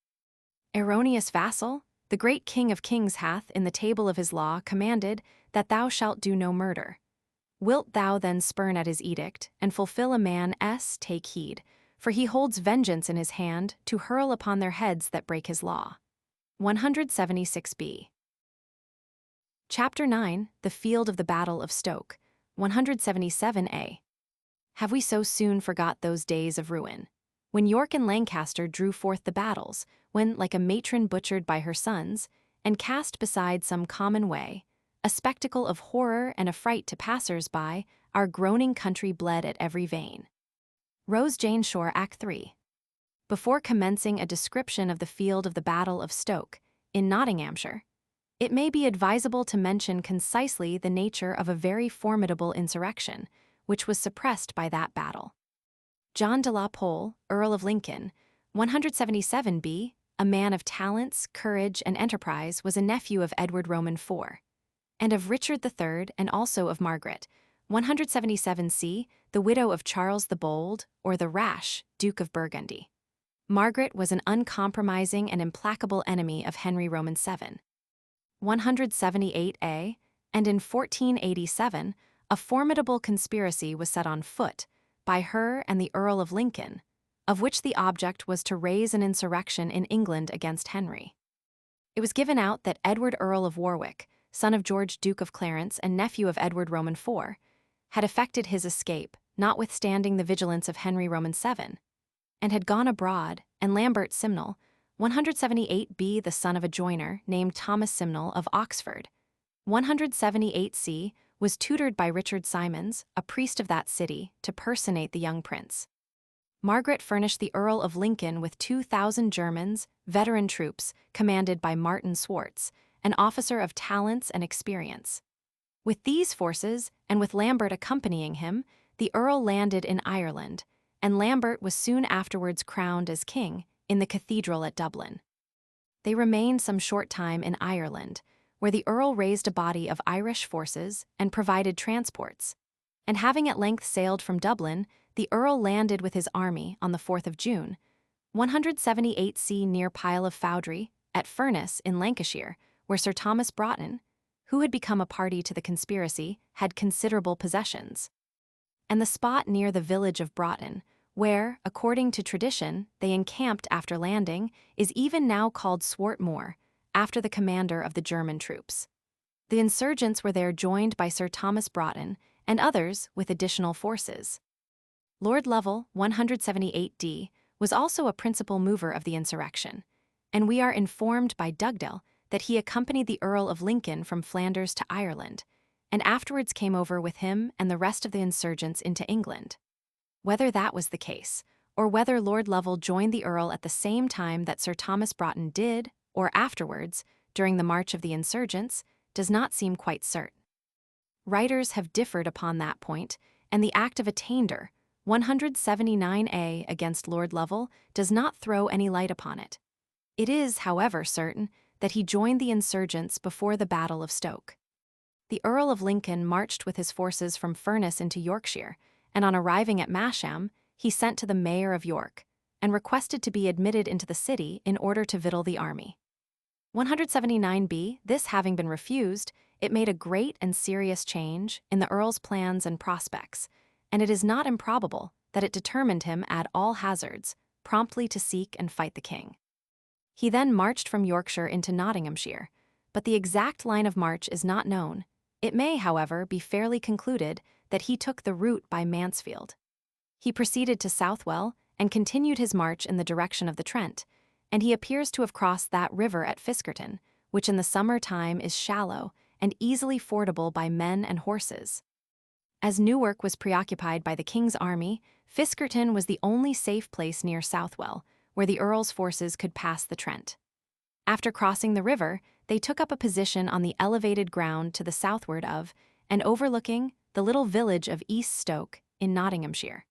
Erroneous vassal, the great King of kings hath, in the table of his law, commanded that thou shalt do no murder. Wilt thou then spurn at his edict, and fulfill a man's take heed, for he holds vengeance in his hand to hurl upon their heads that break his law. 176b. Chapter 9, The Field of the Battle of Stoke, 177a. Have we so soon forgot those days of ruin, when York and Lancaster drew forth the battles, when, like a matron butchered by her sons, and cast beside some common way, a spectacle of horror and affright to passers-by, our groaning country bled at every vein. Rose Jane Shore, Act 3. Before commencing a description of the field of the Battle of Stoke, in Nottinghamshire, it may be advisable to mention concisely the nature of a very formidable insurrection, which was suppressed by that battle. John de la Pole, Earl of Lincoln, 177b, a man of talents, courage, and enterprise, was a nephew of Edward Roman IV, and of Richard III, and also of Margaret, 177c, the widow of Charles the Bold, or the Rash, Duke of Burgundy. Margaret was an uncompromising and implacable enemy of Henry Roman VII. 178a, and in 1487, a formidable conspiracy was set on foot by her and the Earl of Lincoln, of which the object was to raise an insurrection in England against Henry. It was given out that Edward Earl of Warwick, son of George Duke of Clarence and nephew of Edward Roman IV, had effected his escape, notwithstanding the vigilance of Henry Roman VII, and had gone abroad, and Lambert Simnel, 178b, the son of a joiner named Thomas Simnel of Oxford, 178c, was tutored by Richard Simons, a priest of that city, to personate the young prince. Margaret furnished the Earl of Lincoln with 2,000 Germans, veteran troops, commanded by Martin Swartz, an officer of talents and experience. With these forces, and with Lambert accompanying him, the Earl landed in Ireland, and Lambert was soon afterwards crowned as king in the cathedral at Dublin. They remained some short time in Ireland, where the Earl raised a body of Irish forces and provided transports, and having at length sailed from Dublin, the Earl landed with his army on the 4th of June, 178c, near Pile of Foudry, at Furness in Lancashire, where Sir Thomas Broughton, who had become a party to the conspiracy, had considerable possessions. And the spot near the village of Broughton, where, according to tradition, they encamped after landing, is even now called Swart Moor, after the commander of the German troops. The insurgents were there joined by Sir Thomas Broughton and others with additional forces. Lord Lovell, 178d, was also a principal mover of the insurrection, and we are informed by Dugdale that he accompanied the Earl of Lincoln from Flanders to Ireland, and afterwards came over with him and the rest of the insurgents into England. Whether that was the case, or whether Lord Lovell joined the Earl at the same time that Sir Thomas Broughton did, or afterwards, during the march of the insurgents, does not seem quite certain. Writers have differed upon that point, and the Act of Attainder, 179a, against Lord Lovell does not throw any light upon it. It is, however, certain that he joined the insurgents before the Battle of Stoke. The Earl of Lincoln marched with his forces from Furness into Yorkshire, and on arriving at Masham, he sent to the mayor of York, and requested to be admitted into the city in order to victual the army. 179b, this having been refused, it made a great and serious change in the Earl's plans and prospects, and it is not improbable that it determined him at all hazards promptly to seek and fight the king. He then marched from Yorkshire into Nottinghamshire, but the exact line of march is not known. It may, however, be fairly concluded that he took the route by Mansfield. He proceeded to Southwell and continued his march in the direction of the Trent, and he appears to have crossed that river at Fiskerton, which in the summer time is shallow and easily fordable by men and horses. As Newark was preoccupied by the king's army, Fiskerton was the only safe place near Southwell, where the Earl's forces could pass the Trent. After crossing the river, they took up a position on the elevated ground to the southward of, and overlooking, the little village of East Stoke in Nottinghamshire.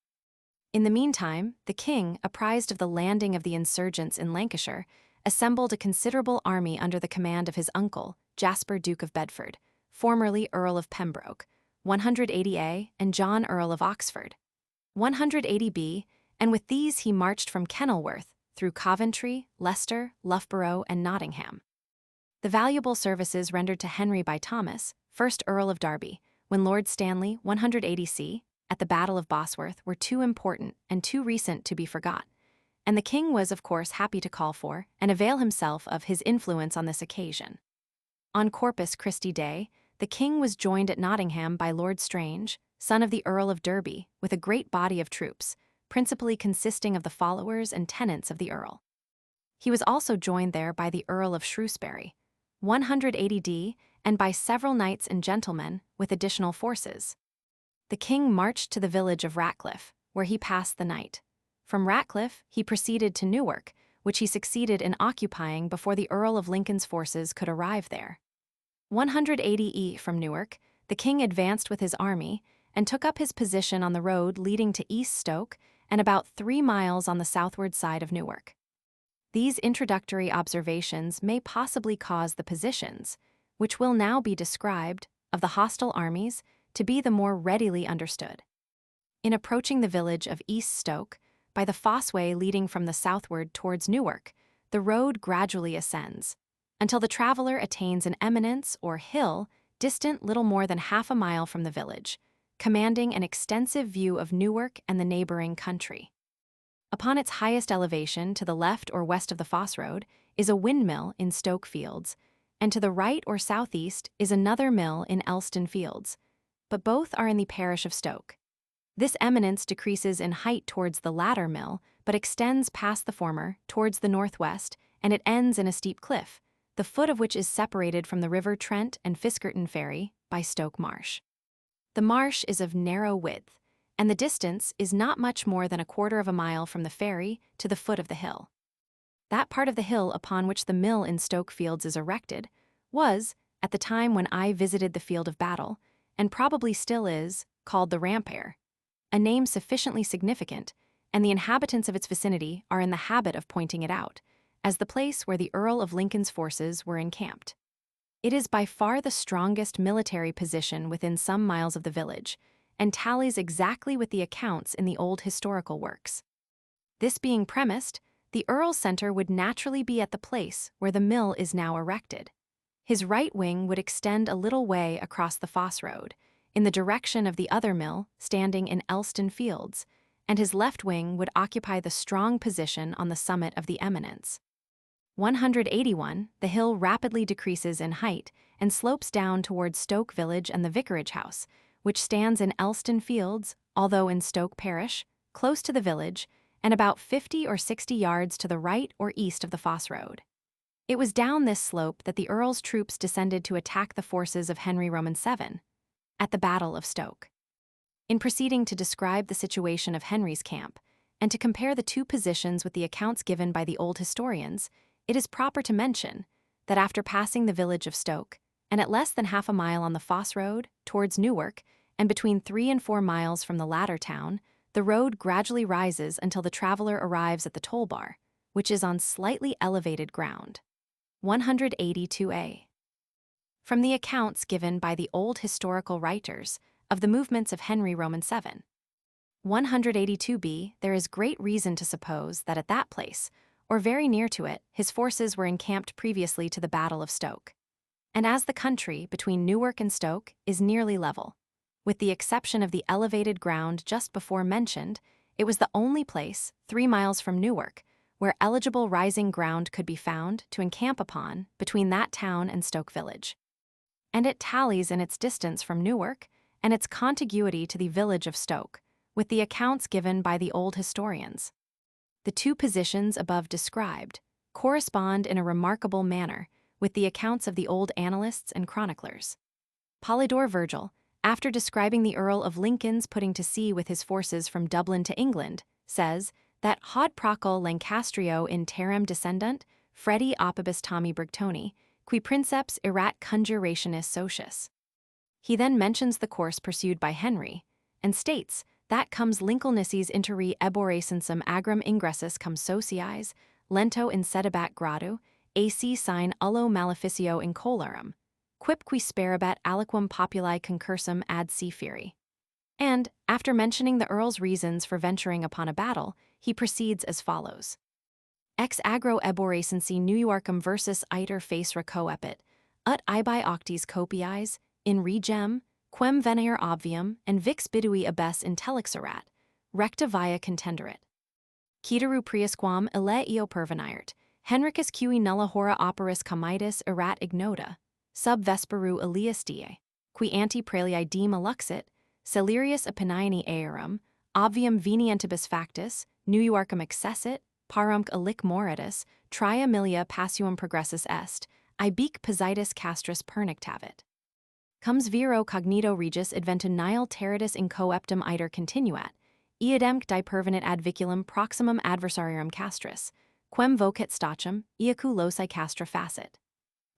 In the meantime, the king, apprised of the landing of the insurgents in Lancashire, assembled a considerable army under the command of his uncle, Jasper, Duke of Bedford, formerly Earl of Pembroke, 180A, and John Earl of Oxford, 180B, and with these he marched from Kenilworth through Coventry, Leicester, Loughborough, and Nottingham. The valuable services rendered to Henry by Thomas, 1st Earl of Derby, when Lord Stanley, 180C, at the Battle of Bosworth were too important and too recent to be forgot, and the king was, of course, happy to call for and avail himself of his influence on this occasion. On Corpus Christi Day, the king was joined at Nottingham by Lord Strange, son of the Earl of Derby, with a great body of troops, principally consisting of the followers and tenants of the Earl. He was also joined there by the Earl of Shrewsbury, 180D, and by several knights and gentlemen, with additional forces. The king marched to the village of Ratcliffe, where he passed the night. From Ratcliffe, he proceeded to Newark, which he succeeded in occupying before the Earl of Lincoln's forces could arrive there. 180E from Newark, the king advanced with his army and took up his position on the road leading to East Stoke and about 3 miles on the southward side of Newark. These introductory observations may possibly cause the positions, which will now be described, of the hostile armies to be the more readily understood. In approaching the village of East Stoke, by the fosseway leading from the southward towards Newark, the road gradually ascends, until the traveler attains an eminence or hill distant little more than half a mile from the village, commanding an extensive view of Newark and the neighboring country. Upon its highest elevation to the left or west of the foss road is a windmill in Stoke Fields, and to the right or southeast is another mill in Elston Fields, but both are in the parish of Stoke. This eminence decreases in height towards the latter mill, but extends past the former towards the northwest, and it ends in a steep cliff, the foot of which is separated from the River Trent and Fiskerton Ferry by Stoke Marsh. The marsh is of narrow width, and the distance is not much more than 1/4 of a mile from the ferry to the foot of the hill. That part of the hill upon which the mill in Stoke Fields is erected was, at the time when I visited the field of battle, and probably still is, called the Rampare, a name sufficiently significant, and the inhabitants of its vicinity are in the habit of pointing it out, as the place where the Earl of Lincoln's forces were encamped. It is by far the strongest military position within some miles of the village, and tallies exactly with the accounts in the old historical works. This being premised, the Earl's center would naturally be at the place where the mill is now erected. His right wing would extend a little way across the Foss Road, in the direction of the other mill standing in Elston Fields, and his left wing would occupy the strong position on the summit of the eminence. 181, the hill rapidly decreases in height and slopes down towards Stoke Village and the Vicarage House, which stands in Elston Fields, although in Stoke Parish, close to the village, and about 50 or 60 yards to the right or east of the Foss Road. It was down this slope that the Earl's troops descended to attack the forces of Henry Roman VII, at the Battle of Stoke. In proceeding to describe the situation of Henry's camp, and to compare the two positions with the accounts given by the old historians, it is proper to mention that after passing the village of Stoke, and at less than half a mile on the Foss Road, towards Newark, and between 3 and 4 miles from the latter town, the road gradually rises until the traveler arrives at the toll bar, which is on slightly elevated ground. 182A. From the accounts given by the old historical writers of the movements of Henry Roman VII. 182B, there is great reason to suppose that at that place, or very near to it, his forces were encamped previously to the Battle of Stoke. And as the country between Newark and Stoke is nearly level, with the exception of the elevated ground just before mentioned, it was the only place, 3 miles from Newark, where eligible rising ground could be found to encamp upon between that town and Stoke Village. And it tallies in its distance from Newark and its contiguity to the village of Stoke, with the accounts given by the old historians. The two positions above described correspond in a remarkable manner with the accounts of the old annalists and chroniclers. Polydore Virgil, after describing the Earl of Lincoln's putting to sea with his forces from Dublin to England, says that Haud procul Lancastrio in terram descendunt, Fredi opibus Tommi Brigtoni, qui princeps erat conjurationis socius. He then mentions the course pursued by Henry, and states that comes Lincolnices interi eboresensum agram ingressus cum sociis, lento incedabat gradu, ac sine ullo maleficio incolarum, quipque sperabet aliquam populi concursum ad se feri. And, after mentioning the earl's reasons for venturing upon a battle, he proceeds as follows. Ex agro eboracensi New Yorkum versus iter facere coepit, ut ibi octis copiis, in regem, quem veneer obvium, and vix bidui abes intellixerat, recta via contenderit. Ceteru priusquam ille eo pervenirt, Henricus cui nulla hora operis comitis erat ignota, sub vesperu Elias die, qui ante pralii diem alluxit, Celerius opinioni aerum, obvium venientibus factus, New Yorkum accessit, parumque alic moritus, tria milia passuum progressus est, ibec positus castris pernictavit. Comes viro cognito regis adventum nihil terratus in coeptum iter continuat, iademque dipervenit ad viculum proximum adversarium castris, quem vocet stachum, iacu loci castra facit.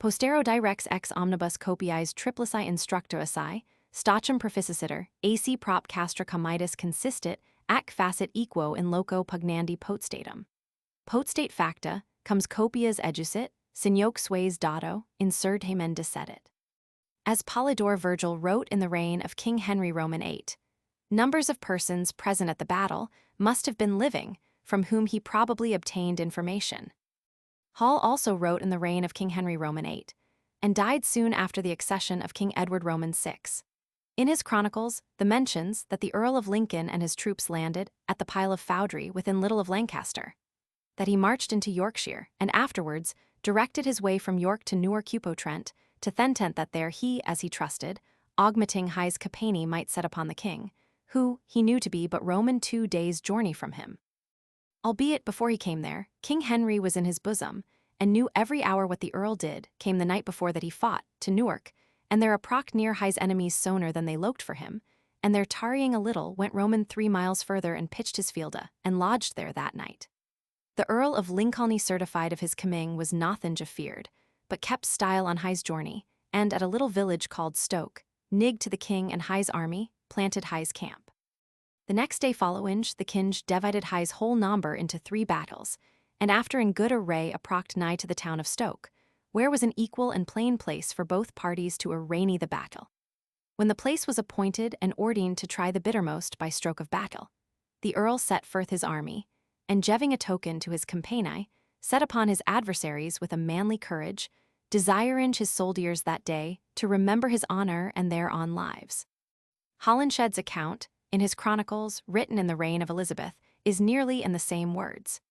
Postero direx ex omnibus copiis triplici instructo assi, stachum proficissiter, ac prop castra comitis consistit, ac facit equo in loco pugnandi potestatum. Potstate facta, comes copias educit, signoque sues dato, insurtamen dissedit. As Polydore Virgil wrote in the reign of King Henry Roman VIII, numbers of persons present at the battle must have been living, from whom he probably obtained information. Hall also wrote in the reign of King Henry Roman VIII, and died soon after the accession of King Edward Roman VI. In his chronicles, the mentions that the Earl of Lincoln and his troops landed at the Pile of Foudry within Little of Lancaster, that he marched into Yorkshire and afterwards directed his way from York to Newark-upon-Trent, to Thentent that there he, as he trusted, augmenting his capani might set upon the king, who he knew to be but Roman 2 days' journey from him. Albeit before he came there, King Henry was in his bosom, and knew every hour what the Earl did, came the night before that he fought, to Newark, and there approcht near his enemies sooner than they loked for him, and there tarrying a little went Roman 3 miles further and pitched his fielda, and lodged there that night. The Earl of Lincoln certified of his coming was nothin afeard, but kept style on his journey, and at a little village called Stoke, nig to the king and his army, planted his camp. The next day following, the king divided his whole number into 3 battles, and after in good array approcht nigh to the town of Stoke, where was an equal and plain place for both parties to arraign the battle. When the place was appointed and ordained to try the bittermost by stroke of battle, the Earl set forth his army, and giving a token to his compani, set upon his adversaries with a manly courage, desiring his soldiers that day to remember his honor and their own lives. Holinshed's account, in his chronicles written in the reign of Elizabeth, is nearly in the same words.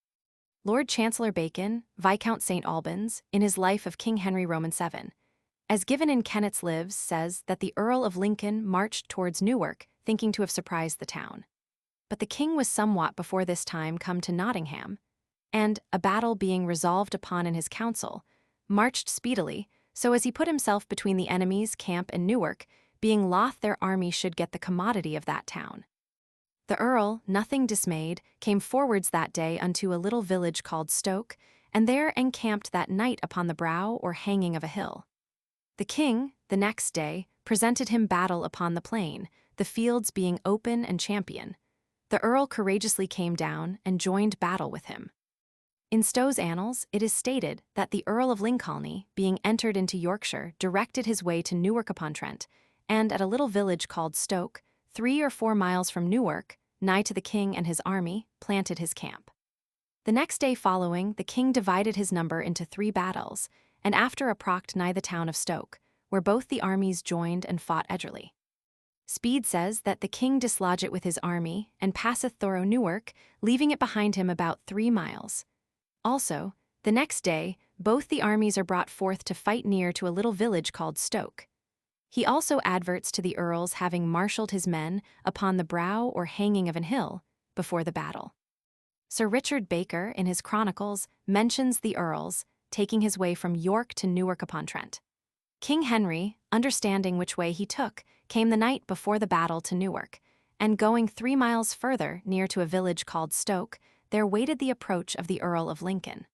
Lord Chancellor Bacon, Viscount St. Albans, in his Life of King Henry Roman VII, as given in Kennet's Lives, says that the Earl of Lincoln marched towards Newark, thinking to have surprised the town. But the king was somewhat before this time come to Nottingham, and, a battle being resolved upon in his council, marched speedily, so as he put himself between the enemy's camp and Newark, being loth their army should get the commodity of that town. The Earl, nothing dismayed, came forwards that day unto a little village called Stoke, and there encamped that night upon the brow or hanging of a hill. The king, the next day, presented him battle upon the plain, the fields being open and champion. The Earl courageously came down and joined battle with him. In Stow's Annals, it is stated that the Earl of Lincoln, being entered into Yorkshire, directed his way to Newark-upon-Trent, and at a little village called Stoke, 3 or 4 miles from Newark, nigh to the king and his army, planted his camp. The next day following, the king divided his number into 3 battles, and after approcht nigh the town of Stoke, where both the armies joined and fought edgerly. Speed says that the king dislodged it with his army, and passeth thorough Newark, leaving it behind him about 3 miles. Also, the next day, both the armies are brought forth to fight near to a little village called Stoke. He also adverts to the Earl's having marshalled his men upon the brow or hanging of an hill, before the battle. Sir Richard Baker, in his chronicles, mentions the Earl's taking his way from York to Newark-upon-Trent. King Henry, understanding which way he took, came the night before the battle to Newark, and going 3 miles further near to a village called Stoke, there waited the approach of the Earl of Lincoln.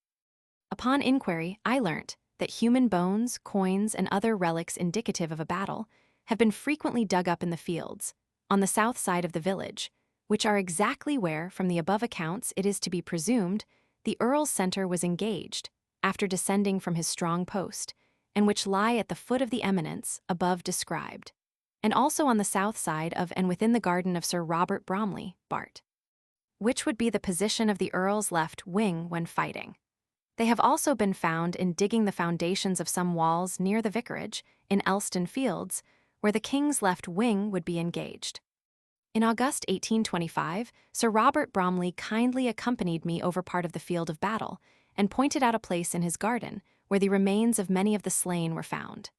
Upon inquiry, I learnt that human bones, coins, and other relics indicative of a battle have been frequently dug up in the fields, on the south side of the village, which are exactly where, from the above accounts, it is to be presumed, the Earl's centre was engaged, after descending from his strong post, and which lie at the foot of the eminence above described, and also on the south side of and within the garden of Sir Robert Bromley, Bart. Which would be the position of the Earl's left wing when fighting. They have also been found in digging the foundations of some walls near the vicarage, in Elston Fields, where the King's left wing would be engaged. In August 1825, Sir Robert Bromley kindly accompanied me over part of the field of battle, and pointed out a place in his garden where the remains of many of the slain were found.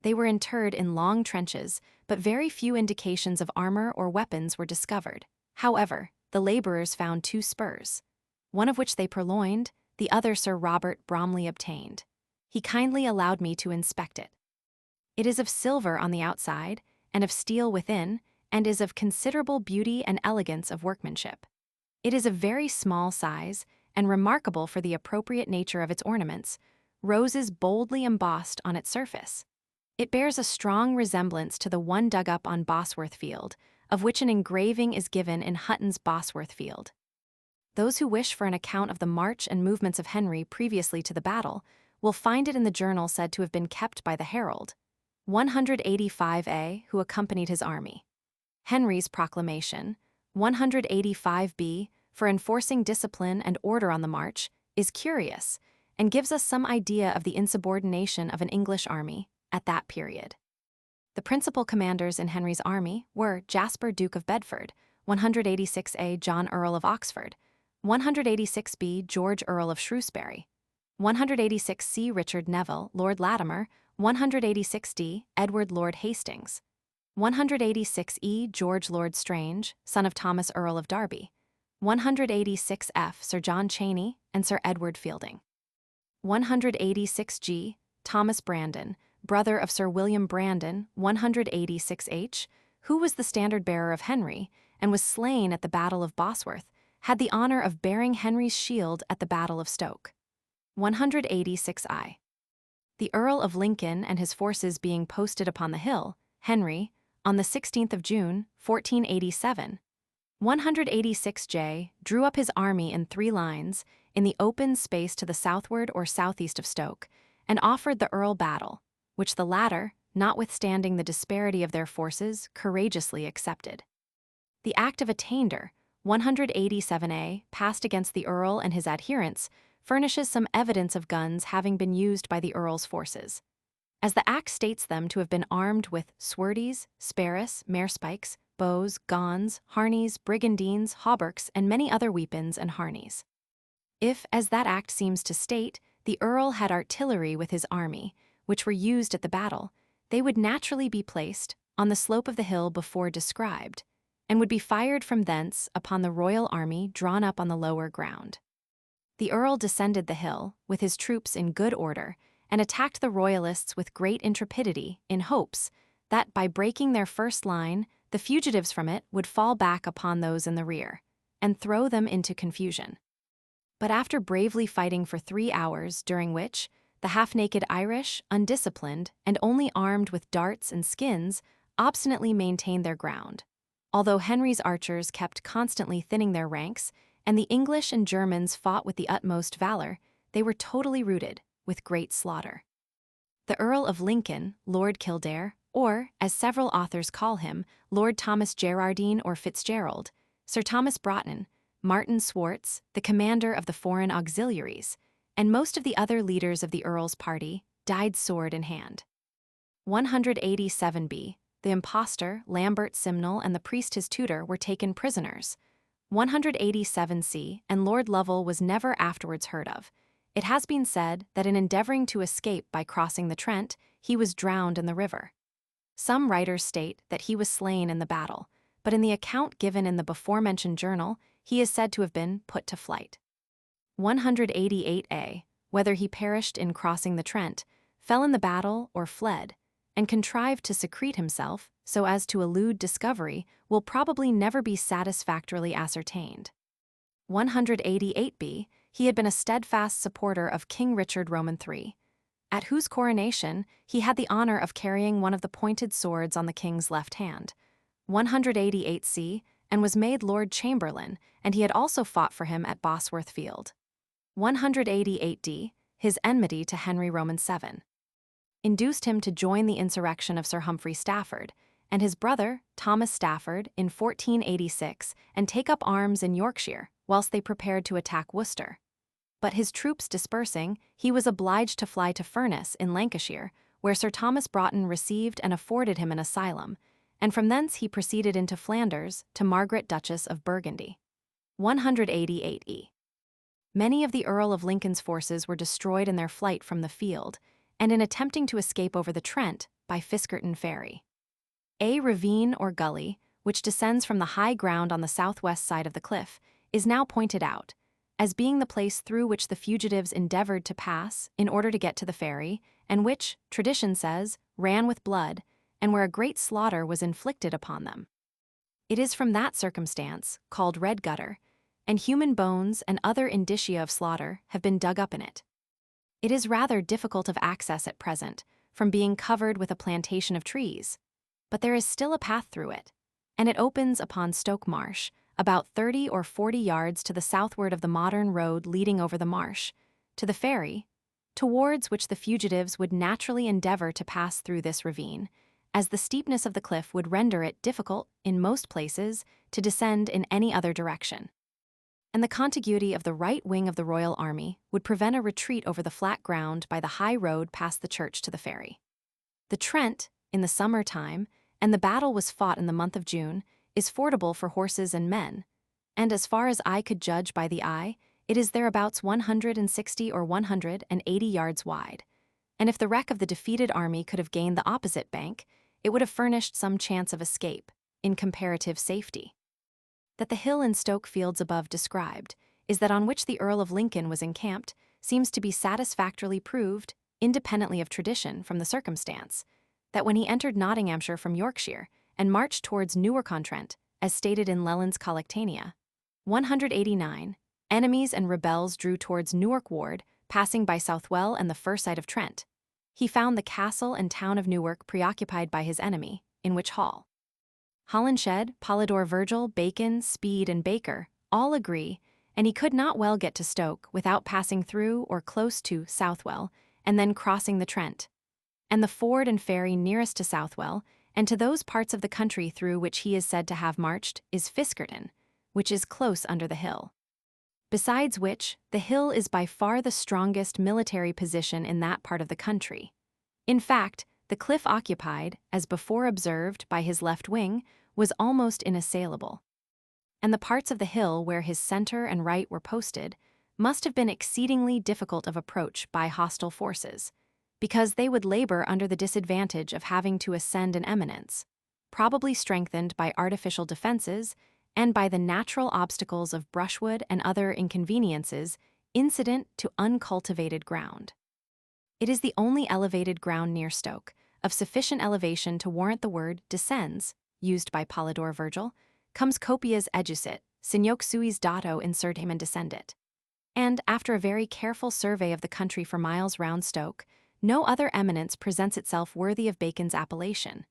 They were interred in long trenches, but very few indications of armor or weapons were discovered. However, the laborers found 2 spurs, one of which they purloined, the other Sir Robert Bromley obtained. He kindly allowed me to inspect it. It is of silver on the outside, and of steel within, and is of considerable beauty and elegance of workmanship. It is of very small size, and remarkable for the appropriate nature of its ornaments, roses boldly embossed on its surface. It bears a strong resemblance to the one dug up on Bosworth Field, of which an engraving is given in Hutton's Bosworth Field. Those who wish for an account of the march and movements of Henry previously to the battle will find it in the journal said to have been kept by the Herald, 185a, who accompanied his army. Henry's proclamation, 185b, for enforcing discipline and order on the march, is curious, and gives us some idea of the insubordination of an English army at that period. The principal commanders in Henry's army were Jasper, Duke of Bedford, 186a, John, Earl of Oxford, 186b, George, Earl of Shrewsbury, 186c, Richard Neville, Lord Latimer, 186d, Edward, Lord Hastings, 186e, George, Lord Strange, son of Thomas, Earl of Derby, 186f, Sir John Cheney and Sir Edward Fielding, 186g, Thomas Brandon, brother of Sir William Brandon, 186h, who was the standard-bearer of Henry and was slain at the Battle of Bosworth, had the honor of bearing Henry's shield at the Battle of Stoke. 186i. The Earl of Lincoln and his forces being posted upon the hill, Henry, on the 16th of June, 1487, 186j, drew up his army in 3 lines in the open space to the southward or southeast of Stoke, and offered the Earl battle, which the latter, notwithstanding the disparity of their forces, courageously accepted. The Act of Attainder, 187a, passed against the Earl and his adherents, furnishes some evidence of guns having been used by the Earl's forces, as the Act states them to have been armed with swordies, sparris, marespikes, bows, gons, harneys, brigandines, hauberks, and many other weapons and harneys. If, as that Act seems to state, the Earl had artillery with his army, which were used at the battle, they would naturally be placed on the slope of the hill before described, and would be fired from thence upon the royal army drawn up on the lower ground. The Earl descended the hill, with his troops in good order, and attacked the royalists with great intrepidity, in hopes that, by breaking their first line, the fugitives from it would fall back upon those in the rear, and throw them into confusion. But after bravely fighting for 3 hours, during which the half-naked Irish, undisciplined, and only armed with darts and skins, obstinately maintained their ground, although Henry's archers kept constantly thinning their ranks, and the English and Germans fought with the utmost valor, they were totally routed, with great slaughter. The Earl of Lincoln, Lord Kildare, or, as several authors call him, Lord Thomas Gerardine or Fitzgerald, Sir Thomas Broughton, Martin Swartz, the commander of the foreign auxiliaries, and most of the other leaders of the Earl's party, died sword in hand. 187b, the impostor, Lambert Simnel, and the priest his tutor were taken prisoners. 187c, and Lord Lovell was never afterwards heard of. It has been said that in endeavoring to escape by crossing the Trent, he was drowned in the river. Some writers state that he was slain in the battle, but in the account given in the before-mentioned journal, he is said to have been put to flight. 188a, whether he perished in crossing the Trent, fell in the battle, or fled, and contrived to secrete himself so as to elude discovery, will probably never be satisfactorily ascertained. 188b, he had been a steadfast supporter of King Richard Roman III, at whose coronation he had the honor of carrying one of the pointed swords on the king's left hand. 188c, and was made Lord Chamberlain, and he had also fought for him at Bosworth Field. 188d, his enmity to Henry Roman VII. induced him to join the insurrection of Sir Humphrey Stafford and his brother, Thomas Stafford, in 1486 and take up arms in Yorkshire whilst they prepared to attack Worcester. But his troops dispersing, he was obliged to fly to Furness in Lancashire, where Sir Thomas Broughton received and afforded him an asylum, and from thence he proceeded into Flanders to Margaret, Duchess of Burgundy. 188 E. Many of the Earl of Lincoln's forces were destroyed in their flight from the field, and in attempting to escape over the Trent by Fiskerton Ferry. A ravine or gully, which descends from the high ground on the southwest side of the cliff, is now pointed out, as being the place through which the fugitives endeavored to pass in order to get to the ferry, and which, tradition says, ran with blood, and where a great slaughter was inflicted upon them. It is from that circumstance, called Red Gutter, and human bones and other indicia of slaughter have been dug up in it. It is rather difficult of access at present, from being covered with a plantation of trees, but there is still a path through it, and it opens upon Stoke Marsh, about 30 or 40 yards to the southward of the modern road leading over the marsh, to the ferry, towards which the fugitives would naturally endeavor to pass through this ravine, as the steepness of the cliff would render it difficult, in most places, to descend in any other direction. And the contiguity of the right wing of the Royal Army would prevent a retreat over the flat ground by the high road past the church to the ferry. The Trent, in the summer time, and the battle was fought in the month of June, is fordable for horses and men, and as far as I could judge by the eye, it is thereabouts 160 or 180 yards wide, and if the wreck of the defeated army could have gained the opposite bank, it would have furnished some chance of escape, in comparative safety. That the hill in Stoke Fields above described, is that on which the Earl of Lincoln was encamped, seems to be satisfactorily proved, independently of tradition, from the circumstance that when he entered Nottinghamshire from Yorkshire and marched towards Newark-on-Trent, as stated in Leland's Collectanea, 189, enemies and rebels drew towards Newark Ward, passing by Southwell and the Firside of Trent. He found the castle and town of Newark preoccupied by his enemy, in which Hall, Holinshed, Polydore Virgil, Bacon, Speed, and Baker all agree, and he could not well get to Stoke without passing through or close to Southwell and then crossing the Trent. And the ford and ferry nearest to Southwell, and to those parts of the country through which he is said to have marched, is Fiskerton, which is close under the hill. Besides which, the hill is by far the strongest military position in that part of the country. In fact, the cliff occupied, as before observed, by his left wing, was almost inassailable. And the parts of the hill where his center and right were posted must have been exceedingly difficult of approach by hostile forces, because they would labor under the disadvantage of having to ascend an eminence, probably strengthened by artificial defenses and by the natural obstacles of brushwood and other inconveniences incident to uncultivated ground. It is the only elevated ground near Stoke, of sufficient elevation to warrant the word descends, used by Polydore Virgil, comes copias educit, signoque suis dato insertim and descendit. And, after a very careful survey of the country for miles round Stoke, no other eminence presents itself worthy of Bacon's appellation.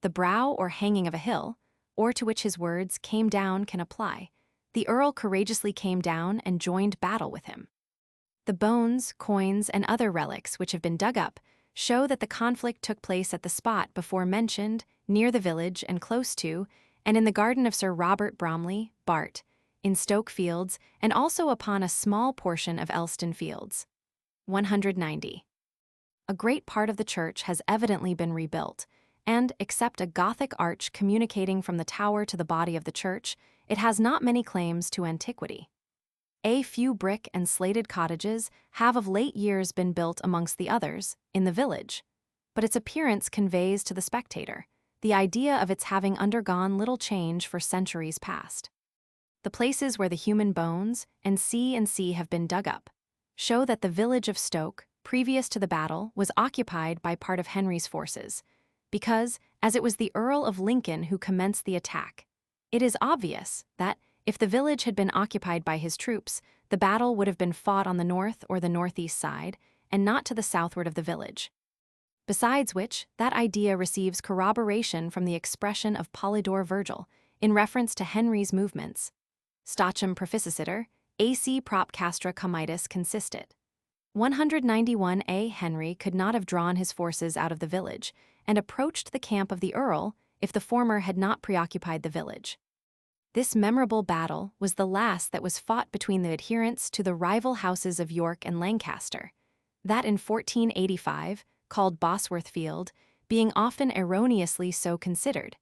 The brow or hanging of a hill, or to which his words came down can apply. The Earl courageously came down and joined battle with him. The bones, coins, and other relics which have been dug up show that the conflict took place at the spot before mentioned, near the village and close to, and in the garden of Sir Robert Bromley, Bart, in Stoke Fields, and also upon a small portion of Elston Fields. 190. A great part of the church has evidently been rebuilt, and, except a Gothic arch communicating from the tower to the body of the church, it has not many claims to antiquity. A few brick and slated cottages have of late years been built amongst the others, in the village, but its appearance conveys to the spectator the idea of its having undergone little change for centuries past. The places where the human bones and sea have been dug up show that the village of Stoke, previous to the battle, was occupied by part of Henry's forces, because, as it was the Earl of Lincoln who commenced the attack, it is obvious that, if the village had been occupied by his troops, the battle would have been fought on the north or the northeast side, and not to the southward of the village. Besides which, that idea receives corroboration from the expression of Polydore Virgil, in reference to Henry's movements. Stacham proficiter, ac prop castra comitus consistit. 191a Henry could not have drawn his forces out of the village and approached the camp of the Earl if the former had not preoccupied the village. This memorable battle was the last that was fought between the adherents to the rival houses of York and Lancaster, that in 1485, called Bosworth Field, being often erroneously so considered,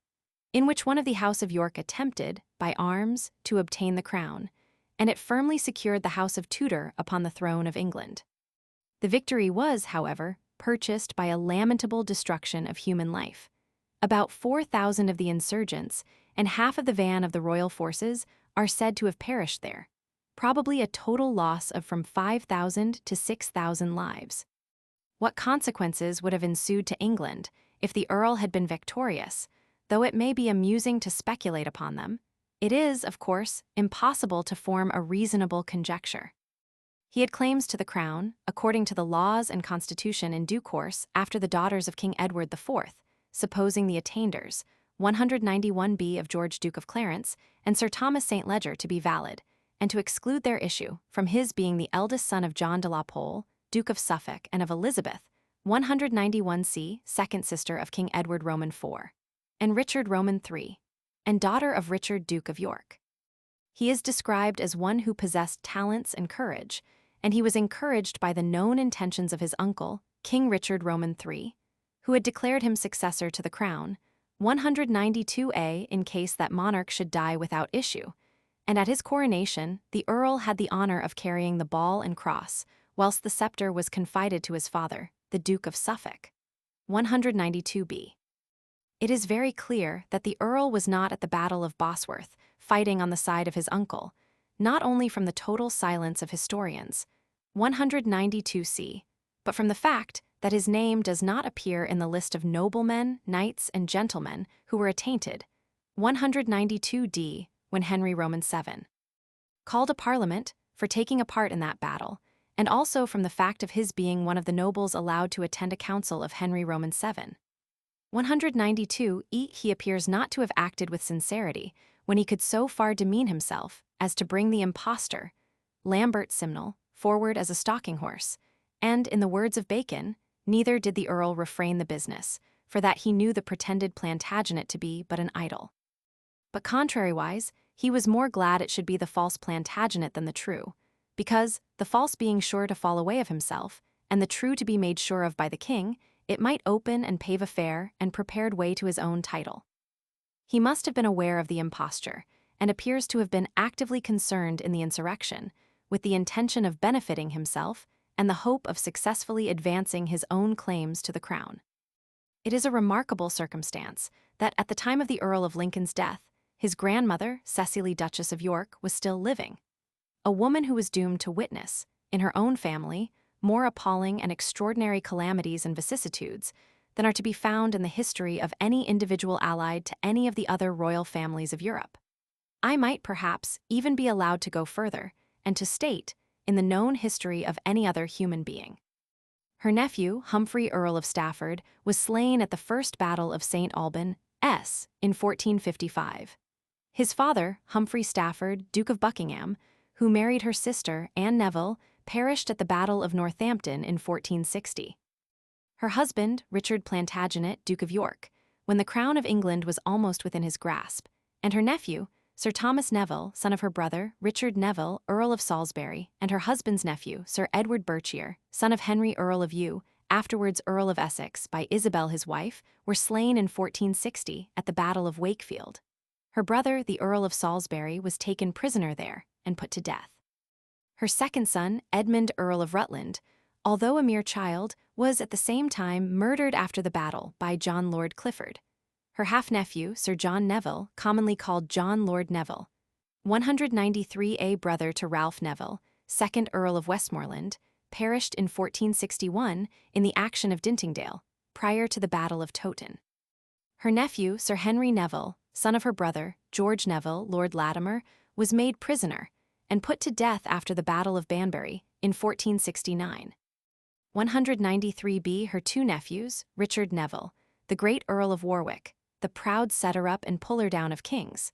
in which one of the House of York attempted, by arms, to obtain the crown, and it firmly secured the House of Tudor upon the throne of England. The victory was, however, purchased by a lamentable destruction of human life. About 4,000 of the insurgents and half of the van of the royal forces are said to have perished there, probably a total loss of from 5,000 to 6,000 lives. What consequences would have ensued to England if the Earl had been victorious? Though it may be amusing to speculate upon them, it is, of course, impossible to form a reasonable conjecture. He had claims to the crown, according to the laws and constitution in due course after the daughters of King Edward IV, supposing the attainders, 191b of George Duke of Clarence and Sir Thomas St. Leger to be valid, and to exclude their issue from his being the eldest son of John de la Pole, Duke of Suffolk, and of Elizabeth, 191c, second sister of King Edward Roman IV, and Richard Roman III, and daughter of Richard Duke of York. He is described as one who possessed talents and courage, and he was encouraged by the known intentions of his uncle, King Richard Roman III, who had declared him successor to the crown, 192a in case that monarch should die without issue, and at his coronation the Earl had the honor of carrying the ball and cross, whilst the scepter was confided to his father, the Duke of Suffolk. 192b. It is very clear that the Earl was not at the Battle of Bosworth, fighting on the side of his uncle, not only from the total silence of historians, 192c, but from the fact that his name does not appear in the list of noblemen, knights, and gentlemen who were attainted, 192d, when Henry Roman VII called a parliament for taking a part in that battle, and also from the fact of his being one of the nobles allowed to attend a council of Henry Roman VII. 192e he appears not to have acted with sincerity when he could so far demean himself as to bring the impostor, Lambert Simnel, forward as a stalking horse, and, in the words of Bacon, neither did the Earl refrain the business, for that he knew the pretended Plantagenet to be but an idol. But contrariwise, he was more glad it should be the false Plantagenet than the true, because, the false being sure to fall away of himself, and the true to be made sure of by the king, it might open and pave a fair and prepared way to his own title. He must have been aware of the imposture, and appears to have been actively concerned in the insurrection, with the intention of benefiting himself and the hope of successfully advancing his own claims to the crown. It is a remarkable circumstance that at the time of the Earl of Lincoln's death, his grandmother, Cecily Duchess of York, was still living, a woman who was doomed to witness, in her own family, more appalling and extraordinary calamities and vicissitudes than are to be found in the history of any individual allied to any of the other royal families of Europe. I might perhaps even be allowed to go further, and to state, in the known history of any other human being. Her nephew, Humphrey Earl of Stafford, was slain at the First Battle of St. Alban, in 1455. His father, Humphrey Stafford, Duke of Buckingham, who married her sister, Anne Neville, perished at the Battle of Northampton in 1460. Her husband, Richard Plantagenet, Duke of York, when the crown of England was almost within his grasp, and her nephew, Sir Thomas Neville, son of her brother, Richard Neville, Earl of Salisbury, and her husband's nephew, Sir Edward Berkshire, son of Henry Earl of Yu, afterwards Earl of Essex, by Isabel his wife, were slain in 1460 at the Battle of Wakefield. Her brother, the Earl of Salisbury, was taken prisoner there and put to death. Her second son, Edmund Earl of Rutland, although a mere child, was at the same time murdered after the battle by John Lord Clifford. Her half-nephew, Sir John Neville, commonly called John Lord Neville, 193a brother to Ralph Neville, 2nd Earl of Westmoreland, perished in 1461 in the action of Dintingdale, prior to the Battle of Towton. Her nephew, Sir Henry Neville, son of her brother, George Neville, Lord Latimer, was made prisoner and put to death after the Battle of Banbury in 1469. 193b her two nephews, Richard Neville, the great Earl of Warwick, the proud setter-up and puller-down of kings,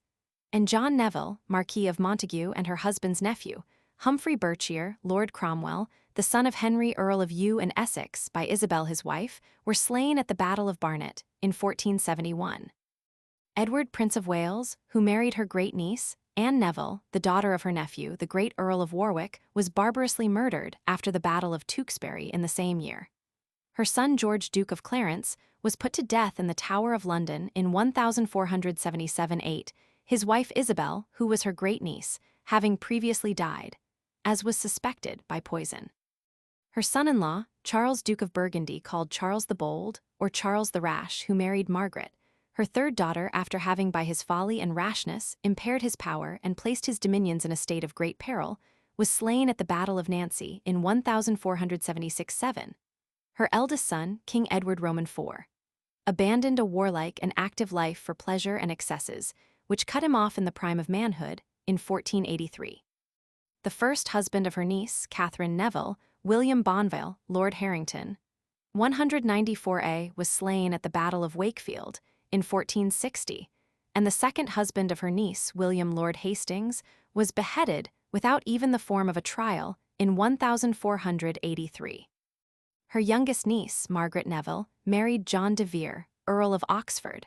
and John Neville, Marquis of Montague, and her husband's nephew, Humphrey Berkshire, Lord Cromwell, the son of Henry Earl of Yu and Essex by Isabel his wife, were slain at the Battle of Barnet in 1471. Edward, Prince of Wales, who married her great-niece, Anne Neville, the daughter of her nephew, the great Earl of Warwick, was barbarously murdered after the Battle of Tewkesbury in the same year. Her son George, Duke of Clarence, was put to death in the Tower of London in 1477-8, his wife Isabel, who was her great-niece, having previously died, as was suspected, by poison. Her son-in-law, Charles, Duke of Burgundy, called Charles the Bold, or Charles the Rash, who married Margaret, her third daughter, after having by his folly and rashness impaired his power and placed his dominions in a state of great peril, was slain at the Battle of Nancy in 1476-7. Her eldest son, King Edward Roman IV, abandoned a warlike and active life for pleasure and excesses, which cut him off in the prime of manhood in 1483. The first husband of her niece, Catherine Neville, William Bonville, Lord Harrington, 194A, was slain at the Battle of Wakefield in 1460, and the second husband of her niece, William Lord Hastings, was beheaded without even the form of a trial in 1483. Her youngest niece, Margaret Neville, married John de Vere, Earl of Oxford,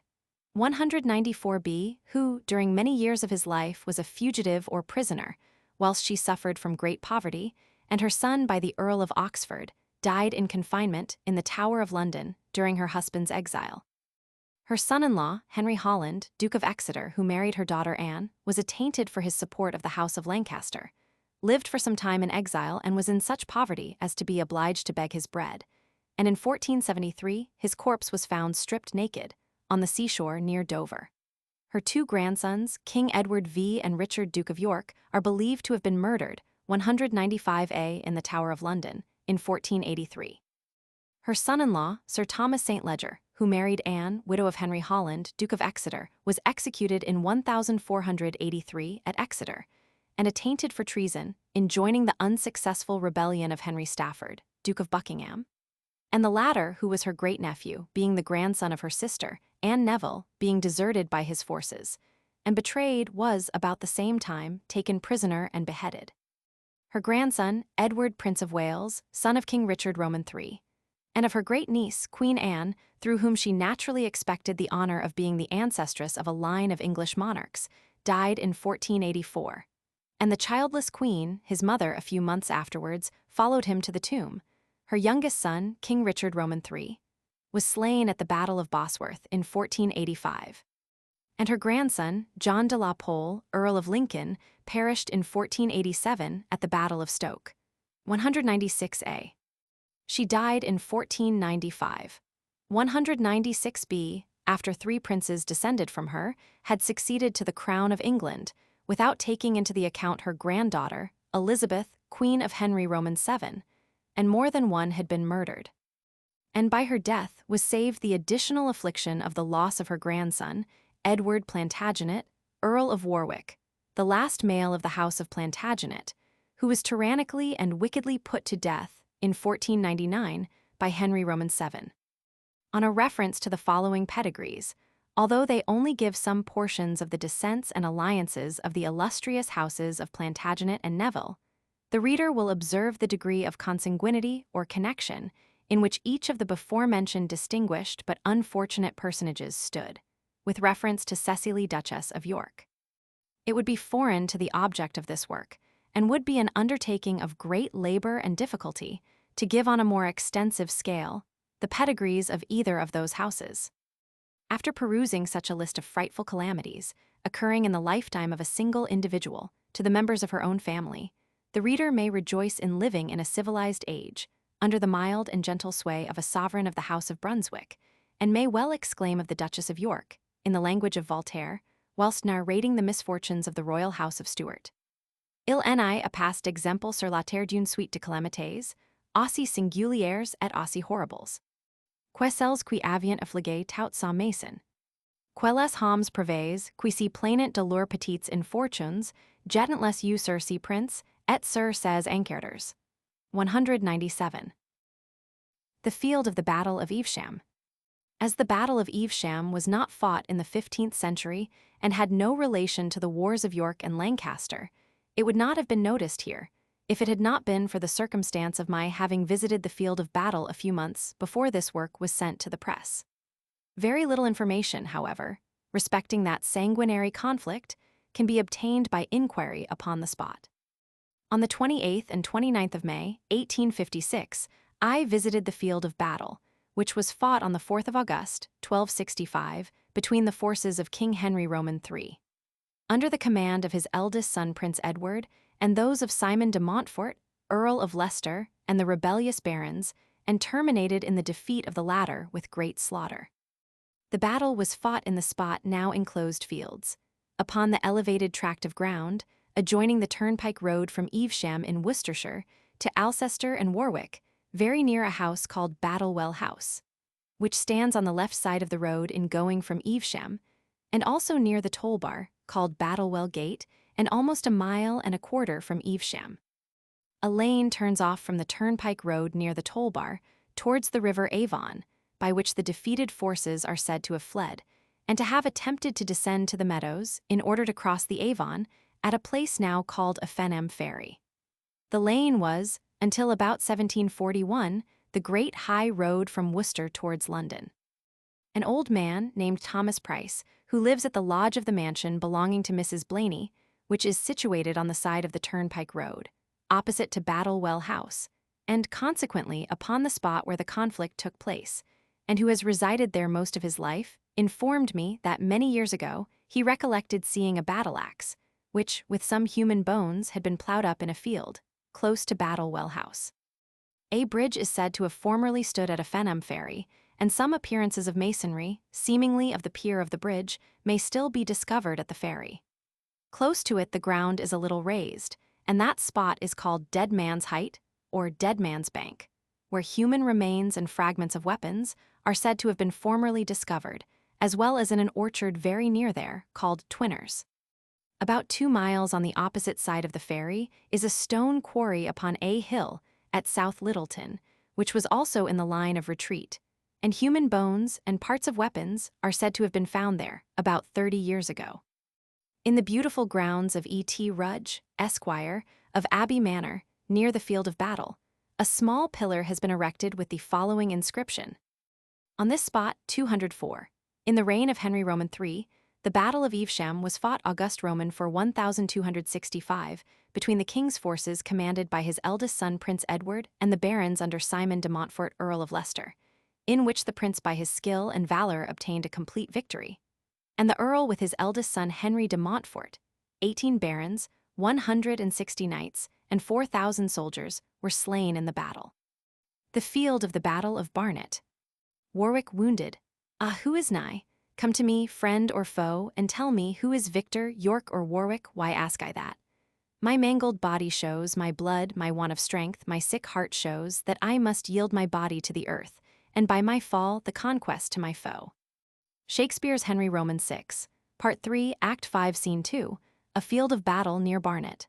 194B, who, during many years of his life, was a fugitive or prisoner, whilst she suffered from great poverty, and her son by the Earl of Oxford died in confinement in the Tower of London during her husband's exile. Her son-in-law, Henry Holland, Duke of Exeter, who married her daughter Anne, was attainted for his support of the House of Lancaster, lived for some time in exile, and was in such poverty as to be obliged to beg his bread, and in 1473 his corpse was found stripped naked on the seashore near Dover. Her two grandsons, King Edward V and Richard, Duke of York, are believed to have been murdered 195A in the Tower of London in 1483. Her son-in-law, Sir Thomas St. Leger, who married Anne, widow of Henry Holland, Duke of Exeter, was executed in 1483 at Exeter, and attainted for treason in joining the unsuccessful rebellion of Henry Stafford, Duke of Buckingham, and the latter, who was her great-nephew, being the grandson of her sister, Anne Neville, being deserted by his forces, and betrayed, was, about the same time, taken prisoner and beheaded. Her grandson, Edward, Prince of Wales, son of King Richard Roman III, and of her great-niece, Queen Anne, through whom she naturally expected the honor of being the ancestress of a line of English monarchs, died in 1484. And the childless queen, his mother, a few months afterwards, followed him to the tomb. Her youngest son, King Richard Roman III, was slain at the Battle of Bosworth in 1485. And her grandson, John de la Pole, Earl of Lincoln, perished in 1487 at the Battle of Stoke, 196A. She died in 1495. 196B, after three princes descended from her, had succeeded to the crown of England, without taking into the account her granddaughter, Elizabeth, Queen of Henry Roman VII, and more than one had been murdered. And by her death was saved the additional affliction of the loss of her grandson, Edward Plantagenet, Earl of Warwick, the last male of the House of Plantagenet, who was tyrannically and wickedly put to death in 1499 by Henry Roman VII. On a reference to the following pedigrees, although they only give some portions of the descents and alliances of the illustrious houses of Plantagenet and Neville, the reader will observe the degree of consanguinity or connection in which each of the before-mentioned distinguished but unfortunate personages stood, with reference to Cecily, Duchess of York. It would be foreign to the object of this work, and would be an undertaking of great labor and difficulty to give on a more extensive scale the pedigrees of either of those houses. After perusing such a list of frightful calamities occurring in the lifetime of a single individual to the members of her own family, the reader may rejoice in living in a civilized age, under the mild and gentle sway of a sovereign of the House of Brunswick, and may well exclaim of the Duchess of York, in the language of Voltaire, whilst narrating the misfortunes of the royal House of Stuart. Il n'est pas d'exemple sur la terre d'une suite de calamités, aussi singulières et aussi horribles. Que celles qui avaient affligé tout sa maison. Quelles hommes privés, qui si plainent de leurs petites infortunes, jettent les yeux sur ces princes, et sur ses enquêteurs. 197. The field of the Battle of Evesham. As the Battle of Evesham was not fought in the 15th century and had no relation to the wars of York and Lancaster, it would not have been noticed here, if it had not been for the circumstance of my having visited the field of battle a few months before this work was sent to the press. Very little information, however, respecting that sanguinary conflict can be obtained by inquiry upon the spot. On the 28th and 29th of May, 1856, I visited the field of battle, which was fought on the 4th of August, 1265, between the forces of King Henry Roman III, under the command of his eldest son Prince Edward, and those of Simon de Montfort, Earl of Leicester, and the rebellious barons, and terminated in the defeat of the latter with great slaughter. The battle was fought in the spot now enclosed fields, upon the elevated tract of ground, adjoining the turnpike road from Evesham in Worcestershire to Alcester and Warwick, very near a house called Battlewell House, which stands on the left side of the road in going from Evesham, and also near the toll bar, called Battlewell Gate, and almost a mile and a quarter from Evesham. A lane turns off from the turnpike road near the toll bar towards the river Avon, by which the defeated forces are said to have fled, and to have attempted to descend to the meadows in order to cross the Avon at a place now called a Fenham Ferry. The lane was, until about 1741, the great high road from Worcester towards London. An old man named Thomas Price, who lives at the lodge of the mansion belonging to Mrs. Blaney, which is situated on the side of the turnpike road, opposite to Battlewell House, and consequently upon the spot where the conflict took place, and who has resided there most of his life, informed me that many years ago he recollected seeing a battle-axe, which, with some human bones, had been ploughed up in a field, close to Battlewell House. A bridge is said to have formerly stood at a Fenham Ferry, and some appearances of masonry, seemingly of the pier of the bridge, may still be discovered at the ferry. Close to it the ground is a little raised, and that spot is called Dead Man's Height, or Dead Man's Bank, where human remains and fragments of weapons are said to have been formerly discovered, as well as in an orchard very near there, called Twinners. About 2 miles on the opposite side of the ferry is a stone quarry upon A Hill at South Littleton, which was also in the line of retreat, and human bones and parts of weapons are said to have been found there about 30 years ago. In the beautiful grounds of E.T. Rudge, Esquire, of Abbey Manor, near the field of battle, a small pillar has been erected with the following inscription. On this spot, 204, in the reign of Henry Roman III, the Battle of Evesham was fought August Roman for 1265 between the king's forces commanded by his eldest son Prince Edward and the barons under Simon de Montfort, Earl of Leicester, in which the prince by his skill and valor obtained a complete victory, and the earl with his eldest son Henry de Montfort, 18 barons, 160 knights, and 4,000 soldiers were slain in the battle. The field of the Battle of Barnet. Warwick wounded. Ah, who is nigh? Come to me, friend or foe, and tell me who is victor, York or Warwick? Why ask I that? My mangled body shows, my blood, my want of strength, my sick heart shows that I must yield my body to the earth, and by my fall the conquest to my foe. Shakespeare's Henry Roman VI, Part 3, Act 5, Scene 2, a field of battle near Barnet.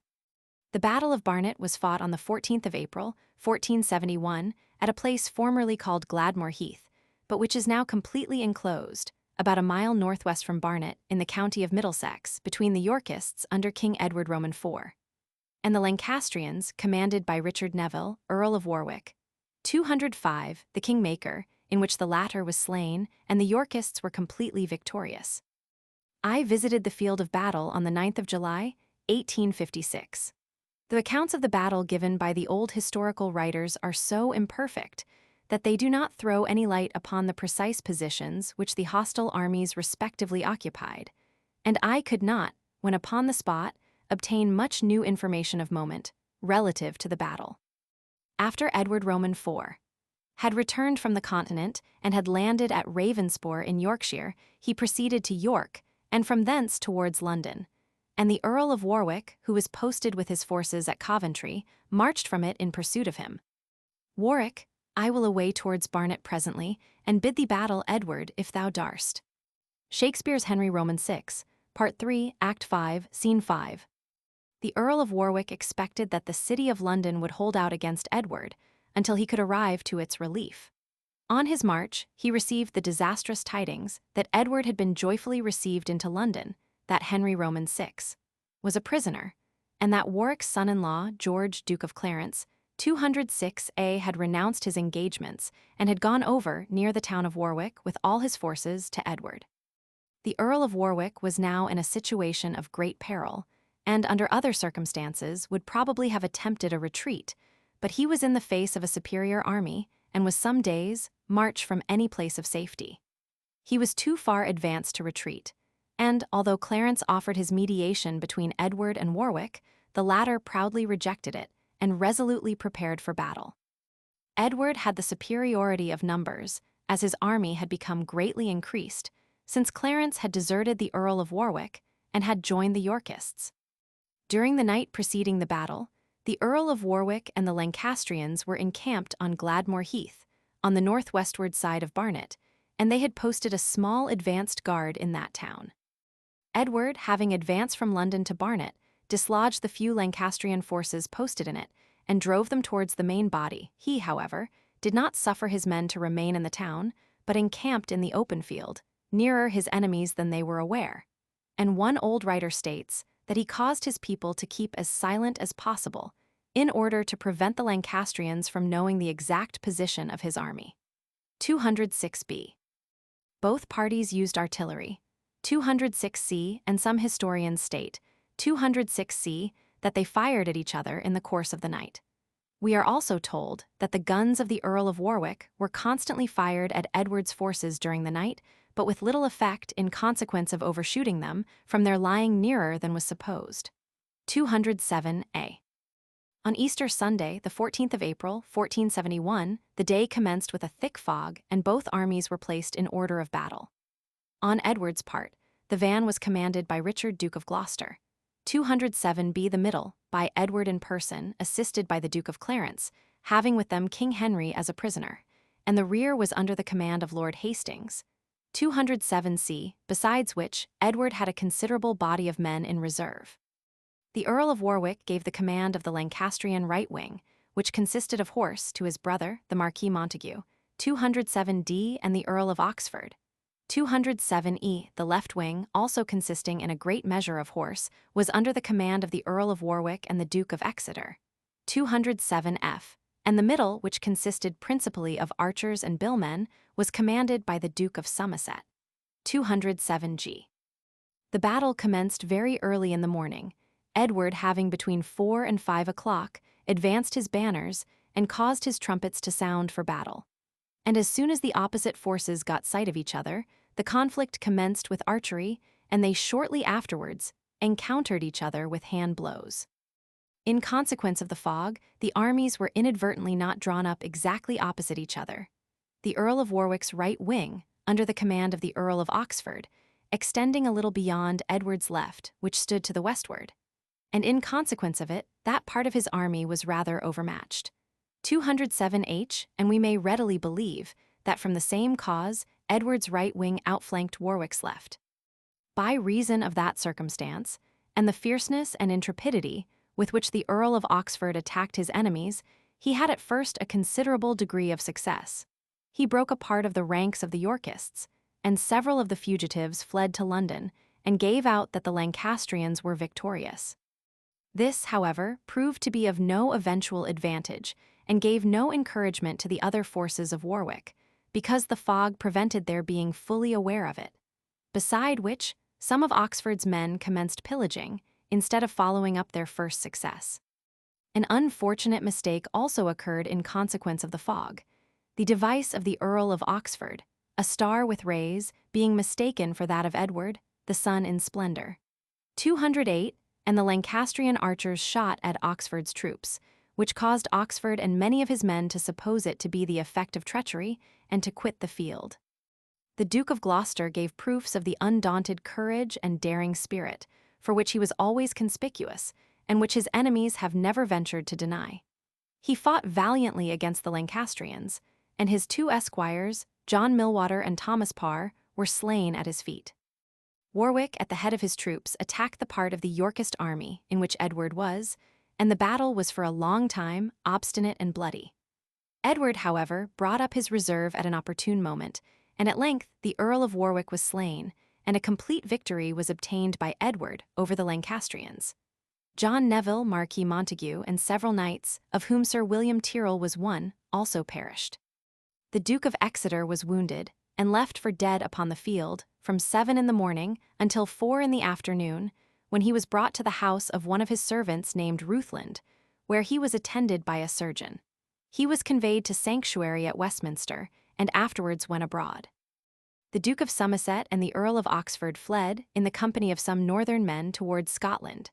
The Battle of Barnet was fought on the 14th of April, 1471, at a place formerly called Gladmore Heath, but which is now completely enclosed, about a mile northwest from Barnet in the county of Middlesex, between the Yorkists under King Edward Roman IV, and the Lancastrians, commanded by Richard Neville, Earl of Warwick. 205, the Kingmaker, in which the latter was slain, and the Yorkists were completely victorious. I visited the field of battle on the 9th of July, 1856. The accounts of the battle given by the old historical writers are so imperfect that they do not throw any light upon the precise positions which the hostile armies respectively occupied, and I could not, when upon the spot, obtain much new information of moment relative to the battle. After Edward Roman IV had returned from the continent and had landed at Ravensbourne in Yorkshire, he proceeded to York, and from thence towards London, and the Earl of Warwick, who was posted with his forces at Coventry, marched from it in pursuit of him. Warwick, I will away towards Barnet presently, and bid thee battle Edward if thou darst. Shakespeare's Henry Roman VI, Part 3, Act 5, Scene 5. The Earl of Warwick expected that the city of London would hold out against Edward until he could arrive to its relief. On his march, he received the disastrous tidings that Edward had been joyfully received into London, that Henry Roman VI was a prisoner, and that Warwick's son-in-law, George, Duke of Clarence, 206A, had renounced his engagements and had gone over near the town of Warwick with all his forces to Edward. The Earl of Warwick was now in a situation of great peril, and under other circumstances would probably have attempted a retreat, but he was in the face of a superior army and was some days' march from any place of safety. He was too far advanced to retreat, and although Clarence offered his mediation between Edward and Warwick, the latter proudly rejected it and resolutely prepared for battle. Edward had the superiority of numbers, as his army had become greatly increased, since Clarence had deserted the Earl of Warwick and had joined the Yorkists. During the night preceding the battle, the Earl of Warwick and the Lancastrians were encamped on Gladmore Heath, on the northwestward side of Barnet, and they had posted a small advanced guard in that town. Edward, having advanced from London to Barnet, dislodged the few Lancastrian forces posted in it and drove them towards the main body. He, however, did not suffer his men to remain in the town, but encamped in the open field, nearer his enemies than they were aware. And one old writer states that he caused his people to keep as silent as possible in order to prevent the Lancastrians from knowing the exact position of his army. 206b. Both parties used artillery. 206c, and some historians state, 206c, that they fired at each other in the course of the night. We are also told that the guns of the Earl of Warwick were constantly fired at Edward's forces during the night, but with little effect in consequence of overshooting them from their lying nearer than was supposed. 207a. On Easter Sunday, the 14th of April, 1471, the day commenced with a thick fog, and both armies were placed in order of battle. On Edward's part, the van was commanded by Richard, Duke of Gloucester. 207b, the middle, by Edward in person, assisted by the Duke of Clarence, having with them King Henry as a prisoner, and the rear was under the command of Lord Hastings. 207c, besides which, Edward had a considerable body of men in reserve. The Earl of Warwick gave the command of the Lancastrian right wing, which consisted of horse, to his brother, the Marquis Montague. 207d, and the Earl of Oxford. 207e, the left wing, also consisting in a great measure of horse, was under the command of the Earl of Warwick and the Duke of Exeter. 207f, and the middle, which consisted principally of archers and billmen, was commanded by the Duke of Somerset. 207g. The battle commenced very early in the morning, Edward, having between 4 and 5 o'clock, advanced his banners and caused his trumpets to sound for battle. And as soon as the opposite forces got sight of each other, the conflict commenced with archery, and they shortly afterwards encountered each other with hand blows. In consequence of the fog, the armies were inadvertently not drawn up exactly opposite each other. The Earl of Warwick's right wing, under the command of the Earl of Oxford, extending a little beyond Edward's left, which stood to the westward. And in consequence of it, that part of his army was rather overmatched. 207h, and we may readily believe that from the same cause, Edward's right wing outflanked Warwick's left. By reason of that circumstance, and the fierceness and intrepidity with which the Earl of Oxford attacked his enemies, he had at first a considerable degree of success. He broke a part of the ranks of the Yorkists, and several of the fugitives fled to London and gave out that the Lancastrians were victorious. This, however, proved to be of no eventual advantage and gave no encouragement to the other forces of Warwick, because the fog prevented their being fully aware of it. Beside which, some of Oxford's men commenced pillaging, instead of following up their first success. An unfortunate mistake also occurred in consequence of the fog, the device of the Earl of Oxford, a star with rays, being mistaken for that of Edward, the sun in splendor. 208, and the Lancastrian archers shot at Oxford's troops, which caused Oxford and many of his men to suppose it to be the effect of treachery and to quit the field. The Duke of Gloucester gave proofs of the undaunted courage and daring spirit, for which he was always conspicuous, and which his enemies have never ventured to deny. He fought valiantly against the Lancastrians, and his 2 esquires, John Millwater and Thomas Parr, were slain at his feet. Warwick, at the head of his troops, attacked the part of the Yorkist army in which Edward was, and the battle was for a long time obstinate and bloody. Edward, however, brought up his reserve at an opportune moment, and at length the Earl of Warwick was slain, and a complete victory was obtained by Edward over the Lancastrians. John Neville, Marquis Montague, and several knights, of whom Sir William Tyrrell was one, also perished. The Duke of Exeter was wounded, and left for dead upon the field, from 7 in the morning until 4 in the afternoon, when he was brought to the house of one of his servants named Ruthland, where he was attended by a surgeon. He was conveyed to sanctuary at Westminster, and afterwards went abroad. The Duke of Somerset and the Earl of Oxford fled, in the company of some northern men, towards Scotland.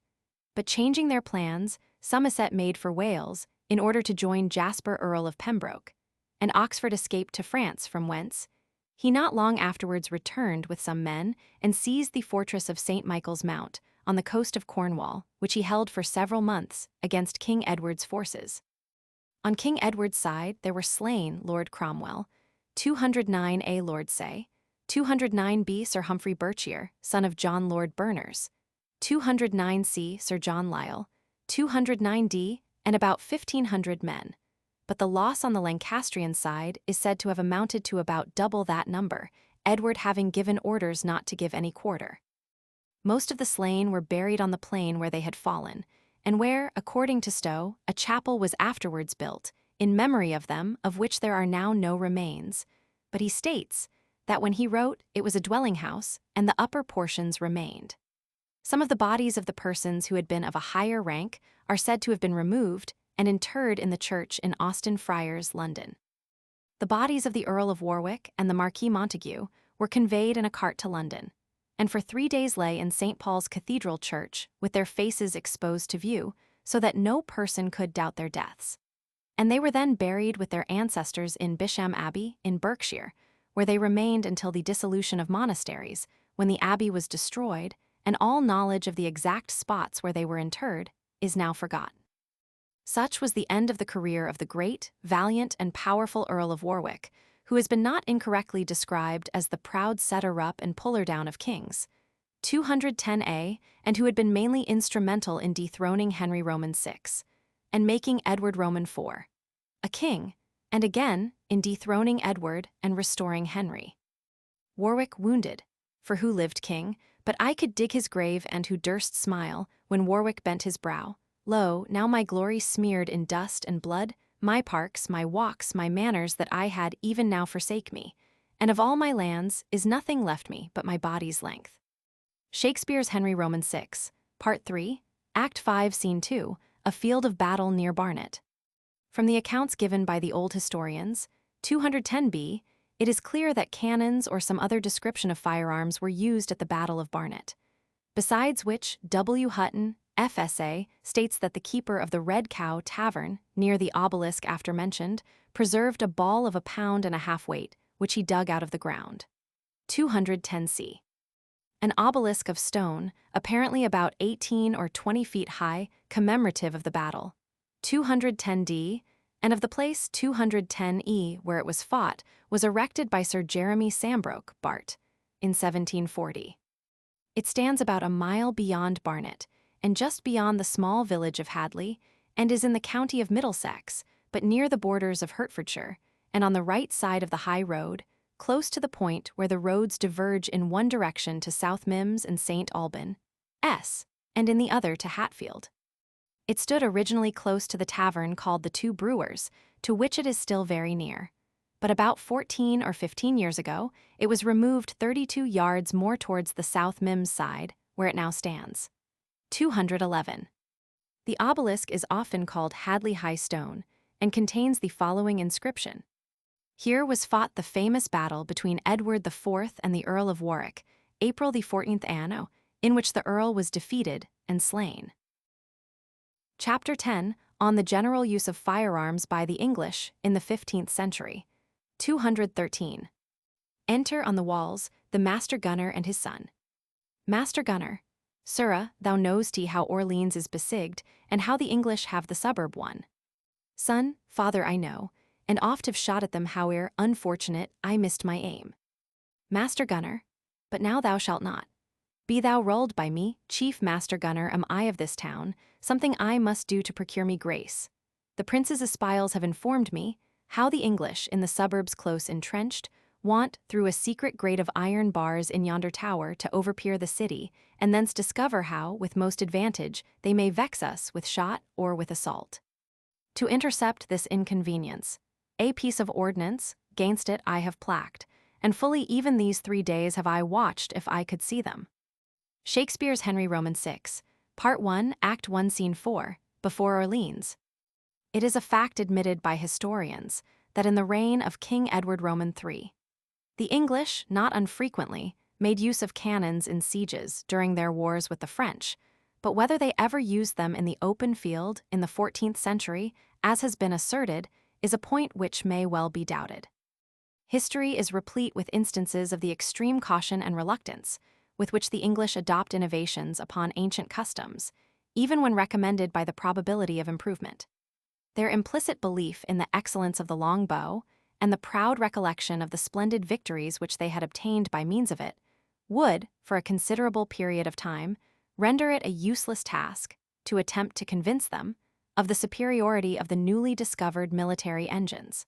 But changing their plans, Somerset made for Wales, in order to join Jasper Earl of Pembroke, and Oxford escaped to France, from whence he not long afterwards returned with some men, and seized the fortress of St. Michael's Mount, on the coast of Cornwall, which he held for several months, against King Edward's forces. On King Edward's side there were slain Lord Cromwell, 209 Lord Say, 209 Sir Humphrey Berkshire, son of John Lord Berners, 209 Sir John Lisle, 209 and about 1,500 men. But the loss on the Lancastrian side is said to have amounted to about double that number, Edward having given orders not to give any quarter. Most of the slain were buried on the plain where they had fallen, and where, according to Stowe, a chapel was afterwards built, in memory of them, of which there are now no remains. But he states that when he wrote, it was a dwelling house, and the upper portions remained. Some of the bodies of the persons who had been of a higher rank are said to have been removed and interred in the church in Austin Friars, London. The bodies of the Earl of Warwick and the Marquis Montague were conveyed in a cart to London, and for 3 days lay in St. Paul's Cathedral Church with their faces exposed to view, so that no person could doubt their deaths. And they were then buried with their ancestors in Bisham Abbey, in Berkshire, where they remained until the dissolution of monasteries, when the abbey was destroyed, and all knowledge of the exact spots where they were interred is now forgotten. Such was the end of the career of the great, valiant, and powerful Earl of Warwick, who has been not incorrectly described as the proud setter-up and puller-down of kings, 210 and who had been mainly instrumental in dethroning Henry Roman VI, and making Edward Roman IV a king, and again in dethroning Edward and restoring Henry. Warwick wounded, for who lived king, but I could dig his grave, and who durst smile, when Warwick bent his brow. Lo, now my glory smeared in dust and blood, my parks, my walks, my manners that I had even now forsake me, and of all my lands is nothing left me but my body's length. Shakespeare's Henry Roman VI, Part 3, Act 5, Scene 2, A Field of Battle near Barnet. From the accounts given by the old historians, 210 it is clear that cannons or some other description of firearms were used at the Battle of Barnet. Besides which, W. Hutton, FSA, states that the keeper of the Red Cow Tavern, near the obelisk after mentioned, preserved a ball of 1.5 pounds weight, which he dug out of the ground. 210 An obelisk of stone, apparently about 18 or 20 feet high, commemorative of the battle. 210 and of the place 210 where it was fought, was erected by Sir Jeremy Sambroke, Bart, in 1740. It stands about a mile beyond Barnet, and just beyond the small village of Hadley, and is in the county of Middlesex, but near the borders of Hertfordshire, and on the right side of the high road, close to the point where the roads diverge in one direction to South Mimms and St. Alban, and in the other to Hatfield. It stood originally close to the tavern called the Two Brewers, to which it is still very near. But about 14 or 15 years ago, it was removed 32 yards more towards the South Mimms side, where it now stands. 211. The obelisk is often called Hadley High Stone, and contains the following inscription. Here was fought the famous battle between Edward IV and the Earl of Warwick, April the 14th anno, in which the Earl was defeated and slain. Chapter 10, on the general use of firearms by the English in the 15th century. 213. Enter on the walls the Master Gunner and his son. Master Gunner, Sirrah, thou know'st how Orleans is besieged, and how the English have the suburb won. Son, father, I know, and oft have shot at them howe'er, unfortunate, I missed my aim. Master Gunner, but now thou shalt not. Be thou rolled by me, chief Master Gunner am I of this town, something I must do to procure me grace. The prince's espials have informed me how the English, in the suburbs close entrenched, want, through a secret grate of iron bars in yonder tower, to overpeer the city, and thence discover how, with most advantage, they may vex us with shot or with assault. To intercept this inconvenience, a piece of ordnance, gainst it I have placked, and fully even these 3 days have I watched if I could see them. Shakespeare's Henry Roman VI, Part 1, Act 1, Scene 4, Before Orleans. It is a fact admitted by historians that in the reign of King Edward Roman III, the English, not unfrequently, made use of cannons in sieges during their wars with the French, but whether they ever used them in the open field in the 14th century, as has been asserted, is a point which may well be doubted. History is replete with instances of the extreme caution and reluctance with which the English adopt innovations upon ancient customs, even when recommended by the probability of improvement. Their implicit belief in the excellence of the long bow, and the proud recollection of the splendid victories which they had obtained by means of it, would, for a considerable period of time, render it a useless task to attempt to convince them of the superiority of the newly discovered military engines.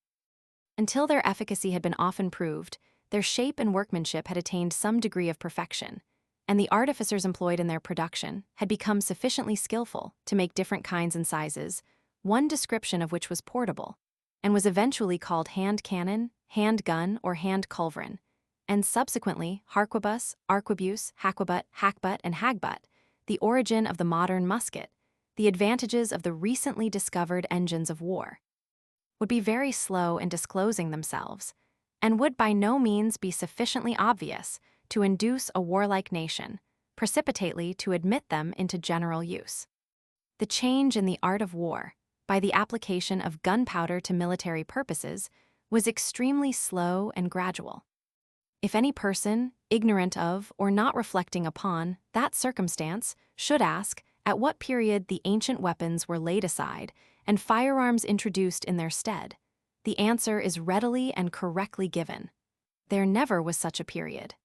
Until their efficacy had been often proved, their shape and workmanship had attained some degree of perfection, and the artificers employed in their production had become sufficiently skillful to make different kinds and sizes, one description of which was portable, and was eventually called hand cannon, hand gun, or hand culverin, and subsequently harquebus, arquebuse, haquebut, hackbutt, and hagbutt, the origin of the modern musket, the advantages of the recently discovered engines of war, would be very slow in disclosing themselves, and would by no means be sufficiently obvious to induce a warlike nation precipitately to admit them into general use. The change in the art of war, by the application of gunpowder to military purposes, was extremely slow and gradual. If any person, ignorant of or not reflecting upon that circumstance, should ask at what period the ancient weapons were laid aside and firearms introduced in their stead, the answer is readily and correctly given. There never was such a period.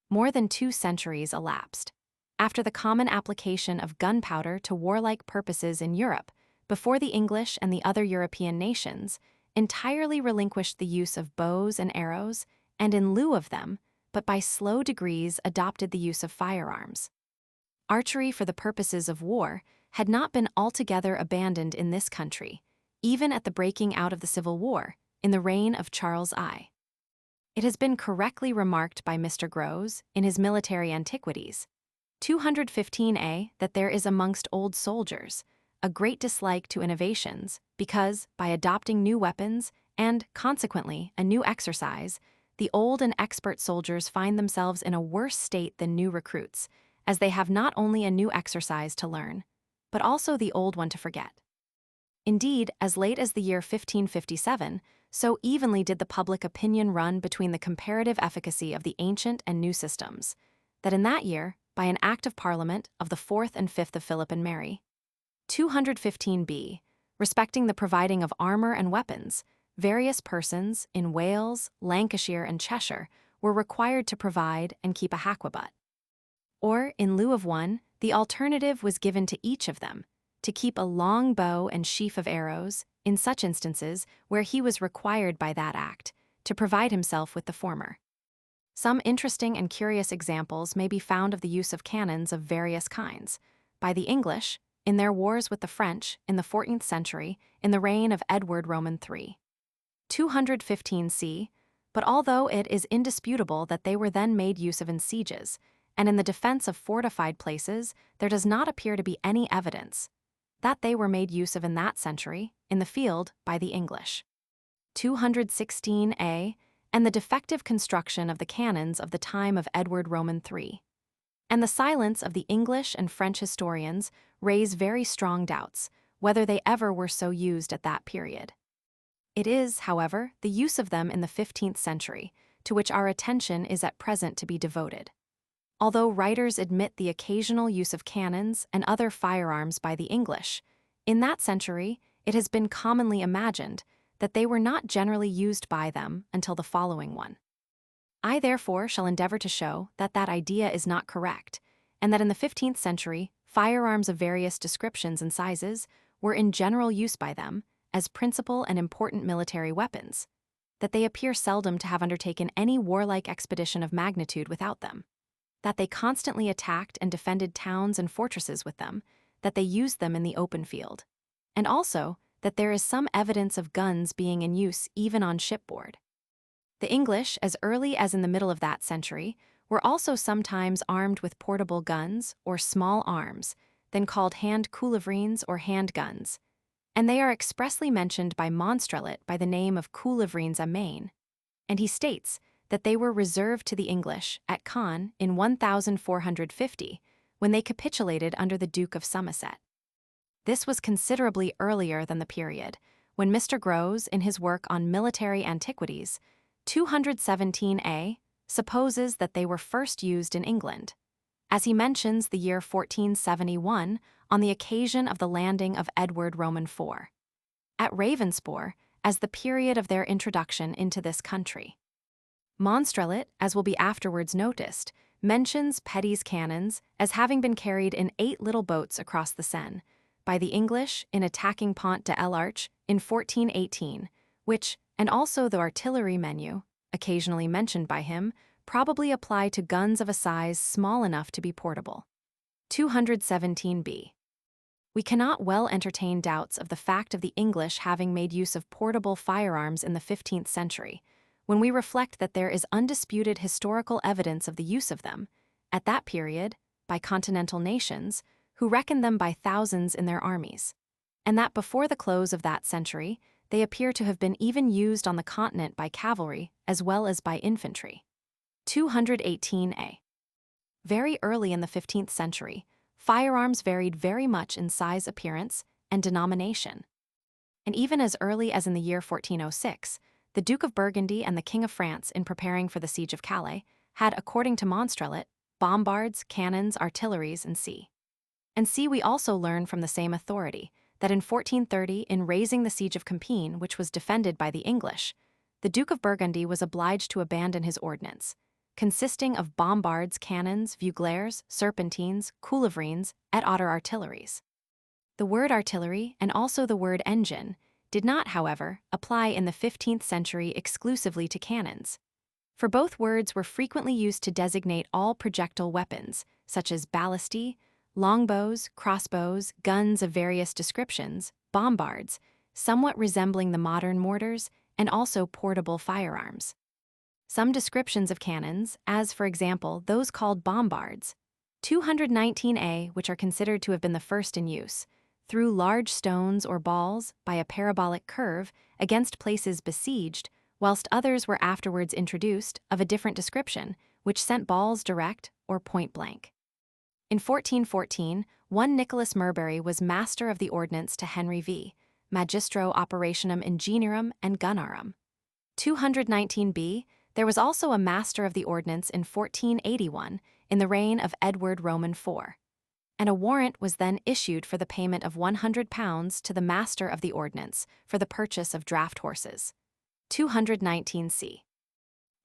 More than 2 centuries elapsed after the common application of gunpowder to warlike purposes in Europe, before the English and the other European nations entirely relinquished the use of bows and arrows, and in lieu of them, but by slow degrees adopted the use of firearms. Archery for the purposes of war had not been altogether abandoned in this country, even at the breaking out of the Civil War, in the reign of Charles I. It has been correctly remarked by Mr. Grose, in his Military Antiquities, 215a, that there is amongst old soldiers a great dislike to innovations, because, by adopting new weapons, and, consequently, a new exercise, the old and expert soldiers find themselves in a worse state than new recruits, as they have not only a new exercise to learn, but also the old one to forget. Indeed, as late as the year 1557, so evenly did the public opinion run between the comparative efficacy of the ancient and new systems, that in that year, by an Act of Parliament of the 4th and 5th of Philip and Mary, 215b, respecting the providing of armor and weapons, various persons in Wales, Lancashire, and Cheshire were required to provide and keep a haquebut. Or, in lieu of one, the alternative was given to each of them, to keep a long bow and sheaf of arrows, in such instances where he was required by that act to provide himself with the former. Some interesting and curious examples may be found of the use of cannons of various kinds, by the English, in their wars with the French in the 14th century, in the reign of Edward Roman III. 215c, but although it is indisputable that they were then made use of in sieges, and in the defense of fortified places, there does not appear to be any evidence that they were made use of in that century, in the field, by the English. 216a, and the defective construction of the cannons of the time of Edward Roman III, and the silence of the English and French historians raise very strong doubts whether they ever were so used at that period. It is, however, the use of them in the 15th century to which our attention is at present to be devoted. Although writers admit the occasional use of cannons and other firearms by the English, in that century it has been commonly imagined that they were not generally used by them until the following one. I therefore shall endeavor to show that that idea is not correct, and that in the 15th century firearms of various descriptions and sizes were in general use by them as principal and important military weapons, that they appear seldom to have undertaken any warlike expedition of magnitude without them, that they constantly attacked and defended towns and fortresses with them, that they used them in the open field, and also that there is some evidence of guns being in use even on shipboard. The English, as early as in the middle of that century, were also sometimes armed with portable guns or small arms, then called hand culevrines or handguns, and they are expressly mentioned by Monstrelet by the name of culevrines à main, and he states that they were reserved to the English at Caen in 1450, when they capitulated under the Duke of Somerset. This was considerably earlier than the period when Mr. Grose, in his work on military antiquities, 217a, supposes that they were first used in England, as he mentions the year 1471 on the occasion of the landing of Edward Roman IV at Ravensbourne as the period of their introduction into this country. Monstrelet, as will be afterwards noticed, mentions Petty's cannons as having been carried in 8 little boats across the Seine by the English in attacking Pont de l'Arche in 1418, which, and also the artillery menu, occasionally mentioned by him, probably apply to guns of a size small enough to be portable. 217b. We cannot well entertain doubts of the fact of the English having made use of portable firearms in the 15th century, when we reflect that there is undisputed historical evidence of the use of them, at that period, by continental nations, who reckoned them by thousands in their armies, and that before the close of that century, they appear to have been even used on the continent by cavalry as well as by infantry. 218a. Very early in the 15th century, firearms varied very much in size, appearance, and denomination. And even as early as in the year 1406, the Duke of Burgundy and the King of France, in preparing for the siege of Calais, had, according to Monstrelet, bombards, cannons, artilleries, and C. And C. We also learn from the same authority that in 1430, in raising the siege of Compiègne, which was defended by the English, the Duke of Burgundy was obliged to abandon his ordnance, consisting of bombards, cannons, vuglaires, serpentines, culevrines, et autres artilleries. The word artillery and also the word engine did not, however, apply in the 15th century exclusively to cannons, for both words were frequently used to designate all projectile weapons, such as ballistae, longbows, crossbows, guns of various descriptions, bombards, somewhat resembling the modern mortars, and also portable firearms. Some descriptions of cannons, as for example those called bombards, 219a, which are considered to have been the first in use, threw large stones or balls by a parabolic curve against places besieged, whilst others were afterwards introduced of a different description, which sent balls direct or point blank. In 1414, one Nicholas Murbury was master of the ordnance to Henry V, Magistro Operationum Ingeniorum and Gunnarum. 219b, there was also a master of the ordnance in 1481 in the reign of Edward Roman IV, and a warrant was then issued for the payment of £100 to the master of the ordnance for the purchase of draft horses. 219c.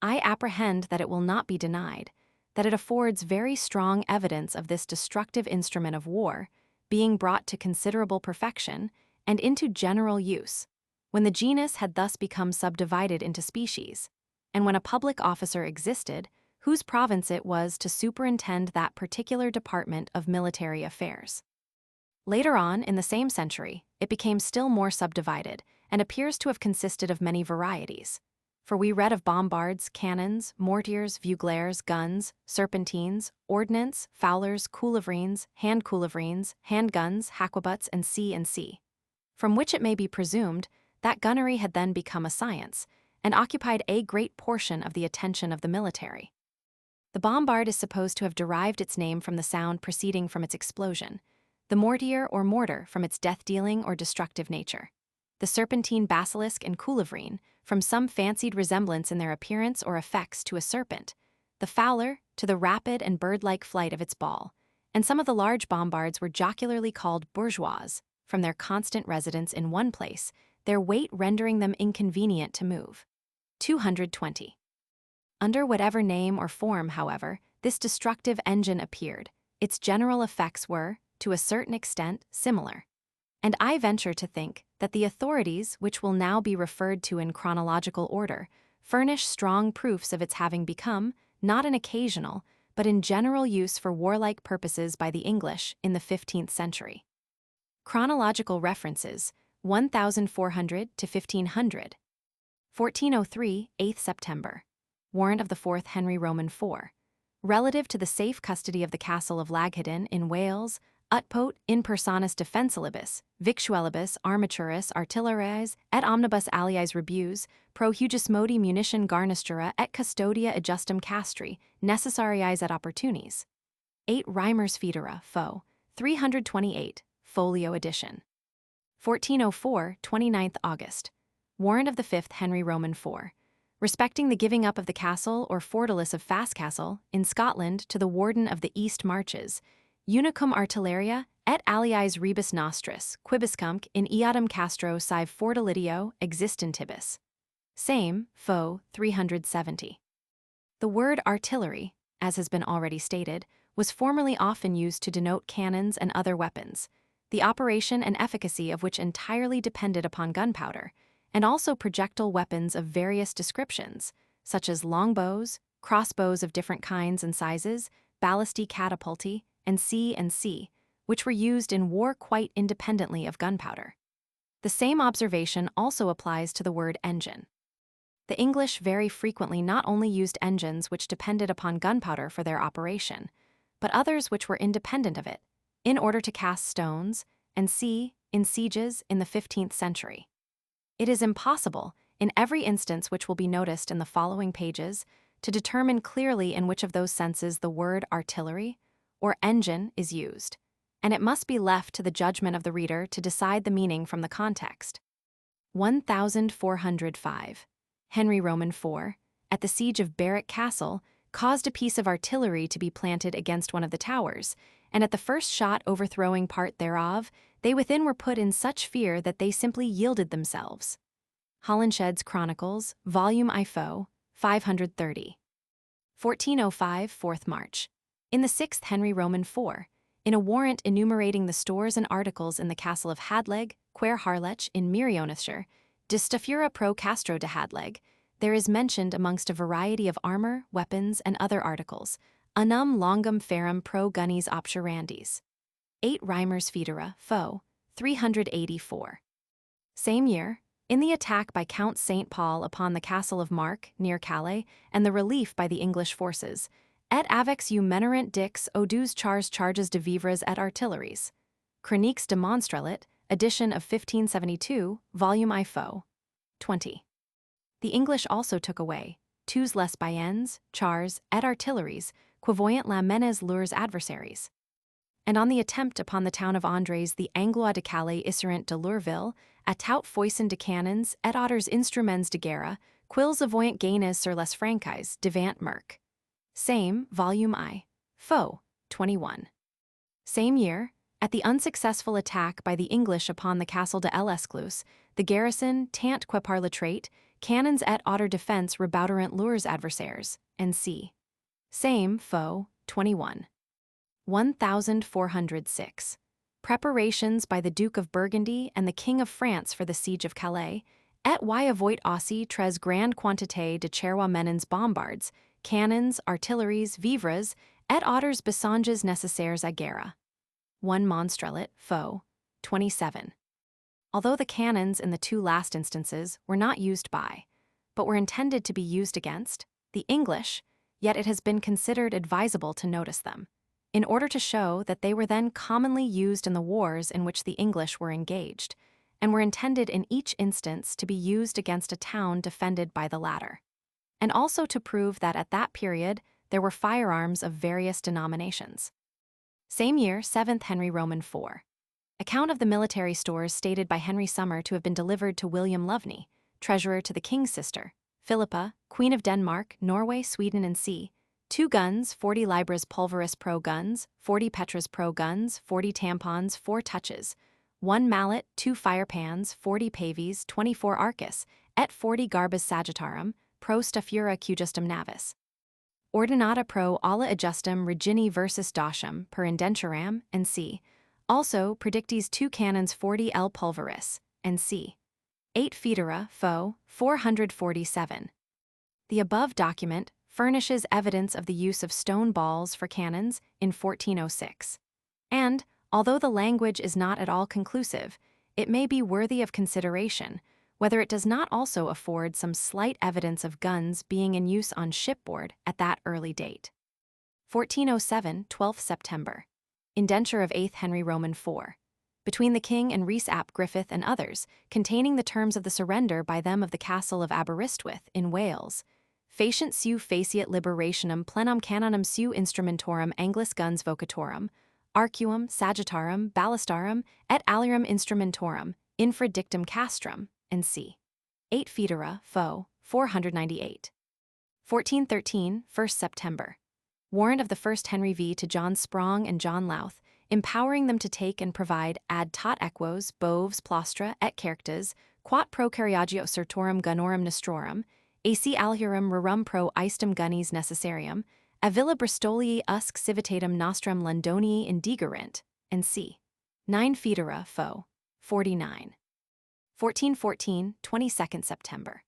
I apprehend that it will not be denied that it affords very strong evidence of this destructive instrument of war being brought to considerable perfection and into general use, when the genus had thus become subdivided into species, and when a public officer existed whose province it was to superintend that particular department of military affairs. Later on, in the same century, it became still more subdivided and appears to have consisted of many varieties, for we read of bombards, cannons, mortiers, vuglaires, guns, serpentines, ordnance, fowlers, culevrines, handguns, haquebuts, and C, from which it may be presumed that gunnery had then become a science, and occupied a great portion of the attention of the military. The bombard is supposed to have derived its name from the sound proceeding from its explosion, the mortier or mortar from its death-dealing or destructive nature, the serpentine, basilisk, and culevrine from some fancied resemblance in their appearance or effects to a serpent, the fowler to the rapid and bird-like flight of its ball, and some of the large bombards were jocularly called bourgeois from their constant residence in one place, their weight rendering them inconvenient to move. 220. Under whatever name or form, however, this destructive engine appeared, its general effects were, to a certain extent, similar. And I venture to think that the authorities, which will now be referred to in chronological order, furnish strong proofs of its having become, not an occasional, but in general use for warlike purposes by the English in the 15th century. Chronological references, 1400 to 1500. 1403, 8th September. Warrant of the 4th Henry Roman IV. Relative to the safe custody of the castle of Laghedon in Wales, utpote in personis defensilibus, victualibus armaturis artilleriis et omnibus aliis rebus, pro hujus modi munition garnistura et custodia adjustum castri, necessariis et opportunis. 8 Reimers Foedera, Fo. 328, folio edition. 1404, 29th August. Warrant of the 5th Henry Roman IV. Respecting the giving up of the castle or fortalice of Fastcastle, in Scotland, to the warden of the East Marches, unicum artilleria et aliis rebus nostris, quibuscumque in eadem castro sive fortalitio existentibus. Same, Fo. 370. The word artillery, as has been already stated, was formerly often used to denote cannons and other weapons, the operation and efficacy of which entirely depended upon gunpowder, and also projectile weapons of various descriptions, such as longbows, crossbows of different kinds and sizes, ballistae catapulti, and C, which were used in war quite independently of gunpowder. The same observation also applies to the word engine. The English very frequently not only used engines which depended upon gunpowder for their operation, but others which were independent of it, in order to cast stones, and in sieges in the 15th century. It is impossible, in every instance which will be noticed in the following pages, to determine clearly in which of those senses the word artillery or engine is used, and it must be left to the judgment of the reader to decide the meaning from the context. 1405. Henry Roman IV, at the siege of Berwick Castle, caused a piece of artillery to be planted against one of the towers, and at the first shot overthrowing part thereof, they within were put in such fear that they simply yielded themselves. Holinshed's Chronicles, Volume IFO, 530. 1405, 4th March. In the 6th Henry Roman IV, in a warrant enumerating the stores and articles in the castle of Hadleg, Quer Harlech in Merionethshire, de Stafura pro Castro de Hadleg, there is mentioned amongst a variety of armor, weapons, and other articles, unum longum ferrum pro gunnies obscurandis. 8 Reimers Foedera, Fo. 384. Same year, in the attack by Count St. Paul upon the castle of Mark, near Calais, and the relief by the English forces, et avex menerent dix odus chars charges de vivres et artilleries. Chroniques de Monstralit, edition of 1572, volume IFO. 20. The English also took away tous les biens, chars, et artilleries, quovoyant la menes leurs adversaries. And on the attempt upon the town of Andres, the Anglois de Calais isserent de Lourville, atout foison de cannons, et otters instruments de guerre, quils avoyant gaines sur les franchise, devant Merc. Same, volume I. Fo. 21. Same year, at the unsuccessful attack by the English upon the castle de l'Escluse, the garrison tant que par le trait, cannons et otter defense rebouterant leurs adversaires, and c. Same, Fo. 21. 1406. Preparations by the Duke of Burgundy and the King of France for the siege of Calais, et y avoit aussi très grande quantité de cherwa menens bombards, cannons, artilleries, vivres, et otters besonges nécessaires à guerre. 1 Monstralit, Fo. 27. Although the cannons in the two last instances were not used by, but were intended to be used against, the English, yet it has been considered advisable to notice them, in order to show that they were then commonly used in the wars in which the English were engaged, and were intended in each instance to be used against a town defended by the latter, and also to prove that at that period there were firearms of various denominations. Same year, 7th Henry Roman IV. Account of the military stores stated by Henry Summer to have been delivered to William Lovney, treasurer to the king's sister, Philippa, Queen of Denmark, Norway, Sweden, and c. 2 guns, 40 libras pulveris pro guns, 40 petras pro guns, 40 tampons, 4 touches, 1 mallet, 2 firepans, 40 pavies, 24 arcus, et 40 garbas sagittarum, pro stafura cujustum navis. Ordinata pro alla adjustum regini versus dachum per indenturam, and c. Also, predictis 2 cannons 40 L pulveris, and c. 8 foedera, fo. 447. The above document furnishes evidence of the use of stone balls for cannons in 1406. And, although the language is not at all conclusive, it may be worthy of consideration whether it does not also afford some slight evidence of guns being in use on shipboard at that early date. 1407, 12th September. Indenture of 8th Henry Roman IV. Between the King and Rhys ap Griffith and others, containing the terms of the surrender by them of the castle of Aberystwyth in Wales. Facient seu faciat liberationem plenum canonum seu instrumentorum Anglis guns vocatorum, arcuum, sagittarum, ballistarum, et alirum instrumentorum, infra dictum castrum, and c. 8 foedera, fo. 498. 1413, 1st September. Warrant of the 1st Henry V to John Sprong and John Louth, empowering them to take and provide ad tot equos, boves, plaustra, et cerctas, quat pro cariagio sertorum gunnorum nostrorum, ac alhurum rerum pro istum gunnis necessarium, avilla Bristolii usque civitatum nostrum Londonii indigerent, and c. 9 foedera, fo. 49. 1414, 22nd September.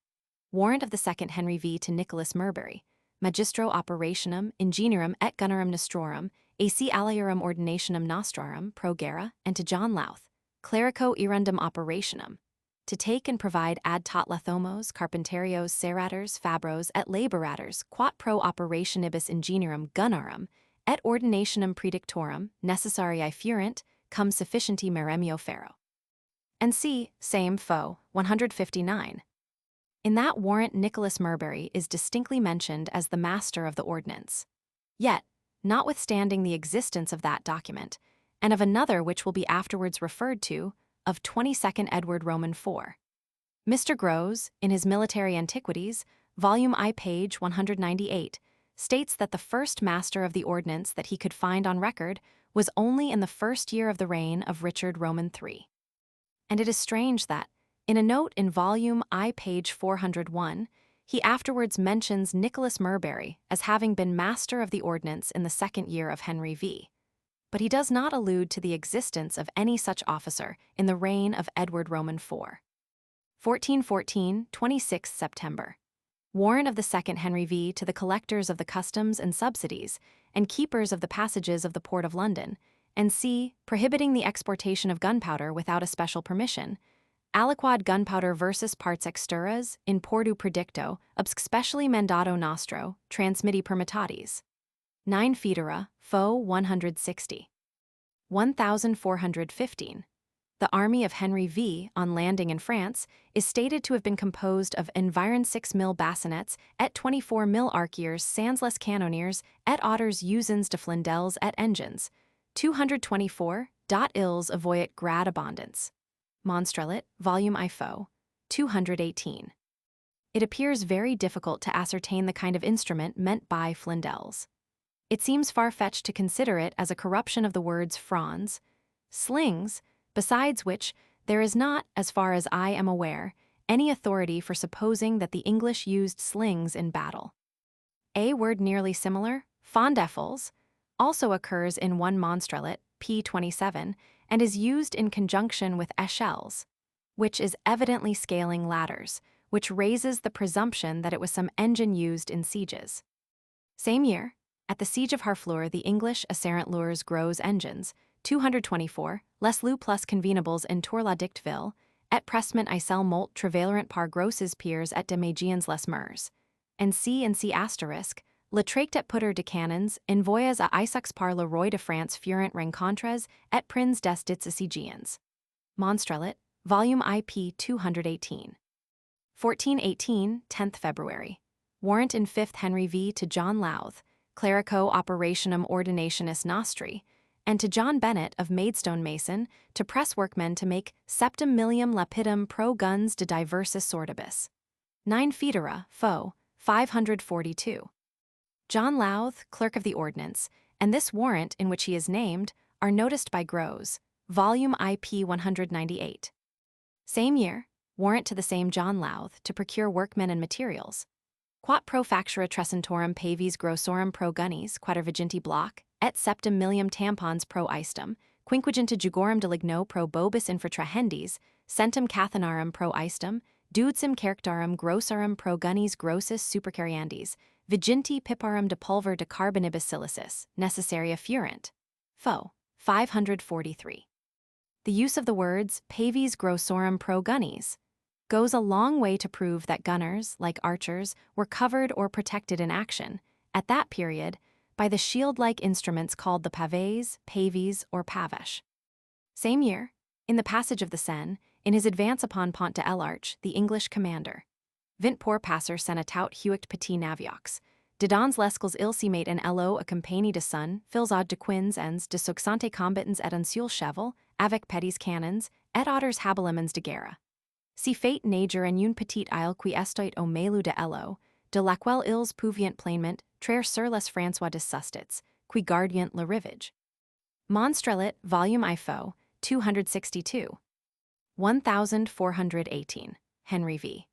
Warrant of the 2nd Henry V to Nicholas Merbury, magistro operationum, ingeniorum et gunnorum nostrorum, ac aliarum ordinationum nostrarum pro guerra, and to John Louth, clerico irundum operationum, to take and provide ad tot lethomos, carpenterios, serrators, fabros, et laborators, quat pro operationibus ingeniorum gunnarum, et ordinationum predictorum, necessarii furent, cum sufficienti meremio ferro. And c. same fo. 159. In that warrant Nicholas Merbury is distinctly mentioned as the master of the ordnance. Yet, notwithstanding the existence of that document, and of another which will be afterwards referred to, of 22nd Edward Roman IV. Mr. Grose, in his Military Antiquities, volume I, page 198, states that the first master of the ordnance that he could find on record was only in the first year of the reign of Richard Roman III. And it is strange that, in a note in volume I, page 401, he afterwards mentions Nicholas Merbury as having been master of the ordnance in the second year of Henry V. But he does not allude to the existence of any such officer in the reign of Edward Roman IV. 1414, 26th September. Warrant of the 2nd Henry V to the collectors of the customs and subsidies, and keepers of the passages of the Port of London, and c. prohibiting the exportation of gunpowder without a special permission, aliquad gunpowder versus parts exturas, in portu predicto, obsc specially mandato nostro, transmitti permitatis. 9 foedera, fo. 160. 1415. The army of Henry V, on landing in France, is stated to have been composed of environ 6 mil bassinets, et 24 mil arqueers sans les cannoneers, et otters usins de flindels et engines. 224. Ils avoyat grad abondance. Monstrelet, volume I, fo. 218. It appears very difficult to ascertain the kind of instrument meant by flindels. It seems far-fetched to consider it as a corruption of the words fronds, slings, besides which there is not, as far as I am aware, any authority for supposing that the English used slings in battle. A word nearly similar, fondeffels, also occurs in 1 Monstrelet, p. 27, and is used in conjunction with echelles, which is evidently scaling ladders, which raises the presumption that it was some engine used in sieges. Same year, at the siege of Harfleur, the English assailant lures gros engines, 224, les lu plus convenables in tour la dictville, et pressment isel molt travailerant par grosses piers et de magians les mers, and c asterisk, le tract et putter de cannons, envoyas à Isux par le roi de France furent rencontres, et prins des dits Monstrelet, volume IP 218. 1418, 10th February. Warrant in 5th Henry V to John Louth, clerico operationum ordinationis nostri, and to John Bennet of Maidstone Mason, to press workmen to make septem millium lapidum pro guns de diversis sortibus. 9 foedera, fo. 542. John Louth, clerk of the ordnance, and this warrant in which he is named, are noticed by Grose, volume IP 198. Same year, warrant to the same John Louth to procure workmen and materials. Quat pro factura trecentorum pavis grossorum pro gunnis quaterviginti block, et septem millium tampons pro istum, quinquaginta jugorum deligno pro bobis infratrahendis, centum cathanarum pro istum, duodecim charactarum grossarum pro gunnis grossis supercariandis, viginti piparum de pulver de carbonibus silicis, necessaria furent. Fo. 543. The use of the words pavis grossorum pro gunnis goes a long way to prove that gunners, like archers, were covered or protected in action, at that period, by the shield-like instruments called the paves, pavis, or pavesh. Same year, in the passage of the Seine, in his advance upon Pont de l'Arche, the English commander, vint pour passer senatout huict petit naviox, didans lescals ilsimate en elo a compagnie de sun, fils odd de quins ens de succante combatants et un seul cheval, avec petits cannons, et otters habilemens de guerre. Si fate nager en une petite isle qui estoit au milieu de elo, de laquelle ils pouviant plainement traire sur les François de Sustits, qui gardient le rivage. Monstrelet, Volume IFO, 262. 1418. Henry v.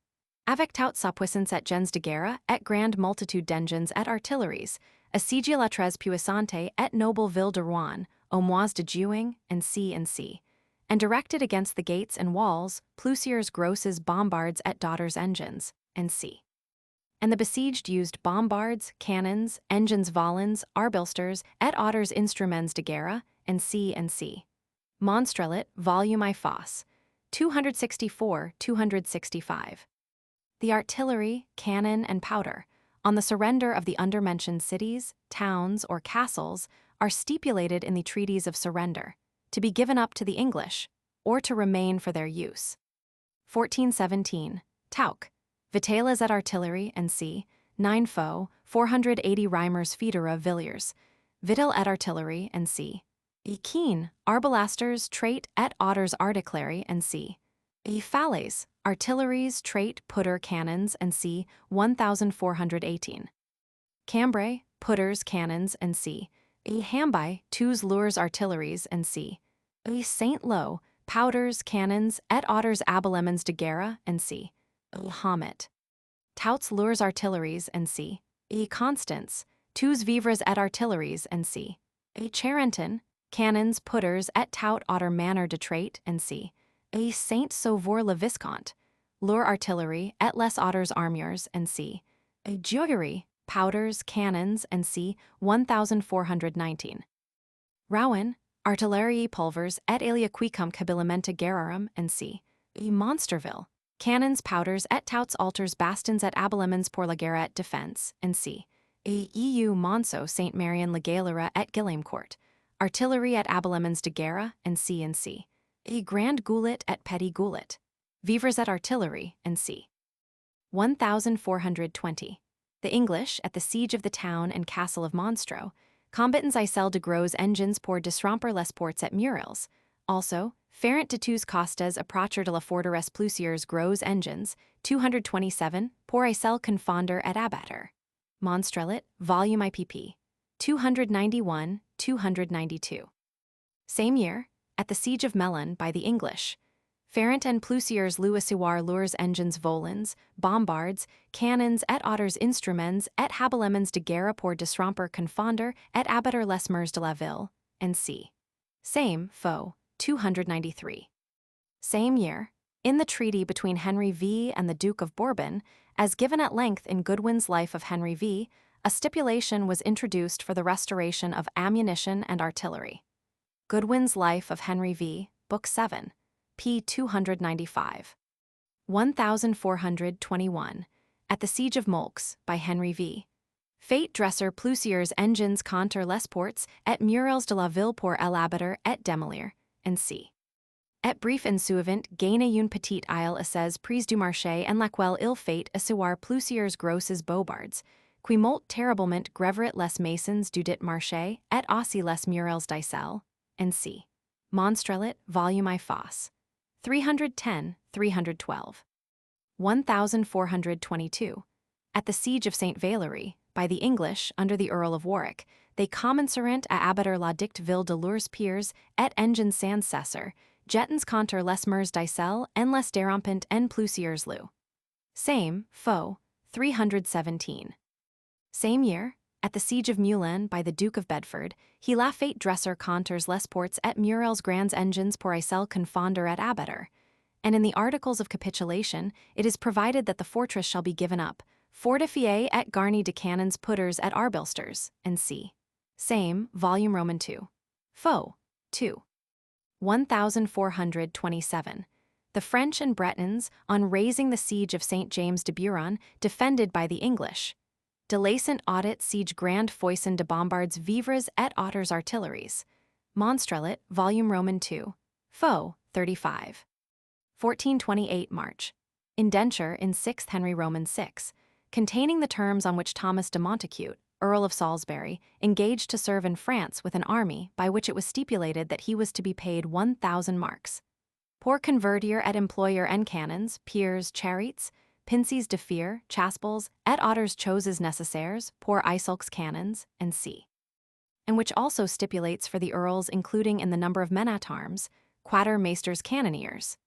Avec tout sa puissance et gens de guerre, et grande multitude d'engins et artilleries, assigia la très puissante et noble ville de Rouen, au mois de juin, and C, and directed against the gates and walls, plusieurs grosses bombards et daughters engines, and C. And the besieged used bombards, cannons, engines volans, arbilsters, et otters instruments de guerre, and C. Monstrelet, Volume I Fosse, 264-265. The artillery, cannon, and powder, on the surrender of the undermentioned cities, towns, or castles, are stipulated in the treaties of surrender, to be given up to the English, or to remain for their use. 1417. Tauch, Vitalas et artillery, and c. 9 Fo, 480 Reimers Federa Villiers, Vital et artillery, and c. Keen, arbalasters, trait et otters artillery, and c. Falaise, artilleries, trait, putter, cannons, and c. 1418. Cambrai, putters, cannons, and c. Hambai, twos lures artilleries, and c. Saint Lo, powders, cannons, et otters abilemens de guerre, and c. Hamet. Touts lures artilleries, and c. Constance, twos vivres et artilleries, and c. Charenton, cannons, putters, et tout otter manner de trait, and c. Saint Sauveur le Viscount, lure artillery, et les otters armures, and c. Jugery, powders, cannons, and c. 1419. Rouen, artillerie pulvers, et alia quicum cabilimenta guerrarum, and c. Monsterville, cannons, powders, et touts altars bastons et abilemens pour la guerre et defense, and c. EU Monceau Saint Marion la Galera et Guillaumecourt, artillery et abilemens de guerre, and c. Grand Goulet et Petit Goulet, vivres et artillery, and c. 1420. The English, at the siege of the town and castle of Monstro, combatants Isel de gros engines pour disromper les ports et murils, also, ferent de tous costes approcher de la forteresse plusieurs gros engines, 227, pour Isel confonder et abatter. Monstrelet, Volume IPP, 291-292. Same year, at the siege of Melun by the English, ferent and plusieurs louisioir lures engines volans, bombards, cannons et otters instruments et habilemens de guerre pour disromper confonder et abatter les murs de la ville, and c. Same, Fo, 293. Same year, in the treaty between Henry V and the Duke of Bourbon, as given at length in Goodwin's Life of Henry V, a stipulation was introduced for the restoration of ammunition and artillery. Goodwin's Life of Henry V, Book 7, p. 295. 1421. At the Siege of Moulx, by Henry V. Fate dresser plusieurs engines contre les ports et murels de la ville pour l'abatter et démolir, and c. Et brief ensuivant gagne une petite isle assaise prise du marché en laquelle il fait asseoir plusieurs grosses bobards, qui molt terriblement greveret les masons du dit marché et aussi les murels d'Isel, and c. Monstrelet, Volume I Fosse, 310-312. 1422. At the Siege of St. Valery, by the English under the Earl of Warwick, they commencerent à abatter la dicte ville de leurs piers et engines sans cesseur, jettons contre les murs d'Isel en les dérompant en plusieurs lieux. Same, Fo, 317. Same year, At the siege of Meulan by the Duke of Bedford, he la fate dresser compters les ports et murels grands engines pour icelle confonder et abetter. And in the Articles of Capitulation, it is provided that the fortress shall be given up, fortifié et garni de cannons putters et arbilsters, and c. Same, volume Roman 2. Faux. 2. 1427. The French and Bretons, on raising the siege of St. James de Buron, defended by the English. Delasant audit siege grand foison de bombards vivres et otters artilleries. Monstrelet, volume Roman 2. Faux. 35. 1428 March. Indenture in 6th Henry Roman 6, containing the terms on which Thomas de Montacute, Earl of Salisbury, engaged to serve in France with an army by which it was stipulated that he was to be paid 1,000 marks. Pour convertir et employer en cannons, piers, chariots, pinces de fer, chaspels, et otters choses nécessaires, pour isolques cannons, and c. And which also stipulates for the earls including in the number of men-at-arms, quatermaisters cannoneers,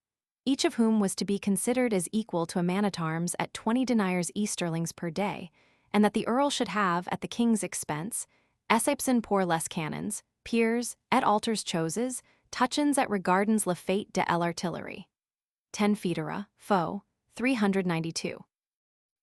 each of whom was to be considered as equal to a man-at-arms at 20 deniers sterlings per day, and that the earl should have, at the king's expense, essepsen pour les cannons, piers, et alters choses, touchins et regardens la fate de l'artillerie. 10 Foedera, Faux. 392.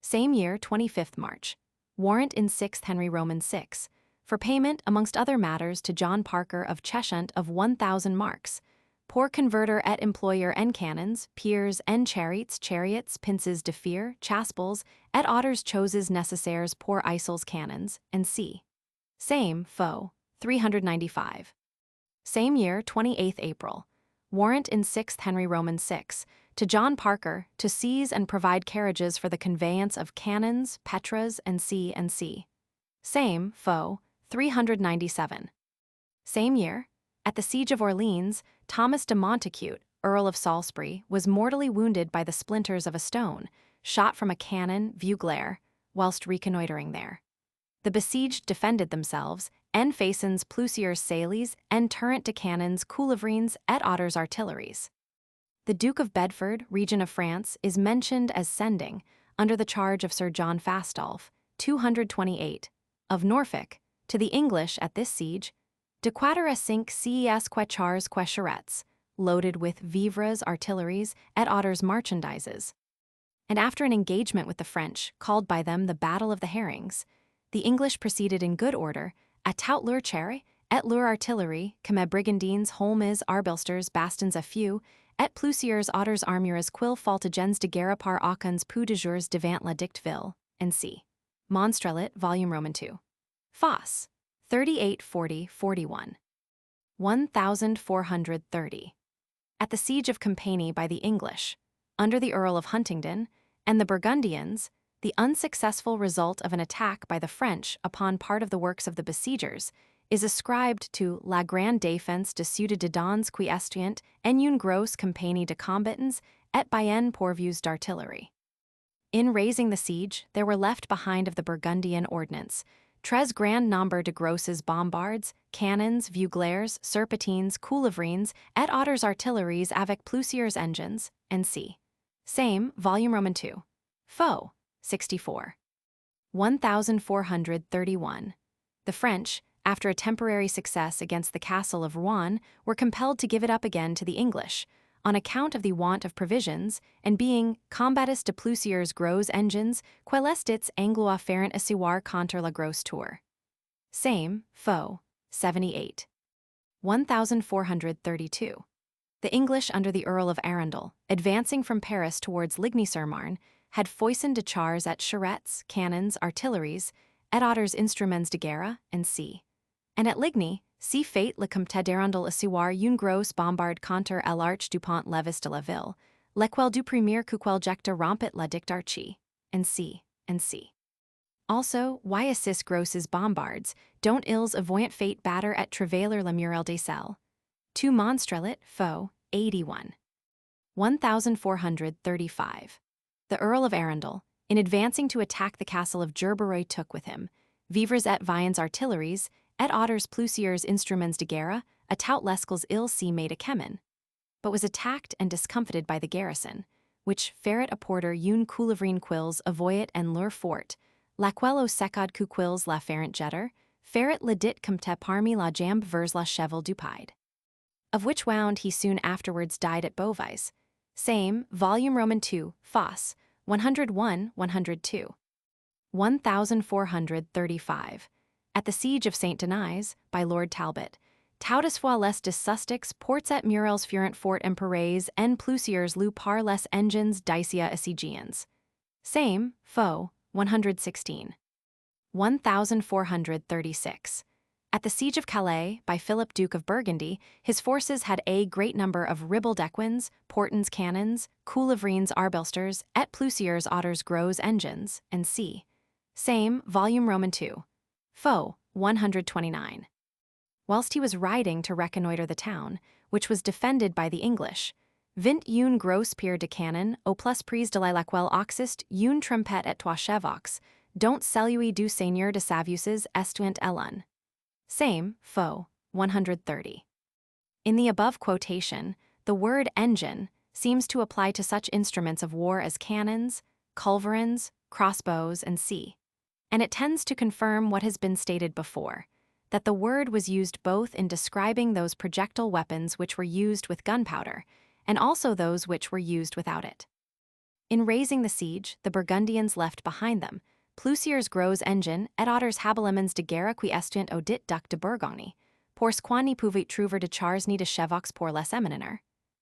Same year, 25th March. Warrant in 6th Henry Roman 6, for payment, amongst other matters, to John Parker of Cheshunt of 1,000 marks, pour converter et employer en cannons, piers, en chariots, pinces de fer, chaspels, et otters choses nécessaires pour isoles cannons, and c. Same, Faux. 395. Same year, 28th April. Warrant in 6th Henry Roman 6, to John Parker, to seize and provide carriages for the conveyance of cannons, petras, and c. Same, Faux. 397. Same year, at the siege of Orleans, Thomas de Montacute, Earl of Salisbury, was mortally wounded by the splinters of a stone, shot from a cannon, Vuglaire, whilst reconnoitering there. The besieged defended themselves, en facens plusieurs salies, en turret de cannons, coulevrins, et otters artilleries. The Duke of Bedford, Regent of France, is mentioned as sending, under the charge of Sir John Fastolf, 228, of Norfolk, to the English at this siege, de quater cinq ces quachars charrettes, loaded with vivres artilleries et otters marchandises. And after an engagement with the French, called by them the Battle of the Herrings, the English proceeded in good order, atout leur char, et leur artillerie, comme brigandines, holmes, arbilsters, bastons à feu, et plusieurs otters armures quil faltagens de guerre par aucuns peu de jours devant la dictville, and c. Monstrelet, volume Roman 2. Foss. 3840-41. 1430. At the siege of Compiègne by the English, under the Earl of Huntingdon, and the Burgundians, the unsuccessful result of an attack by the French upon part of the works of the besiegers is ascribed to la grande défense de ciudad de dans qui estuant en une grosse compagnie de combattants et bien pourvus d'artillerie. In raising the siege, there were left behind of the Burgundian ordnance, tres grand nombre de grosses bombards, cannons, vuglaires, serpentines, coulevrins, et otters artilleries avec plusieurs engines, and c. Same, volume Roman 2. Faux. 64. 1431. The French, after a temporary success against the castle of Rouen, were compelled to give it up again to the English, on account of the want of provisions, and being combatis de plusieurs gros engines, quelestits anglois ferent asseoir contre la grosse tour. Same, Faux. 78. 1432. The English under the Earl of Arundel, advancing from Paris towards Ligny-sur-Marne, had foisoned de chars at charrettes, cannons, artilleries, et otters instruments de guerre, and c. And at Ligny, si fate le Comte d'Arundel asseoir une grosse bombarde contre l'arche du pont Levis de la Ville, lequel du premier couquel jecta rompit la dictarchie, and c. Also, why assist grosses bombards, don't ils avoyant fate batter at travailer la murelle des selles. 2 Monstrelet, Faux. 81. 1435. The Earl of Arundel, in advancing to attack the castle of Gerberoy, took with him vivres et viands artilleries, et otters plusieurs instruments de guerre, atout lescles il si made a kemen, but was attacked and discomfited by the garrison, which ferret a porter une coulevrine quills avoyat and leur fort, laquelle au secad cuquils la ferent jetter, ferit le dit comte parmi la jambe vers la cheval du Pied. Of which wound he soon afterwards died at Beauvais. Same, volume Roman 2, Foss, 101, 102. 1435. At the Siege of St. Denis, by Lord Talbot. Tautus fois les de Sustix ports et murels furent fort empereurs en plusieurs lieux par les engines dicia assigians. Same, Faux, 116. 1436. At the Siege of Calais, by Philip Duke of Burgundy, his forces had a great number of ribald equins, portons cannons, coulevrins arbelsters, et plusieurs otters gros engines, and c. Same, volume Roman 2. Faux, 129. Whilst he was riding to reconnoitre the town, which was defended by the English, vint une grosse pierre de canon, au plus prise de laquelle oxist une trompette et trois chevox, dont celui du seigneur de Savuses estuent elun. Same, Faux, 130. In the above quotation, the word engine seems to apply to such instruments of war as cannons, culverins, crossbows, and c. And it tends to confirm what has been stated before, that the word was used both in describing those projectile weapons which were used with gunpowder, and also those which were used without it. In raising the siege, the Burgundians left behind them plusieurs gros engines et otters habilemens de guerre qui estuent au dit duc de Bourgogne, pour squani pouvait trouver de chars ni de chevox pour les éminenter.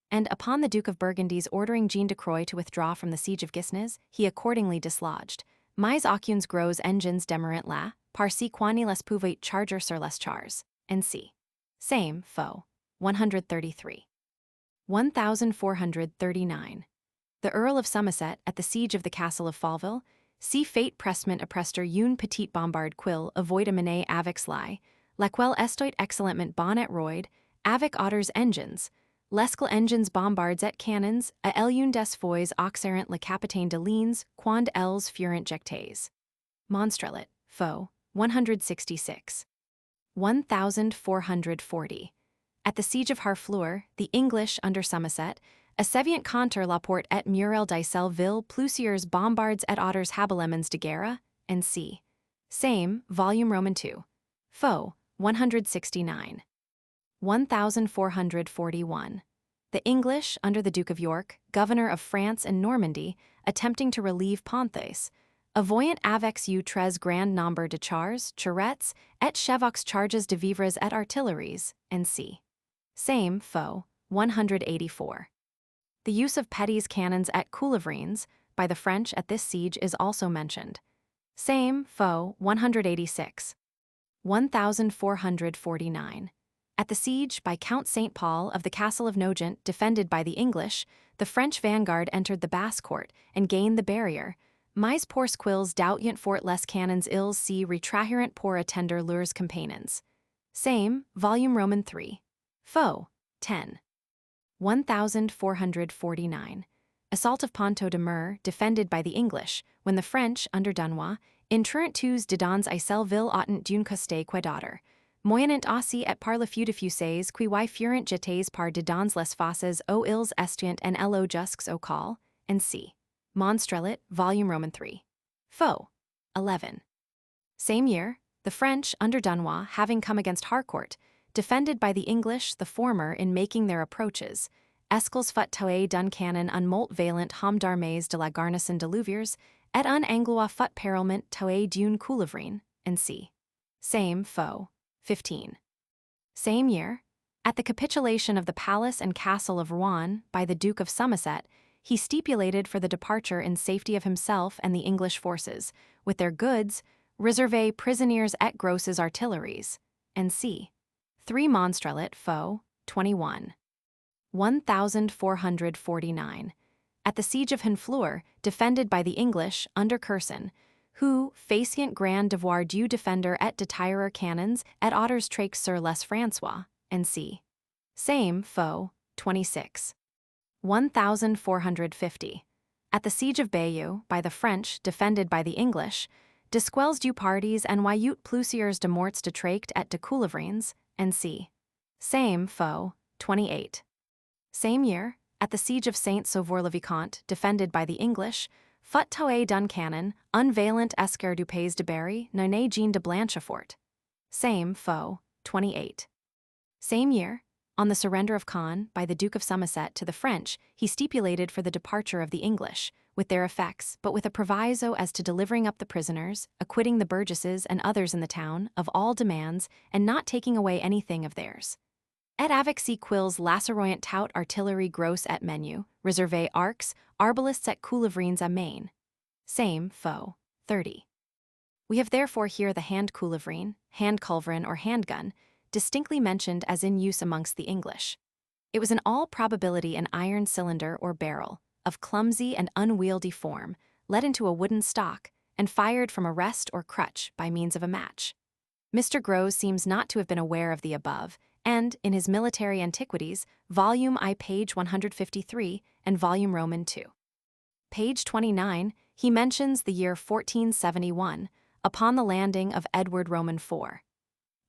And upon the Duke of Burgundy's ordering Jean de Croix to withdraw from the siege of Gisnes, he accordingly dislodged mais aucuns gros engines demeurant là, par si quani les pouvait charger sur les chars, and c. Same, Faux, 133. 1439. The Earl of Somerset, at the siege of the castle of Fallville, si fate pressement apprester une petite bombarde quille avoid a mené avec lie, laquelle estoit excellentement bon et roid, avec otters engines, lesquels engines bombards et cannons, a une des fois auxerrent le capitaine de lignes, quand elles furent jectés. Monstrelet, Faux, 166. 1440. At the siege of Harfleur, the English, under Somerset, Asseviant contre la porte et murel d'Iselle ville plusieurs bombards et otters habilemens de guerre, and c. Same, volume Roman 2. Faux, 169. 1441. The English, under the Duke of York, governor of France and Normandy, attempting to relieve Ponthès, avoyant avec eu très grand nombre de chars, charrettes, et chevox charges de vivres et artilleries, and c. Same, Faux, 184. The use of Petty's cannons et coulevrins by the French at this siege is also mentioned. Same, Faux, 186. 1449. At the siege by Count St. Paul of the castle of Nogent, defended by the English, the French vanguard entered the Basse-Court and gained the barrier. Mais pour quils doutant fort les cannons ils se retrahirent pour attendre leurs compagnons. Same, volume Roman 3. Faux, 10. 1449. Assault of Ponto de Mer, defended by the English, when the French, under Dunois, intrurent tous dedans Isselleville autant d'une coste quedater, moyennant aussi et par le feu de fusées qui y furent jetés par dedans les fosses aux ils estuent en lo jusques au col, and c. Monstrelet, volume Roman 3. Faux, 11. Same year, the French, under Dunois, having come against Harcourt, defended by the English, the former in making their approaches, escals fut toé d'un canon un molt valent hom d'armées de la garnison de Louviers, et un anglois fut perlement toé d'une coulevrine, and c. Same, Faux, 15. Same year, at the capitulation of the palace and castle of Rouen by the Duke of Somerset, he stipulated for the departure in safety of himself and the English forces, with their goods, reserve prisonniers et grosses artilleries, and c. 3 Monstrelet, Faux, 21. 1449. At the siege of Honfleur, defended by the English, under Curson, who, faciant grand devoir du defender et de tirer cannons et otters traques sur les François, and c. Same, Faux, 26. 1450. At the siege of Bayeux, by the French, defended by the English, desquels du parties en yout plusieurs de morts de tract et de coulevrins, and c. Same, Faux, 28. Same year, at the siege of Saint-Sauveur-le-Vicomte, defended by the English, Fut toe Duncannon, unvaillant escar du pays de Berry, nonne Jean de Blanchefort. Same, fo. 28. Same year, on the surrender of Caen by the Duke of Somerset to the French, he stipulated for the departure of the English, with their effects, but with a proviso as to delivering up the prisoners, acquitting the burgesses and others in the town of all demands, and not taking away anything of theirs. Et avec si quils lasseroyant tout artillerie grosse et menu, reserve arcs, arbalists et coulevrins à main. Same, fo. 30. We have therefore here the hand coulevrine, hand culverin or handgun, distinctly mentioned as in use amongst the English. It was in all probability an iron cylinder or barrel, of clumsy and unwieldy form, let into a wooden stock, and fired from a rest or crutch by means of a match. Mr. Grose seems not to have been aware of the above, and, in his Military Antiquities, Volume I, page 153, and Volume Roman II. Page 29, he mentions the year 1471, upon the landing of Edward Roman IV.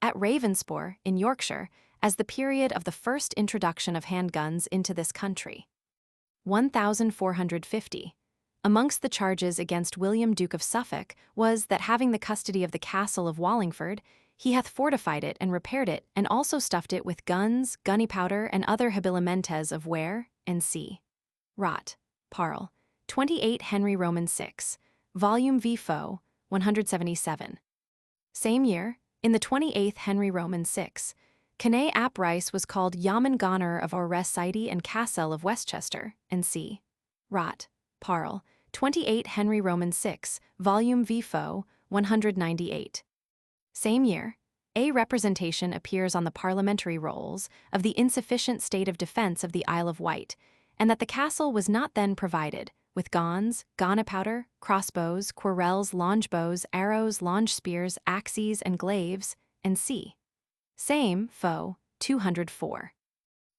At Ravensbourne, in Yorkshire, as the period of the first introduction of handguns into this country. 1450. Amongst the charges against William Duke of Suffolk was that having the custody of the castle of Wallingford, he hath fortified it and repaired it, and also stuffed it with guns, gunny powder, and other habilimentes of ware, and sea. Rot. Parle. 28 Henry Roman VI. Volume V. Fo. 177. Same year, in the 28th Henry Roman VI, Cannae ap Rice was called Yaman Goner of Ores City and Cassel of Westchester, and c. Rot. Parle. 28 Henry Roman VI, Volume V. Fo. 198. Same year, a representation appears on the parliamentary rolls of the insufficient state of defense of the Isle of Wight, and that the castle was not then provided with gons, gunpowder, crossbows, querelles, longebows, arrows, longe spears, axes, and glaives, and c. Same, fo. 204.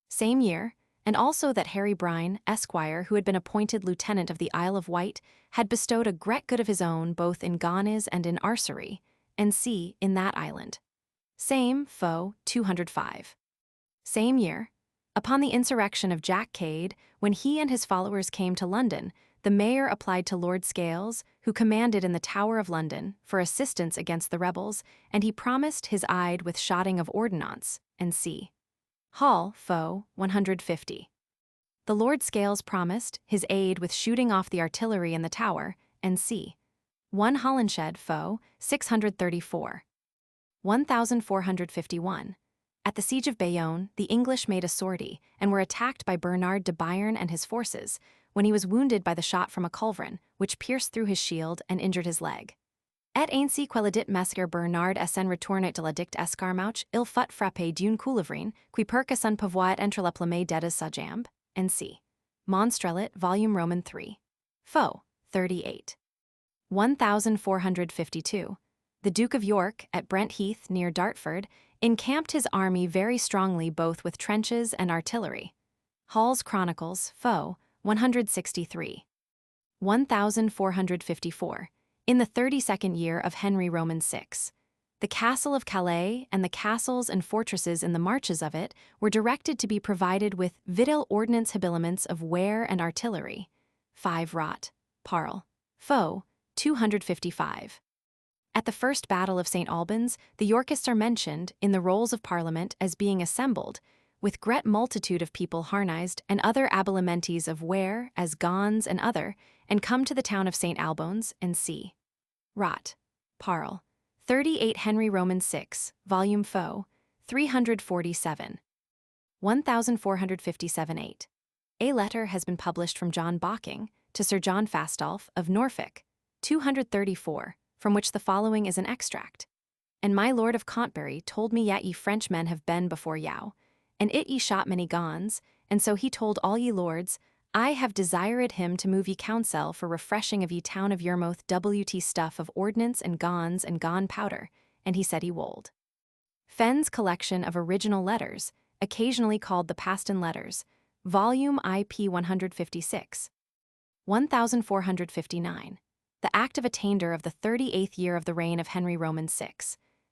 Same year, and also that Harry Brine, Esquire, who had been appointed lieutenant of the Isle of Wight, had bestowed a great good of his own both in Gonnes and in Arcery, and c. in that island. Same, fo. 205. Same year, upon the insurrection of Jack Cade, when he and his followers came to London, the mayor applied to Lord Scales, who commanded in the Tower of London, for assistance against the rebels, and he promised his aid with shotting of ordnance, and c. Hall, fo. 150. The Lord Scales promised his aid with shooting off the artillery in the Tower, and c. 1 Holinshed, fo. 634. 1451. At the siege of Bayonne, the English made a sortie, and were attacked by Bernard de Bayern and his forces, when he was wounded by the shot from a culverin, which pierced through his shield and injured his leg. Et ainsi quelidit mesger Bernard essen retournit de la dict escarmouch, il fut frappé d'une coulevrine, qui perque son pavoit entre la plumée d'edes sa jambe, and c. Monstrelet, Volume Roman III. Fo. 38. 1452. The Duke of York, at Brent Heath near Dartford, encamped his army very strongly both with trenches and artillery. Hall's Chronicles, fo. 163. 1454. In the 32nd year of Henry Roman VI, the castle of Calais and the castles and fortresses in the marches of it were directed to be provided with vital ordnance habiliments of ware and artillery. 5 Rot. Parle. Fo. 255. At the first battle of St. Albans, the Yorkists are mentioned in the rolls of Parliament as being assembled, with great multitude of people harnized and other habilimentes of ware, as gons and other, and come to the town of St. Albans, and c. Rot. Parle. 38 Henry Roman VI, Volume Fo. 347. 1457-8. A letter has been published from John Bocking to Sir John Fastolf of Norfolk, 234, from which the following is an extract. And my lord of Contbury told me yet ye Frenchmen have been before yow, and it ye shot many gons, and so he told all ye lords, I have desired him to move ye counsel for refreshing of ye town of Yermouth wt stuff of ordnance and gons and gon powder, and he said he wold. Fenn's collection of original letters, occasionally called the Paston Letters, Volume IP 156. 1459. The Act of Attainder of the 38th year of the reign of Henry Roman VI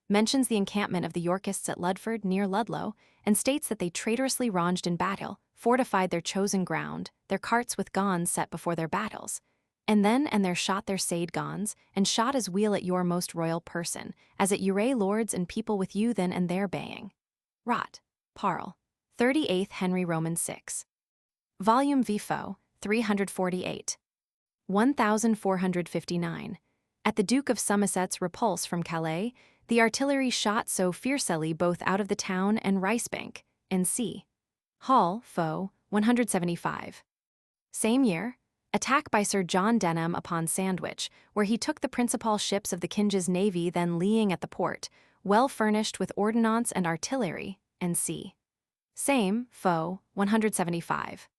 mentions the encampment of the Yorkists at Ludford near Ludlow, and states that they traitorously ranged in battle, fortified their chosen ground, their carts with gons set before their battles, And there shot their sade gons, and shot as wheel at your most royal person, as at your lords and people with you then and there baying. Rot. Parle. 38th Henry Roman 6. Volume Vifo, 348. 1459. At the Duke of Somerset's repulse from Calais, the artillery shot so fiercely both out of the town and Ricebank, and c. Hall, Foe, 175. Same year, attack by Sir John Denham upon Sandwich, where he took the principal ships of the King's navy then leaing at the port, well furnished with ordnance and artillery, and c. Same, Foe, 175.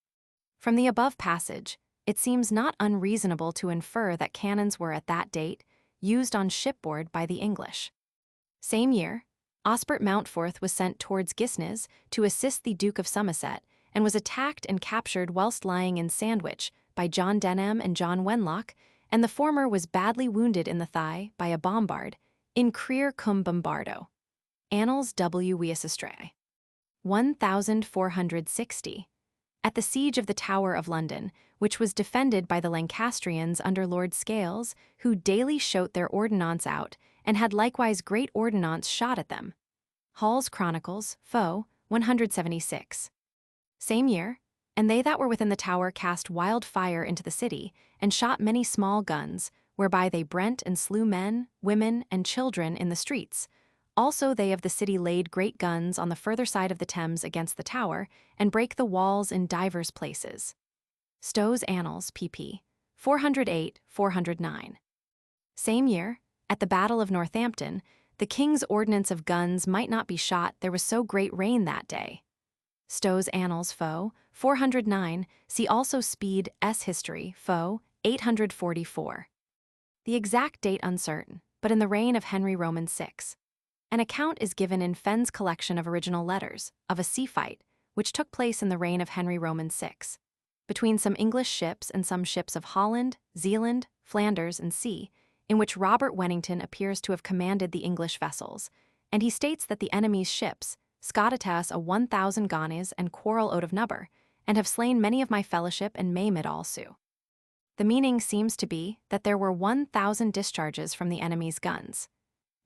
From the above passage, it seems not unreasonable to infer that cannons were at that date used on shipboard by the English. Same year, Osbert Mountforth was sent towards Guisnes to assist the Duke of Somerset, and was attacked and captured whilst lying in Sandwich by John Denham and John Wenlock, and the former was badly wounded in the thigh by a bombard, in crir cum bombardo. Annals W. Weisestre. 1460. At the siege of the Tower of London, which was defended by the Lancastrians under Lord Scales, who daily shot their ordnance out, and had likewise great ordnance shot at them. Hall's Chronicles, Foe, 176. Same year, and they that were within the tower cast wild fire into the city, and shot many small guns, whereby they brent and slew men, women, and children in the streets. Also they of the city laid great guns on the further side of the Thames against the tower, and brake the walls in divers places. Stowe's Annals, pp. 408-409. Same year, at the Battle of Northampton, the king's ordnance of guns might not be shot, there was so great rain that day. Stowe's Annals, Foe, 409, see also Speed S. History, Foe, 844. The exact date uncertain, but in the reign of Henry Roman 6. An account is given in Fenn's collection of original letters, of a sea fight, which took place in the reign of Henry Roman 6, between some English ships and some ships of Holland, Zealand, Flanders, and sea, in which Robert Wennington appears to have commanded the English vessels, and he states that the enemy's ships scottatas a 1,000 ganes and quarrel out of number, and have slain many of my fellowship and maimed also. The meaning seems to be that there were 1,000 discharges from the enemy's guns.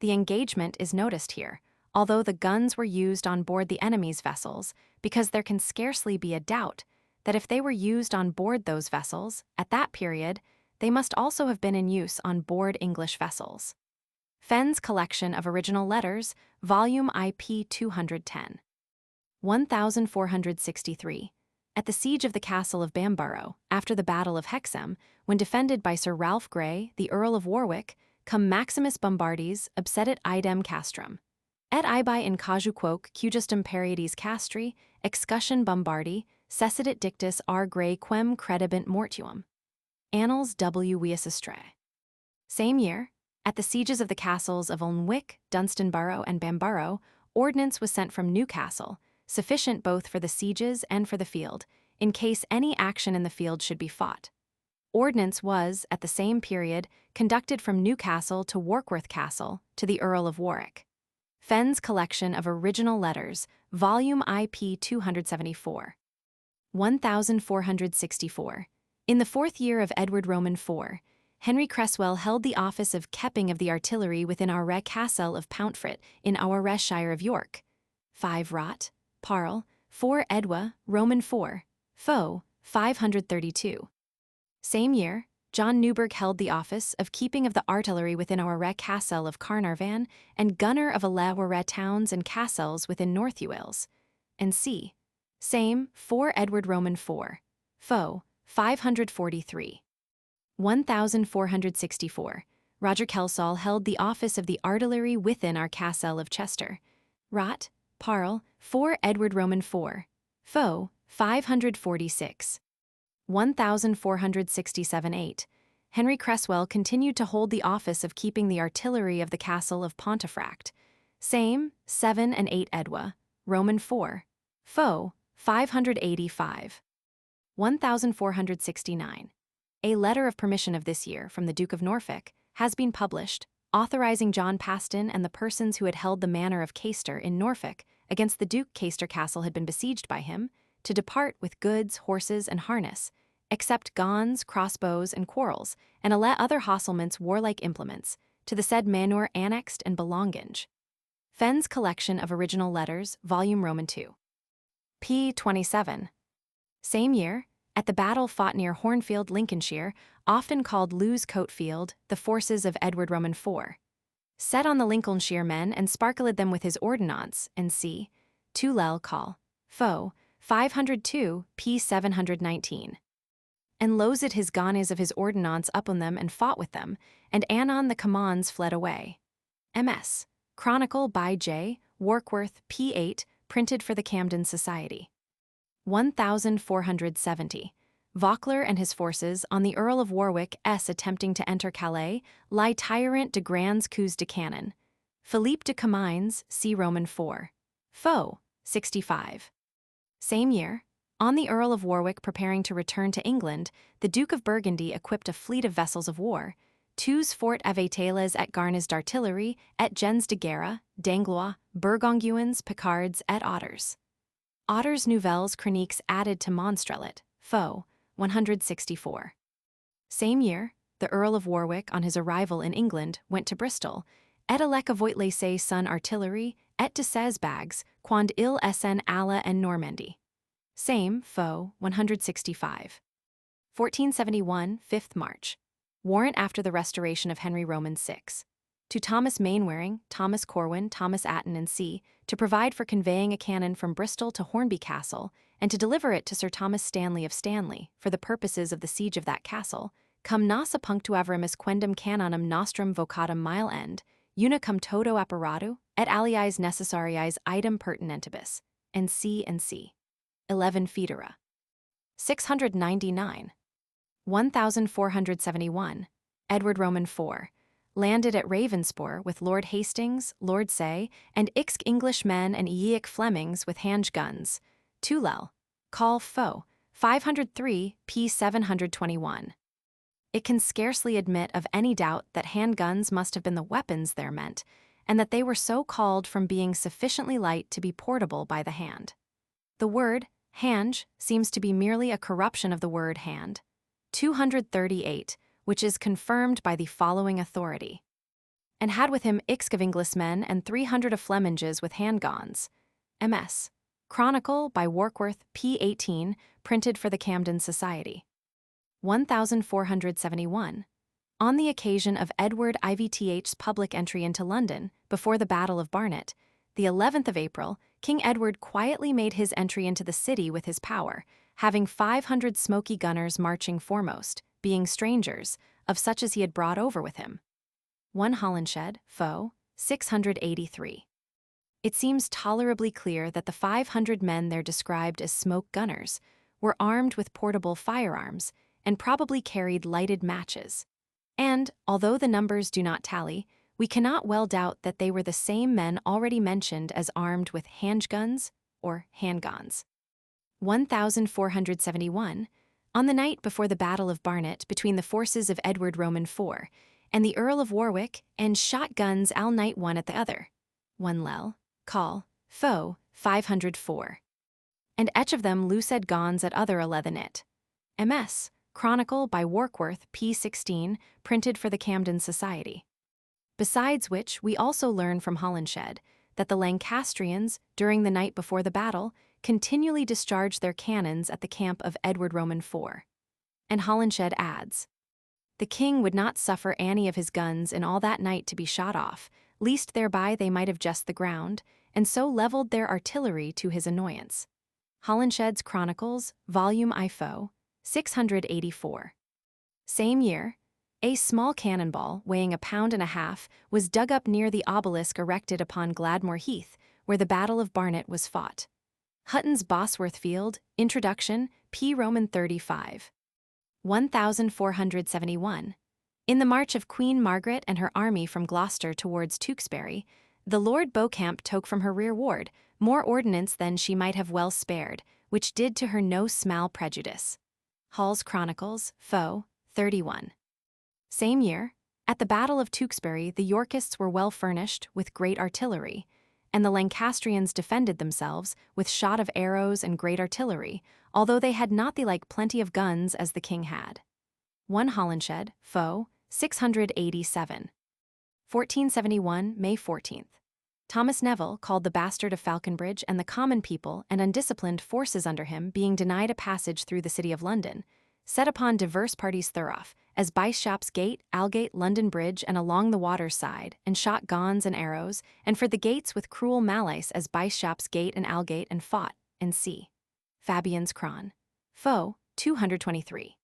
The engagement is noticed here, although the guns were used on board the enemy's vessels, because there can scarcely be a doubt that if they were used on board those vessels, at that period, they must also have been in use on board English vessels. Fenn's Collection of Original Letters, Volume IP 210. 1463. At the siege of the castle of Bamborough, after the Battle of Hexham, when defended by Sir Ralph Grey, the Earl of Warwick, cum Maximus Bombardis obsedit idem castrum. Et ibi in caju quoque cujustum parietis castri, excussion bombardi, cessidit dictus R. Grey quem credibant mortuum. Annals W. Weisestre. Same year, at the sieges of the castles of Alnwick, Dunstanburgh, and Bamborough, ordnance was sent from Newcastle, sufficient both for the sieges and for the field, in case any action in the field should be fought. Ordnance was, at the same period, conducted from Newcastle to Warkworth Castle to the Earl of Warwick. Fenn's Collection of Original Letters, Volume IP 274. 1464. In the 4th year of Edward Roman 4, Henry Cresswell held the office of Kepping of the Artillery within Aure Castle of Pountfret in Aure Shire of York. 5 Rot, Parle, 4 Edwa, Roman 4, Foe, 532. Same year, John Newburgh held the office of Keeping of the Artillery within Aure Castle of Carnarvon and Gunner of alle Aure towns and castles within North Wales. And c. Same, 4 Edward Roman 4, Foe, 543. 1464. Roger Kelsall held the office of the Artillery within our Castle of Chester. Rot, Parle, 4 Edward Roman 4, Foe, 546. 1467-8. Henry Cresswell continued to hold the office of Keeping the Artillery of the Castle of Pontefract. Same, 7 and 8 Edwa, Roman 4, Foe, 585. 1469. A letter of permission of this year from the Duke of Norfolk has been published, authorizing John Paston and the persons who had held the manor of Caister in Norfolk against the Duke Caister Castle had been besieged by him, to depart with goods, horses, and harness, except gons, crossbows, and quarrels, and alle other hosselments warlike implements, to the said manure annexed and belonging. Fenn's Collection of Original Letters, Volume Roman II. p. 27. Same year, at the battle fought near Hornfield, Lincolnshire, often called Lewes Coat Field, the forces of Edward Roman IV set on the Lincolnshire men and sparkled them with his ordnance, and c. Tulel call, foe, 502, p. 719. And losed his gonnes of his ordnance upon them and fought with them, and anon the commands fled away. MS. Chronicle by J. Warkworth, p. 8, printed for the Camden Society. 1470. Vauquelin and his forces, on the Earl of Warwick's attempting to enter Calais, lie tyrant de grands coups de canon. Philippe de Comines, c. Roman IV. Foe, 65. Same year, on the Earl of Warwick preparing to return to England, the Duke of Burgundy equipped a fleet of vessels of war, tous fort avatales et garnes d'artillerie, et gens de guerre, d'Anglois, Burgonguins, Picards, et Otters. Otters Nouvelles Chroniques added to Monstrelet, foe, 164. Same year, the Earl of Warwick, on his arrival in England, went to Bristol, et alec avoit laisser son artillerie, et de ses bags, quand il s'en alla en Normandy. Same, foe, 165. 1471, 5th March. Warrant after the restoration of Henry Roman VI. To Thomas Mainwaring, Thomas Corwin, Thomas Atton, and c. to provide for conveying a cannon from Bristol to Hornby Castle, and to deliver it to Sir Thomas Stanley of Stanley, for the purposes of the siege of that castle, cum nasa punctuaverimus quendam canonum nostrum vocatum mile end, una cum toto apparatu, et aliis necessariis idem pertinentibus, and c. 11 Foedera. 699. 1471. Edward Roman IV landed at Ravensbourne with Lord Hastings, Lord Say, and Ixk Englishmen and Eek Flemings with hand guns. Tulel. Call foe. 503, p. 721. It can scarcely admit of any doubt that handguns must have been the weapons there meant, and that they were so called from being sufficiently light to be portable by the hand. The word hange seems to be merely a corruption of the word hand. 238, which is confirmed by the following authority. And had with him Ixk of Englishmen and 300 of Fleminges with handguns. MS. Chronicle by Warkworth, p. 18, printed for the Camden Society. 1471. On the occasion of Edward Ivth's public entry into London, before the Battle of Barnet, the 11th of April, King Edward quietly made his entry into the city with his power, having 500 smoky gunners marching foremost, being strangers, of such as he had brought over with him. 1 Holinshed, foe, 683. It seems tolerably clear that the 500 men there described as smoke gunners were armed with portable firearms and probably carried lighted matches. And, although the numbers do not tally, we cannot well doubt that they were the same men already mentioned as armed with handguns or handguns. 1471. On the night before the Battle of Barnet between the forces of Edward Roman IV and the Earl of Warwick, and shot guns all night one at the other. 1 Lel. Call, foe, 504. And each of them loosed gons at other 11 it. MS. Chronicle by Warkworth, p. 16, printed for the Camden Society. Besides which, we also learn from Holinshed that the Lancastrians, during the night before the battle, continually discharged their cannons at the camp of Edward Roman IV. And Holinshed adds, the king would not suffer any of his guns in all that night to be shot off, lest thereby they might have just the ground, and so levelled their artillery to his annoyance. Holinshed's Chronicles, Volume IFO, 684. Same year, a small cannonball weighing 1.5 pounds was dug up near the obelisk erected upon Gladmore Heath, where the Battle of Barnet was fought. Hutton's Bosworth Field, Introduction, p. Roman 35. 1471. In the march of Queen Margaret and her army from Gloucester towards Tewkesbury, the Lord Beauchamp took from her rear ward more ordnance than she might have well spared, which did to her no small prejudice. Hall's Chronicles, Foe, 31. Same year, at the Battle of Tewkesbury, the Yorkists were well furnished with great artillery, and the Lancastrians defended themselves with shot of arrows and great artillery, although they had not the like plenty of guns as the king had. 1 Holinshed, Foe, 687. 1471, May 14th. Thomas Neville, called the bastard of Falconbridge, and the common people and undisciplined forces under him, being denied a passage through the city of London, set upon divers parties thorough, as Bishop's Gate, Aldgate, London Bridge, and along the water's side, and shot guns and arrows, and for the gates with cruel malice as Bishop's Gate and Aldgate, and fought, and c. Fabian's Cron. Foe, 223.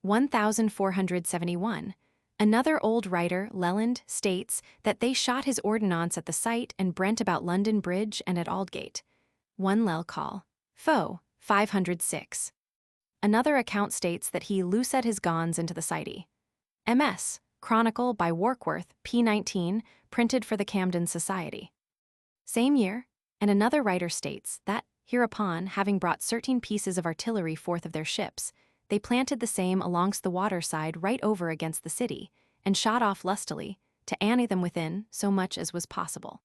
1471. Another old writer, Leland, states that they shot his ordnance at the site and brent about London Bridge and at Aldgate. 1 Lel Call. Foe, 506. Another account states that he loosed his guns into the city. MS. Chronicle by Warkworth, p. 19, printed for the Camden Society. Same year, and another writer states that, hereupon, having brought 13 pieces of artillery forth of their ships, they planted the same alongst the water side right over against the city, and shot off lustily, to anie them within so much as was possible.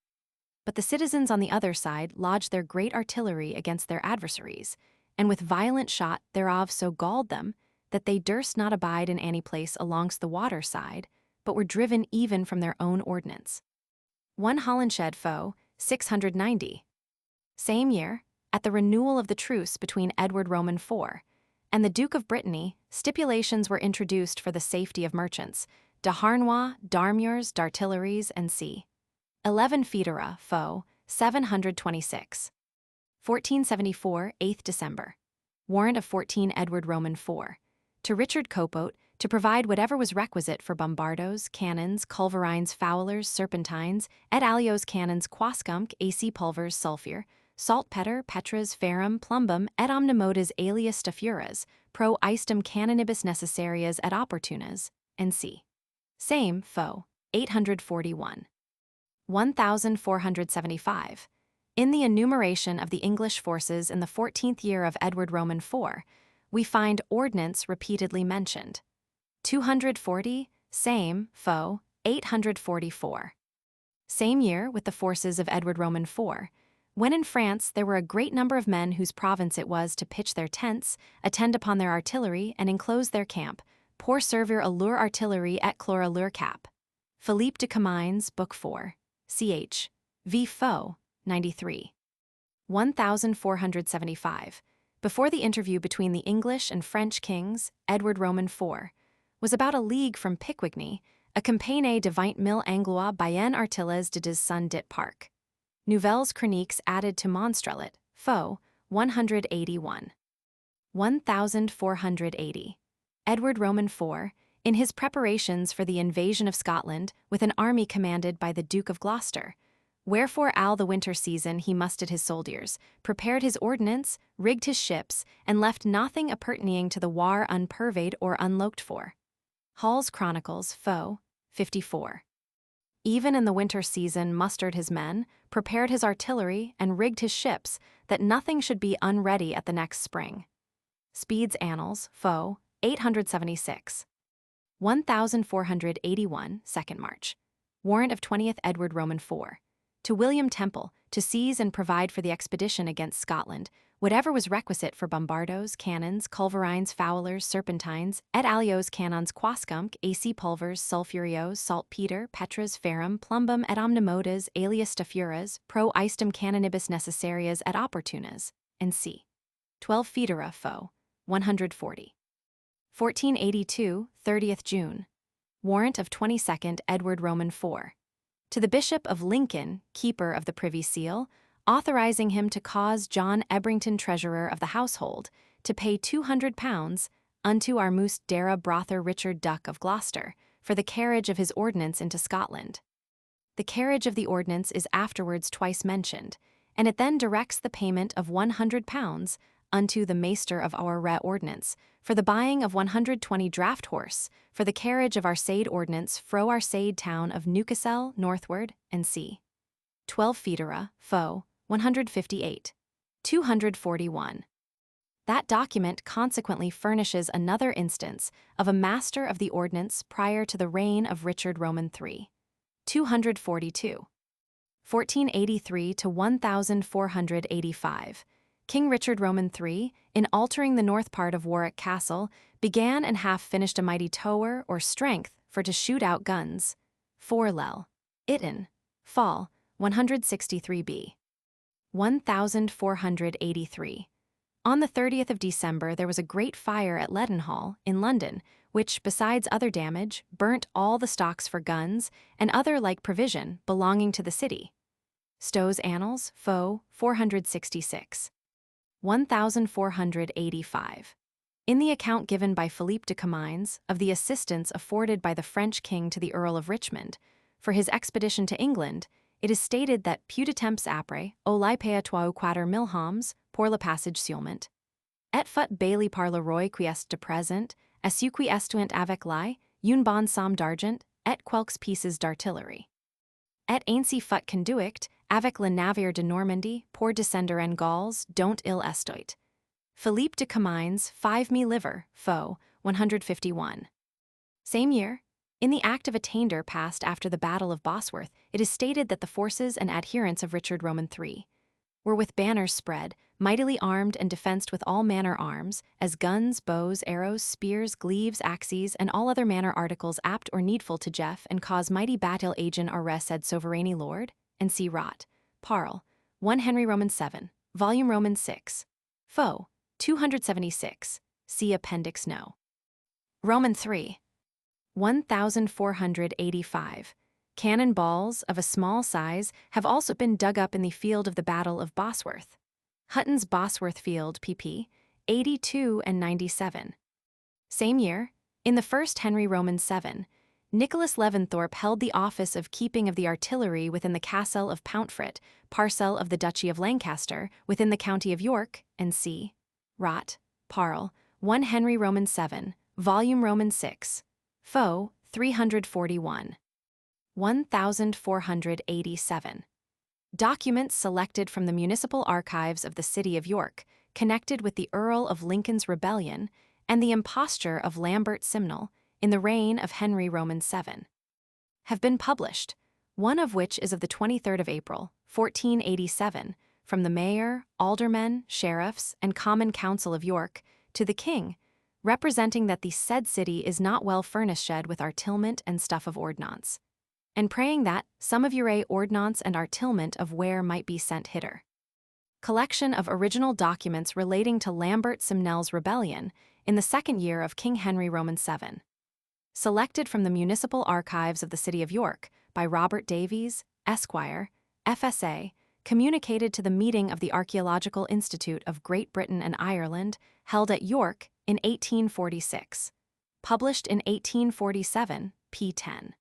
But the citizens on the other side lodged their great artillery against their adversaries, and with violent shot thereof so galled them, that they durst not abide in any place alongst the water side, but were driven even from their own ordnance. 1 Holinshed, Foe, 690. Same year, at the renewal of the truce between Edward Roman IV and the Duke of Brittany, stipulations were introduced for the safety of merchants, de Harnois, d'armures, d'artilleries, and c. 11 Foedera, Foe, 726. 1474, 8th December. Warrant of 14 Edward Roman IV. To Richard Copote, to provide whatever was requisite for bombardos, cannons, culverines, fowlers, serpentines, et alios cannons quascumque ac pulvers sulphur, saltpeter, petras, ferrum, plumbum, et omnimodas alias staphyras, pro istum canonibus necessarias et opportunas, and c. Same, Foe, 841. 1475. In the enumeration of the English forces in the 14th year of Edward Roman IV, we find ordnance repeatedly mentioned. 240, same, Foe, 844. Same year with the forces of Edward Roman IV, when in France there were a great number of men whose province it was to pitch their tents, attend upon their artillery, and enclose their camp, pour servir allure artillerie et clore allure cap. Philippe de Comines, Book 4, ch. V. Foe, 93. 1475. Before the interview between the English and French kings, Edward Roman IV was about a league from Picquigny, a campagne de 20 000 Anglois bien artilles de des Sun dit Parc. Nouvelles Chroniques added to Monstrelet, Foe, 181. 1480. Edward Roman IV, in his preparations for the invasion of Scotland with an army commanded by the Duke of Gloucester, wherefore all the winter season he mustered his soldiers, prepared his ordnance, rigged his ships, and left nothing appertaining to the war unpurveyed or unlooked for. Hall's Chronicles, Foe, 54. Even in the winter season mustered his men, prepared his artillery, and rigged his ships, that nothing should be unready at the next spring. Speed's Annals, Foe, 876. 1481, 2nd March. Warrant of 20th Edward Roman IV. To William Temple, to seize and provide for the expedition against Scotland, whatever was requisite for bombardos, cannons, culverines, fowlers, serpentines, et alios cannons quascumque, ac pulvers, sulphurios, saltpeter, petras, ferrum, plumbum, et omnimodas alias staphyras, pro istum canonibus necessarias et opportunas, and c. 12 Foedera, Foe, 140. 1482, 30th June. Warrant of 22nd Edward Roman IV. To the Bishop of Lincoln, Keeper of the Privy Seal, authorizing him to cause John Ebrington, Treasurer of the Household, to pay £200 unto our most dara brother Richard Duck of Gloucester, for the carriage of his ordnance into Scotland. The carriage of the ordnance is afterwards twice mentioned, and it then directs the payment of £100 unto the Maester of our Ordnance, for the buying of 120 draft horse, for the carriage of our Sade ordnance fro our Sade town of Newcastle northward, and c. 12 Foedera, Foe, 158. 241. That document consequently furnishes another instance of a master of the ordnance prior to the reign of Richard Roman III. 242. 1483 to 1485. King Richard Roman III, in altering the north part of Warwick Castle, began and half finished a mighty tower or strength for to shoot out guns. 4 Lel. Itten. Fall, 163b. 1483. On the 30th of December there was a great fire at Leadenhall, in London, which, besides other damage, burnt all the stocks for guns and other like provision belonging to the city. Stow's Annals, Faux, 466. 1485. In the account given by Philippe de Comines of the assistance afforded by the French king to the Earl of Richmond for his expedition to England, it is stated that Pudetemps apres, au lipea trois quater milhams, pour le passage seulement. Et fut bailli par le roi qui est de présent, et qui estuent avec lui, une bonne somme d'argent, et quelques pieces d'artillerie. Et ainsi fut conduict, avec le navire de Normandie, pour descendre en Gauls, dont il estoit. Philippe de Comines, 5 liver, Faux, 151. Same year, in the Act of Attainder passed after the Battle of Bosworth, it is stated that the forces and adherents of Richard Roman III were with banners spread, mightily armed and defenced with all manner arms, as guns, bows, arrows, spears, glaives, axes, and all other manner articles apt or needful to jeff and cause mighty battle agent or said sovereigny lord, and see rot. Parle, 1 Henry Roman 7, Volume Roman 6. Faux, 276, see Appendix No. Roman 3. 1485. Cannon balls of a small size have also been dug up in the field of the Battle of Bosworth. Hutton's Bosworth Field, pp. 82 and 97. Same year, in the First Henry Roman 7, Nicholas Leventhorpe held the office of keeping of the artillery within the castle of Pountfret, parcel of the Duchy of Lancaster, within the county of York, and c. Rot, Parle, 1 Henry Roman 7, Volume Roman 6. Faux, 341. 1487. Documents selected from the municipal archives of the city of York, connected with the Earl of Lincoln's rebellion and the imposture of Lambert Simnel in the reign of Henry Roman 7, have been published, one of which is of the 23rd of April, 1487, from the mayor, aldermen, sheriffs, and common council of York to the king, representing that the said city is not well furnished with artillement and stuff of ordnance, and praying that some of your ordnance and artillement of ware might be sent hither. Collection of original documents relating to Lambert Simnel's rebellion in the second year of King Henry Roman 7. Selected from the municipal archives of the city of York by Robert Davies, Esquire, FSA, communicated to the meeting of the Archaeological Institute of Great Britain and Ireland, held at York in 1846. Published in 1847, p. 10.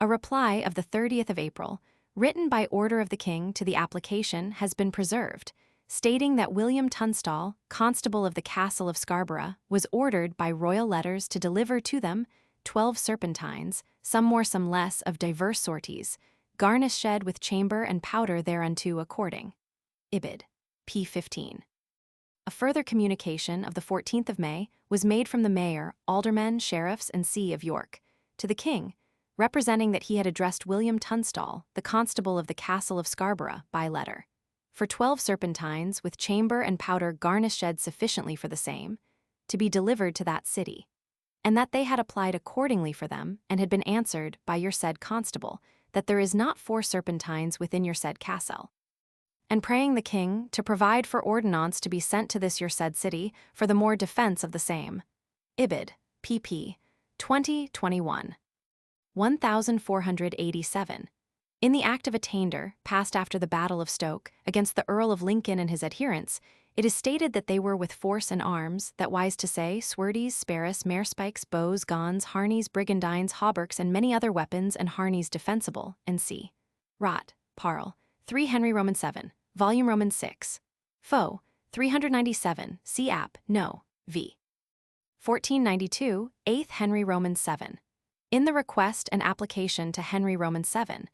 A reply of the 30th of April, written by order of the King to the application, has been preserved, stating that William Tunstall, constable of the Castle of Scarborough, was ordered by royal letters to deliver to them 12 serpentines, some more some less of divers sorties, garnished with chamber and powder thereunto according. Ibid. p. 15. A further communication of the 14th of May was made from the mayor, aldermen, sheriffs, and see of York, to the King, representing that he had addressed William Tunstall, the constable of the Castle of Scarborough, by letter, for 12 serpentines with chamber and powder garnished sufficiently for the same, to be delivered to that city, and that they had applied accordingly for them, and had been answered by your said constable, that there is not 4 serpentines within your said castle. And praying the King to provide for ordnance to be sent to this your said city for the more defense of the same. Ibid. pp. 20-21. 1487. In the Act of Attainder, passed after the Battle of Stoke, against the Earl of Lincoln and his adherents, it is stated that they were with force and arms, that wise to say, swordies, sparris, marespikes, bows, gons, harneys, brigandines, hauberks, and many other weapons and harneys defensible, and c. Rot, Parle, 3 Henry Roman 7, Volume Roman 6. Faux, 397, see App, No. v. 1492, 8th Henry Roman 7. In the request and application to Henry Roman 7,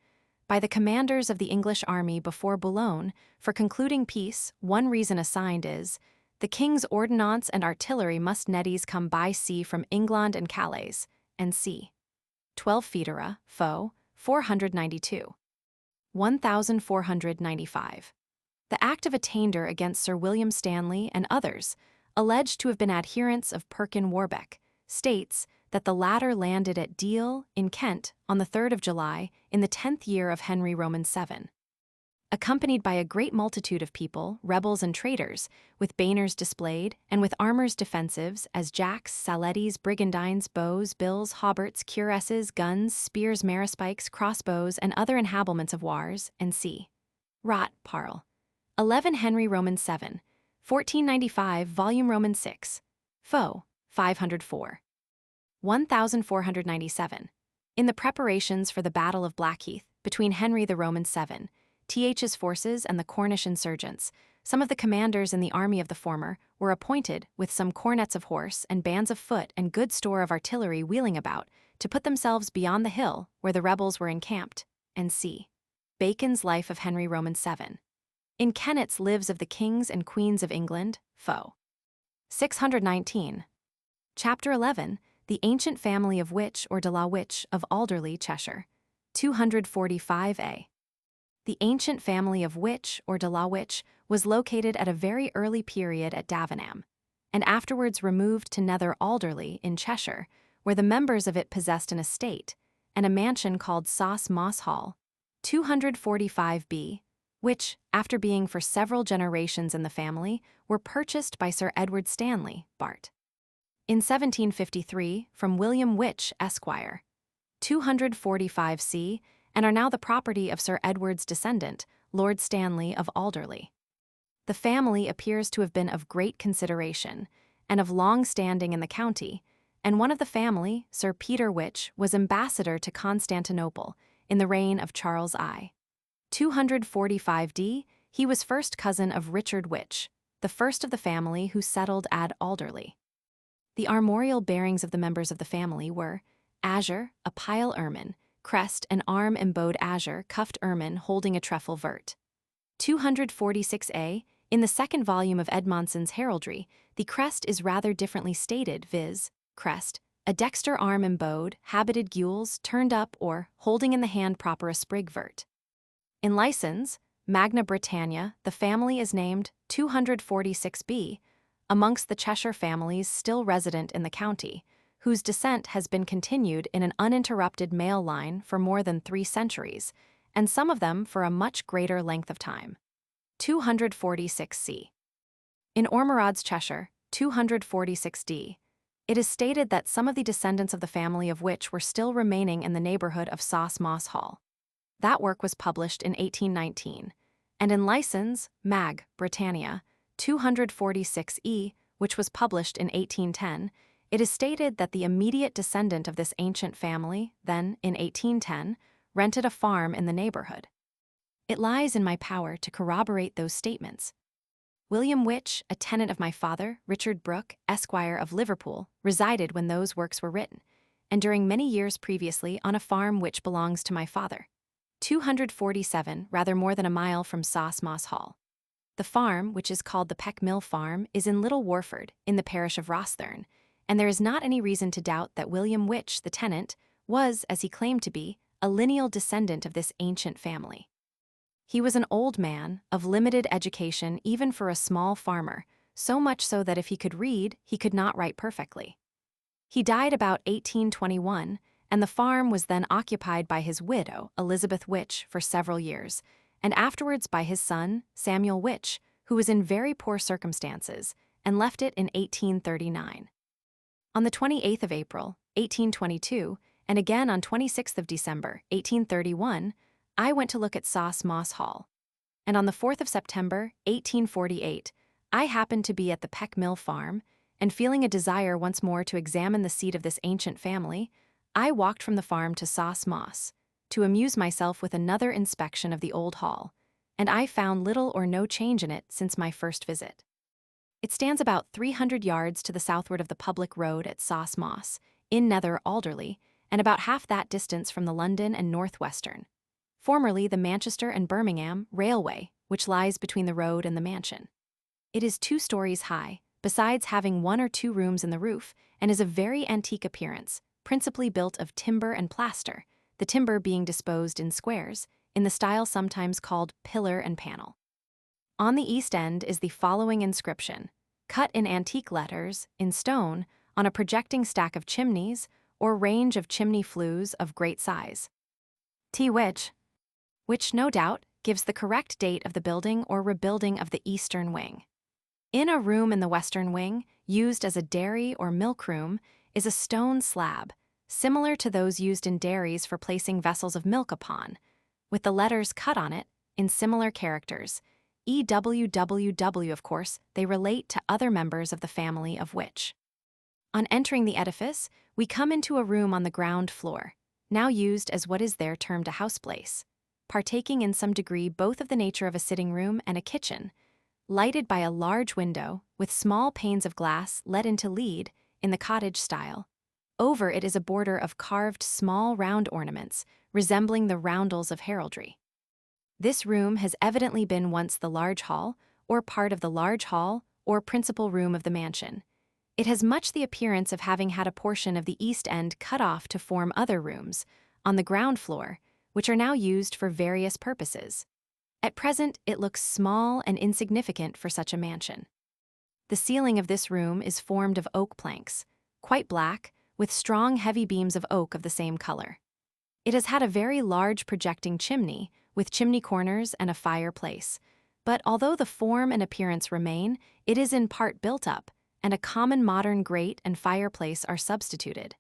by the commanders of the English army before Boulogne, for concluding peace, one reason assigned is, the King's ordnance and artillery must needs come by sea from England and Calais, and c. 12 Foedera, Faux, 492. 1495. The Act of Attainder against Sir William Stanley and others, alleged to have been adherents of Perkin Warbeck, states that the latter landed at Deal, in Kent, on the 3rd of July, in the 10th year of Henry Roman VII. Accompanied by a great multitude of people, rebels and traitors, with banners displayed, and with armors defensives, as jacks, salettes, brigandines, bows, bills, hauberks, cuirasses, guns, spears, marispikes, crossbows, and other enhabilments of wars, and c. Rot, Parle. 11 Henry Roman VII, 1495, Volume Roman 6. Fo. 504. 1497. In the preparations for the Battle of Blackheath, between Henry the Roman VII, TH's forces and the Cornish insurgents, some of the commanders in the army of the former were appointed, with some cornets of horse and bands of foot and good store of artillery wheeling about, to put themselves beyond the hill where the rebels were encamped, and c. Bacon's Life of Henry Roman VII. In Kennet's Lives of the Kings and Queens of England, Fo. 619. Chapter 11, The Ancient Family of Witch or de la Witch of Alderley, Cheshire. 245a. The ancient family of Witch or de la Witch was located at a very early period at Davenham, and afterwards removed to Nether Alderley in Cheshire, where the members of it possessed an estate, and a mansion called Sauce Moss Hall, 245b, which, after being for several generations in the family, were purchased by Sir Edward Stanley, Bart. In 1753, from William Witch, Esquire, 245c, and are now the property of Sir Edward's descendant, Lord Stanley of Alderley. The family appears to have been of great consideration, and of long standing in the county, and one of the family, Sir Peter Witch, was ambassador to Constantinople in the reign of Charles I. 245d, he was first cousin of Richard Witch, the first of the family who settled ad Alderley. The armorial bearings of the members of the family were azure, a pile ermine, crest, an arm embowed azure, cuffed ermine holding a trefoil vert. 246a, in the second volume of Edmonson's Heraldry, the crest is rather differently stated, viz., crest, a dexter arm embowed, habited gules, turned up or, holding in the hand proper a sprig vert. In license, Magna Britannia, the family is named 246b, amongst the Cheshire families still resident in the county, whose descent has been continued in an uninterrupted male line for more than 3 centuries, and some of them for a much greater length of time. 246c. In Ormerod's Cheshire, 246d, it is stated that some of the descendants of the family of Witch were still remaining in the neighborhood of Sauce Moss Hall. That work was published in 1819, and in license, Mag. Britannia, 246e, which was published in 1810, it is stated that the immediate descendant of this ancient family, then, in 1810, rented a farm in the neighborhood. It lies in my power to corroborate those statements. William Witch, a tenant of my father, Richard Brooke, Esquire of Liverpool, resided when those works were written, and during many years previously on a farm which belongs to my father. 247, rather more than a mile from Sauce Moss Hall. The farm, which is called the Peck Mill Farm, is in Little Warford, in the parish of Rosthern, and there is not any reason to doubt that William Witch, the tenant, was, as he claimed to be, a lineal descendant of this ancient family. He was an old man, of limited education even for a small farmer, so much so that if he could read, he could not write perfectly. He died about 1821, and the farm was then occupied by his widow, Elizabeth Witch, for several years, and afterwards by his son, Samuel Witch, who was in very poor circumstances, and left it in 1839. On the 28th of April, 1822, and again on 26th of December, 1831, I went to look at Sauce Moss Hall. And on the 4th of September, 1848, I happened to be at the Peck Mill Farm, and feeling a desire once more to examine the seat of this ancient family, I walked from the farm to Sauce Moss, to amuse myself with another inspection of the old hall, and I found little or no change in it since my first visit. It stands about 300 yards to the southward of the public road at Sauce Moss, in Nether Alderley, and about half that distance from the London and North Western, formerly the Manchester and Birmingham Railway, which lies between the road and the mansion. It is 2 stories high, besides having 1 or 2 rooms in the roof, and is of very antique appearance, principally built of timber and plaster, the timber being disposed in squares, in the style sometimes called pillar and panel. On the east end is the following inscription, cut in antique letters, in stone, on a projecting stack of chimneys or range of chimney flues of great size. Which no doubt gives the correct date of the building or rebuilding of the eastern wing. In a room in the western wing, used as a dairy or milk room, is a stone slab, similar to those used in dairies for placing vessels of milk upon, with the letters cut on it in similar characters. EWWW, of course, they relate to other members of the family of which. On entering the edifice, we come into a room on the ground floor, now used as what is there termed a house place, partaking in some degree both of the nature of a sitting room and a kitchen, lighted by a large window with small panes of glass let into lead in the cottage style. Over it is a border of carved small round ornaments resembling the roundels of heraldry. This room has evidently been once the large hall, or part of the large hall, or principal room of the mansion. It has much the appearance of having had a portion of the east end cut off to form other rooms, on the ground floor, which are now used for various purposes. At present, it looks small and insignificant for such a mansion. The ceiling of this room is formed of oak planks, quite black, with strong heavy beams of oak of the same color. It has had a very large projecting chimney, with chimney corners and a fireplace, but although the form and appearance remain, it is in part built up, and a common modern grate and fireplace are substituted.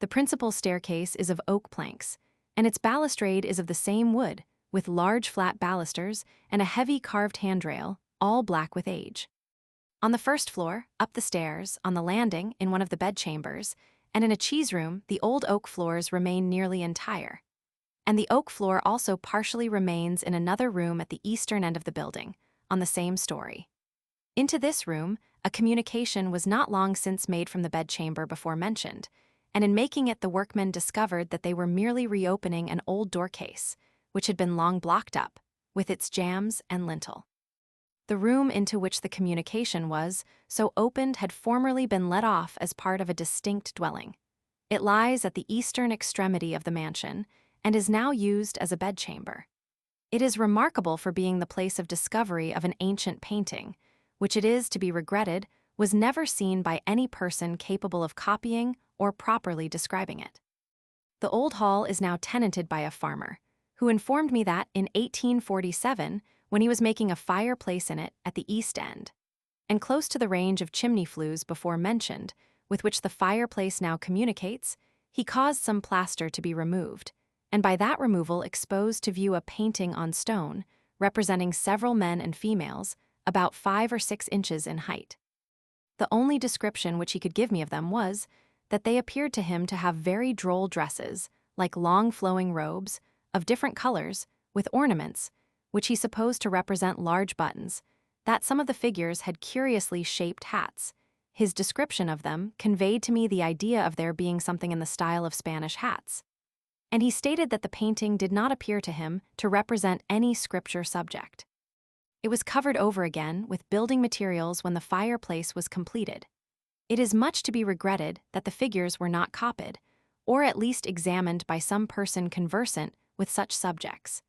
The principal staircase is of oak planks, and its balustrade is of the same wood, with large flat balusters and a heavy carved handrail, all black with age. On the first floor, up the stairs, on the landing, in one of the bedchambers, and in a cheese room, the old oak floors remain nearly entire. And the oak floor also partially remains in another room at the eastern end of the building, on the same story. Into this room, a communication was not long since made from the bedchamber before mentioned, and in making it the workmen discovered that they were merely reopening an old doorcase, which had been long blocked up, with its jambs and lintel. The room into which the communication was so opened had formerly been let off as part of a distinct dwelling. It lies at the eastern extremity of the mansion, and is now used as a bedchamber. It is remarkable for being the place of discovery of an ancient painting, which it is to be regretted was never seen by any person capable of copying or properly describing it. The old hall is now tenanted by a farmer, who informed me that in 1847, when he was making a fireplace in it at the east end, and close to the range of chimney flues before mentioned, with which the fireplace now communicates, he caused some plaster to be removed, and by that removal exposed to view a painting on stone, representing several men and females, about 5 or 6 inches in height. The only description which he could give me of them was that they appeared to him to have very droll dresses, like long flowing robes, of different colors, with ornaments, which he supposed to represent large buttons, that some of the figures had curiously shaped hats. His description of them conveyed to me the idea of there being something in the style of Spanish hats. And he stated that the painting did not appear to him to represent any scripture subject. It was covered over again with building materials when the fireplace was completed. It is much to be regretted that the figures were not copied, or at least examined by some person conversant with such subjects,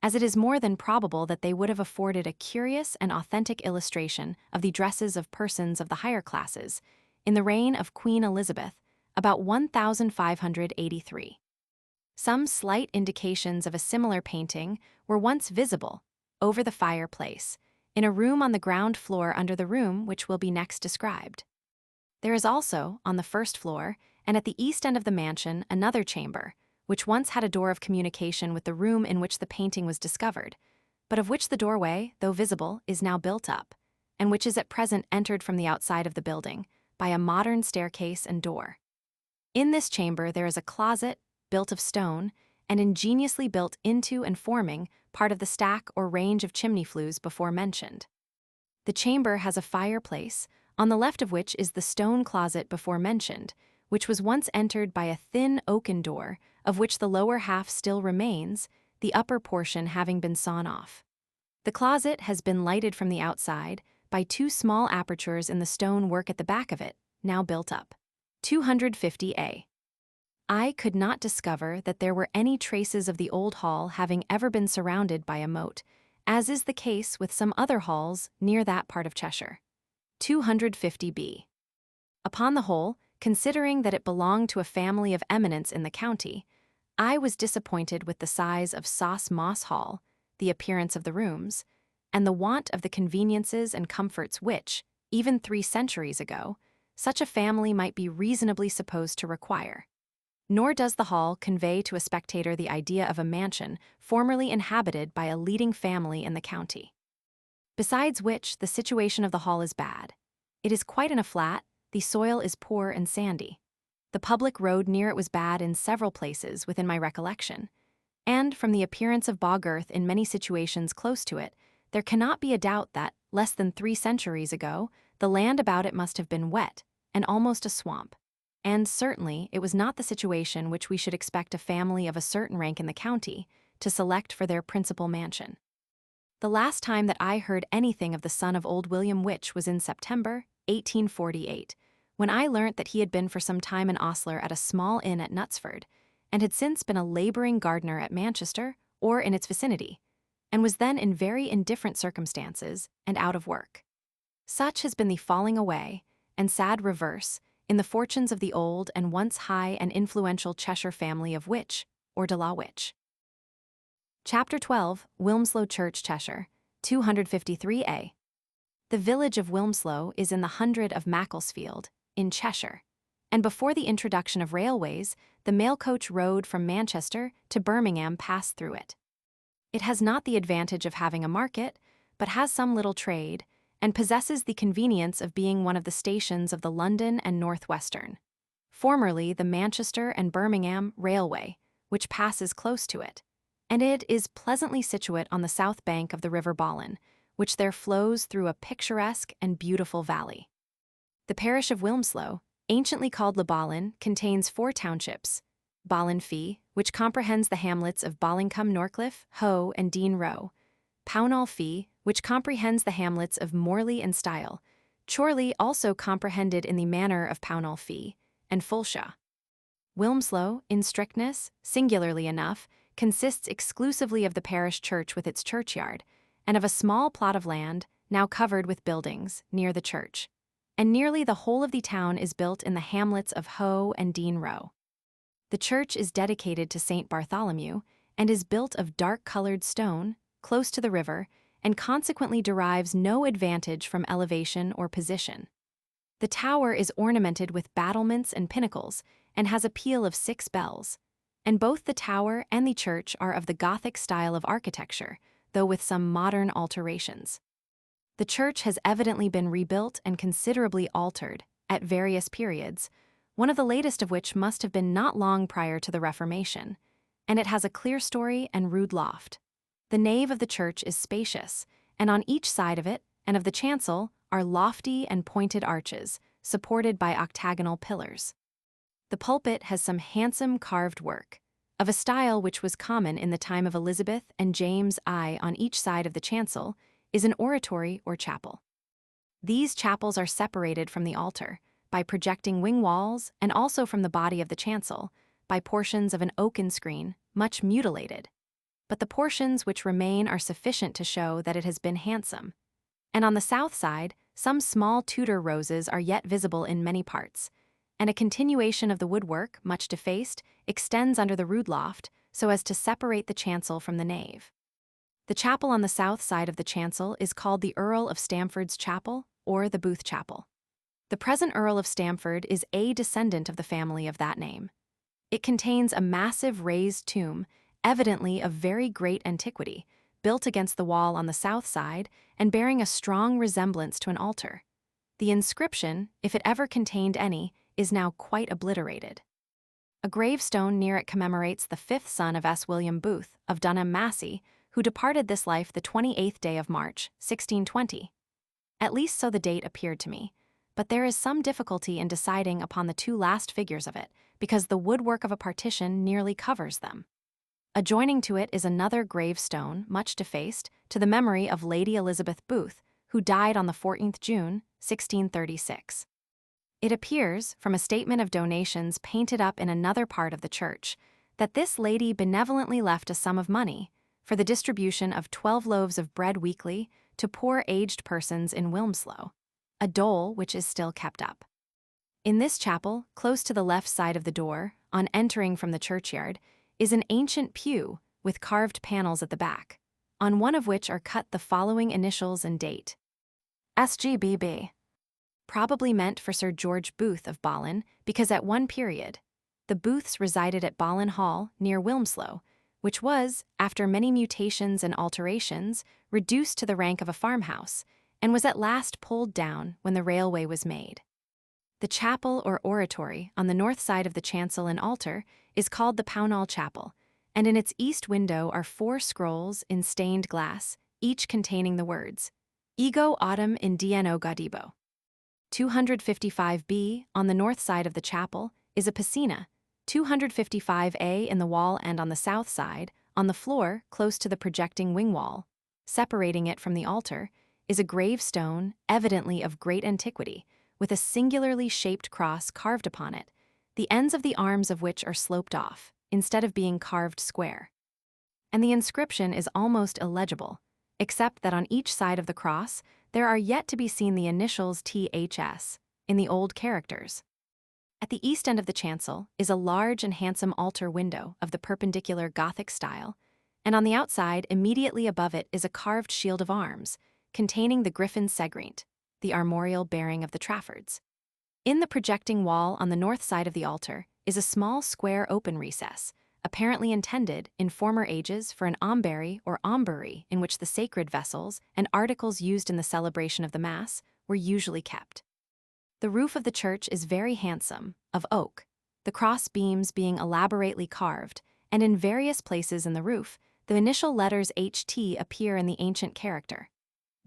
as it is more than probable that they would have afforded a curious and authentic illustration of the dresses of persons of the higher classes in the reign of Queen Elizabeth, about 1583. Some slight indications of a similar painting were once visible, over the fireplace, in a room on the ground floor under the room which will be next described. There is also, on the first floor, and at the east end of the mansion, another chamber, which once had a door of communication with the room in which the painting was discovered, but of which the doorway, though visible, is now built up, and which is at present entered from the outside of the building, by a modern staircase and door. In this chamber there is a closet, built of stone, and ingeniously built into and forming part of the stack or range of chimney flues before mentioned. The chamber has a fireplace, on the left of which is the stone closet before mentioned, which was once entered by a thin oaken door, of which the lower half still remains, the upper portion having been sawn off. The closet has been lighted from the outside by 2 small apertures in the stone work at the back of it, now built up. 250a. I could not discover that there were any traces of the old hall having ever been surrounded by a moat, as is the case with some other halls near that part of Cheshire. 250b. Upon the whole, considering that it belonged to a family of eminence in the county, I was disappointed with the size of Sauce Moss Hall, the appearance of the rooms, and the want of the conveniences and comforts which, even 3 centuries ago, such a family might be reasonably supposed to require. Nor does the hall convey to a spectator the idea of a mansion formerly inhabited by a leading family in the county. Besides which, the situation of the hall is bad. It is quite in a flat, the soil is poor and sandy. The public road near it was bad in several places within my recollection, and from the appearance of bog earth in many situations close to it, there cannot be a doubt that, less than 3 centuries ago, the land about it must have been wet, and almost a swamp. And certainly it was not the situation which we should expect a family of a certain rank in the county to select for their principal mansion. The last time that I heard anything of the son of old William Witch was in September 1848, when I learnt that he had been for some time an ostler at a small inn at Knutsford, and had since been a labouring gardener at Manchester or in its vicinity, and was then in very indifferent circumstances and out of work. Such has been the falling away and sad reverse in the fortunes of the old and once high and influential Cheshire family of Witch, or de la Witch. Chapter 12, Wilmslow Church, Cheshire, 253a. The village of Wilmslow is in the hundred of Macclesfield, in Cheshire, and before the introduction of railways, the mail coach road from Manchester to Birmingham passed through it. It has not the advantage of having a market, but has some little trade, and possesses the convenience of being one of the stations of the London and North Western, formerly the Manchester and Birmingham Railway, which passes close to it, and it is pleasantly situate on the south bank of the River Ballen, which there flows through a picturesque and beautiful valley. The parish of Wilmslow, anciently called Le Ballen, contains 4 townships: Ballenfee, which comprehends the hamlets of Ballincombe, Norcliffe, Hoe, and Dean Row; Pownall Fee, which comprehends the hamlets of Morley and Stile; Chorley, also comprehended in the manor of Pownall Fee; and Fulsha. Wilmslow, in strictness, singularly enough, consists exclusively of the parish church with its churchyard, and of a small plot of land, now covered with buildings, near the church, and nearly the whole of the town is built in the hamlets of Hoe and Dean Row. The church is dedicated to St. Bartholomew, and is built of dark-colored stone, close to the river, and consequently derives no advantage from elevation or position. The tower is ornamented with battlements and pinnacles, and has a peal of 6 bells, and both the tower and the church are of the Gothic style of architecture, though with some modern alterations. The church has evidently been rebuilt and considerably altered, at various periods, one of the latest of which must have been not long prior to the Reformation, and it has a clerestory and rude loft. The nave of the church is spacious, and on each side of it, and of the chancel, are lofty and pointed arches, supported by octagonal pillars. The pulpit has some handsome carved work, of a style which was common in the time of Elizabeth and James I. On each side of the chancel is an oratory or chapel. These chapels are separated from the altar by projecting wing walls, and also from the body of the chancel by portions of an oaken screen, much mutilated. But the portions which remain are sufficient to show that it has been handsome. And on the south side, some small Tudor roses are yet visible in many parts, and a continuation of the woodwork, much defaced, extends under the rood loft, so as to separate the chancel from the nave. The chapel on the south side of the chancel is called the Earl of Stamford's Chapel, or the Booth Chapel. The present Earl of Stamford is a descendant of the family of that name. It contains a massive raised tomb, evidently of very great antiquity, built against the wall on the south side, and bearing a strong resemblance to an altar. The inscription, if it ever contained any, is now quite obliterated. A gravestone near it commemorates the 5th son of S. William Booth, of Dunham, Massey, who departed this life the 28th day of March, 1620. At least so the date appeared to me, but there is some difficulty in deciding upon the 2 last figures of it, because the woodwork of a partition nearly covers them. Adjoining to it is another gravestone, much defaced, to the memory of Lady Elizabeth Booth, who died on the 14th June, 1636. It appears, from a statement of donations painted up in another part of the church, that this lady benevolently left a sum of money for the distribution of 12 loaves of bread weekly to poor aged persons in Wilmslow, a dole which is still kept up. In this chapel, close to the left side of the door, on entering from the churchyard, is an ancient pew with carved panels at the back, on one of which are cut the following initials and date: SGBB. Probably meant for Sir George Booth of Ballen, because at one period, the Booths resided at Ballen Hall near Wilmslow, which was, after many mutations and alterations, reduced to the rank of a farmhouse, and was at last pulled down when the railway was made. The chapel or oratory on the north side of the chancel and altar is called the Pownall Chapel, and in its east window are 4 scrolls in stained glass, each containing the words, Ego autem indiano gaudibo. 255b, on the north side of the chapel, is a piscina, 255a in the wall, and on the south side, on the floor close to the projecting wing wall, separating it from the altar, is a gravestone, evidently of great antiquity, with a singularly shaped cross carved upon it, the ends of the arms of which are sloped off, instead of being carved square. And the inscription is almost illegible, except that on each side of the cross there are yet to be seen the initials THS in the old characters. At the east end of the chancel is a large and handsome altar window of the perpendicular Gothic style, and on the outside, immediately above it, is a carved shield of arms, containing the griffin segrint, the armorial bearing of the Traffords. In the projecting wall on the north side of the altar is a small square open recess, apparently intended, in former ages, for an aumbery or aumbery in which the sacred vessels and articles used in the celebration of the Mass were usually kept. The roof of the church is very handsome, of oak, the cross beams being elaborately carved, and in various places in the roof, the initial letters HT appear in the ancient character,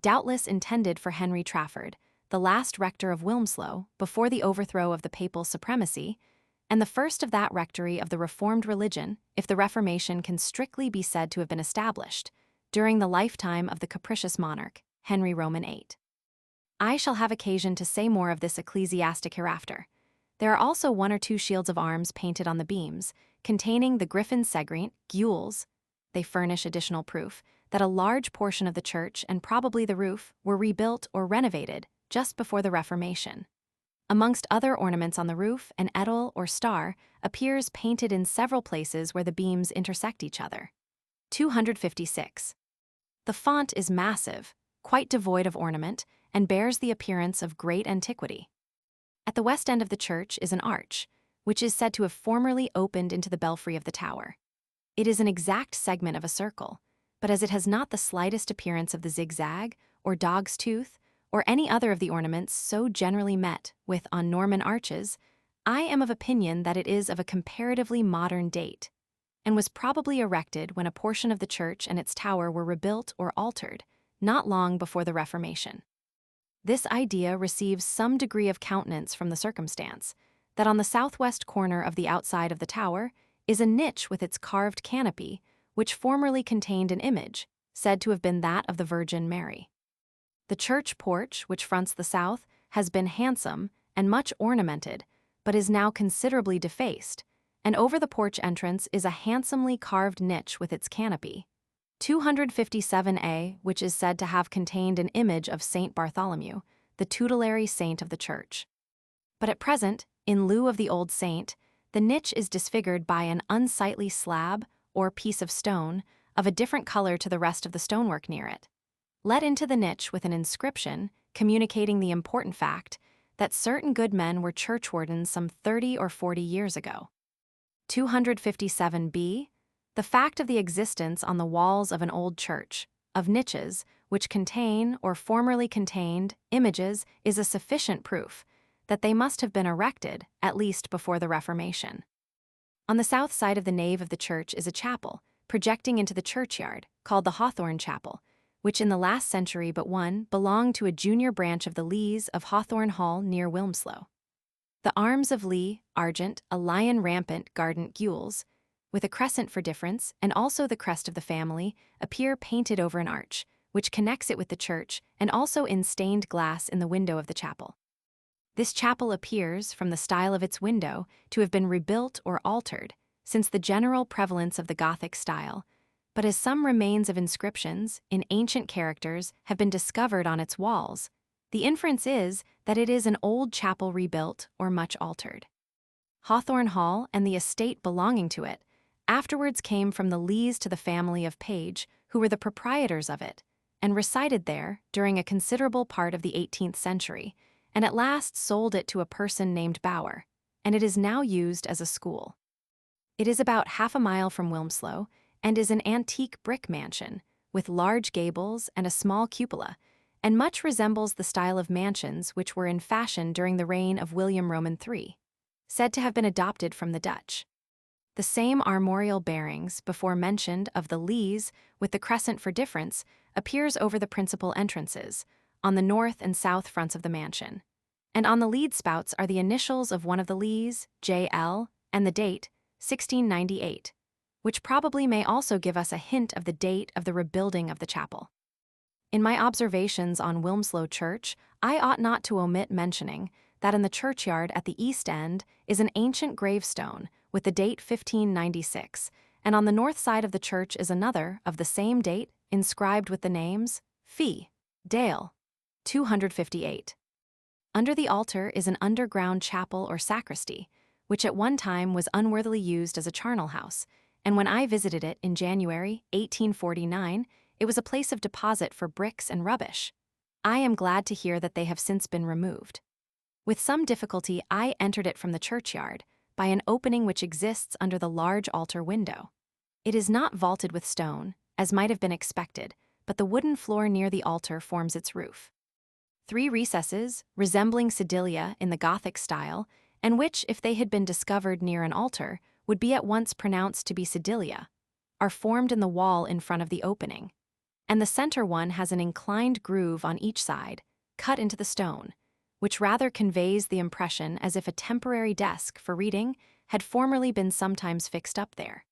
doubtless intended for Henry Trafford, the last rector of Wilmslow before the overthrow of the papal supremacy, and the first of that rectory of the Reformed religion, if the Reformation can strictly be said to have been established, during the lifetime of the capricious monarch, Henry Roman VIII. I shall have occasion to say more of this ecclesiastic hereafter. There are also 1 or 2 shields of arms painted on the beams, containing the griffin segrint, gules. They furnish additional proof that a large portion of the church and probably the roof were rebuilt or renovated just before the Reformation. Amongst other ornaments on the roof, an edel or star appears painted in several places where the beams intersect each other. 256. The font is massive, quite devoid of ornament, and bears the appearance of great antiquity. At the west end of the church is an arch, which is said to have formerly opened into the belfry of the tower. It is an exact segment of a circle, but as it has not the slightest appearance of the zigzag, or dog's tooth, or any other of the ornaments so generally met with on Norman arches, I am of opinion that it is of a comparatively modern date, and was probably erected when a portion of the church and its tower were rebuilt or altered, not long before the Reformation. This idea receives some degree of countenance from the circumstance that on the southwest corner of the outside of the tower is a niche with its carved canopy, which formerly contained an image, said to have been that of the Virgin Mary. The church porch, which fronts the south, has been handsome and much ornamented, but is now considerably defaced, and over the porch entrance is a handsomely carved niche with its canopy. 257a, which is said to have contained an image of Saint Bartholomew, the tutelary saint of the church. But at present, in lieu of the old saint, the niche is disfigured by an unsightly slab, or piece of stone, of a different color to the rest of the stonework near it, let into the niche with an inscription communicating the important fact that certain good men were churchwardens some 30 or 40 years ago. 257b, the fact of the existence on the walls of an old church, of niches, which contain, or formerly contained, images is a sufficient proof that they must have been erected, at least before the Reformation. On the south side of the nave of the church is a chapel, projecting into the churchyard, called the Hawthorne Chapel, which in the last century but one belonged to a junior branch of the Lees of Hawthorne Hall near Wilmslow. The arms of Lee, argent, a lion rampant guardant gules, with a crescent for difference, and also the crest of the family, appear painted over an arch, which connects it with the church, and also in stained glass in the window of the chapel. This chapel appears, from the style of its window, to have been rebuilt or altered, since the general prevalence of the Gothic style, but as some remains of inscriptions, in ancient characters, have been discovered on its walls, the inference is that it is an old chapel rebuilt or much altered. Hawthorne Hall and the estate belonging to it afterwards came from the Lees to the family of Page, who were the proprietors of it, and resided there during a considerable part of the 18th century, and at last sold it to a person named Bower, and it is now used as a school. It is about half a mile from Wilmslow, and is an antique brick mansion, with large gables and a small cupola, and much resembles the style of mansions which were in fashion during the reign of William Roman III, said to have been adopted from the Dutch. The same armorial bearings, before mentioned, of the Lees, with the crescent for difference, appears over the principal entrances, on the north and south fronts of the mansion. And on the lead spouts are the initials of one of the Lees, J.L., and the date, 1698, which probably may also give us a hint of the date of the rebuilding of the chapel. In my observations on Wilmslow Church, I ought not to omit mentioning that in the churchyard at the east end is an ancient gravestone with the date 1596, and on the north side of the church is another of the same date inscribed with the names Fee, Dale, 258. Under the altar is an underground chapel or sacristy, which at one time was unworthily used as a charnel house, and when I visited it in January 1849, it was a place of deposit for bricks and rubbish. I am glad to hear that they have since been removed. With some difficulty, I entered it from the churchyard, by an opening which exists under the large altar window. It is not vaulted with stone, as might have been expected, but the wooden floor near the altar forms its roof. 3 recesses, resembling sedilia in the Gothic style, and which, if they had been discovered near an altar, would be at once pronounced to be sedilia, are formed in the wall in front of the opening, and the center one has an inclined groove on each side, cut into the stone, which rather conveys the impression as if a temporary desk for reading had formerly been sometimes fixed up there.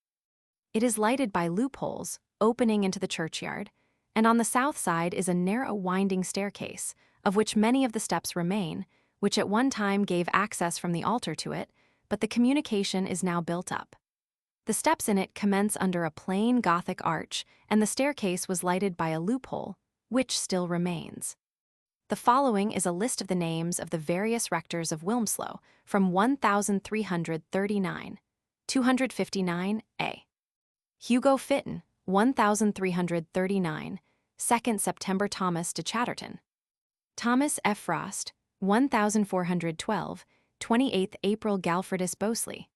It is lighted by loopholes opening into the churchyard, and on the south side is a narrow winding staircase, of which many of the steps remain, which at one time gave access from the altar to it, but the communication is now built up. The steps in it commence under a plain Gothic arch, and the staircase was lighted by a loophole, which still remains. The following is a list of the names of the various rectors of Wilmslow from 1339, 259a. Hugo Fitton, 1339, 2nd September Thomas de Chatterton. Thomas F. Frost, 1412, 28th April Galfredus Bosley.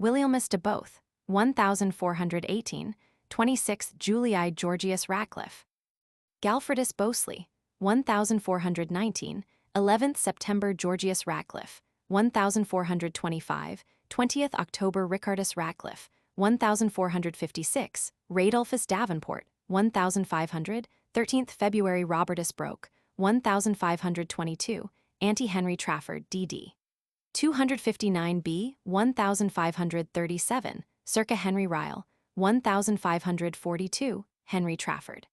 Williamus de Both, 1418, 26th Julii Georgius Ratcliffe. Galfredus Bosley, 1419, 11th September Georgius Ratcliffe, 1425, 20th October Ricardus Ratcliffe, 1456, Radulphus Davenport, 1500, 13th February Robertus Broke, 1522, Auntie Henry Trafford, D.D. 259b, 1537, circa Henry Ryle, 1542, Henry Trafford.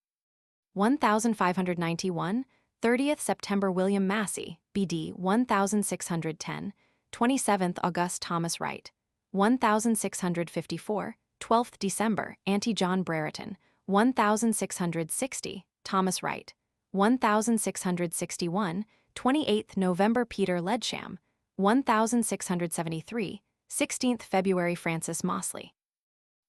1591, 30th September William Massey, B.D. 1610, 27th August Thomas Wright, 1654, 12th December Auntie John Brereton, 1660, Thomas Wright, 1661, 28th November Peter Ledsham, 1673, 16th February Francis Mosley.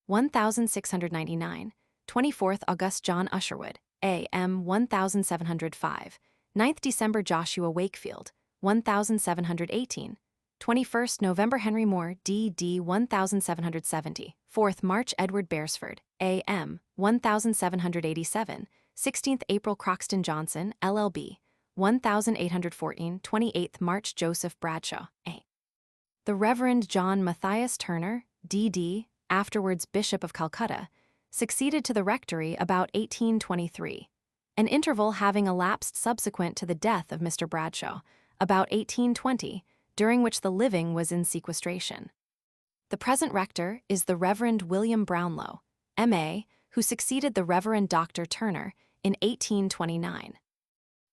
1699, 24th August John Usherwood, A.M. 1705, 9th December Joshua Wakefield, 1718, 21st November Henry Moore, D.D. 1770, 4th March Edward Beresford, A.M. 1787, 16th April Croxton Johnson, LL.B., 1814, 28th March Joseph Bradshaw, A. The Reverend John Matthias Turner, D.D., afterwards Bishop of Calcutta, succeeded to the rectory about 1823, an interval having elapsed subsequent to the death of Mr. Bradshaw, about 1820, during which the living was in sequestration. The present rector is the Reverend William Brownlow, M.A., who succeeded the Reverend Dr. Turner in 1829.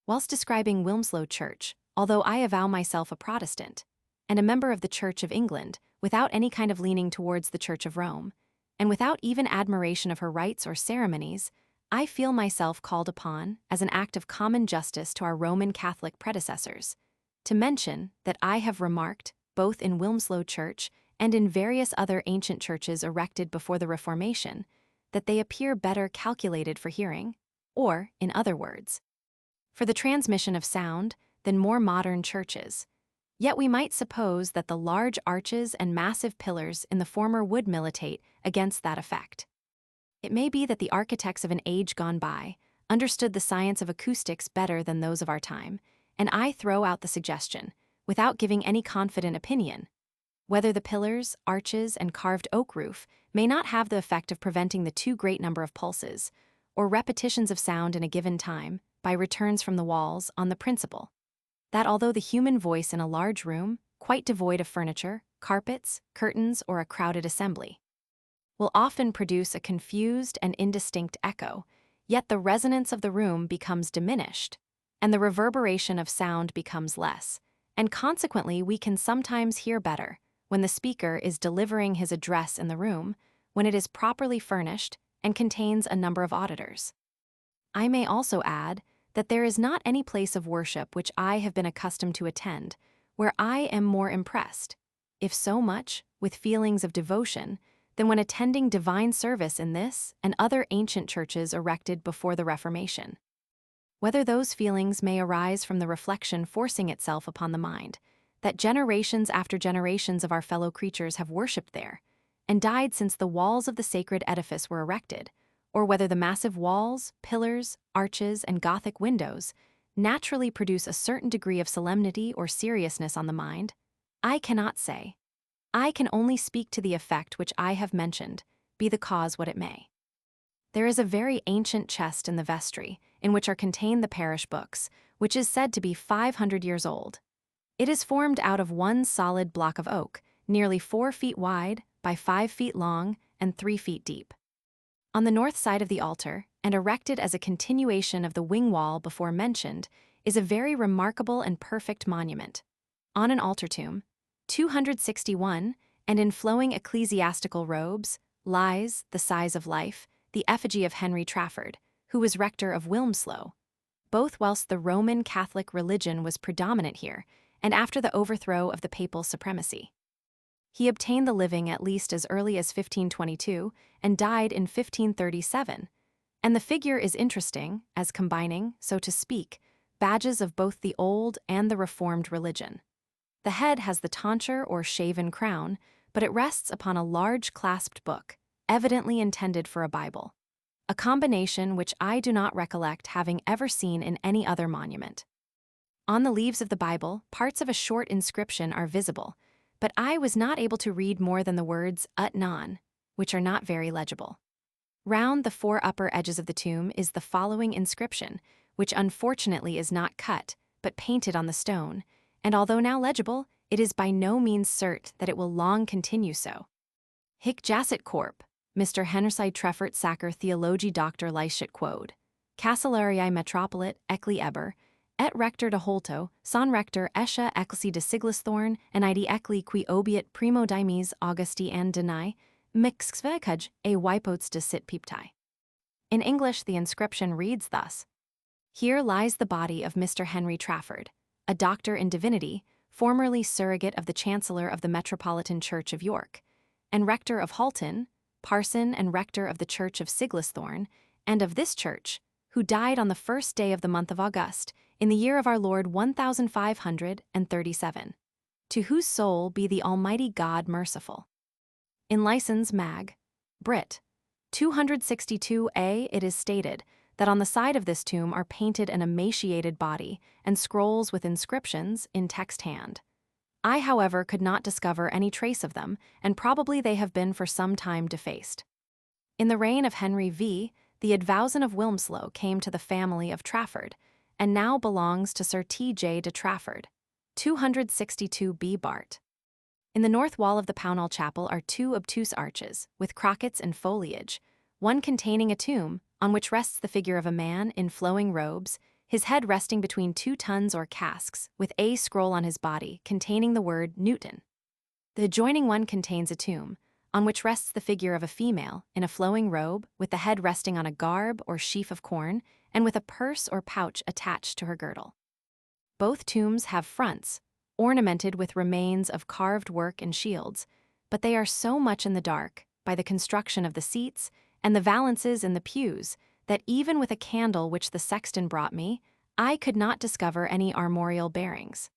Whilst describing Wilmslow Church, although I avow myself a Protestant, and a member of the Church of England, without any kind of leaning towards the Church of Rome, and without even admiration of her rites or ceremonies, I feel myself called upon, as an act of common justice to our Roman Catholic predecessors, to mention that I have remarked, both in Wilmslow Church and in various other ancient churches erected before the Reformation, that they appear better calculated for hearing, or, in other words, for the transmission of sound than more modern churches. Yet we might suppose that the large arches and massive pillars in the former would militate against that effect. It may be that the architects of an age gone by understood the science of acoustics better than those of our time, and I throw out the suggestion, without giving any confident opinion, whether the pillars, arches, and carved oak roof may not have the effect of preventing the too great number of pulses, or repetitions of sound in a given time, by returns from the walls, on the principle that although the human voice in a large room, quite devoid of furniture, carpets, curtains, or a crowded assembly, will often produce a confused and indistinct echo, yet the resonance of the room becomes diminished, and the reverberation of sound becomes less, and consequently we can sometimes hear better when the speaker is delivering his address in the room, when it is properly furnished and contains a number of auditors. I may also add that there is not any place of worship which I have been accustomed to attend where I am more impressed, if so much, with feelings of devotion, than when attending divine service in this and other ancient churches erected before the Reformation. Whether those feelings may arise from the reflection forcing itself upon the mind, that generations after generations of our fellow creatures have worshipped there, and died since the walls of the sacred edifice were erected, or whether the massive walls, pillars, arches, and Gothic windows naturally produce a certain degree of solemnity or seriousness on the mind, I cannot say. I can only speak to the effect which I have mentioned, be the cause what it may. There is a very ancient chest in the vestry, in which are contained the parish books, which is said to be 500 years old. It is formed out of one solid block of oak, nearly 4 feet wide, by 5 feet long, and 3 feet deep. On the north side of the altar, and erected as a continuation of the wing wall before mentioned, is a very remarkable and perfect monument. On an altar tomb, 261, and in flowing ecclesiastical robes, lies, the size of life, the effigy of Henry Trafford, who was rector of Wilmslow, both whilst the Roman Catholic religion was predominant here, and after the overthrow of the papal supremacy. He obtained the living at least as early as 1522 and died in 1537, and the figure is interesting as combining, so to speak, badges of both the old and the reformed religion. The head has the tonsure or shaven crown, but it rests upon a large clasped book, evidently intended for a Bible, a combination which I do not recollect having ever seen in any other monument. On the leaves of the Bible, parts of a short inscription are visible, but I was not able to read more than the words ut non, which are not very legible. Round the 4 upper edges of the tomb is the following inscription, which unfortunately is not cut, but painted on the stone, and although now legible, it is by no means cert that it will long continue so. Hic jacet corp, Mr. Henry Treffert Sacker Theologi Doctor Licet Quod, Cancellariae Metropolit Eccli Eber, et rector de Holto, son rector Escia Ecclesi de Siglisthorn, and id Eccli qui obiet primo dimes Augusti and Deni, mixvecaj a wipotes de sit piptai. In English, the inscription reads thus: Here lies the body of Mr. Henry Trafford, a doctor in divinity, formerly surrogate of the Chancellor of the Metropolitan Church of York, and rector of Halton, parson and rector of the Church of Siglisthorn, and of this church, who died on the first day of the month of August, in the year of our Lord 1537, to whose soul be the Almighty God merciful. In License Mag. Brit. 262a it is stated that on the side of this tomb are painted an emaciated body and scrolls with inscriptions in text hand. I, however, could not discover any trace of them, and probably they have been for some time defaced. In the reign of Henry V, the advowson of Wilmslow came to the family of Trafford, and now belongs to Sir T.J. de Trafford, 262b Bart. In the north wall of the Pownall Chapel are 2 obtuse arches, with crockets and foliage, one containing a tomb, on which rests the figure of a man in flowing robes, his head resting between two tons or casks, with a scroll on his body containing the word Newton. The adjoining one contains a tomb, on which rests the figure of a female in a flowing robe, with the head resting on a garb or sheaf of corn, and with a purse or pouch attached to her girdle. Both tombs have fronts, ornamented with remains of carved work and shields, but they are so much in the dark, by the construction of the seats and the valances in the pews, that even with a candle which the sexton brought me, I could not discover any armorial bearings.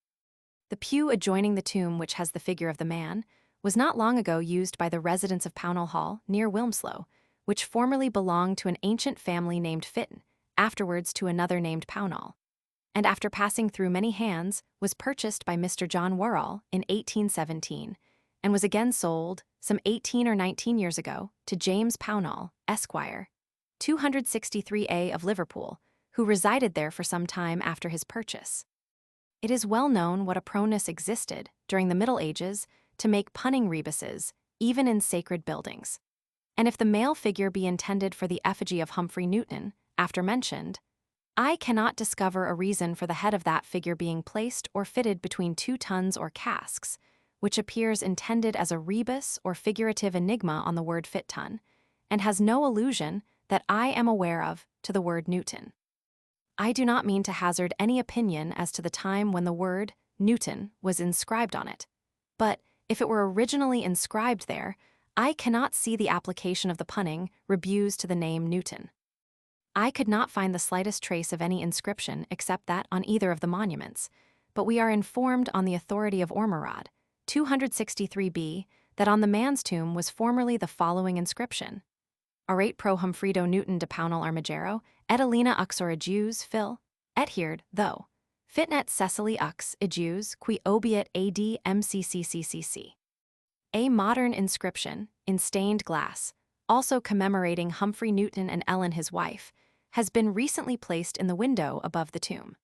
The pew adjoining the tomb, which has the figure of the man, was not long ago used by the residents of Pownall Hall, near Wilmslow, which formerly belonged to an ancient family named Fitton, afterwards to another named Pownall, and after passing through many hands, was purchased by Mr. John Worrall in 1817, and was again sold, some 18 or 19 years ago, to James Pownall, Esquire, 263A of Liverpool, who resided there for some time after his purchase. It is well known what a proneness existed, during the Middle Ages, to make punning rebuses, even in sacred buildings. And if the male figure be intended for the effigy of Humphrey Newton, after mentioned, I cannot discover a reason for the head of that figure being placed or fitted between two tons or casks, which appears intended as a rebus or figurative enigma on the word fit-ton, and has no allusion, that I am aware of, to the word Newton. I do not mean to hazard any opinion as to the time when the word Newton was inscribed on it, but if it were originally inscribed there, I cannot see the application of the punning rebus to the name Newton. I could not find the slightest trace of any inscription except that on either of the monuments, but we are informed on the authority of Ormerod, 263b, that on the man's tomb was formerly the following inscription: Arate pro Humfredo Newton de Pownall Armigero, et Alina uxor adjus Phil, et heard, though, fitnet Cecily ux adjus qui obiet ad mcccccc. A modern inscription, in stained glass, also commemorating Humphrey Newton and Ellen his wife, has been recently placed in the window above the tomb.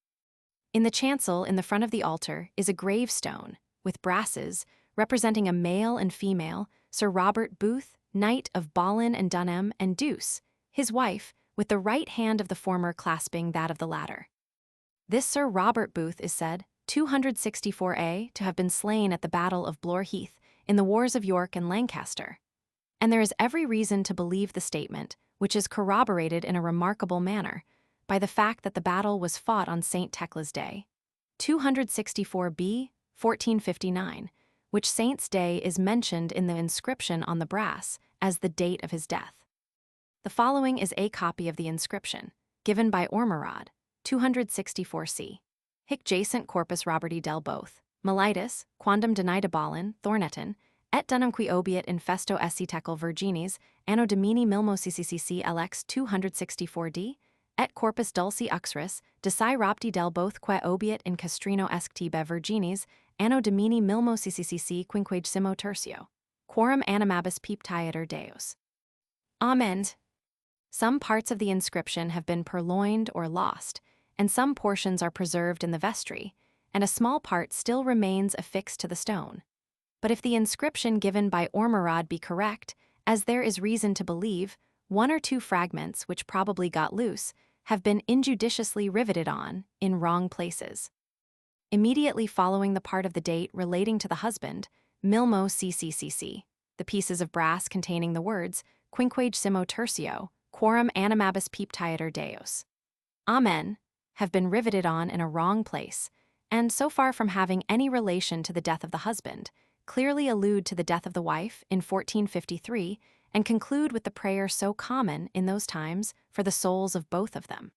In the chancel in the front of the altar is a gravestone, with brasses, representing a male and female, Sir Robert Booth, Knight of Bollin and Dunham, and Douce, his wife, with the right hand of the former clasping that of the latter. This Sir Robert Booth is said, 264a, to have been slain at the Battle of Blore Heath, in the wars of York and Lancaster. And there is every reason to believe the statement, which is corroborated in a remarkable manner, by the fact that the battle was fought on St. Tecla's Day, 264b, 1459, which saint's day is mentioned in the inscription on the brass as the date of his death. The following is a copy of the inscription, given by Ormerod, 264c. Hic jacent corpus Roberti del Both, Melitus, quandam denida Bollin, Thorneton, et Dunham qui obiet infesto esse tekel Virginis, anno domini milmo ccc lx 264d, et corpus dulci uxris, deci Robti del Both que obiet in castrino esctibe Virginis, anno domini milmo ccc quinquagesimo tertio. Quorum animabis peptieter Deus. Amen. Some parts of the inscription have been purloined or lost, and some portions are preserved in the vestry, and a small part still remains affixed to the stone. But if the inscription given by Ormerod be correct, as there is reason to believe, one or two fragments, which probably got loose, have been injudiciously riveted on, in wrong places. Immediately following the part of the date relating to the husband, Milmo CCCC, the pieces of brass containing the words, Quinquagesimo tertio, quorum animabis peptieter Deus. Amen, have been riveted on in a wrong place, and so far from having any relation to the death of the husband, clearly allude to the death of the wife in 1453 and conclude with the prayer so common in those times for the souls of both of them.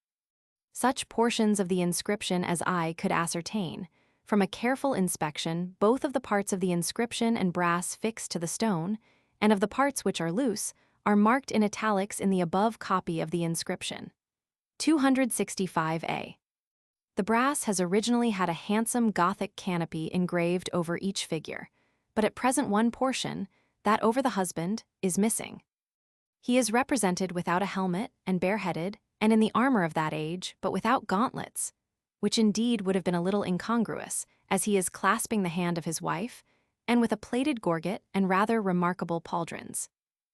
Such portions of the inscription as I could ascertain, from a careful inspection both of the parts of the inscription and brass fixed to the stone, and of the parts which are loose, are marked in italics in the above copy of the inscription. 265a. The brass has originally had a handsome Gothic canopy engraved over each figure, but at present one portion, that over the husband, is missing. He is represented without a helmet and bareheaded, and in the armor of that age, but without gauntlets, which indeed would have been a little incongruous, as he is clasping the hand of his wife, and with a plated gorget and rather remarkable pauldrons.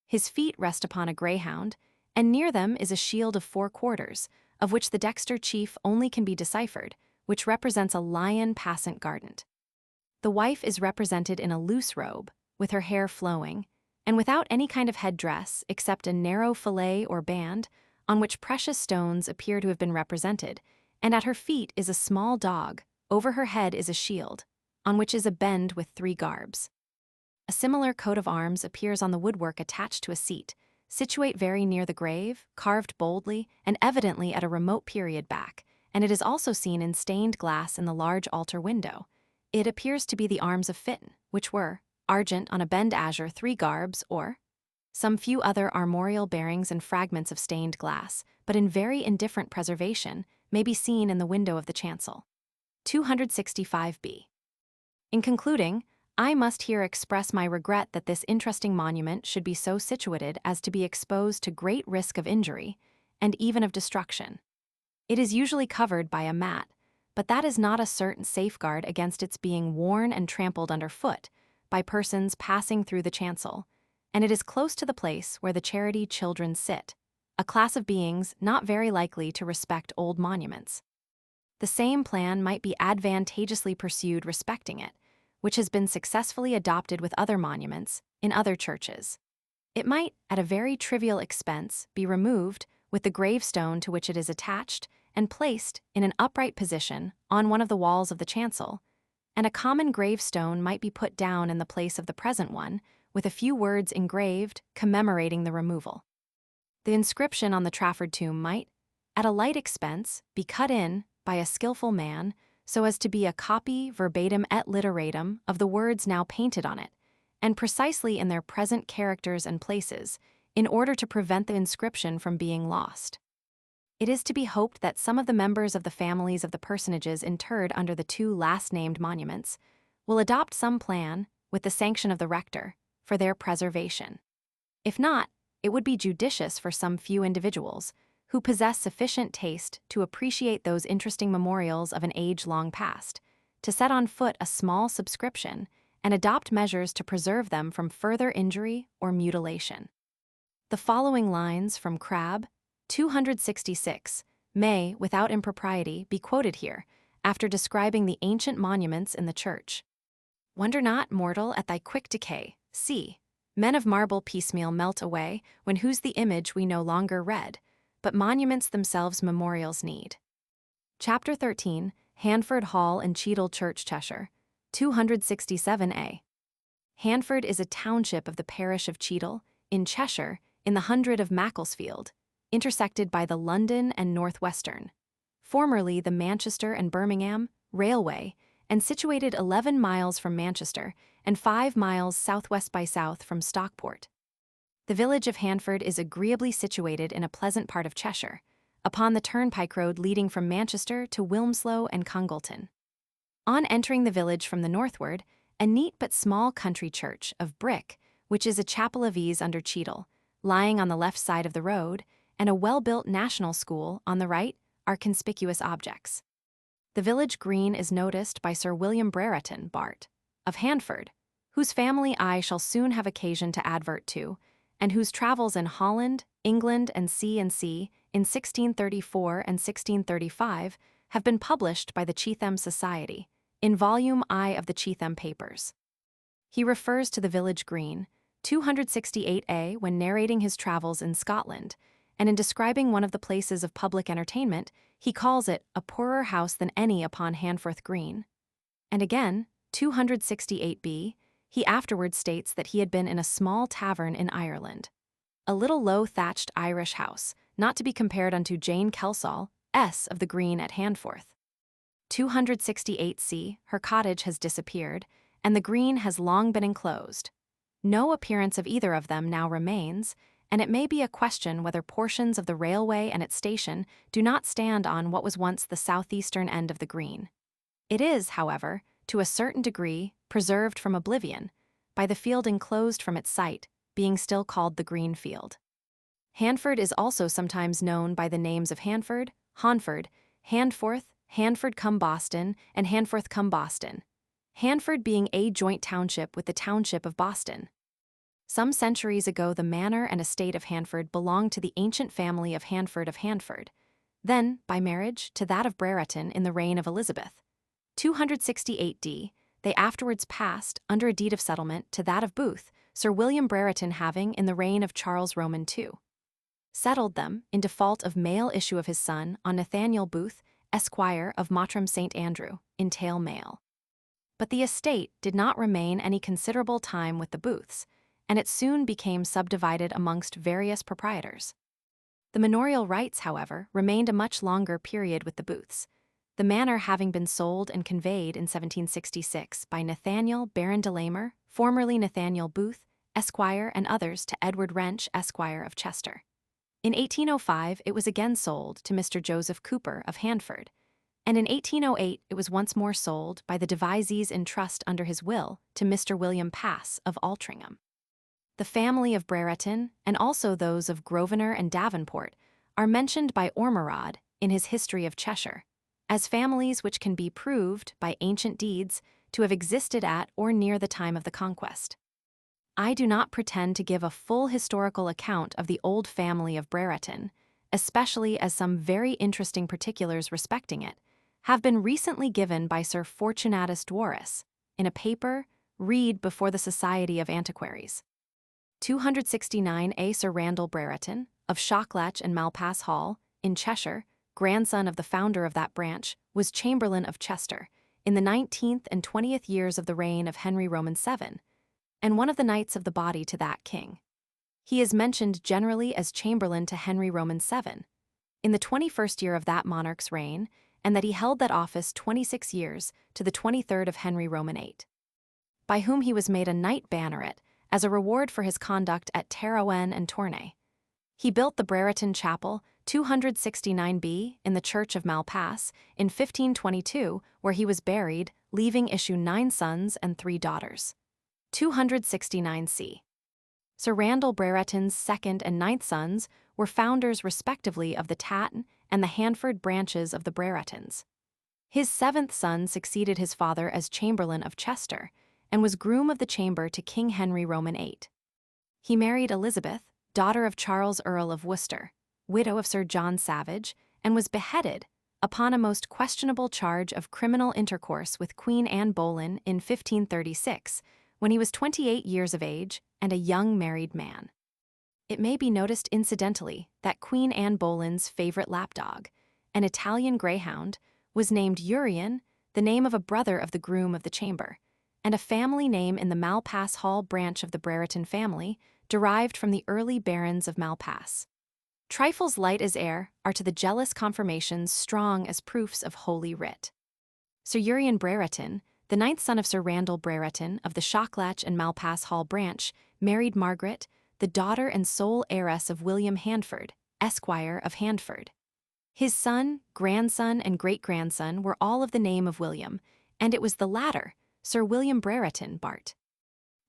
His feet rest upon a greyhound, and near them is a shield of 4 quarters, of which the Dexter chief only can be deciphered, which represents a lion passant gardent. The wife is represented in a loose robe, with her hair flowing, and without any kind of headdress except a narrow fillet or band, on which precious stones appear to have been represented, and at her feet is a small dog, over her head is a shield, on which is a bend with 3 garbs. A similar coat of arms appears on the woodwork attached to a seat, situate very near the grave, carved boldly, and evidently at a remote period back, and it is also seen in stained glass in the large altar window. It appears to be the arms of Fitton, which were argent on a bend azure 3 garbs, or some few other armorial bearings and fragments of stained glass, but in very indifferent preservation, may be seen in the window of the chancel. 265b. In concluding, I must here express my regret that this interesting monument should be so situated as to be exposed to great risk of injury, and even of destruction. It is usually covered by a mat, but that is not a certain safeguard against its being worn and trampled underfoot by persons passing through the chancel, and it is close to the place where the charity children sit, a class of beings not very likely to respect old monuments. The same plan might be advantageously pursued respecting it, which has been successfully adopted with other monuments in other churches. It might, at a very trivial expense, be removed with the gravestone to which it is attached and placed in an upright position on one of the walls of the chancel, and a common gravestone might be put down in the place of the present one, with a few words engraved commemorating the removal. The inscription on the Trafford tomb might, at a light expense, be cut in by a skillful man so as to be a copy verbatim et literatum of the words now painted on it, and precisely in their present characters and places, in order to prevent the inscription from being lost. It is to be hoped that some of the members of the families of the personages interred under the 2 last-named monuments will adopt some plan, with the sanction of the rector, for their preservation. If not, it would be judicious for some few individuals, who possess sufficient taste to appreciate those interesting memorials of an age long past, to set on foot a small subscription and adopt measures to preserve them from further injury or mutilation. The following lines from Crabbe, 266, may, without impropriety, be quoted here, after describing the ancient monuments in the church. Wonder not, mortal, at thy quick decay. See, men of marble piecemeal melt away, when whose the image we no longer read, but monuments themselves memorials need. Chapter 13, Hanford Hall and Cheadle Church, Cheshire, 267a. Hanford is a township of the parish of Cheadle, in Cheshire, in the hundred of Macclesfield, intersected by the London and North Western, formerly the Manchester and Birmingham Railway, and situated 11 miles from Manchester and 5 miles southwest by south from Stockport. The village of Hanford is agreeably situated in a pleasant part of Cheshire, upon the turnpike road leading from Manchester to Wilmslow and Congleton. On entering the village from the northward, a neat but small country church of brick, which is a chapel of ease under Cheadle, lying on the left side of the road, and a well-built national school on the right, are conspicuous objects. The village green is noticed by Sir William Brereton, Bart, of Hanford, whose family I shall soon have occasion to advert to, and whose travels in Holland, England, and C in 1634 and 1635 have been published by the Cheetham Society, in Volume I of the Cheetham Papers. He refers to the village green, 268a, when narrating his travels in Scotland, and in describing one of the places of public entertainment, he calls it a poorer house than any upon Hanforth Green. And again, 268b, he afterwards states that he had been in a small tavern in Ireland, a little low-thatched Irish house, not to be compared unto Jane Kelsall, S. of the Green at Hanforth. 268c, her cottage has disappeared, and the green has long been enclosed. No appearance of either of them now remains, and it may be a question whether portions of the railway and its station do not stand on what was once the southeastern end of the green. It is, however, to a certain degree, preserved from oblivion, by the field enclosed from its site, being still called the Green Field. Hanford is also sometimes known by the names of Hanford, Honford, Handforth, Hanford cum Boston, and Hanforth cum Boston, Hanford being a joint township with the township of Boston. Some centuries ago the manor and estate of Hanford belonged to the ancient family of Hanford of Hanford. then, by marriage, to that of Brereton in the reign of Elizabeth. 268d, they afterwards passed, under a deed of settlement, to that of Booth, Sir William Brereton having, in the reign of Charles Roman II, settled them, in default of male issue of his son, on Nathaniel Booth, Esquire of Mottram St. Andrew, in tail male. But the estate did not remain any considerable time with the Booths, and it soon became subdivided amongst various proprietors. The manorial rights, however, remained a much longer period with the Booths, the manor having been sold and conveyed in 1766 by Nathaniel Baron de Lamer, formerly Nathaniel Booth, Esquire, and others to Edward Wrench, Esquire of Chester. In 1805, it was again sold to Mr. Joseph Cooper of Handford, and in 1808 it was once more sold by the devisees in trust under his will to Mr. William Pass of Altrincham. The family of Brereton, and also those of Grosvenor and Davenport, are mentioned by Ormerod in his History of Cheshire, as families which can be proved by ancient deeds to have existed at or near the time of the Conquest. I do not pretend to give a full historical account of the old family of Brereton, especially as some very interesting particulars respecting it have been recently given by Sir Fortunatus Dworis in a paper read before the Society of Antiquaries. 269a Sir Randall Brereton, of Shocklach and Malpass Hall, in Cheshire, grandson of the founder of that branch, was Chamberlain of Chester, in the 19th and 20th years of the reign of Henry Roman VII, and one of the knights of the body to that king. He is mentioned generally as Chamberlain to Henry Roman VII, in the 21st year of that monarch's reign, and that he held that office 26 years to the 23rd of Henry Roman VIII, by whom he was made a knight banneret as a reward for his conduct at Terouenne and Tournai. He built the Brereton Chapel, 269b, in the church of Malpass, in 1522, where he was buried, leaving issue 9 sons and 3 daughters. 269c. Sir Randall Brereton's second and 9th sons were founders respectively of the Tatton and the Handford branches of the Breretons. His 7th son succeeded his father as Chamberlain of Chester, and was groom of the chamber to King Henry Roman VIII. He married Elizabeth, daughter of Charles Earl of Worcester, widow of Sir John Savage, and was beheaded upon a most questionable charge of criminal intercourse with Queen Anne Boleyn in 1536, when he was 28 years of age and a young married man. It may be noticed incidentally that Queen Anne Boleyn's favorite lapdog, an Italian greyhound, was named Urien, the name of a brother of the groom of the chamber, and a family name in the Malpass Hall branch of the Brereton family, derived from the early barons of Malpass. Trifles light as air are to the jealous confirmations strong as proofs of Holy Writ. Sir Urien Brereton, the 9th son of Sir Randall Brereton of the Shocklach and Malpass Hall branch, married Margaret, the daughter and sole heiress of William Handford, Esquire of Handford. His son, grandson, and great-grandson were all of the name of William, and it was the latter, Sir William Brereton, Bart.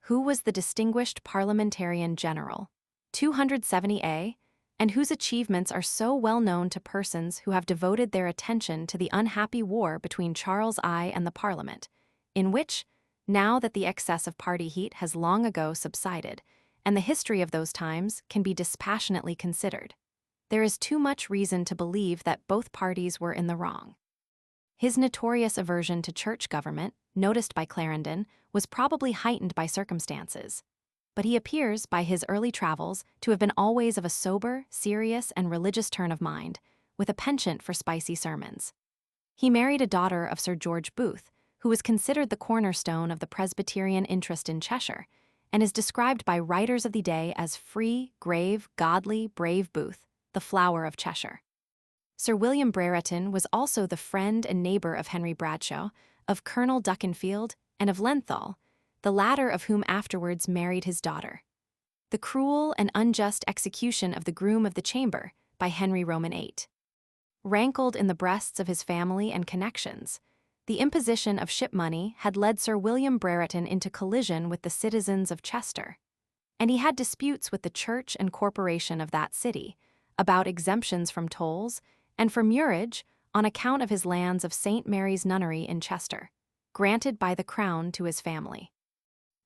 Who was the distinguished parliamentarian general, 270a, and whose achievements are so well known to persons who have devoted their attention to the unhappy war between Charles I and the Parliament, in which, now that the excess of party heat has long ago subsided, and the history of those times can be dispassionately considered, there is too much reason to believe that both parties were in the wrong. His notorious aversion to church government, noticed by Clarendon, was probably heightened by circumstances, but he appears, by his early travels, to have been always of a sober, serious, and religious turn of mind, with a penchant for spicy sermons. He married a daughter of Sir George Booth, who was considered the cornerstone of the Presbyterian interest in Cheshire, and is described by writers of the day as free, grave, godly, brave Booth, the flower of Cheshire. Sir William Brereton was also the friend and neighbor of Henry Bradshaw, of Colonel Duckenfield, and of Lenthal, the latter of whom afterwards married his daughter. The cruel and unjust execution of the groom of the chamber by Henry Roman VIII rankled in the breasts of his family and connections. The imposition of ship money had led Sir William Brereton into collision with the citizens of Chester, and he had disputes with the church and corporation of that city about exemptions from tolls and for murage on account of his lands of St. Mary's Nunnery in Chester, granted by the Crown to his family.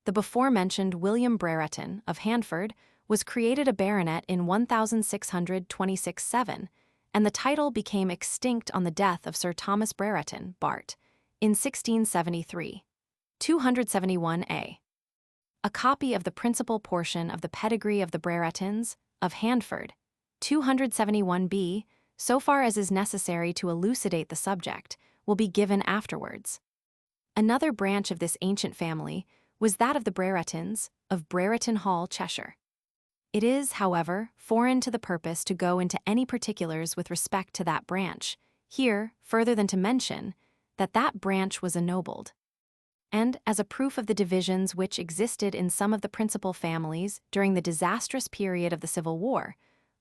The before-mentioned William Brereton of Handford was created a baronet in 1626-7, and the title became extinct on the death of Sir Thomas Brereton, Bart, in 1673. 271a. A copy of the principal portion of the pedigree of the Breretons, of Handford, 271b, so far as is necessary to elucidate the subject, will be given afterwards. Another branch of this ancient family was that of the Breretons, of Brereton Hall, Cheshire. It is, however, foreign to the purpose to go into any particulars with respect to that branch, here, further than to mention that that branch was ennobled. And, as a proof of the divisions which existed in some of the principal families during the disastrous period of the Civil War,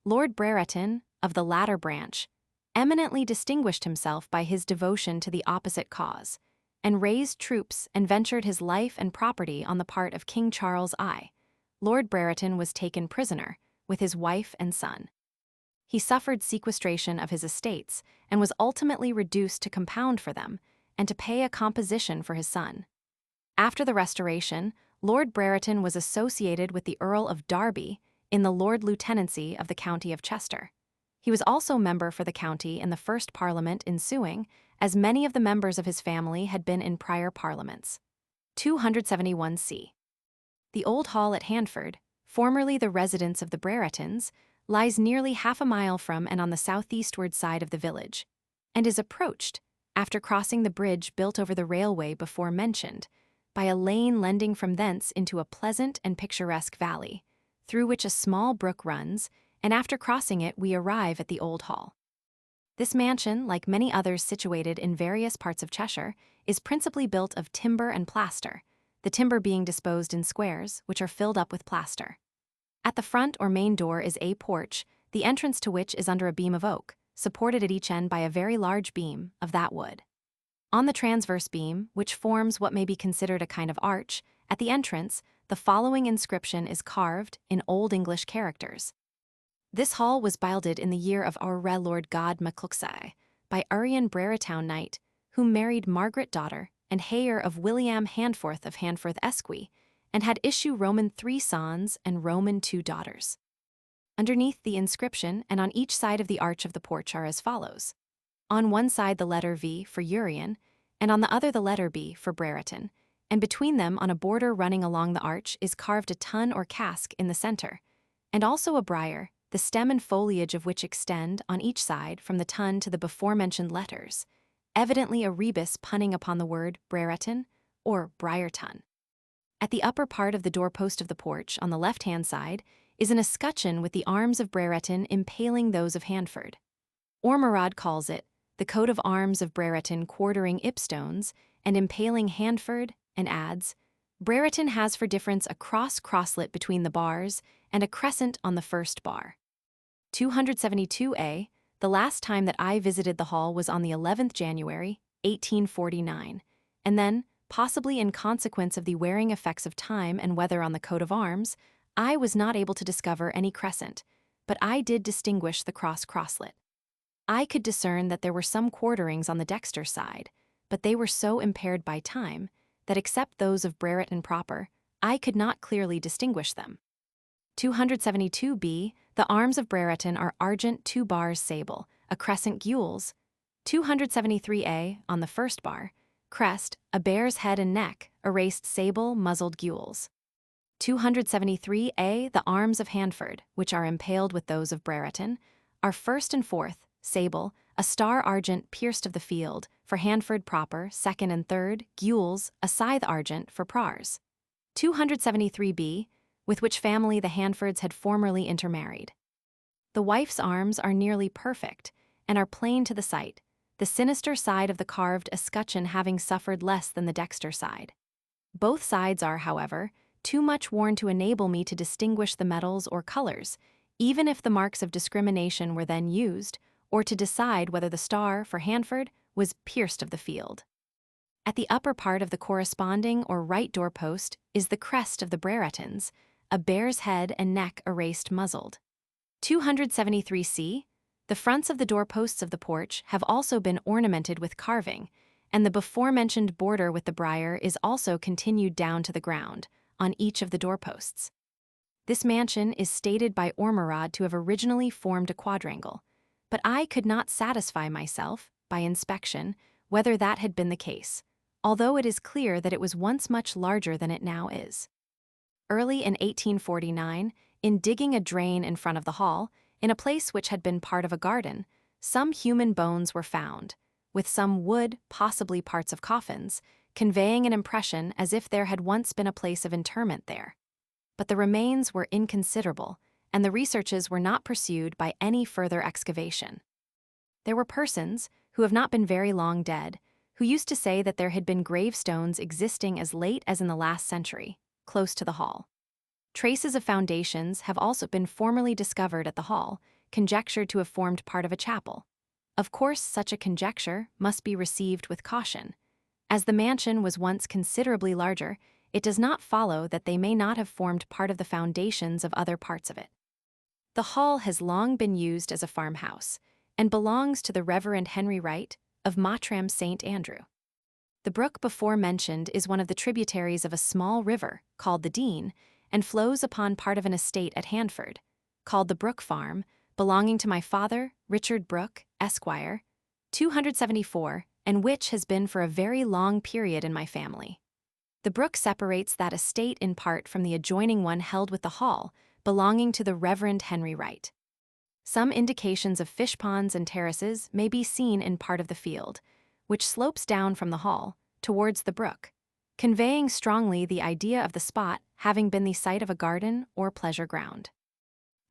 Lord Brereton, of the latter branch, eminently distinguished himself by his devotion to the opposite cause, and raised troops and ventured his life and property on the part of King Charles I. Lord Brereton was taken prisoner, with his wife and son. He suffered sequestration of his estates, and was ultimately reduced to compound for them, and to pay a composition for his son. After the Restoration, Lord Brereton was associated with the Earl of Derby in the Lord Lieutenancy of the County of Chester. He was also member for the county in the first Parliament ensuing, as many of the members of his family had been in prior parliaments. 271c. The Old Hall at Handford, formerly the residence of the Breretons, lies nearly half a mile from and on the southeastward side of the village, and is approached, after crossing the bridge built over the railway before mentioned, by a lane lending from thence into a pleasant and picturesque valley, through which a small brook runs, and after crossing it we arrive at the Old Hall. This mansion, like many others situated in various parts of Cheshire, is principally built of timber and plaster, the timber being disposed in squares, which are filled up with plaster. At the front or main door is a porch, the entrance to which is under a beam of oak, supported at each end by a very large beam of that wood. On the transverse beam, which forms what may be considered a kind of arch, at the entrance, the following inscription is carved in Old English characters. This hall was builded in the year of our Lord God MacLuxai, by Urian Brereton Knight, who married Margaret daughter and heir of William Handforth of Handforth Esqui, and had issue Roman 3 sons and Roman 2 daughters. Underneath the inscription and on each side of the arch of the porch are as follows. On one side the letter V for Urian, and on the other the letter B for Brereton, and between them on a border running along the arch is carved a tun or cask in the center, and also a briar, the stem and foliage of which extend on each side from the tun to the before-mentioned letters, evidently a rebus punning upon the word Brereton or briar tun. At the upper part of the doorpost of the porch, on the left-hand side, is an escutcheon with the arms of Brereton impaling those of Handford. Ormerod calls it the coat of arms of Brereton quartering Ipstones and impaling Handford, and adds, Brereton has for difference a cross-crosslet between the bars and a crescent on the first bar. 272a, the last time that I visited the hall was on the 11th January, 1849, and then, possibly in consequence of the wearing effects of time and weather on the coat of arms, I was not able to discover any crescent, but I did distinguish the cross-crosslet. I could discern that there were some quarterings on the dexter side, but they were so impaired by time that except those of Brereton proper, I could not clearly distinguish them. 272b, the arms of Brereton are argent 2 bars sable, a crescent gules. 273a, on the first bar, crest, a bear's head and neck, erased sable, muzzled gules. 273a, the arms of Handford, which are impaled with those of Brereton, are first and fourth, sable, a star argent pierced of the field, for Handford proper, second and third, gules, a scythe argent for prars. 273b, with which family the Handfords had formerly intermarried. The wife's arms are nearly perfect, and are plain to the sight, the sinister side of the carved escutcheon having suffered less than the dexter side. Both sides are, however, too much worn to enable me to distinguish the metals or colors, even if the marks of discrimination were then used, or to decide whether the star for Handford was pierced of the field. At the upper part of the corresponding or right doorpost is the crest of the Breretons, a bear's head and neck erased muzzled. 273c, the fronts of the doorposts of the porch have also been ornamented with carving, and the before-mentioned border with the briar is also continued down to the ground, on each of the doorposts. This mansion is stated by Ormerod to have originally formed a quadrangle, but I could not satisfy myself, by inspection, whether that had been the case, although it is clear that it was once much larger than it now is. Early in 1849, in digging a drain in front of the hall, in a place which had been part of a garden, some human bones were found, with some wood, possibly parts of coffins, conveying an impression as if there had once been a place of interment there. But the remains were inconsiderable, and the researches were not pursued by any further excavation. There were persons, who have not been very long dead, who used to say that there had been gravestones existing as late as in the last century, close to the hall. Traces of foundations have also been formerly discovered at the hall, conjectured to have formed part of a chapel. Of course, such a conjecture must be received with caution. As the mansion was once considerably larger, it does not follow that they may not have formed part of the foundations of other parts of it. The hall has long been used as a farmhouse, and belongs to the Reverend Henry Wright of Mottram St. Andrew. The brook before mentioned is one of the tributaries of a small river, called the Dean, and flows upon part of an estate at Handford, called the Brooke Farm, belonging to my father, Richard Brooke, Esquire, 274, and which has been for a very long period in my family. The brook separates that estate in part from the adjoining one held with the hall, belonging to the Reverend Henry Wright. Some indications of fish ponds and terraces may be seen in part of the field, which slopes down from the hall, towards the brook, conveying strongly the idea of the spot having been the site of a garden or pleasure ground.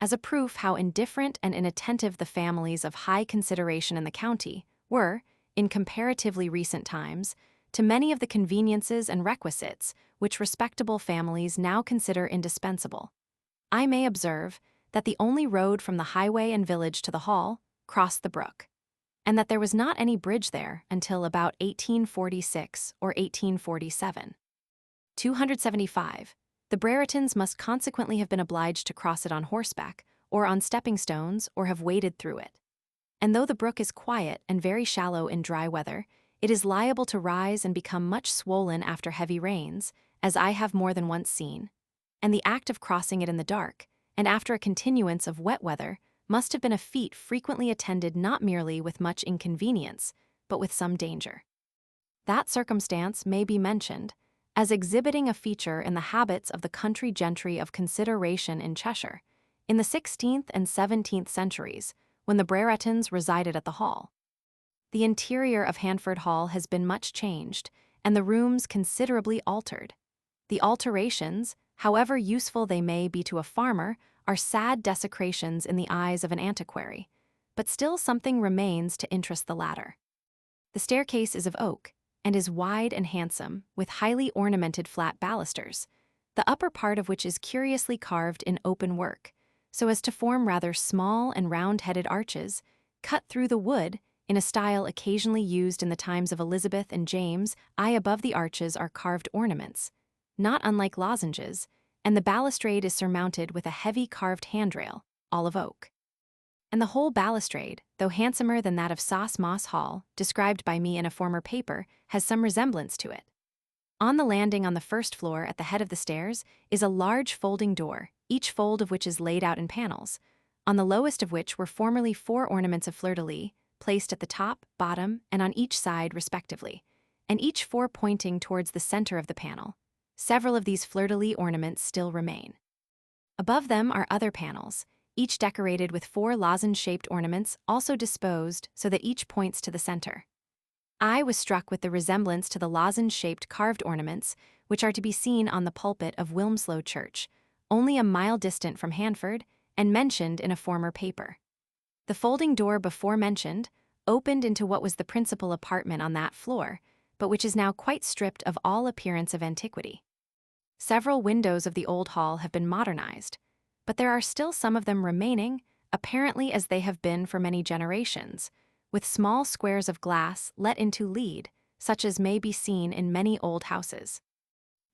As a proof how indifferent and inattentive the families of high consideration in the county were, in comparatively recent times, to many of the conveniences and requisites which respectable families now consider indispensable, I may observe that the only road from the highway and village to the hall crossed the brook, and that there was not any bridge there until about 1846 or 1847. 275. The Breretons must consequently have been obliged to cross it on horseback, or on stepping stones, or have waded through it. And though the brook is quiet and very shallow in dry weather, it is liable to rise and become much swollen after heavy rains, as I have more than once seen, and the act of crossing it in the dark, and after a continuance of wet weather, must have been a feat frequently attended not merely with much inconvenience, but with some danger. That circumstance may be mentioned as exhibiting a feature in the habits of the country gentry of consideration in Cheshire, in the 16th and 17th centuries, when the Breretons resided at the hall. The interior of Handford Hall has been much changed, and the rooms considerably altered. The alterations, however useful they may be to a farmer, are sad desecrations in the eyes of an antiquary, but still something remains to interest the latter. The staircase is of oak, and is wide and handsome, with highly ornamented flat balusters, the upper part of which is curiously carved in open work, so as to form rather small and round-headed arches, cut through the wood in a style occasionally used in the times of Elizabeth and James. Above the arches are carved ornaments, not unlike lozenges, and the balustrade is surmounted with a heavy carved handrail, all of oak. And the whole balustrade, though handsomer than that of Sauce Moss Hall, described by me in a former paper, has some resemblance to it. On the landing on the first floor at the head of the stairs is a large folding door, each fold of which is laid out in panels, on the lowest of which were formerly 4 ornaments of fleur-de-lis, placed at the top, bottom, and on each side respectively, and each 4 pointing towards the center of the panel. Several of these fleur-de-lis ornaments still remain. Above them are other panels, each decorated with 4 lozenge-shaped ornaments, also disposed so that each points to the center. I was struck with the resemblance to the lozenge-shaped carved ornaments which are to be seen on the pulpit of Wilmslow Church, only a mile distant from Handford, and mentioned in a former paper. The folding door before mentioned opened into what was the principal apartment on that floor, but which is now quite stripped of all appearance of antiquity. Several windows of the old hall have been modernized, but there are still some of them remaining, apparently as they have been for many generations, with small squares of glass let into lead, such as may be seen in many old houses.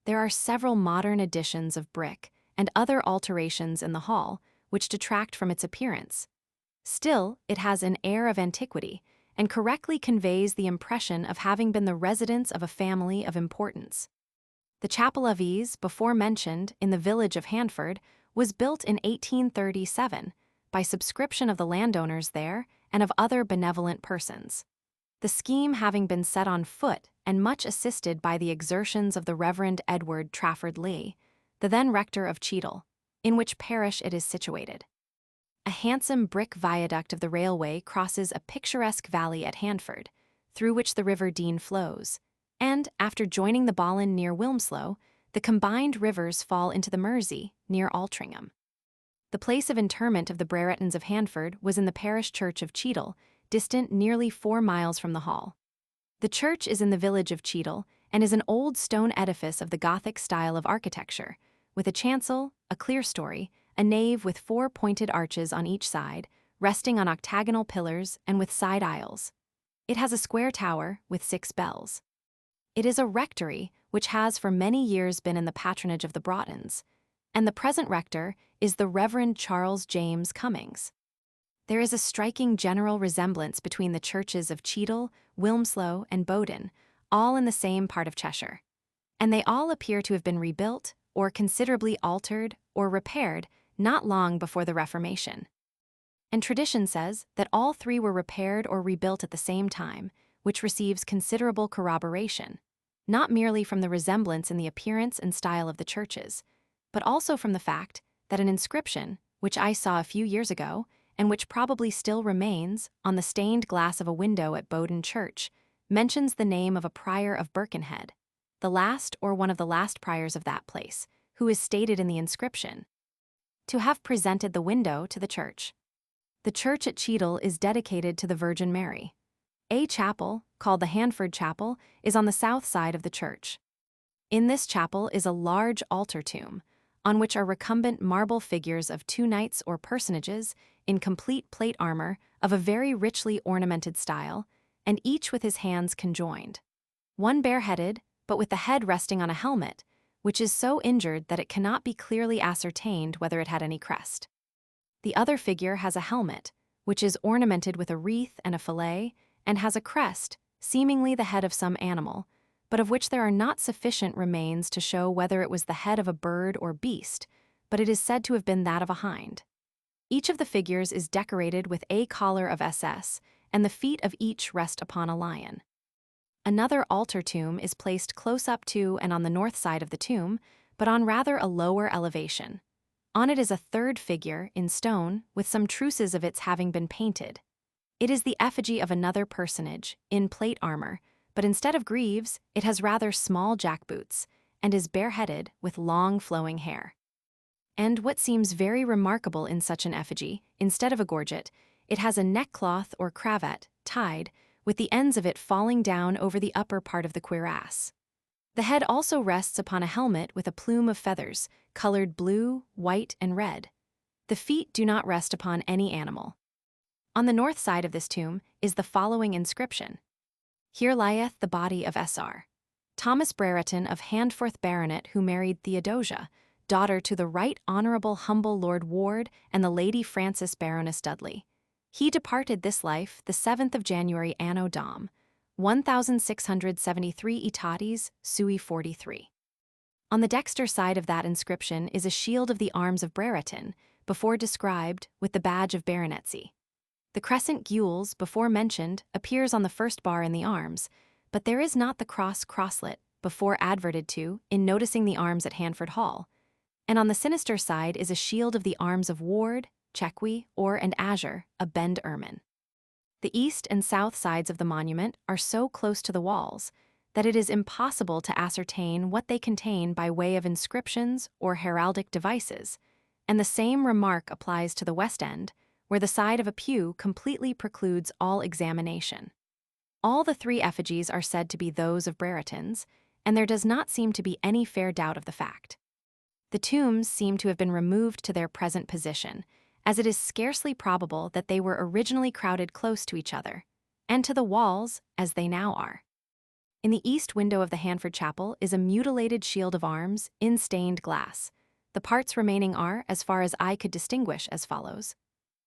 There are several modern additions of brick and other alterations in the hall which detract from its appearance. Still, it has an air of antiquity and correctly conveys the impression of having been the residence of a family of importance. The chapel of ease, before mentioned, in the village of Handford, was built in 1837 by subscription of the landowners there and of other benevolent persons. The scheme having been set on foot and much assisted by the exertions of the Reverend Edward Trafford Lee, the then rector of Cheadle, in which parish it is situated. A handsome brick viaduct of the railway crosses a picturesque valley at Handford, through which the River Dean flows, and, after joining the Ballen near Wilmslow, the combined rivers fall into the Mersey near Altrincham. The place of interment of the Breretons of Handford was in the parish church of Cheadle, distant nearly 4 miles from the hall. The church is in the village of Cheadle and is an old stone edifice of the Gothic style of architecture, with a chancel, a clerestory, a nave with 4 pointed arches on each side, resting on octagonal pillars and with side aisles. It has a square tower with 6 bells. It is a rectory which has for many years been in the patronage of the Broughtons, and the present rector is the Reverend Charles James Cummings. There is a striking general resemblance between the churches of Cheadle, Wilmslow, and Bowden, all in the same part of Cheshire, and they all appear to have been rebuilt or considerably altered or repaired not long before the Reformation. And tradition says that all 3 were repaired or rebuilt at the same time, which receives considerable corroboration, not merely from the resemblance in the appearance and style of the churches, but also from the fact that an inscription, which I saw a few years ago, and which probably still remains, on the stained glass of a window at Bowden Church, mentions the name of a prior of Birkenhead, the last or one of the last priors of that place, who is stated in the inscription to have presented the window to the church. The church at Cheadle is dedicated to the Virgin Mary. A chapel, called the Handford Chapel, is on the south side of the church. In this chapel is a large altar tomb, on which are recumbent marble figures of 2 knights or personages in complete plate armor of a very richly ornamented style, and each with his hands conjoined. One bareheaded, but with the head resting on a helmet, which is so injured that it cannot be clearly ascertained whether it had any crest. The other figure has a helmet, which is ornamented with a wreath and a fillet, and has a crest, seemingly the head of some animal, but of which there are not sufficient remains to show whether it was the head of a bird or beast, but it is said to have been that of a hind. Each of the figures is decorated with a collar of SS, and the feet of each rest upon a lion. Another altar tomb is placed close up to and on the north side of the tomb, but on rather a lower elevation. On it is a third figure, in stone, with some truces of its having been painted. It is the effigy of another personage, in plate armor, but instead of greaves, it has rather small jackboots, and is bareheaded with long flowing hair. And what seems very remarkable in such an effigy, instead of a gorget, it has a neckcloth or cravat, tied, with the ends of it falling down over the upper part of the cuirass. The head also rests upon a helmet with a plume of feathers, colored blue, white, and red. The feet do not rest upon any animal. On the north side of this tomb is the following inscription: Here lieth the body of S.R. Thomas Brereton of Handforth Baronet, who married Theodosia, daughter to the Right Honourable Humble Lord Ward and the Lady Frances Baroness Dudley. He departed this life the 7th of January Anno Dom. 1673 Etates, sui 43. On the dexter side of that inscription is a shield of the arms of Brereton, before described, with the badge of baronetcy. The crescent gules, before mentioned, appears on the first bar in the arms, but there is not the crosslet, before adverted to, in noticing the arms at Handford Hall. And on the sinister side is a shield of the arms of Ward, Chequy, or and Azure, a bend ermine. The east and south sides of the monument are so close to the walls that it is impossible to ascertain what they contain by way of inscriptions or heraldic devices, and the same remark applies to the west end, where the side of a pew completely precludes all examination. All the 3 effigies are said to be those of Breretons, and there does not seem to be any fair doubt of the fact. The tombs seem to have been removed to their present position, as it is scarcely probable that they were originally crowded close to each other, and to the walls, as they now are. In the east window of the Handford Chapel is a mutilated shield of arms in stained glass. The parts remaining are, as far as I could distinguish, as follows.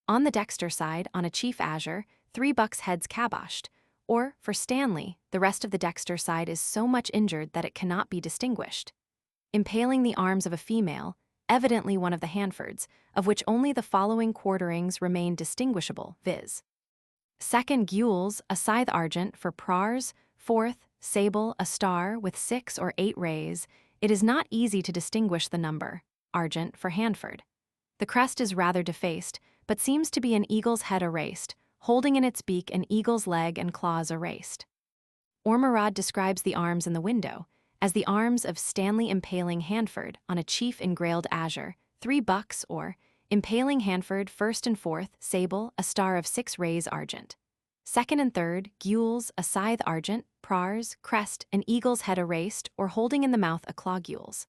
On the dexter side, on a chief azure, 3 bucks' heads caboshed, or, for Stanley, the rest of the dexter side is so much injured that it cannot be distinguished. Impaling the arms of a female, evidently one of the Handfords, of which only the following quarterings remain distinguishable, viz. Second, gules, a scythe argent for prars. Fourth, sable, a star with 6 or 8 rays. It is not easy to distinguish the number. Argent for Handford. The crest is rather defaced, but seems to be an eagle's head erased, holding in its beak an eagle's leg and claws erased. Ormerod describes the arms in the window as the arms of Stanley impaling Handford on a chief engrailed azure, 3 bucks, or impaling Handford first and fourth, sable, a star of 6 rays argent. Second and third, gules, a scythe argent, prars, crest, an eagle's head erased, or holding in the mouth a claw gules.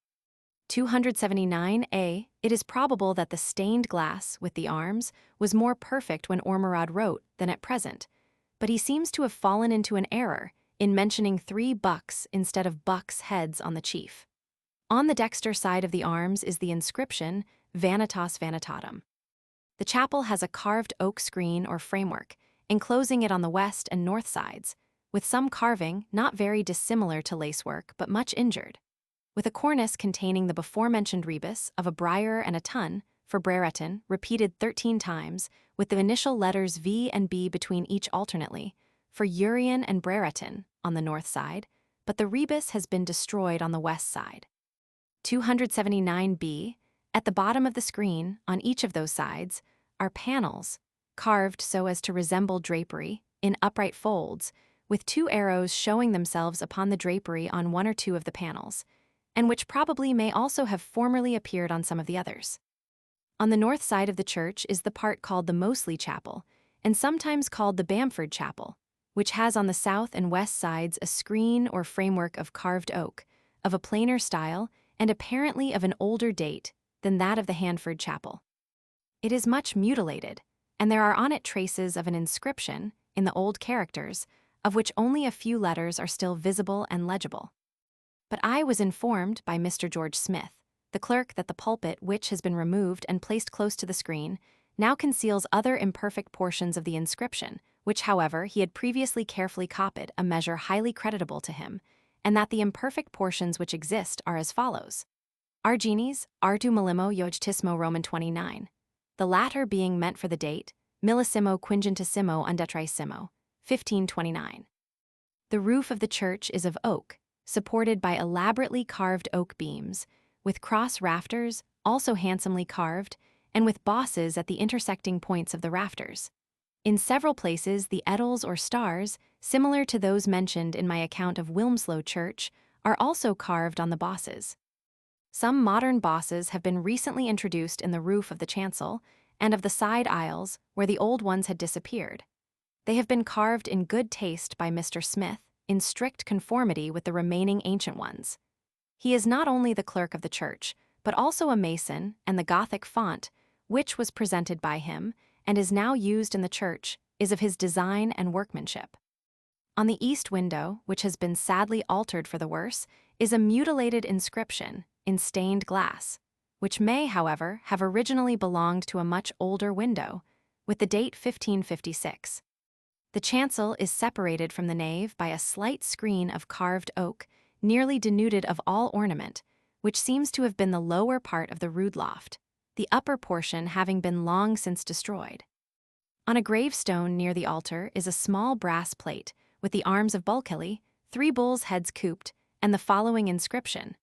279a. It is probable that the stained glass, with the arms, was more perfect when Ormerod wrote than at present, but he seems to have fallen into an error in mentioning 3 bucks instead of bucks' heads on the chief. On the dexter side of the arms is the inscription, Vanitas Vanitatum. The chapel has a carved oak screen or framework, enclosing it on the west and north sides, with some carving not very dissimilar to lacework but much injured, with a cornice containing the before-mentioned rebus of a briar and a tun, for Brereton, repeated 13 times, with the initial letters V and B between each alternately, for Urian and Brereton on the north side, but the rebus has been destroyed on the west side. 279b. At the bottom of the screen, on each of those sides, are panels, carved so as to resemble drapery, in upright folds, with 2 arrows showing themselves upon the drapery on 1 or 2 of the panels, and which probably may also have formerly appeared on some of the others. On the north side of the church is the part called the Moseley Chapel, and sometimes called the Bamford Chapel, which has on the south and west sides a screen or framework of carved oak, of a plainer style and apparently of an older date than that of the Handford Chapel. It is much mutilated, and there are on it traces of an inscription, in the old characters, of which only a few letters are still visible and legible. But I was informed by Mr. George Smith, the clerk, that the pulpit, which has been removed and placed close to the screen, now conceals other imperfect portions of the inscription, which, however, he had previously carefully copied, a measure highly creditable to him, and that the imperfect portions which exist are as follows. Argenis, artu millimo yojtismo Roman 29. The latter being meant for the date, millesimo quingentesimo undetrisimo, 1529. The roof of the church is of oak, supported by elaborately carved oak beams, with cross rafters, also handsomely carved, and with bosses at the intersecting points of the rafters. In several places, the edels or stars, similar to those mentioned in my account of Wilmslow Church, are also carved on the bosses. Some modern bosses have been recently introduced in the roof of the chancel and of the side aisles where the old ones had disappeared. They have been carved in good taste by Mr. Smith, in strict conformity with the remaining ancient ones. He is not only the clerk of the church, but also a mason, and the Gothic font, which was presented by him and is now used in the church, is of his design and workmanship. On the east window, which has been sadly altered for the worse, is a mutilated inscription in stained glass, which may, however, have originally belonged to a much older window, with the date 1556. The chancel is separated from the nave by a slight screen of carved oak, nearly denuded of all ornament, which seems to have been the lower part of the rood loft, the upper portion having been long since destroyed. On a gravestone near the altar is a small brass plate with the arms of Bulkeley, 3 bulls' heads cooped, and the following inscription: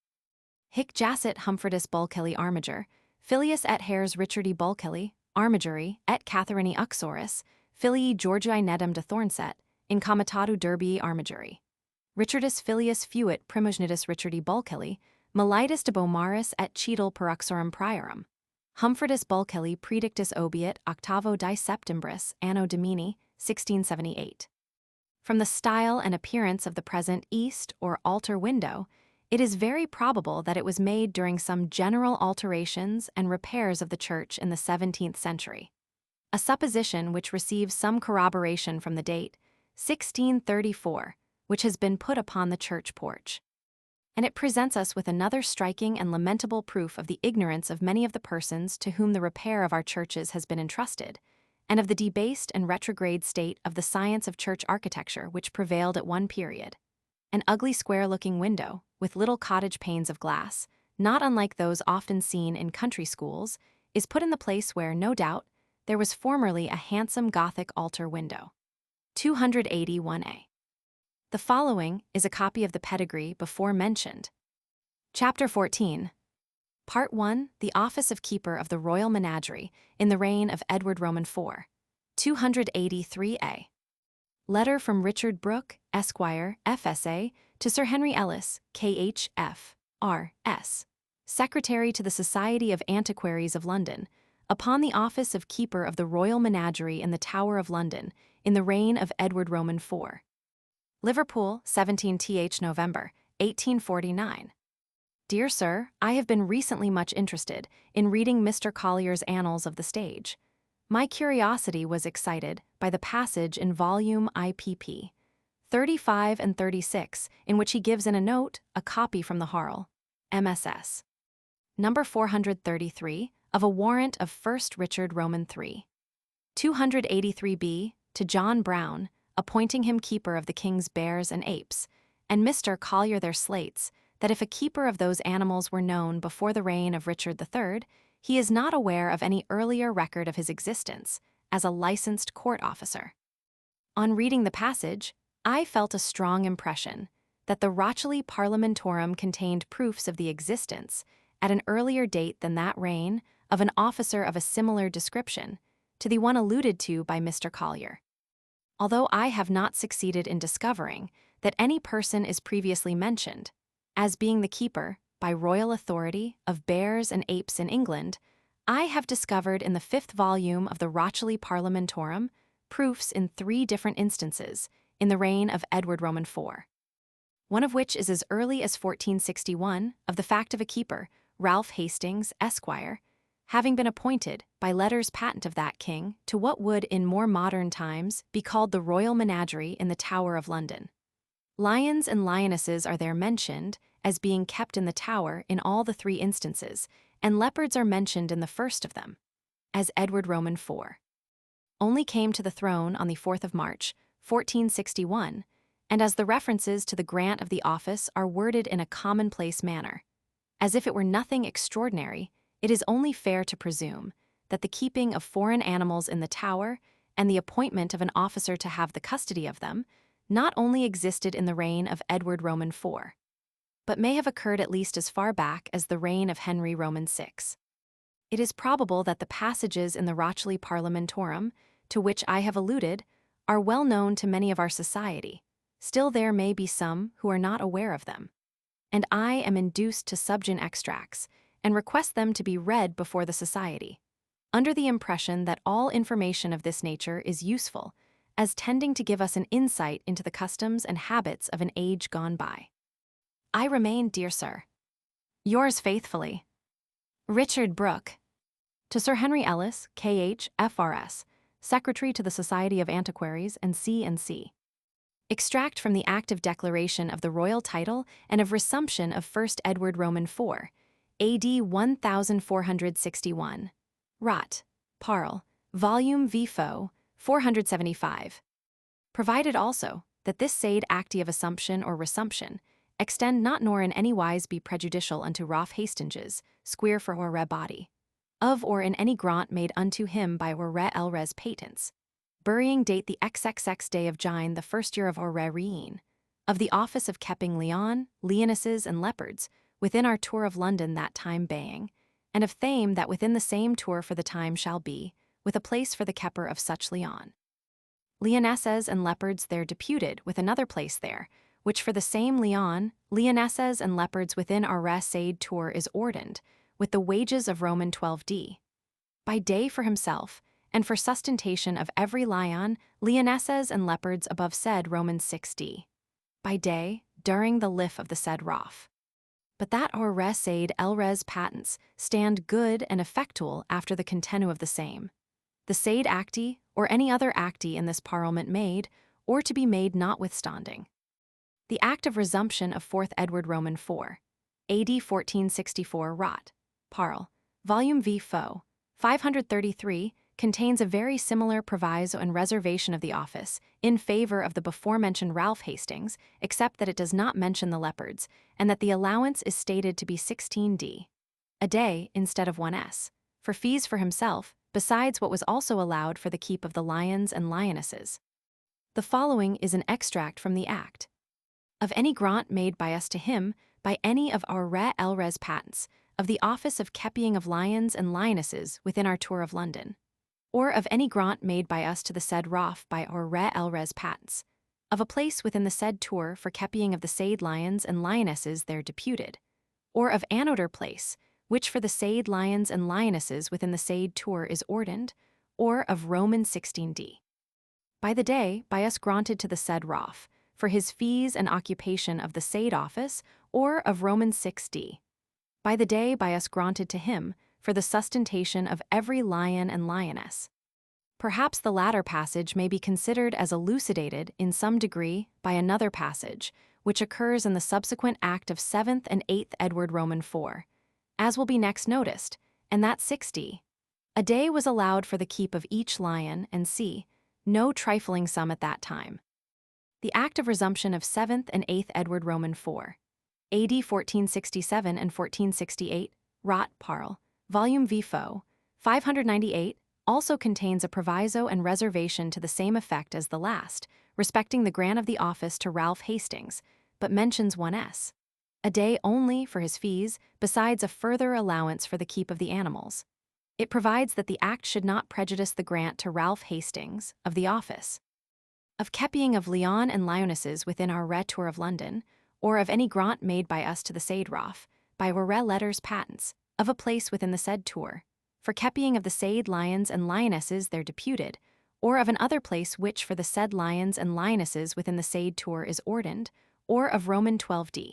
Hic jacet Humfordus Bulkeley Armiger, filius et hers Richardi Bulkeley, Armigeri, et Catharine Uxoris, filii Georgii Nedum de Thornset, in comitatu Derbii Armigeri. Richardus filius fuit primogenitus Richardi Bulkeley, Melitus de Beaumaris et Cheadle per uxorum priorum. Humfordus Bulkeley predictus obiit octavo die septembris anno Domini, 1678. From the style and appearance of the present east or altar window, it is very probable that it was made during some general alterations and repairs of the church in the 17th century. A supposition which receives some corroboration from the date, 1634, which has been put upon the church porch. And it presents us with another striking and lamentable proof of the ignorance of many of the persons to whom the repair of our churches has been entrusted, and of the debased and retrograde state of the science of church architecture which prevailed at one period. An ugly square-looking window, with little cottage panes of glass, not unlike those often seen in country schools, is put in the place where, no doubt, there was formerly a handsome Gothic altar window. 281a. The following is a copy of the pedigree before mentioned. Chapter 14. Part 1. The Office of Keeper of the Royal Menagerie in the reign of Edward Roman IV. 283a. Letter from Richard Brooke, Esquire, FSA, to Sir Henry Ellis, KHF, R.S., Secretary to the Society of Antiquaries of London, upon the office of Keeper of the Royal Menagerie in the Tower of London in the reign of Edward Roman IV. Liverpool, 17th November, 1849. Dear Sir, I have been recently much interested in reading Mr. Collier's Annals of the Stage. My curiosity was excited by the passage in volume IPP 35 and 36 in which he gives in a note a copy from the Harl, MSS. Number 433 of a warrant of 1st Richard Roman III. 283b to John Brown, appointing him keeper of the king's bears and apes, and Mr. Collier their slates, that if a keeper of those animals were known before the reign of Richard III, he is not aware of any earlier record of his existence as a licensed court officer. On reading the passage, I felt a strong impression that the Rochley Parliamentorum contained proofs of the existence, at an earlier date than that reign, of an officer of a similar description to the one alluded to by Mr. Collier. Although I have not succeeded in discovering that any person is previously mentioned as being the keeper, by royal authority, of bears and apes in England, I have discovered in the 5th volume of the Rochley Parliamentorum proofs in 3 different instances in the reign of Edward Roman IV. One of which is as early as 1461 of the fact of a keeper, Ralph Hastings, Esquire, having been appointed, by letters patent of that king, to what would in more modern times be called the Royal Menagerie in the Tower of London. Lions and lionesses are there mentioned as being kept in the Tower in all the 3 instances, and leopards are mentioned in the first of them, as Edward Roman IV only came to the throne on the 4th of March, 1461, and as the references to the grant of the office are worded in a commonplace manner, as if it were nothing extraordinary, it is only fair to presume that the keeping of foreign animals in the Tower and the appointment of an officer to have the custody of them not only existed in the reign of Edward Roman IV, but may have occurred at least as far back as the reign of Henry Roman VI. It is probable that the passages in the Rochley Parliamentorum, to which I have alluded, are well known to many of our society. Still there may be some who are not aware of them, and I am induced to subjoin extracts and request them to be read before the society, under the impression that all information of this nature is useful, as tending to give us an insight into the customs and habits of an age gone by. I remain, dear Sir, yours faithfully, Richard Brooke. To Sir Henry Ellis, K.H., F.R.S., Secretary to the Society of Antiquaries and C&C. Extract from the active declaration of the royal title and of resumption of 1st Edward Roman IV, A.D. 1461. Rot. Parl. Volume V. Fo. 475. Provided also that this said acti of assumption or resumption extend not nor in any wise be prejudicial unto Ralph Hastinges, squire for or body, of or in any grant made unto him by or res patents, burying date the XXX day of Gine the 1st year of or reine, of the office of keeping leonesses and leopards within our tour of London that time baying, and of thame that within the same tour for the time shall be, with a place for the keeper of such leonesses and leopards there deputed with another place there, which for the same leonesses and leopards within our said tour is ordined, with the wages of Roman 12d. By day for himself, and for sustentation of every leonesses and leopards above said Roman 6d. By day, during the life of the said Roth. But that our said res patents stand good and effectual after the contenu of the same. The said acti, or any other acti in this parliament made, or to be made notwithstanding. The Act of Resumption of 4th Edward Roman IV, A.D. 1464 Rot. Parl. Volume V. Fo. 533 contains a very similar proviso and reservation of the office in favor of the before-mentioned Ralph Hastings, except that it does not mention the leopards, and that the allowance is stated to be 16d. a day instead of 1s, for fees for himself, besides what was also allowed for the keep of the lions and lionesses. The following is an extract from the Act. Of any grant made by us to him, by any of our res patents, of the office of keeping of lions and lionesses within our tour of London, or of any grant made by us to the said Roff by our res patents, of a place within the said tour for keeping of the said lions and lionesses there deputed, or of anoder place, which for the said lions and lionesses within the said tour is ordained, or of Roman 16d. By the day, by us granted to the said Roff, for his fees and occupation of the said office, or of Roman 6d. By the day, by us granted to him, for the sustentation of every lion and lioness. Perhaps the latter passage may be considered as elucidated in some degree by another passage, which occurs in the subsequent Act of 7th and 8th Edward Roman 4, as will be next noticed, and that 60. A day was allowed for the keep of each lion, and c. no trifling sum at that time. The Act of Resumption of 7th and 8th Edward Roman 4, AD 1467 and 1468, Rot Parl, Volume V. Fo, 598, also contains a proviso and reservation to the same effect as the last, respecting the grant of the office to Ralph Hastings, but mentions 1s. A day only for his fees, besides a further allowance for the keep of the animals. It provides that the act should not prejudice the grant to Ralph Hastings, of the office of keeping of lion and lionesses within our tour of London, or of any grant made by us to the said Roff, by our letters patents, of a place within the said tour, for keeping of the said lions and lionesses there deputed, or of an other place which for the said lions and lionesses within the said tour is ordained, or of Roman 12d.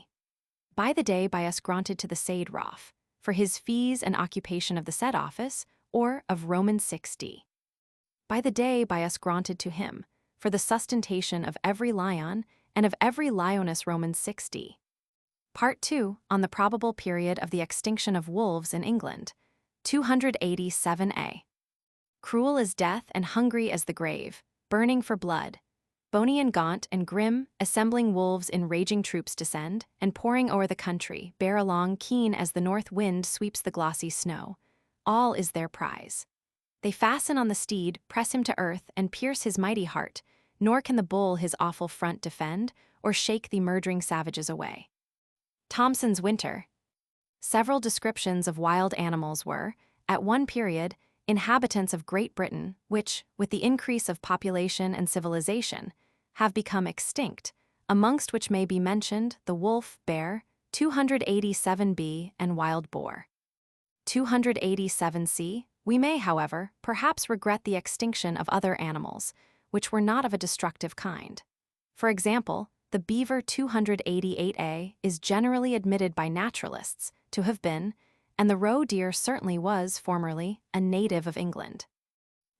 By the day by us granted to the said Roff, for his fees and occupation of the said office, or of Roman 6d. By the day by us granted to him, for the sustentation of every lion and of every lioness Roman 6d. Part 2, on the probable period of the extinction of wolves in England, 287a. Cruel as death and hungry as the grave, burning for blood, bony and gaunt and grim, assembling wolves in raging troops descend, and pouring o'er the country, bear along keen as the north wind sweeps the glossy snow. All is their prize. They fasten on the steed, press him to earth, and pierce his mighty heart, nor can the bull his awful front defend, or shake the murdering savages away. Thomson's Winter. Several descriptions of wild animals were, at one period, inhabitants of Great Britain, which, with the increase of population and civilization, have become extinct, amongst which may be mentioned the wolf, bear, 287b, and wild boar. 287c. We may, however, perhaps regret the extinction of other animals, which were not of a destructive kind. For example, the beaver 288a is generally admitted by naturalists to have been, and the roe deer certainly was, formerly, a native of England.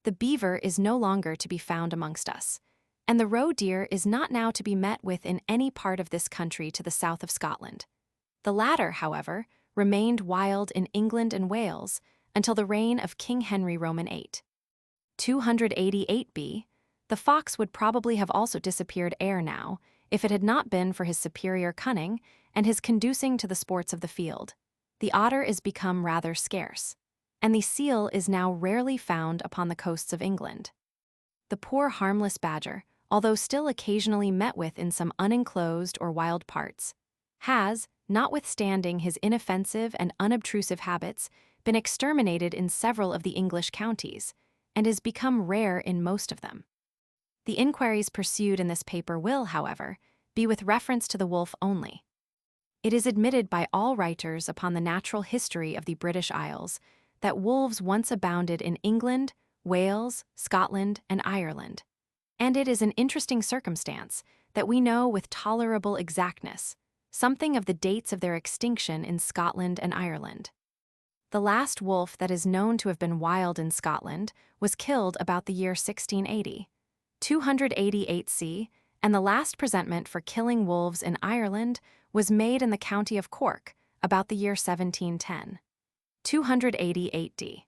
The beaver is no longer to be found amongst us, and the roe deer is not now to be met with in any part of this country to the south of Scotland. The latter, however, remained wild in England and Wales until the reign of King Henry Roman VIII. 288b. The fox would probably have also disappeared ere now, if it had not been for his superior cunning and his conducing to the sports of the field. The otter is become rather scarce, and the seal is now rarely found upon the coasts of England. The poor harmless badger, although still occasionally met with in some unenclosed or wild parts, has, notwithstanding his inoffensive and unobtrusive habits, been exterminated in several of the English counties, and is become rare in most of them. The inquiries pursued in this paper will, however, be with reference to the wolf only. It is admitted by all writers upon the natural history of the British Isles that wolves once abounded in England, Wales, Scotland, and Ireland, and it is an interesting circumstance that we know with tolerable exactness something of the dates of their extinction in Scotland and Ireland. The last wolf that is known to have been wild in Scotland was killed about the year 1680. 288c, and the last presentment for killing wolves in Ireland was made in the county of Cork about the year 1710. 288d.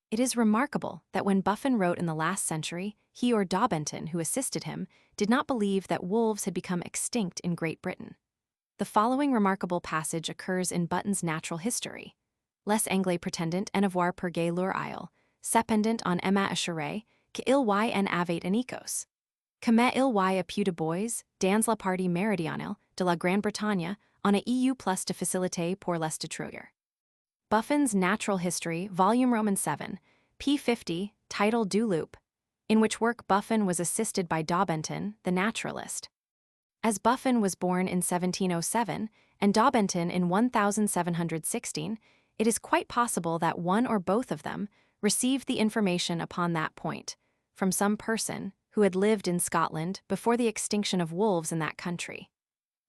It is remarkable that when Buffon wrote in the last century, he or Daubenton, who assisted him, did not believe that wolves had become extinct in Great Britain. The following remarkable passage occurs in Button's Natural History. Les Anglais pretendent en avoir purgé leur isle, cependant en Emma assuré, que il y en avait en Ecos. Comment il y a plus de boys, dans la partie méridionale de la Grande-Bretagne, on a eu plus de facilité pour les détruire. Buffon's Natural History, Volume Roman 7, p. 50, title Du Loup, in which work Buffon was assisted by Daubenton, the naturalist. As Buffon was born in 1707 and Daubenton in 1716, it is quite possible that one or both of them received the information upon that point from some person who had lived in Scotland before the extinction of wolves in that country.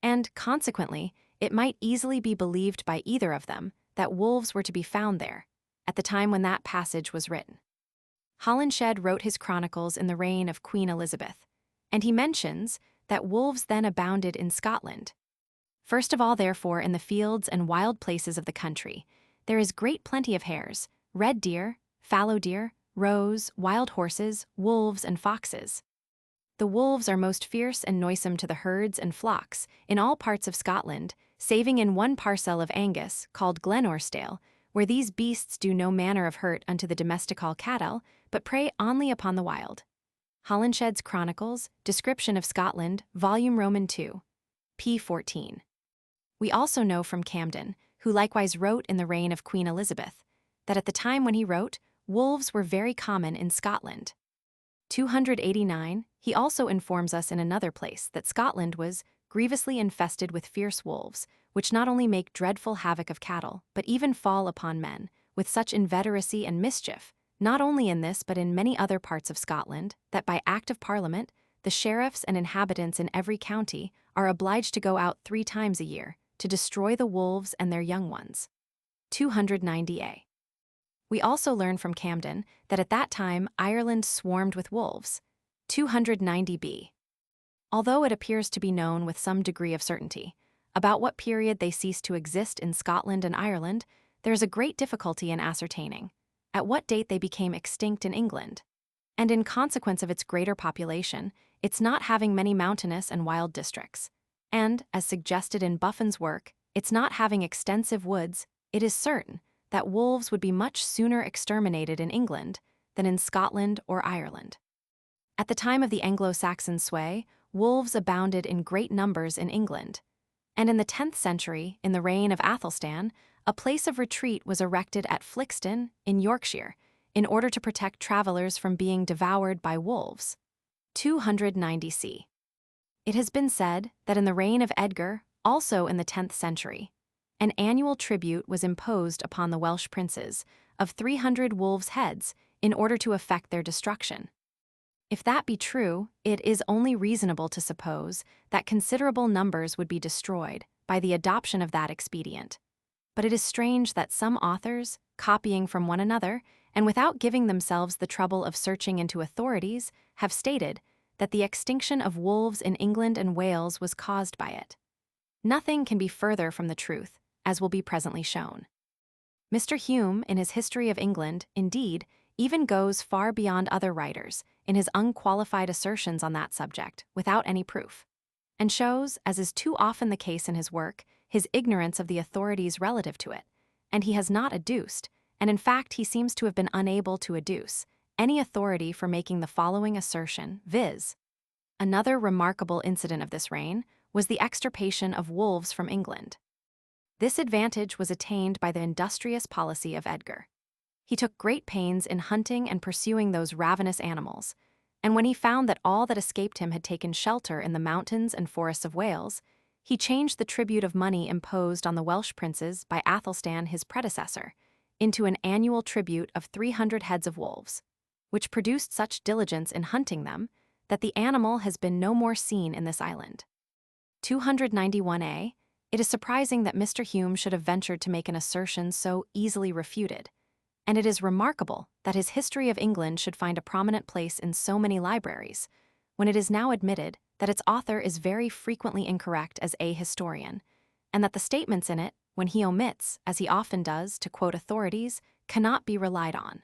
And, consequently, it might easily be believed by either of them that wolves were to be found there, at the time when that passage was written. Holinshed wrote his chronicles in the reign of Queen Elizabeth, and he mentions that wolves then abounded in Scotland. First of all, therefore, in the fields and wild places of the country, there is great plenty of hares, red deer, fallow deer, roes, wild horses, wolves, and foxes. The wolves are most fierce and noisome to the herds and flocks in all parts of Scotland, saving in one parcel of Angus, called Glenorstale, where these beasts do no manner of hurt unto the domestical cattle, but prey only upon the wild. Holinshed's Chronicles, Description of Scotland, Volume Roman 2, p. 14. We also know from Camden, who likewise wrote in the reign of Queen Elizabeth, that at the time when he wrote, wolves were very common in Scotland. 289, he also informs us in another place that Scotland was grievously infested with fierce wolves, which not only make dreadful havoc of cattle, but even fall upon men, with such inveteracy and mischief, not only in this but in many other parts of Scotland, that by Act of Parliament, the sheriffs and inhabitants in every county are obliged to go out 3 times a year to destroy the wolves and their young ones. 290a. We also learn from Camden that at that time Ireland swarmed with wolves. 290b. Although it appears to be known with some degree of certainty about what period they ceased to exist in Scotland and Ireland, there is a great difficulty in ascertaining at what date they became extinct in England. And in consequence of its greater population, its not having many mountainous and wild districts, and, as suggested in Buffon's work, its not having extensive woods, it is certain that wolves would be much sooner exterminated in England than in Scotland or Ireland. At the time of the Anglo-Saxon sway, wolves abounded in great numbers in England, and in the 10th century, in the reign of Athelstan, a place of retreat was erected at Flixton, in Yorkshire, in order to protect travelers from being devoured by wolves. 290c. It has been said that in the reign of Edgar, also in the 10th century, an annual tribute was imposed upon the Welsh princes of 300 wolves' heads in order to effect their destruction. If that be true, it is only reasonable to suppose that considerable numbers would be destroyed by the adoption of that expedient. But it is strange that some authors, copying from one another, and without giving themselves the trouble of searching into authorities, have stated that the extinction of wolves in England and Wales was caused by it. Nothing can be further from the truth, as will be presently shown. Mr. Hume, in his History of England, indeed, even goes far beyond other writers in his unqualified assertions on that subject, without any proof, and shows, as is too often the case in his work, his ignorance of the authorities relative to it, and he has not adduced, and in fact he seems to have been unable to adduce, any authority for making the following assertion, viz. Another remarkable incident of this reign was the extirpation of wolves from England. This advantage was attained by the industrious policy of Edgar. He took great pains in hunting and pursuing those ravenous animals, and when he found that all that escaped him had taken shelter in the mountains and forests of Wales, he changed the tribute of money imposed on the Welsh princes by Athelstan his predecessor into an annual tribute of 300 heads of wolves, which produced such diligence in hunting them that the animal has been no more seen in this island. 291a. It is surprising that Mr. Hume should have ventured to make an assertion so easily refuted, and it is remarkable that his History of England should find a prominent place in so many libraries, when it is now admitted that its author is very frequently incorrect as a historian, and that the statements in it, when he omits, as he often does, to quote authorities, cannot be relied on.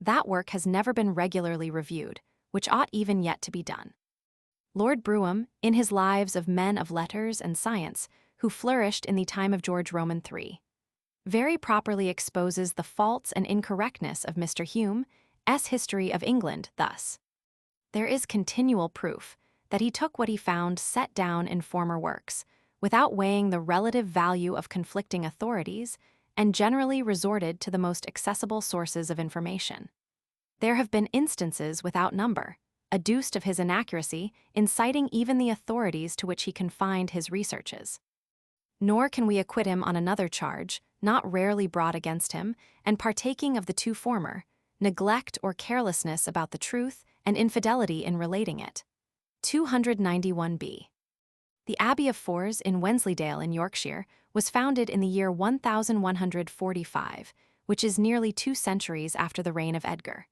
That work has never been regularly reviewed, which ought even yet to be done. Lord Brougham, in his Lives of Men of Letters and Science, who flourished in the time of George Roman III, very properly exposes the faults and incorrectness of Mr. Hume's History of England thus. there is continual proof that he took what he found set down in former works, without weighing the relative value of conflicting authorities, and generally resorted to the most accessible sources of information. There have been instances without number, adduced of his inaccuracy in citing even the authorities to which he confined his researches. Nor can we acquit him on another charge, not rarely brought against him, and partaking of the two former, neglect or carelessness about the truth and infidelity in relating it. 291b. The Abbey of Fors in Wensleydale in Yorkshire was founded in the year 1145, which is nearly 2 centuries after the reign of Edgar.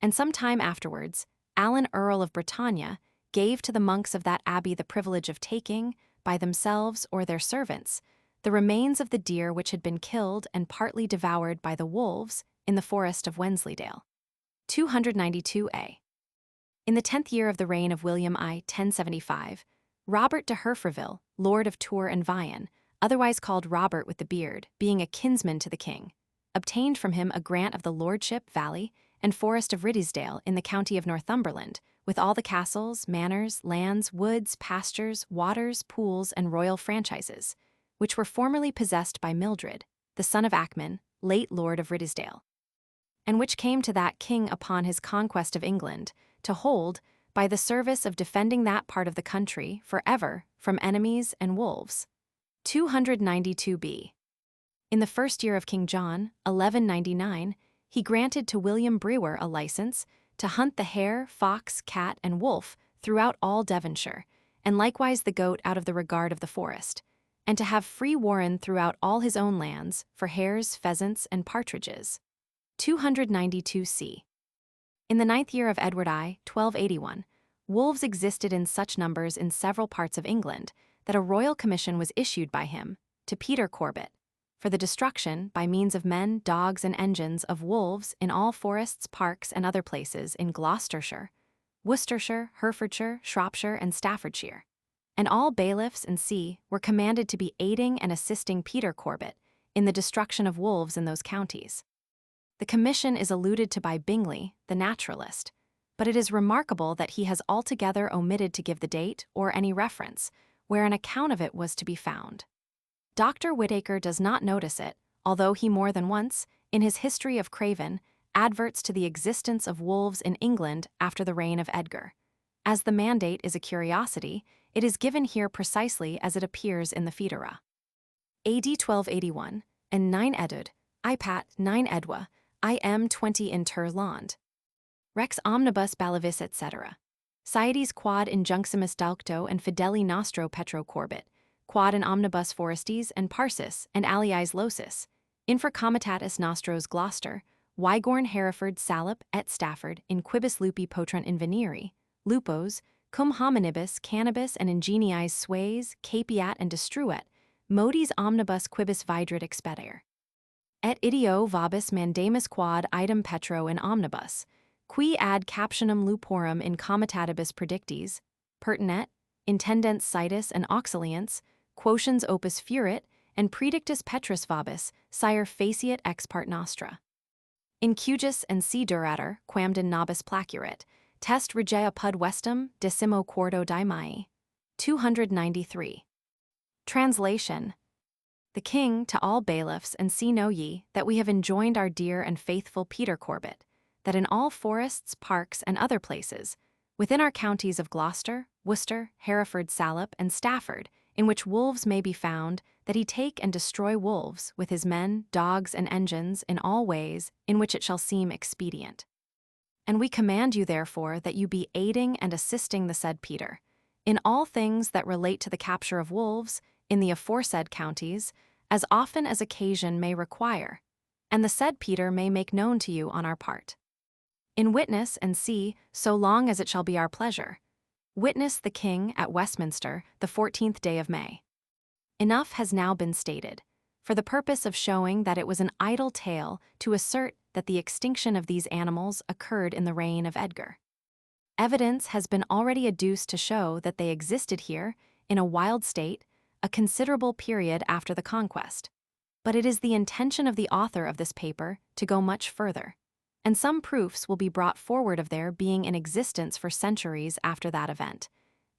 And some time afterwards, Alan Earl of Bretagne gave to the monks of that abbey the privilege of taking, by themselves or their servants, the remains of the deer which had been killed and partly devoured by the wolves in the forest of Wensleydale. 292a. In the 10th year of the reign of William I, 1075, Robert de Herferville, Lord of Tours and Vienne, otherwise called Robert with the Beard, being a kinsman to the king, obtained from him a grant of the lordship, valley, and forest of Riddisdale in the county of Northumberland, with all the castles, manors, lands, woods, pastures, waters, pools, and royal franchises, which were formerly possessed by Mildred, the son of Acman, late Lord of Riddisdale, and which came to that king upon his conquest of England, to hold, by the service of defending that part of the country for ever from enemies and wolves. 292b. In the first year of King John, 1199, he granted to William Brewer a license to hunt the hare, fox, cat, and wolf throughout all Devonshire, and likewise the goat out of the regard of the forest, and to have free warren throughout all his own lands for hares, pheasants, and partridges. 292c. In the 9th year of Edward I, 1281, wolves existed in such numbers in several parts of England that a royal commission was issued by him to Peter Corbet for the destruction, by means of men, dogs, and engines, of wolves in all forests, parks, and other places in Gloucestershire, Worcestershire, Herefordshire, Shropshire, and Staffordshire. And all bailiffs and see were commanded to be aiding and assisting Peter Corbet in the destruction of wolves in those counties. The commission is alluded to by Bingley, the naturalist, but it is remarkable that he has altogether omitted to give the date or any reference where an account of it was to be found. Dr. Whitaker does not notice it, although he more than once, in his History of Craven, adverts to the existence of wolves in England after the reign of Edgar. As the mandate is a curiosity, it is given here precisely as it appears in the Foedera. AD 1281, and 9 Edud, IPAT 9 Edwa, IM 20 Inter Land. Rex omnibus balavis etc. Ciedes quad injuncimus dalcto and fideli nostro Petro Corbet, quad in omnibus forestis and parsis and aliis locis, infracomitatus nostros Gloucester, Wygorn Hereford Salop et Stafford in quibus lupi potrunt inveniri, lupos, cum hominibus cannabis and ingeniis sues, capiat and destruet, modis omnibus quibus vidrit expedere. Et ideo vobis mandamus quad idem petro in omnibus, qui ad captionem luporum in comitatibus predictis, pertinet, intendens citus and auxiliants, quotiens opus furit, and predictus petrus vobis, sire faciat ex part nostra. In cujus and si durator, quamden nobis placurit, test regia pud vestum, decimo quarto daimai. 293. Translation. The king to all bailiffs, and see know ye, that we have enjoined our dear and faithful Peter Corbet, that in all forests, parks, and other places, within our counties of Gloucester, Worcester, Hereford Salop, and Stafford, in which wolves may be found, that he take and destroy wolves with his men, dogs, and engines in all ways in which it shall seem expedient. And we command you therefore that you be aiding and assisting the said Peter, in all things that relate to the capture of wolves, in the aforesaid counties, as often as occasion may require, and the said Peter may make known to you on our part. In witness and see, so long as it shall be our pleasure. Witness the King at Westminster, the 14th day of May. Enough has now been stated, for the purpose of showing that it was an idle tale to assert that the extinction of these animals occurred in the reign of Edgar. Evidence has been already adduced to show that they existed here, in a wild state, a considerable period after the conquest. But it is the intention of the author of this paper to go much further. and some proofs will be brought forward of their being in existence for centuries after that event,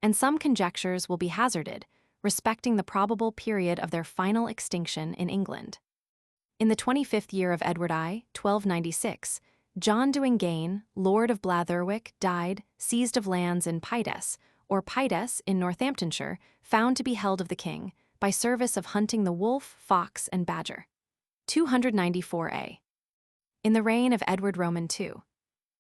and some conjectures will be hazarded, respecting the probable period of their final extinction in England. In the 25th year of Edward I, 1296, John de Wingane, Lord of Blatherwick, died, seized of lands in Pides, or Pides in Northamptonshire, found to be held of the king, by service of hunting the wolf, fox, and badger. 294a. In the reign of Edward Roman II,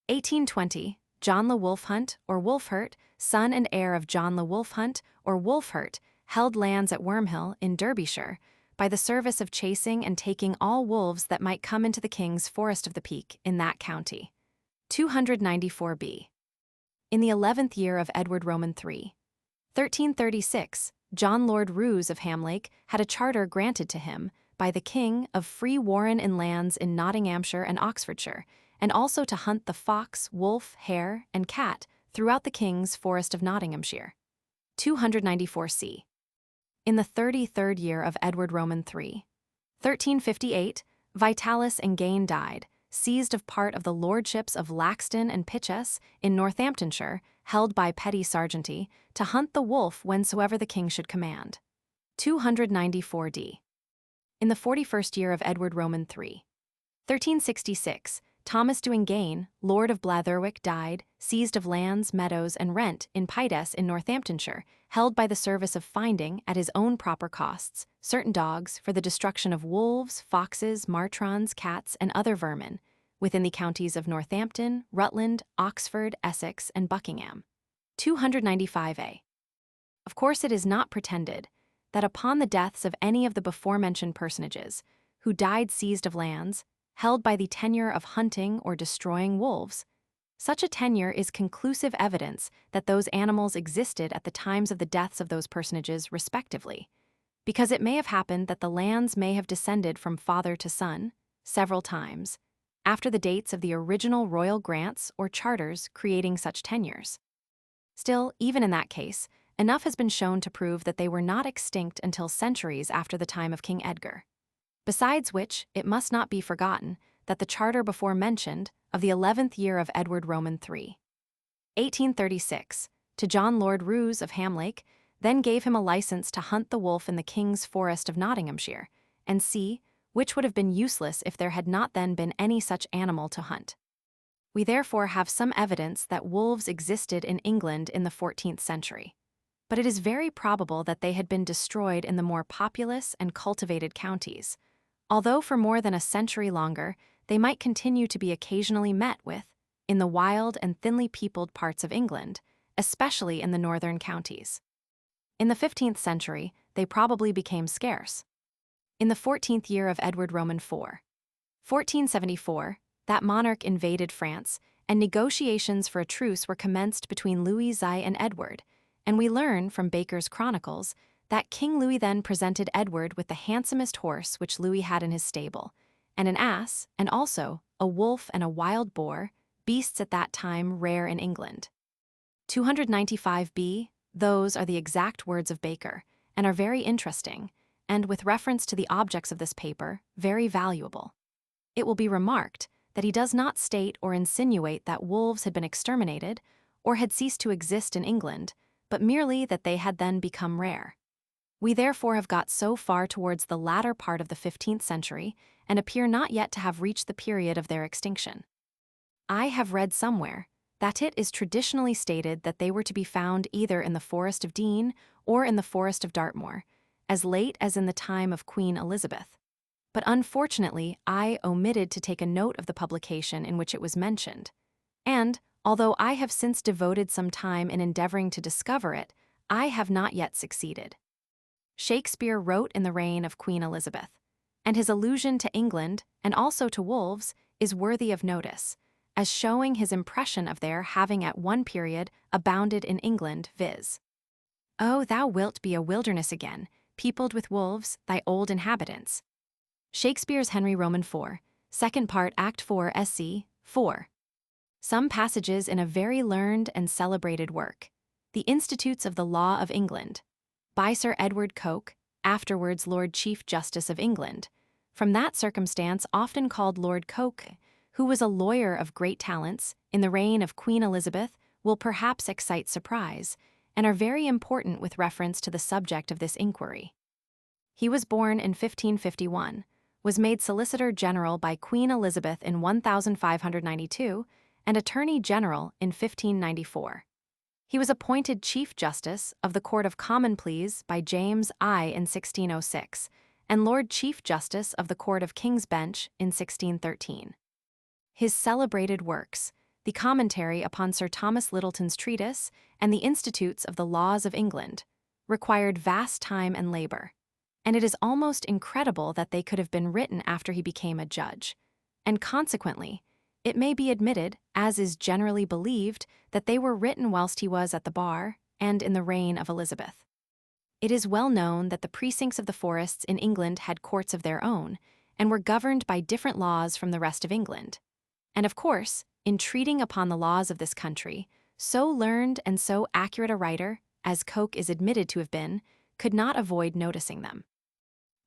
1820, John le Wolfhunt, or Wolfhert, son and heir of John le Wolfhunt, or Wolfhert, held lands at Wormhill, in Derbyshire, by the service of chasing and taking all wolves that might come into the king's forest of the Peak in that county. 294b. In the 11th year of Edward Roman III, 1336, John Lord Roos of Hamlake had a charter granted to him by the king of free warren in lands in Nottinghamshire and Oxfordshire, and also to hunt the fox, wolf, hare, and cat throughout the king's forest of Nottinghamshire. 294c. In the 33rd year of Edward Roman III, 1358, Vitalis and Gane died, seized of part of the lordships of Laxton and Pitches in Northamptonshire, held by petty sergeanty, to hunt the wolf whensoever the king should command. 294d. In the 41st year of Edward Roman III, 1366, Thomas de Wingane, Lord of Blatherwick, died, seized of lands, meadows, and rent in Pides in Northamptonshire, held by the service of finding, at his own proper costs, certain dogs for the destruction of wolves, foxes, martrons, cats, and other vermin, within the counties of Northampton, Rutland, Oxford, Essex, and Buckingham. 295a. Of course, it is not pretended that upon the deaths of any of the before-mentioned personages, who died seized of lands, held by the tenure of hunting or destroying wolves, such a tenure is conclusive evidence that those animals existed at the times of the deaths of those personages respectively, because it may have happened that the lands may have descended from father to son, several times, after the dates of the original royal grants or charters creating such tenures. Still, even in that case, enough has been shown to prove that they were not extinct until centuries after the time of King Edgar. Besides which, it must not be forgotten that the charter before mentioned, of the 11th year of Edward Roman III, 1836, to John Lord Roos of Hamlake, then gave him a license to hunt the wolf in the king's forest of Nottinghamshire, and see, which would have been useless if there had not then been any such animal to hunt. We therefore have some evidence that wolves existed in England in the 14th century, but it is very probable that they had been destroyed in the more populous and cultivated counties, although for more than a century longer they might continue to be occasionally met with in the wild and thinly peopled parts of England, especially in the northern counties. In the 15th century, they probably became scarce. In the 14th year of Edward Roman IV, 1474, that monarch invaded France, and negotiations for a truce were commenced between Louis XI and Edward, and we learn from Baker's Chronicles that King Louis then presented Edward with the handsomest horse which Louis had in his stable, and an ass, and also a wolf and a wild boar, beasts at that time rare in England. 295b, those are the exact words of Baker, and are very interesting, and with reference to the objects of this paper, very valuable. It will be remarked that he does not state or insinuate that wolves had been exterminated, or had ceased to exist in England, but merely that they had then become rare. We therefore have got so far towards the latter part of the 15th century, and appear not yet to have reached the period of their extinction. I have read somewhere that it is traditionally stated that they were to be found either in the Forest of Dean or in the Forest of Dartmoor, as late as in the time of Queen Elizabeth. But unfortunately, I omitted to take a note of the publication in which it was mentioned, and, although I have since devoted some time in endeavoring to discover it, I have not yet succeeded. Shakespeare wrote in the reign of Queen Elizabeth, and his allusion to England, and also to wolves, is worthy of notice, as showing his impression of their having at one period abounded in England, viz. "Oh, thou wilt be a wilderness again, peopled with wolves, thy old inhabitants." Shakespeare's Henry Roman IV, Second Part, Act 4, SC 4. Some passages in a very learned and celebrated work, The Institutes of the Law of England, by Sir Edward Coke, afterwards Lord Chief Justice of England, from that circumstance often called Lord Coke, who was a lawyer of great talents in the reign of Queen Elizabeth, will perhaps excite surprise, and are very important with reference to the subject of this inquiry. He was born in 1551, was made Solicitor General by Queen Elizabeth in 1592, and Attorney General in 1594. He was appointed Chief Justice of the Court of Common Pleas by James I in 1606, and Lord Chief Justice of the Court of King's Bench in 1613. His celebrated works, the commentary upon Sir Thomas Littleton's treatise and the Institutes of the Laws of England, required vast time and labor, and it is almost incredible that they could have been written after he became a judge, and consequently, it may be admitted, as is generally believed, that they were written whilst he was at the bar and in the reign of Elizabeth. It is well known that the precincts of the forests in England had courts of their own and were governed by different laws from the rest of England. And of course, in treating upon the laws of this country, so learned and so accurate a writer, as Coke is admitted to have been, could not avoid noticing them.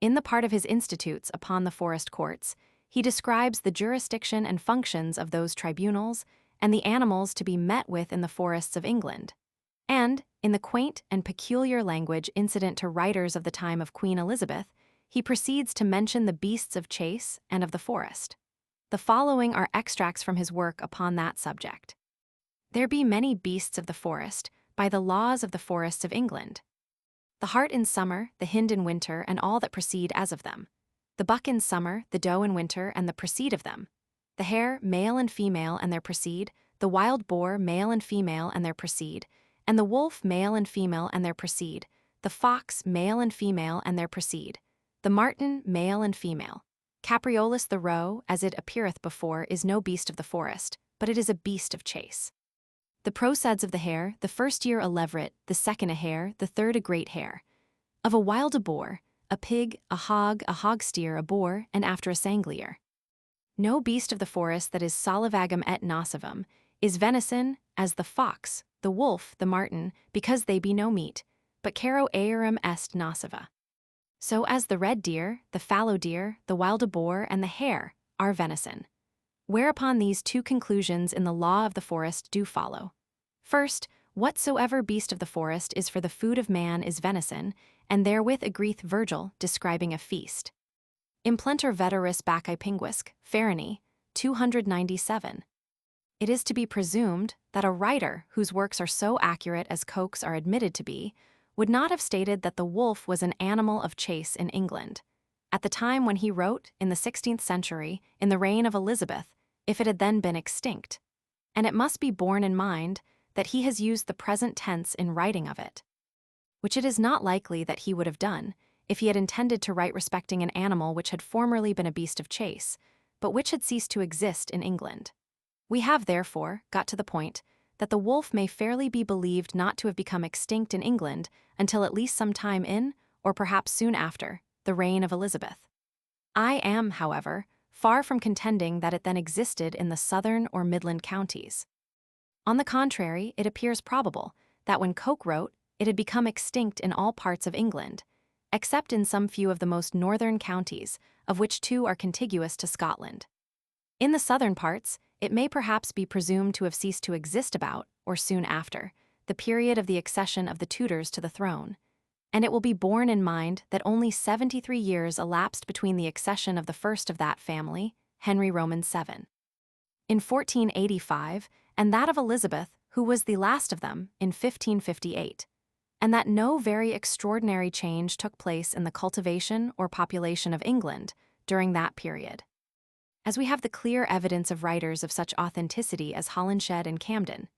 In the part of his Institutes upon the forest courts, he describes the jurisdiction and functions of those tribunals and the animals to be met with in the forests of England. And, in the quaint and peculiar language incident to writers of the time of Queen Elizabeth, he proceeds to mention the beasts of chase and of the forest. The following are extracts from his work upon that subject. There be many beasts of the forest, by the laws of the forests of England. The hart in summer, the hind in winter, and all that proceed as of them. The buck in summer, the doe in winter, and the proceed of them. The hare, male and female, and their proceed. The wild boar, male and female, and their proceed. And the wolf, male and female, and their proceed. The fox, male and female, and their proceed. The marten, male and female. Capreolus the roe, as it appeareth before, is no beast of the forest, but it is a beast of chase. The proceeds of the hare, the first year a leveret, the second a hare, the third a great hare. Of a wild a boar, a pig, a hog steer, a boar, and after a sanglier. No beast of the forest that is solivagum et nocivum is venison, as the fox, the wolf, the marten, because they be no meat, but caro earum est nociva. So as the red deer, the fallow deer, the wild boar, and the hare are venison. Whereupon these two conclusions in the law of the forest do follow. First, whatsoever beast of the forest is for the food of man is venison, and therewith agreeth Virgil, describing a feast. Implentur veteris bacchae pinguisque, Fariny, 297. It is to be presumed that a writer whose works are so accurate as Coke's are admitted to be, would not have stated that the wolf was an animal of chase in England, at the time when he wrote, in the 16th century, in the reign of Elizabeth, if it had then been extinct. And it must be borne in mind that he has used the present tense in writing of it, which it is not likely that he would have done if he had intended to write respecting an animal which had formerly been a beast of chase, but which had ceased to exist in England. We have, therefore, got to the point that the wolf may fairly be believed not to have become extinct in England until at least some time in, or perhaps soon after, the reign of Elizabeth. I am, however, far from contending that it then existed in the southern or midland counties. On the contrary, it appears probable that when Coke wrote, it had become extinct in all parts of England, except in some few of the most northern counties, of which two are contiguous to Scotland. In the southern parts, it may perhaps be presumed to have ceased to exist about, or soon after, the period of the accession of the Tudors to the throne, and it will be borne in mind that only 73 years elapsed between the accession of the first of that family, Henry Roman VII, in 1485, and that of Elizabeth, who was the last of them, in 1558, and that no very extraordinary change took place in the cultivation or population of England during that period. As we have the clear evidence of writers of such authenticity as Holinshed and Camden,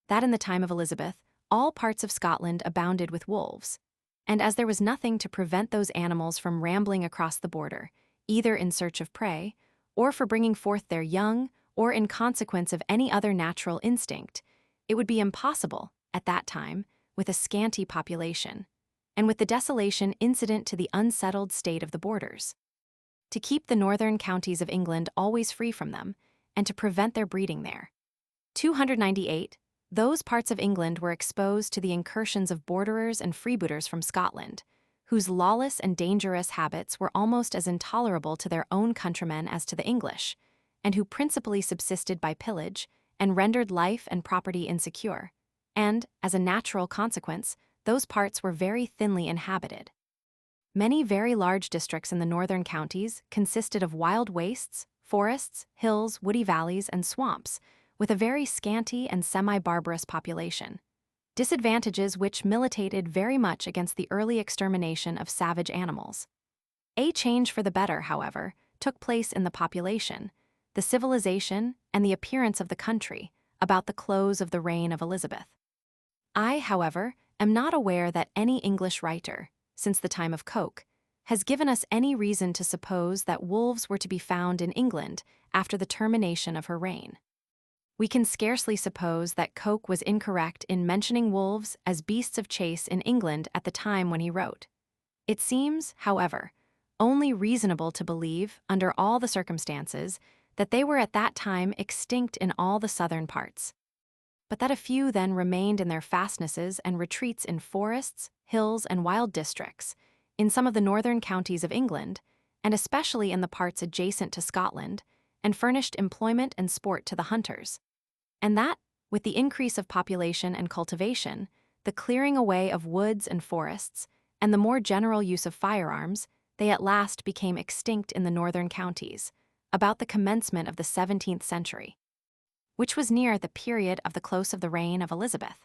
that in the time of Elizabeth, all parts of Scotland abounded with wolves, and as there was nothing to prevent those animals from rambling across the border, either in search of prey, or for bringing forth their young, or in consequence of any other natural instinct, it would be impossible, at that time, with a scanty population, and with the desolation incident to the unsettled state of the borders, to keep the northern counties of England always free from them, and to prevent their breeding there. 298. Those parts of England were exposed to the incursions of borderers and freebooters from Scotland, whose lawless and dangerous habits were almost as intolerable to their own countrymen as to the English, and who principally subsisted by pillage and rendered life and property insecure, and, as a natural consequence, those parts were very thinly inhabited. Many very large districts in the northern counties consisted of wild wastes, forests, hills, woody valleys, and swamps, with a very scanty and semi-barbarous population. Disadvantages which militated very much against the early extermination of savage animals. A change for the better, however, took place in the population, the civilization, and the appearance of the country about the close of the reign of Elizabeth. I, however, am not aware that any English writer, since the time of Coke, has given us any reason to suppose that wolves were to be found in England after the termination of her reign. We can scarcely suppose that Coke was incorrect in mentioning wolves as beasts of chase in England at the time when he wrote. It seems, however, only reasonable to believe, under all the circumstances, that they were at that time extinct in all the southern parts, but that a few then remained in their fastnesses and retreats in forests, hills, and wild districts, in some of the northern counties of England, and especially in the parts adjacent to Scotland, and furnished employment and sport to the hunters, and that, with the increase of population and cultivation, the clearing away of woods and forests, and the more general use of firearms, they at last became extinct in the northern counties, about the commencement of the 17th century, which was near the period of the close of the reign of Elizabeth.